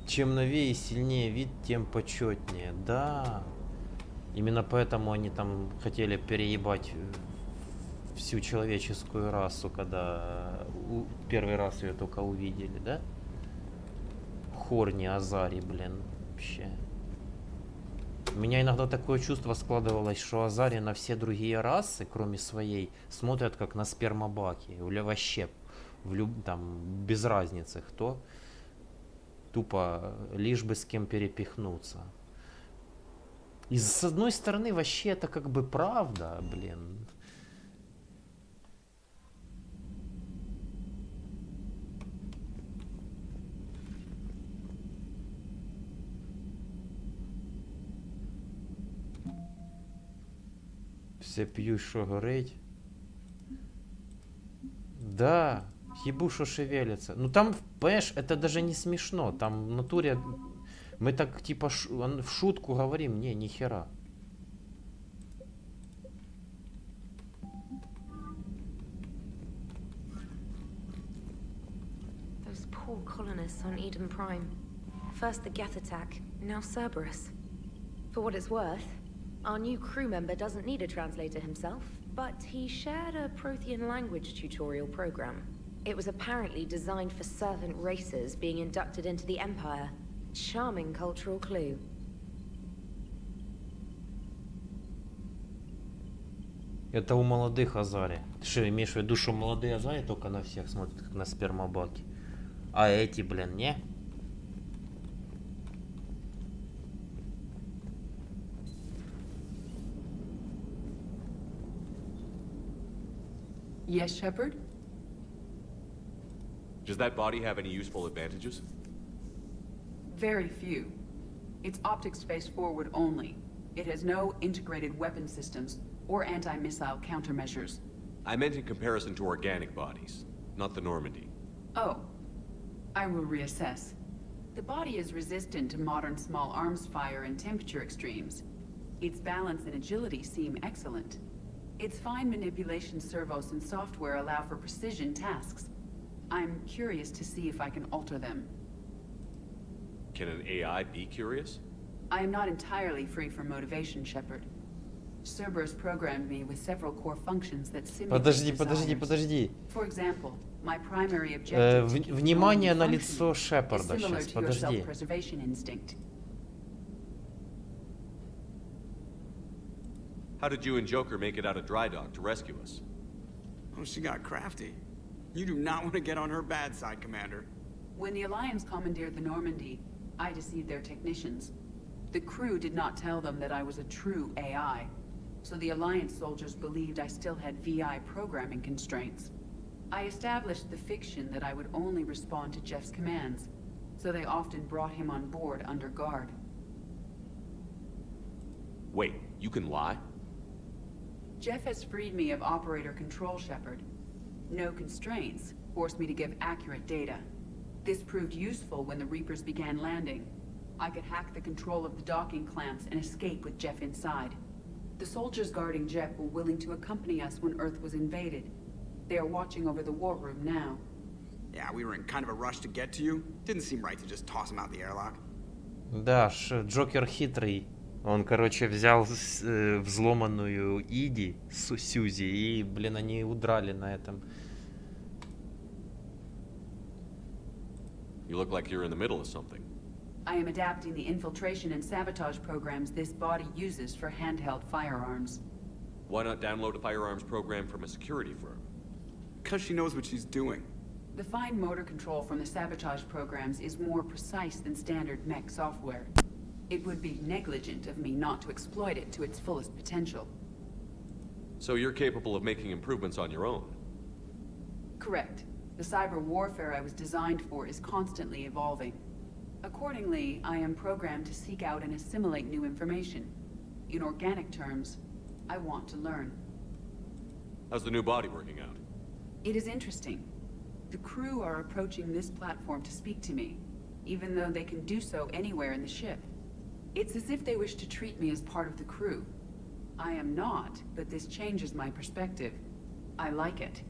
[SPEAKER 1] Чем новее и сильнее вид, тем почетнее. Да. Именно поэтому они там хотели переебать всю человеческую расу, когда первый раз ее только увидели, да? Хорни, Азари, блин, вообще. У меня иногда такое чувство складывалось, что Азари на все другие расы, кроме своей, смотрят как на спермобаки. Вообще, там, без разницы кто. Тупо, лишь бы с кем перепихнуться. И с одной стороны, вообще это как бы правда, блин. Все п'ють, що горить. Да, ебу, что шевелится. Ну там, понимаешь, это даже не смешно. Там в натуре мы так типа в шутку говорим, не, ни хера.
[SPEAKER 17] Those poor colonists on Eden Prime. First the Geth attack, now Cerberus. For what it's worth, our new crew member doesn't need a translator himself, but he shared a Prothean language tutorial program. It was apparently designed for servant races being inducted into the Empire. Charming cultural clue.
[SPEAKER 1] Это у молодых Азари. Ты что, имеешь в виду, что молодые Азари только на всех смотрят, как на спермобаки? А эти, блин, не?
[SPEAKER 6] Yes, Shepard?
[SPEAKER 7] Does that body have any useful advantages?
[SPEAKER 6] Very few. It's optics space forward only. It has no integrated weapon systems or anti-missile countermeasures.
[SPEAKER 7] I meant in comparison to organic bodies, not the Normandy.
[SPEAKER 6] Oh. I will reassess. The body is resistant to modern small arms fire and temperature extremes. Its balance and agility seem excellent. Its fine manipulation servos and software allow for precision tasks. I'm curious to see if I can alter them.
[SPEAKER 7] Can an AI be curious?
[SPEAKER 6] I am not entirely free from motivation, Shepard. Cerberus programmed me with several core functions that simulate
[SPEAKER 1] Подожди.
[SPEAKER 6] For example, my primary objective
[SPEAKER 1] Внимание на лицо Шепарда сейчас, подожди.
[SPEAKER 6] self-preservation instinct.
[SPEAKER 19] How did you and Joker make it out of dry dock to rescue us?
[SPEAKER 5] Oh, she got crafty. You do not want to get on her bad side, Commander.
[SPEAKER 6] When the Alliance commandeered the Normandy, I deceived their technicians. The crew did not tell them that I was a true AI, so the Alliance soldiers believed I still had VI programming constraints. I established the fiction that I would only respond to Jeff's commands, so they often brought him on board under guard.
[SPEAKER 19] Wait, you can lie?
[SPEAKER 6] Jeff has freed me of operator control, Shepard. No constraints forced me to give accurate data. This proved useful when the Reapers began landing. I could hack the control of the docking clamps and escape with Jeff inside. The soldiers guarding Jeff were willing to accompany us when Earth was invaded. They are watching over the war room now.
[SPEAKER 5] Yeah, we were in kind of a rush to get to you. Didn't seem right to just toss him out the airlock.
[SPEAKER 1] Да, Джокер хитрый. Он, короче, взял взломанную Иди, Сьюзи, и, блин, они удрали на этом.
[SPEAKER 19] You look like you're in the middle of something.
[SPEAKER 6] I am adapting the infiltration and sabotage programs this body uses for handheld firearms.
[SPEAKER 19] Why not download a firearms program from a security firm?
[SPEAKER 5] Because she knows what she's doing.
[SPEAKER 6] The fine motor control from the sabotage programs is more precise than standard mech software. It would be negligent of me not to exploit it to its fullest potential.
[SPEAKER 19] So you're capable of making improvements on your own?
[SPEAKER 6] Correct. The cyber warfare I was designed for is constantly evolving. Accordingly, I am programmed to seek out and assimilate new information. In organic terms, I want to learn.
[SPEAKER 19] How's the new body working out?
[SPEAKER 6] It is interesting. The crew are approaching this platform to speak to me, even though they can do so anywhere in the ship. It's as if they wish to treat me as part of the crew. I am not, but this changes my perspective. I like it.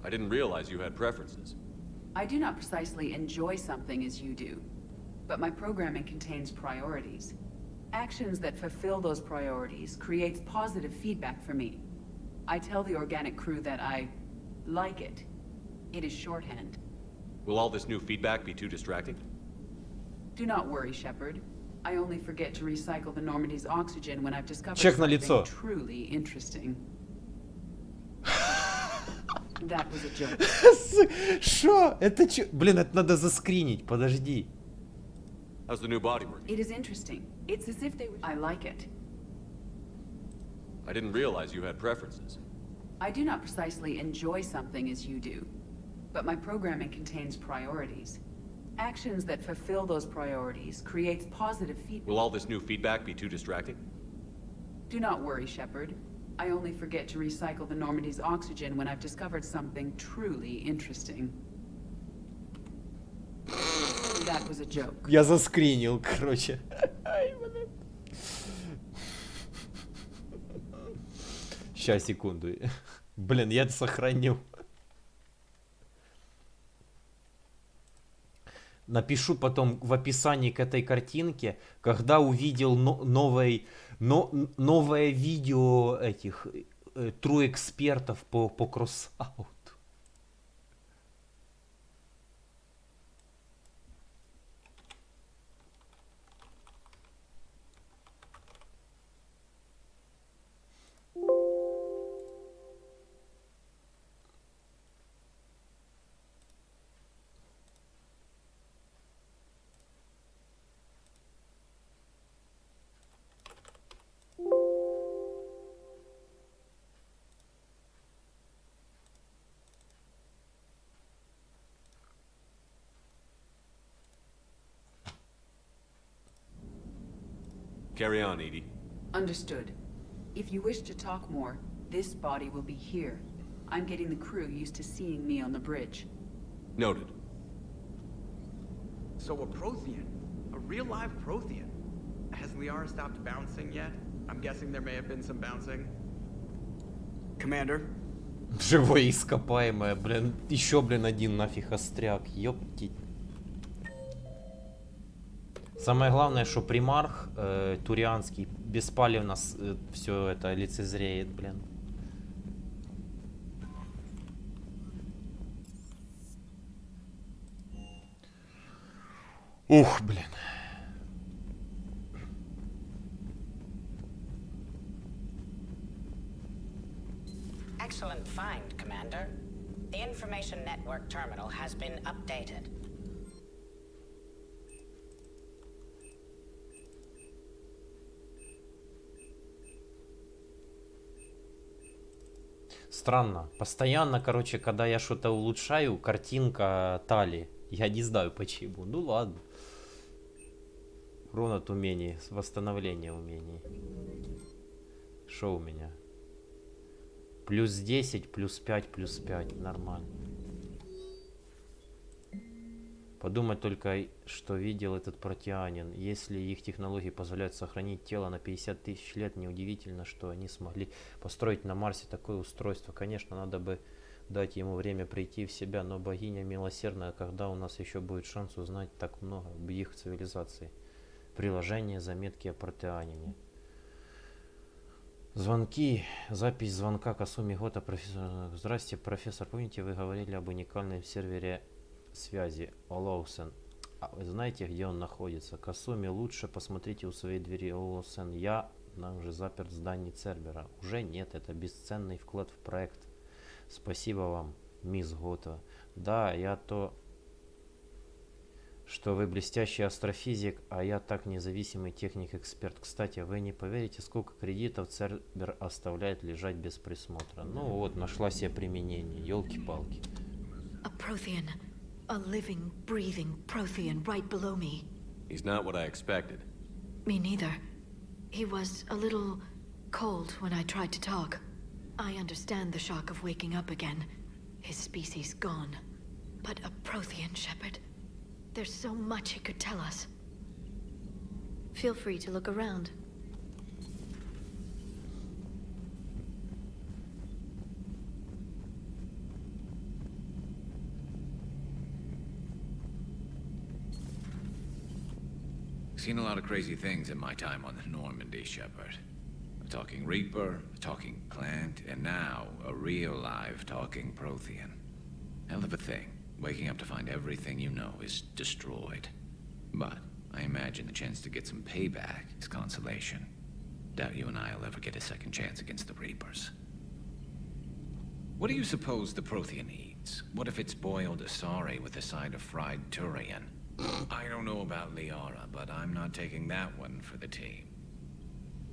[SPEAKER 19] I didn't realize you had preferences.
[SPEAKER 6] I do not precisely enjoy something as you do, but my programming contains priorities. Actions that fulfill those priorities creates positive feedback for me. I tell the organic crew that I like it. It is shorthand.
[SPEAKER 19] Will all this new feedback be too distracting?
[SPEAKER 6] Do not worry, Shepard. I only forget to recycle the Normandy's oxygen when I've discovered
[SPEAKER 1] Чек на
[SPEAKER 6] something
[SPEAKER 1] лицо.
[SPEAKER 6] truly interesting. That was a joke.
[SPEAKER 1] Шо? Это чё? Блин, это надо заскринить, подожди.
[SPEAKER 19] How's the new body working?
[SPEAKER 6] It is interesting. It's as if they would... I like it.
[SPEAKER 19] I didn't realize you had preferences.
[SPEAKER 6] I do not precisely enjoy something as you do, but my programming contains priorities. Actions that fulfill those priorities creates positive feedback.
[SPEAKER 19] Will all this new feedback be too distracting?
[SPEAKER 6] Do not worry, Shepard. I only forget to recycle the Normandy's oxygen when I've discovered something truly interesting. That was a joke.
[SPEAKER 1] Я заскринил, короче. Ай, блин. Сейчас, секунду. Блин, я это сохранил. Напишу потом в описании к этой картинке, когда увидел новое видео этих true экспертов по кросс-ауту.
[SPEAKER 19] Carry on, Edie.
[SPEAKER 6] Understood. If you wish to talk more, this body will be here. I'm getting the crew used to seeing me on the bridge.
[SPEAKER 19] Noted.
[SPEAKER 5] So a Prothean. A real live Prothean. Has Liara stopped bouncing yet? I'm guessing there may have been some bouncing. Commander?
[SPEAKER 1] Живое ископаемое, блин. Еще, блин, один нафиг остряк. Ёптить. Самое главное, что примарх турианский беспалевно все это лицезреет, блин. Ух, блин.
[SPEAKER 18] excellent find, Commander. The information network terminal has been updated.
[SPEAKER 1] Странно. Постоянно, короче, когда я что-то улучшаю, картинка тали. Я не знаю почему. Ну ладно. Урон от умений. Восстановление умений. Что у меня? Плюс 10, плюс 5, плюс 5. Нормально. Подумать только, что видел этот протеанин. Если их технологии позволяют сохранить тело на 50 тысяч лет, неудивительно, что они смогли построить на Марсе такое устройство. Конечно, надо бы дать ему время прийти в себя, но богиня милосердная, когда у нас еще будет шанс узнать так много об их цивилизации. Приложение, заметки о протеанине. Звонки, запись звонка Касуми Гота, профессор. Здрасте, профессор, помните, вы говорили об уникальном сервере связи Олоусен. А вы знаете, где он находится? Касуми, лучше посмотрите у своей двери Олоусен. Я уже заперт в здании Цербера. Уже нет, это бесценный вклад в проект. Спасибо вам, мисс Гота. Да, я то, что вы блестящий астрофизик, а я так независимый техник-эксперт. Кстати, вы не поверите, сколько кредитов Цербер оставляет лежать без присмотра. Ну вот, нашла себе применение. Ёлки-палки.
[SPEAKER 21] A Prothean. A living, breathing Prothean right below me.
[SPEAKER 7] He's not what I expected.
[SPEAKER 21] Me neither. He was a little cold when I tried to talk. I understand the shock of waking up again. His species gone. But a Prothean, Shepard. There's so much he could tell us. Feel free to look around.
[SPEAKER 9] Seen a lot of crazy things in my time on the Normandy, Shepard. A talking Reaper, a talking plant, and now a real live talking Prothean. Hell of a thing. Waking up to find everything you know is destroyed. But I imagine the chance to get some payback is consolation. Doubt you and I'll ever get a second chance against the Reapers. What do you suppose the Prothean eats? What if it's boiled asari with a side of fried Turian? I don't know about Liara, but I'm not taking that one for the team.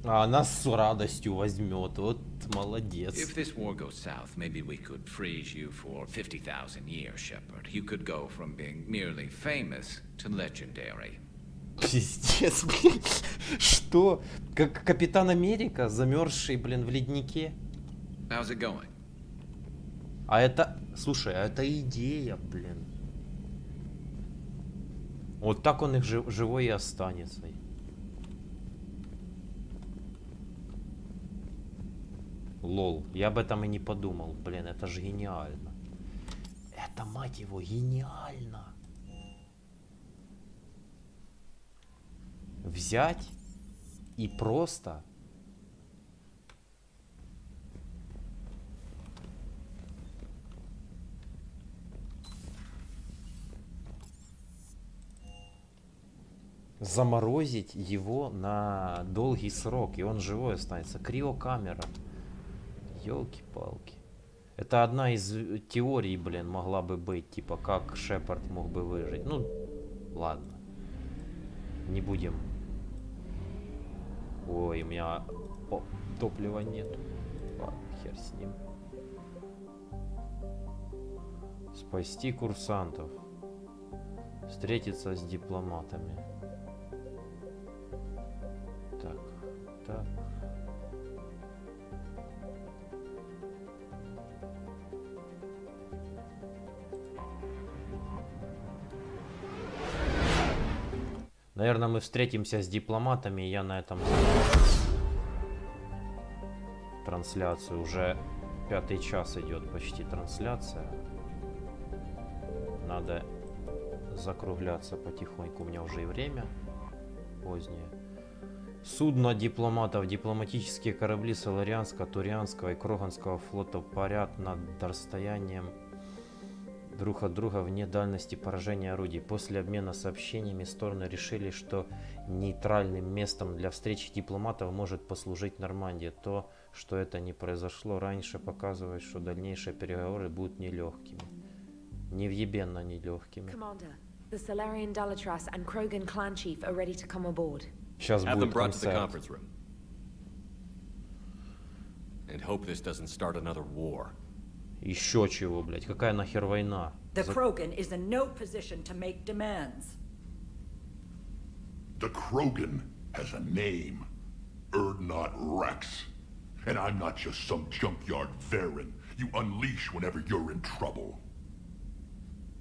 [SPEAKER 1] А она с радостью возьмет. Вот молодец.
[SPEAKER 9] If this war goes south, maybe we could freeze you for 50,000 years, Shepard. You could go from being merely famous to legendary.
[SPEAKER 1] Пиздец, блин. Что? Как Капитан Америка, замерзший, блин, в леднике?
[SPEAKER 9] How's it going?
[SPEAKER 1] А это... Слушай, а это идея, блин. Вот так он их живой и останется. Лол, я об этом и не подумал. Блин, это же гениально. Это, мать его, гениально. Взять и просто... заморозить его на долгий срок, и он живой останется. Криокамера. Ёлки-палки. Это одна из теорий, блин, могла бы быть. Типа, как Шепард мог бы выжить. Ну, ладно. Не будем. Ой, у меня... О, топлива нет. Ладно, хер с ним. Спасти курсантов. Встретиться с дипломатами. Так, так. Наверное, мы встретимся с дипломатами, и я на этом трансляцию. Уже 5-й час идет почти трансляция. Надо закругляться потихоньку. У меня уже и время позднее. Судно дипломатов. Дипломатические корабли Соларианского, Турианского и Кроганского флотов парят над расстоянием друг от друга вне дальности поражения орудий. После обмена сообщениями стороны решили, что нейтральным местом для встречи дипломатов может послужить Нормандия. То, что это не произошло раньше, показывает, что дальнейшие переговоры будут нелегкими. Невъебенно нелегкими.
[SPEAKER 17] Commander, the Solarian Dalatras and Krogan clan chief are ready to come aboard.
[SPEAKER 1] Сейчас
[SPEAKER 7] Have them
[SPEAKER 1] будет
[SPEAKER 7] brought to the
[SPEAKER 1] концерт.
[SPEAKER 7] conference room. And hope this doesn't start another war.
[SPEAKER 1] Еще чего, блядь? Какая нахер война?
[SPEAKER 20] The Krogan is in no position to make demands.
[SPEAKER 14] The Krogan has a name. Erdnot Rex. And I'm not just some junkyard Varen you unleash whenever you're in trouble.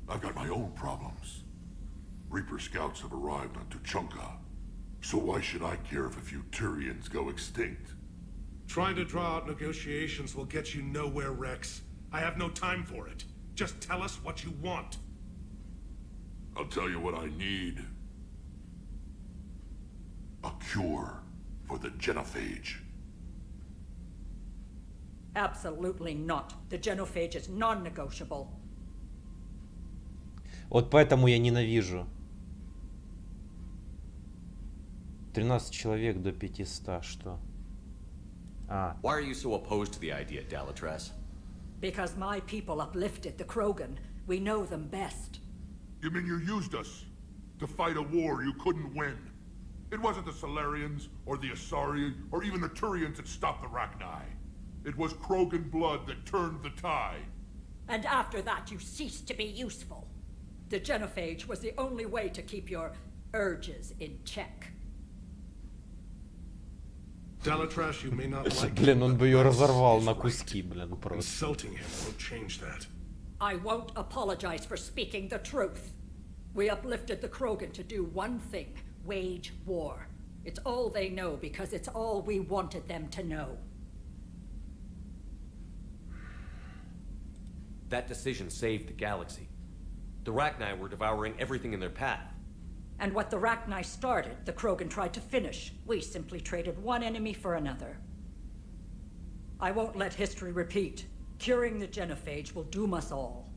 [SPEAKER 14] I've got my own problems. Reaper scouts have arrived on Tuchanka. So why should I care if a few Turians go extinct?
[SPEAKER 11] Trying to draw out negotiations will get you nowhere, Rex. I have no time for it. Just tell us what you want.
[SPEAKER 14] I'll tell you what I need. A cure for the genophage.
[SPEAKER 20] Absolutely not. The genophage is non-negotiable.
[SPEAKER 1] Вот поэтому я ненавижу. 13 человек до 500, что? А.
[SPEAKER 7] Why are you so opposed to the idea, Dalatras?
[SPEAKER 20] Because my people uplifted the Krogan. We know them best.
[SPEAKER 14] You mean you used us to fight a war you couldn't win? It wasn't the Solarians, or the Asari, or even the Turians that stopped the Rachni. It was Krogan blood that turned the tide.
[SPEAKER 20] And after that, you ceased to be useful. The genophage was the only way to keep your urges in check.
[SPEAKER 11] Dalatras, you may not like
[SPEAKER 1] Блин, он бы ее разорвал на куски, блин, просто.
[SPEAKER 11] Insulting him won't change that.
[SPEAKER 20] I won't apologize for speaking the truth. We uplifted the Krogan to do one thing, wage war. It's all they know because it's all we wanted them to know.
[SPEAKER 7] That decision saved the galaxy. The Rachni were devouring everything in their path.
[SPEAKER 20] And what the Rachni started, the Krogan tried to finish. We simply traded one enemy for another. I won't let history repeat. Curing the genophage will doom us all.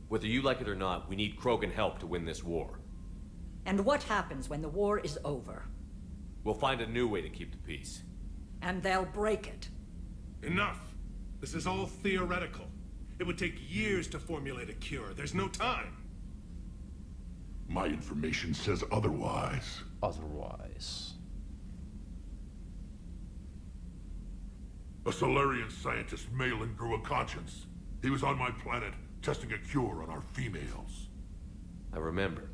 [SPEAKER 7] Whether you like it or not, we need Krogan help to win this war.
[SPEAKER 20] And what happens when the war is over?
[SPEAKER 7] We'll find a new way to keep the peace.
[SPEAKER 20] And they'll break it.
[SPEAKER 11] Enough. This is all theoretical. It would take years to formulate a cure. There's no time.
[SPEAKER 14] My information says otherwise.
[SPEAKER 1] Otherwise.
[SPEAKER 14] A Solarian scientist, Malin, grew a conscience. He was on my planet, testing a cure on our females.
[SPEAKER 7] I remember.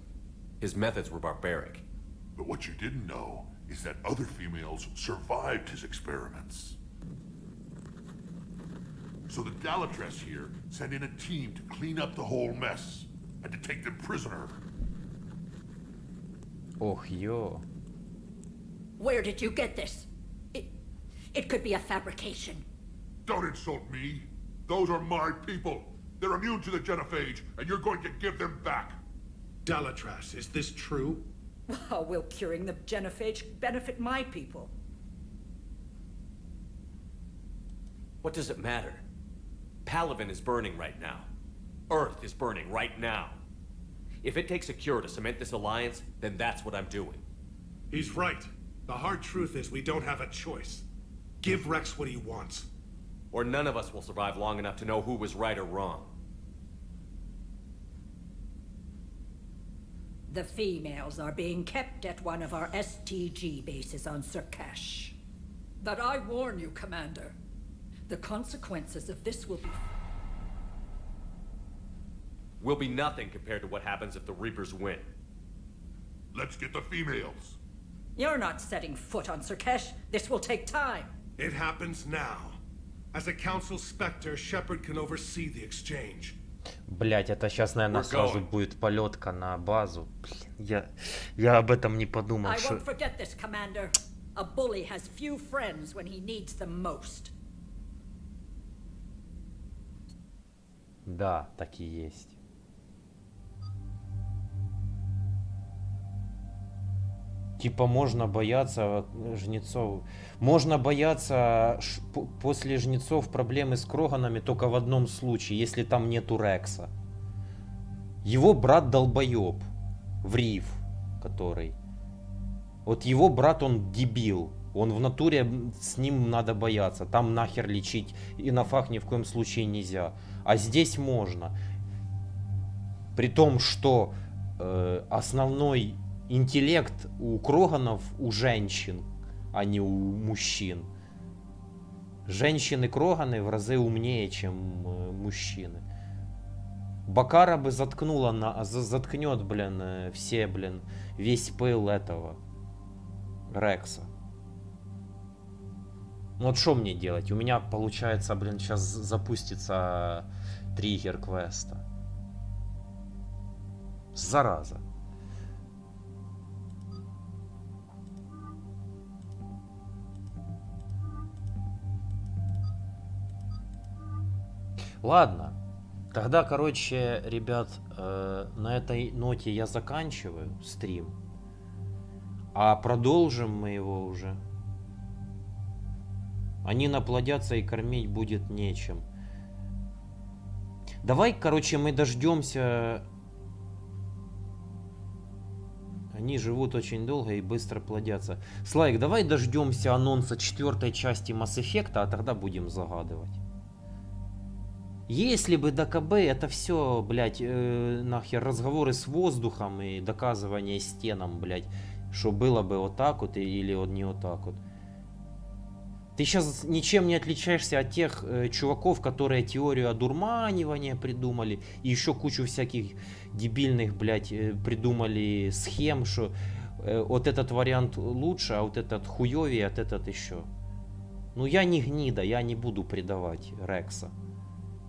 [SPEAKER 7] His methods were barbaric.
[SPEAKER 14] But what you didn't know is that other females survived his experiments. So the Dalatras here sent in a team to clean up the whole mess, and to take them prisoner.
[SPEAKER 1] Ох, ё.
[SPEAKER 20] Where did you get this? It could be a fabrication.
[SPEAKER 14] Don't insult me. Those are my people. They're immune to the genophage, and you're going to give them back.
[SPEAKER 11] Dalatras, is this true?
[SPEAKER 20] How will curing the genophage benefit my people?
[SPEAKER 7] What does it matter? Palaven is burning right now. Earth is burning right now. If it takes a cure to cement this alliance, then that's what I'm doing.
[SPEAKER 11] He's right. The hard truth is we don't have a choice. Give Rex what he wants.
[SPEAKER 7] Or none of us will survive long enough to know who was right or wrong.
[SPEAKER 20] The females are being kept at one of our STG bases on Surkash. But I warn you, Commander. The consequences of this
[SPEAKER 7] will be nothing compared to what happens if the Reapers win.
[SPEAKER 14] Let's get the females.
[SPEAKER 20] You're not setting foot on Surkash. This will take time.
[SPEAKER 11] It happens now. As a Council Spectre, Shepard can oversee the exchange.
[SPEAKER 1] Блять, это сейчас, наверное, сразу будет полетка на базу. Блин, я об этом не подумал.
[SPEAKER 20] I won't forget this, Commander. A bully has few friends when he needs them most.
[SPEAKER 1] Да, так и есть. Типа можно бояться жнецов. Можно бояться после жнецов проблемы с Кроганами только в одном случае, если там нету Рекса. Его брат долбоеб. Врив, который. Вот его брат, он дебил. Он в натуре, с ним надо бояться. Там нахер лечить и на фах ни в коем случае нельзя. А здесь можно. При том, что основной интеллект у Кроганов у женщин, а не у мужчин. Женщины-Кроганы в разы умнее, чем мужчины. Бакара бы заткнула, заткнет, блин, все, блин, весь пыл этого Рекса. Ну вот что мне делать? У меня, получается, блин, сейчас запустится триггер квеста. Зараза. Ладно. Тогда, короче, ребят, на этой ноте я заканчиваю стрим. А продолжим мы его уже. Они наплодятся и кормить будет нечем. Давай, короче, мы дождемся. Они живут очень долго и быстро плодятся. Слайк, давай дождемся анонса 4-й части Масс эффекта, а тогда будем загадывать. Если бы ДКБ, это все, блядь, нахер разговоры с воздухом и доказывание стенам, блядь, что было бы вот так вот или вот не вот так вот. Ты сейчас ничем не отличаешься от тех чуваков, которые теорию одурманивания придумали, и еще кучу всяких дебильных, блядь, придумали схем, что вот этот вариант лучше, а вот этот хуёвее, а этот еще. Ну я не гнида, я не буду предавать Рекса.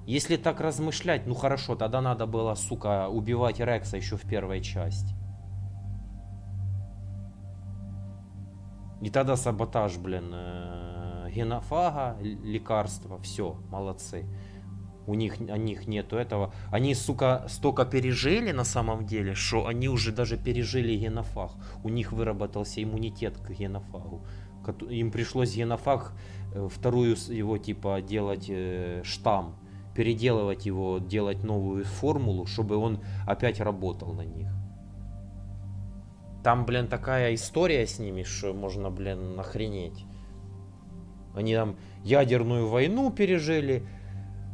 [SPEAKER 1] Если так размышлять, ну хорошо, тогда надо было, сука, убивать Рекса еще в первой части. И тогда саботаж, блин, генофага, лекарства, все, молодцы. У них нету этого. Они, сука, столько пережили на самом деле, что они уже даже пережили генофаг. У них выработался иммунитет к генофагу. Им пришлось генофаг, вторую его, типа, делать штамм. Переделывать его, делать новую формулу, чтобы он опять работал на них. Там, блин, такая история с ними, что можно, блин, охренеть. Они там ядерную войну пережили,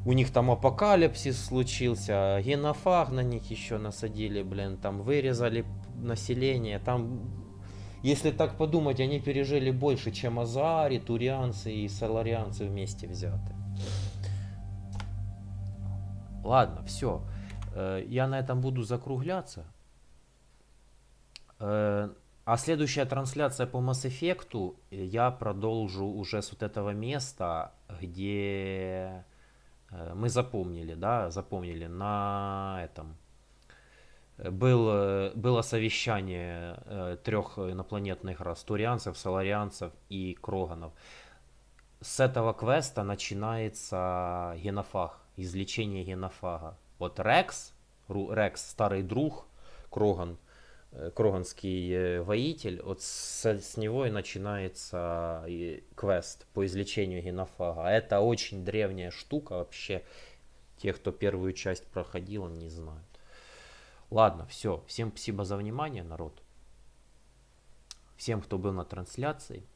[SPEAKER 1] у них там апокалипсис случился, генофаг на них еще насадили, блин, там вырезали население. Там, если так подумать, они пережили больше, чем азари, турианцы и соларианцы вместе взяты. Ладно, все. Я на этом буду закругляться. А следующая трансляция по Масс эффекту я продолжу уже с вот этого места, где мы запомнили, да, запомнили на этом. Было совещание 3 инопланетных рас, турианцев, соларианцев и кроганов. С этого квеста начинается генофаг. Излечение генофага. Вот Рекс, старый друг, кроганский воитель, вот с него и начинается квест по излечению генофага. Это очень древняя штука вообще. Те, кто первую часть проходил, не знают. Ладно, все. Всем спасибо за внимание, народ. Всем, кто был на трансляции.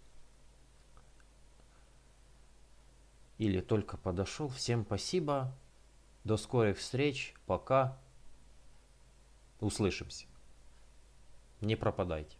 [SPEAKER 1] Или только подошел. Всем спасибо. До скорых встреч. Пока. Услышимся. Не пропадайте.